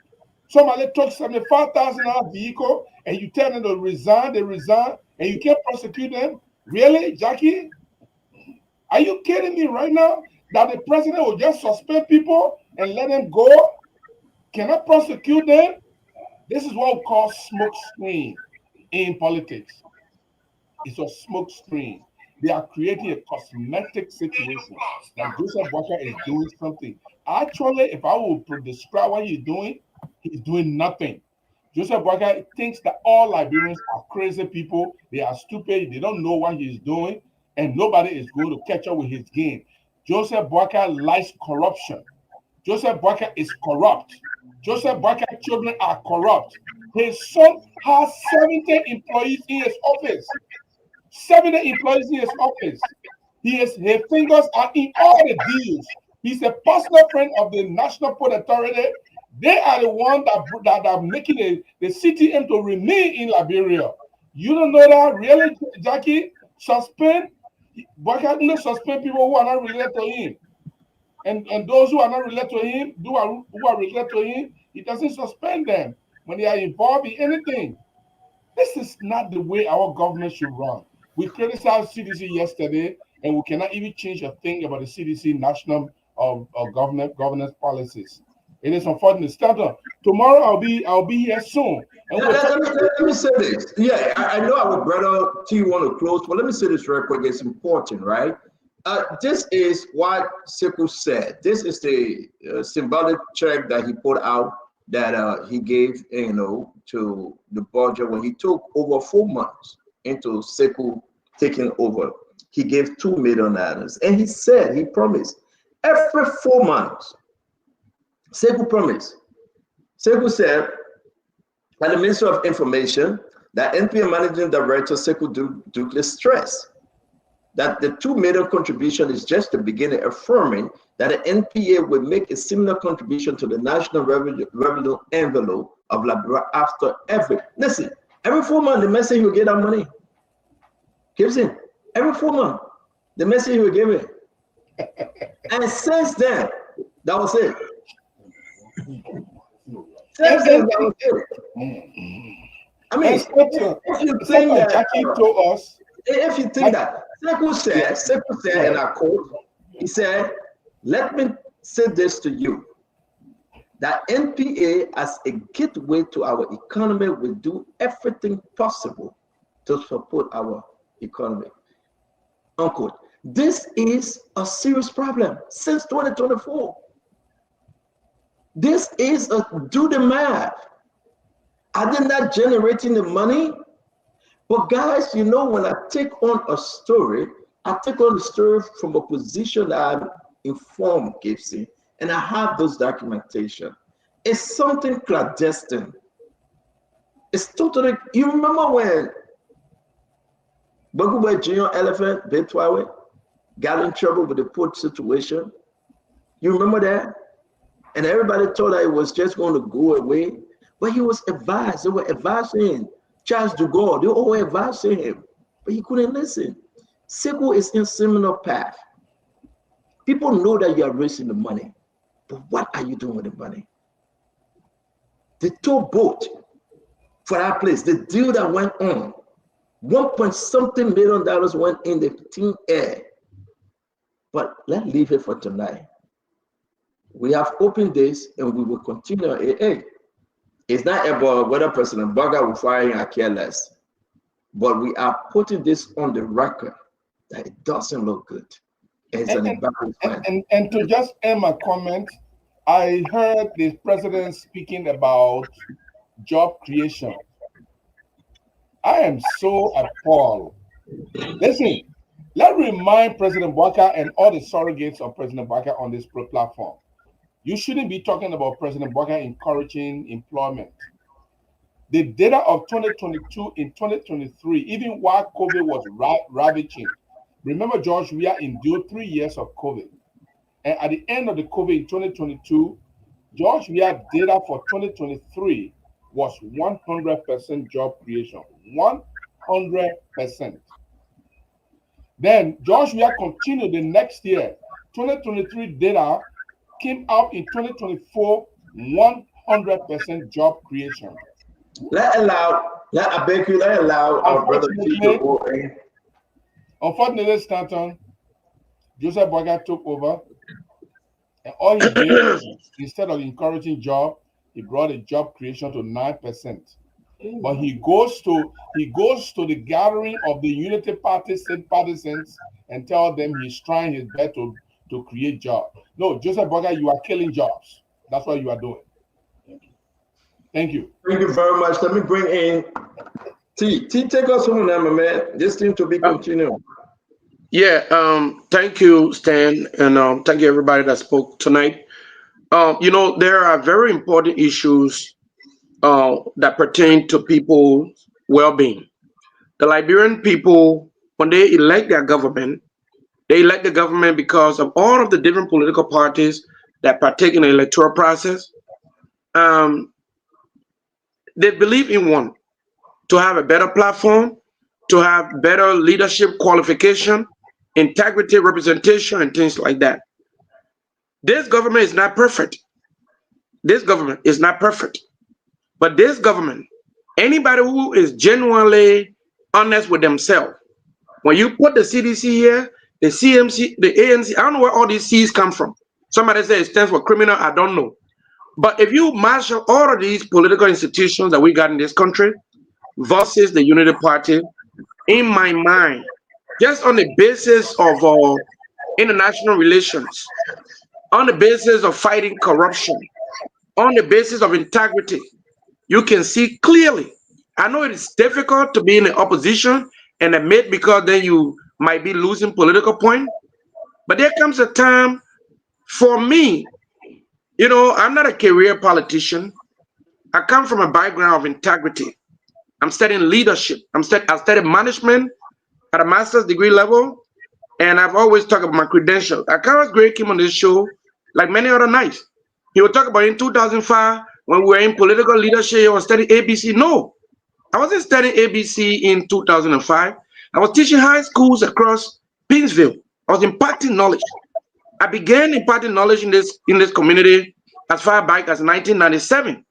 Somebody took $75,000 vehicle, and you tell them to resign, they resign, and you can't prosecute them? Really, Jackie? Are you kidding me right now? That the president will just suspend people and let them go? Cannot prosecute them? This is what we call smoke screen in politics. It's a smoke screen. They are creating a cosmetic situation that Joseph Boakai is doing something. Actually, if I would describe what he's doing nothing. Joseph Boakai thinks that all Liberians are crazy people. They are stupid. They don't know what he's doing, and nobody is going to catch up with his game. Joseph Boakai likes corruption. Joseph Boakai is corrupt. Joseph Boakai children are corrupt. His son has 70 employees in his office. 70 employees in his office. His fingers are in all the deals. He's a personal friend of the National Port Authority. They are the ones that are making the CTM to remain in Liberia. You don't know that, really, Jackie? Boakai only suspend people who are not related to him. And those who are not related to him, who are related to him, he doesn't suspend them when they are involved in anything. This is not the way our government should run. We criticized CDC yesterday, and we cannot even change a thing about the CDC national governance policies. It is unfortunate. Stanton, tomorrow I'll be here soon. And let me say this. Yeah, I know our brother T want to close, but let me say this real quick. It's important, right? This is what Sekou said. This is the symbolic check that he put out that he gave, to the budget when he took over 4 months into Sekou taking over. He gave $2 million, and he said, he promised every 4 months. Sekou promised. Sekou said, by the Minister of Information, that NPA Managing Director Sekou Douglas stressed that the $2 million contribution is just the beginning, affirming that the NPA will make a similar contribution to the national revenue envelope of Liberia after every 4 months, the message you get that money. Gives in. Every 4 months, the message you give it. And since then, that was it. Since then, that was it. I mean, if you think that Jackie told us, if you think that Sekou said in our quote, he said, let me say this to you, that NPA as a gateway to our economy will do everything possible to support our economy. Unquote. This is a serious problem since 2024. This is do the math. Are they not generating the money? But guys, when I take on a story, I take on the story from a position that I'm informed, Gibson, and I have those documentation. It's something clandestine. It's totally, you remember when Bogubwe Junior Elephant Betwawe got in trouble with the port situation? You remember that? And everybody thought that it was just going to go away. But he was advised. They were advising him. Charles de Gaulle, they all advising him. But he couldn't listen. Seku is in similar path. People know that you are raising the money, but what are you doing with the money? The tow boat for that place, the deal that went on, 1 point something million went in the thin air. But let's leave it for tonight. We have opened this and we will continue. Hey, it's not about whether President Baga will fire him, I care less. But we are putting this on the record that it doesn't look good. It's an embarrassment. And to just end my comment, I heard the president speaking about job creation. I am so appalled. Listen, let's remind President Baka and all the surrogates of President Baka on this platform. You shouldn't be talking about President Baka encouraging employment. The data of 2022 in 2023, even while COVID was ravaging, remember, George, we are endured 3 years of COVID. And at the end of the COVID in 2022, George, we had data for 2023 was 100% job creation. 100%. Then George, we have continued the next year. 2023 data came out in 2024, 100% job creation. Let allow our brother to go in. Unfortunately, Stanton, Joseph Boga took over, and all he did, instead of encouraging job, he brought a job creation to 9%. But he goes to the gathering of the Unity Party partisans and tell them he's trying his best to create jobs. No, Joseph Boga, you are killing jobs. That's what you are doing. Thank you. Thank you very much. Let me bring in T. T, take us home now, my man. This thing to be continued. Yeah, thank you, Stan, and thank you everybody that spoke tonight. There are very important issues that pertain to people's well-being. The Liberian people, when they elect their government, they elect the government because of all of the different political parties that partake in the electoral process. They believe in one, to have a better platform, to have better leadership qualification, integrity, representation, and things like that. This government is not perfect. This government is not perfect. But this government, anybody who is genuinely honest with themselves, when you put the CDC here, the CMC, the ANC, I don't know where all these C's come from. Somebody says it stands for criminal, I don't know. But if you marshal all of these political institutions that we got in this country versus the Unity Party, in my mind, just on the basis of international relations, on the basis of fighting corruption, on the basis of integrity, you can see clearly. I know it is difficult to be in the opposition and admit, because then you might be losing political point. But there comes a time for me, I'm not a career politician. I come from a background of integrity. I'm studying leadership. I studied management at a master's degree level, and I've always talked about my credentials. Akara's Gray came on this show like many other nights. He would talk about in 2005 when we were in political leadership or studying ABC. No, I wasn't studying ABC in 2005. I was teaching high schools across Pinsville. I was imparting knowledge. I began imparting knowledge in this community as far back as 1997.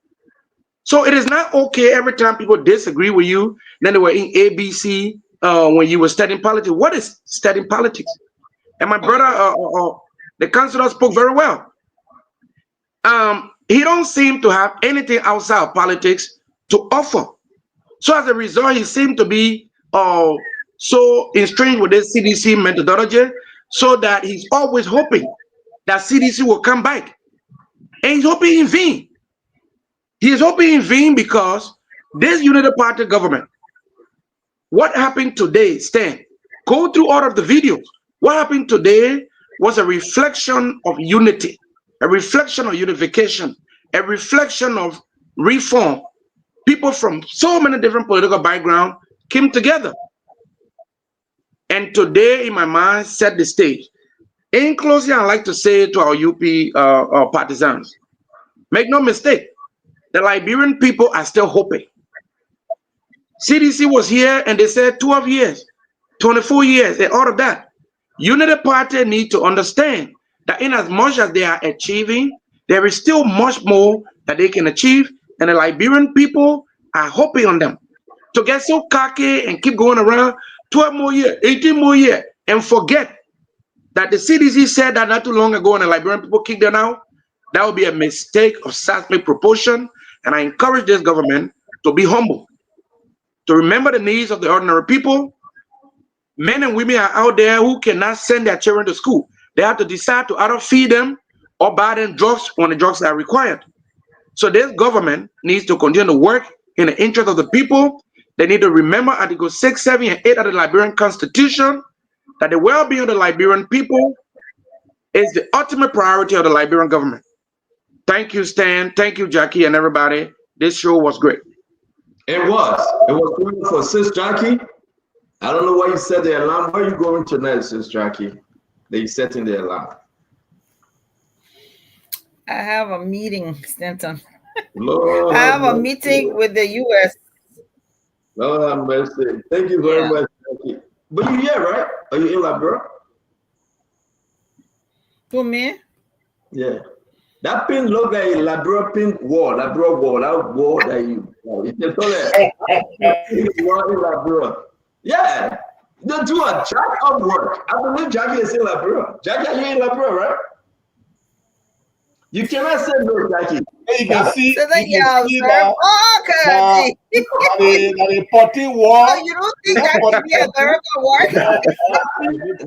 So it is not okay every time people disagree with you, then they were in ABC when you were studying politics. What is studying politics? And my brother, the counselor, spoke very well. He don't seem to have anything outside of politics to offer. So as a result, he seemed to be so estranged with this CDC methodology, so that he's always hoping that CDC will come back. And he's hoping in vain. He is hoping in vain because this Unity Party government, what happened today, Stan, go through all of the videos. What happened today was a reflection of unity, a reflection of unification, a reflection of reform. People from so many different political backgrounds came together. And today, in my mind, set the stage. In closing, I'd like to say to our UP partisans, make no mistake, the Liberian people are still hoping. CDC was here and they said 12 years. 24 years, and all of that. Unity Party need to understand that in as much as they are achieving, there is still much more that they can achieve, and the Liberian people are hoping on them to get so cocky and keep going around 12 more years, 18 more years, and forget that the CDC said that not too long ago and the Liberian people kicked them out. That would be a mistake of seismic proportion, and I encourage this government to be humble, to remember the needs of the ordinary people. Men and women are out there who cannot send their children to school. They have to decide to either feed them or buy them drugs when the drugs are required. So this government needs to continue to work in the interest of the people. They need to remember Article 6, 7, and 8 of the Liberian Constitution that the well-being of the Liberian people is the ultimate priority of the Liberian government. Thank you, Stan. Thank you, Jackie, and everybody. This show was great. It was great for Sis Jackie. I don't know why you set the alarm. Where are you going tonight, Sis Jackie? That you setting the alarm? I have a meeting, Stanton. Lord, I have a meeting with the U.S. Lord have mercy. Thank you very much, Jackie. But you here, right? Are you in Labrador? To me? Yeah. That pin look like a Labrador pin wall, that wall that you can tell it. Wall in Labrador. Yeah. They do a jack up work. I believe Jackie is in Labrador. Jackie, are you in Labrador, right? You cannot say no, Jackie. You can see, So that, the potting wall. Oh, you don't think that could be a miracle work?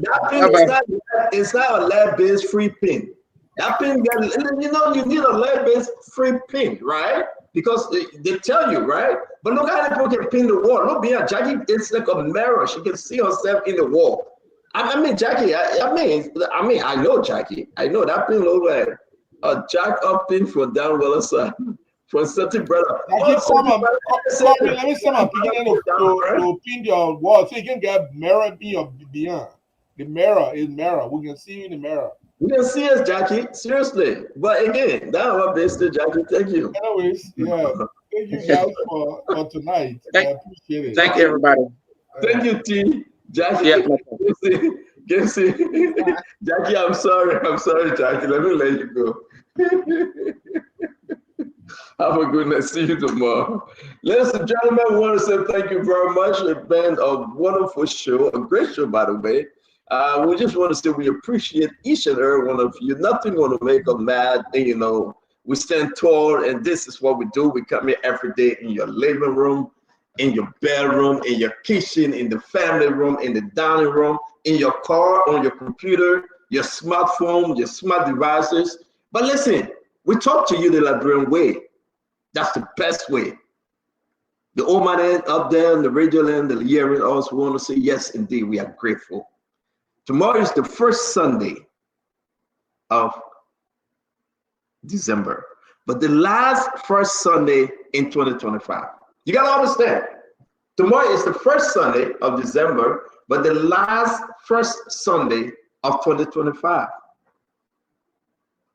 That pin it's not a lead-based free pin. That pin, you need a lead-based free pin, right? Because they tell you, right? But look how people can pin the wall. Look behind Jackie, it's like a mirror. She can see herself in the wall. I mean, Jackie, I know Jackie. I know that pin looks like a jack up pin for down well side. For certain brother. Let me see my beginning to pin your wall so you can get mirror beyond. The mirror is mirror. We can see you in the mirror. You can see us, Jackie. Seriously. But again, that's what based it, Jackie. Thank you. Anyways, yeah. Thank you guys for tonight. I appreciate it. Thank you, everybody. Thank you, T. Jackie. Yeah. Jackie, I'm sorry, Jackie. Let me let you go. Have a good night. See you tomorrow. Ladies and gentlemen, we want to say thank you very much. It's been a wonderful show, a great show, by the way. We just want to say we appreciate each and every one of you. Nothing going to make us mad. And, we stand tall, and this is what we do. We come here every day in your living room, in your bedroom, in your kitchen, in the family room, in the dining room, in your car, on your computer, your smartphone, your smart devices. But listen, we talk to you the Liberian way. That's the best way. The old man up there in the radio land, the hearing us want to say, yes, indeed, we are grateful. Tomorrow is the first Sunday of December, but the first Sunday in 2025. You got to understand, tomorrow is the first Sunday of December, but the first Sunday of 2025.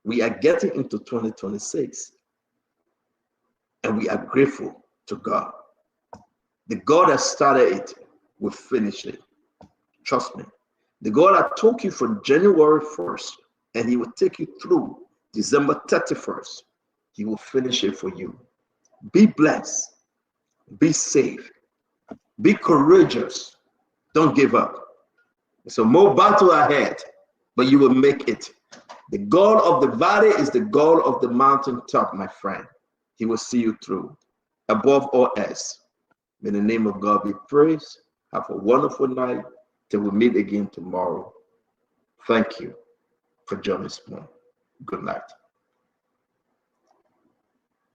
We are getting into 2026, and we are grateful to God. The God that started it will finish it. Trust me. The God that took you from January 1st, and he will take you through December 31st. He will finish it for you. Be blessed. Be safe. Be courageous. Don't give up. There's a more battle ahead, but you will make it. The God of the valley is the God of the mountaintop, my friend. He will see you through. Above all else, may the name of God be praised. Have a wonderful night till we meet again tomorrow. Thank you for joining us. Good night.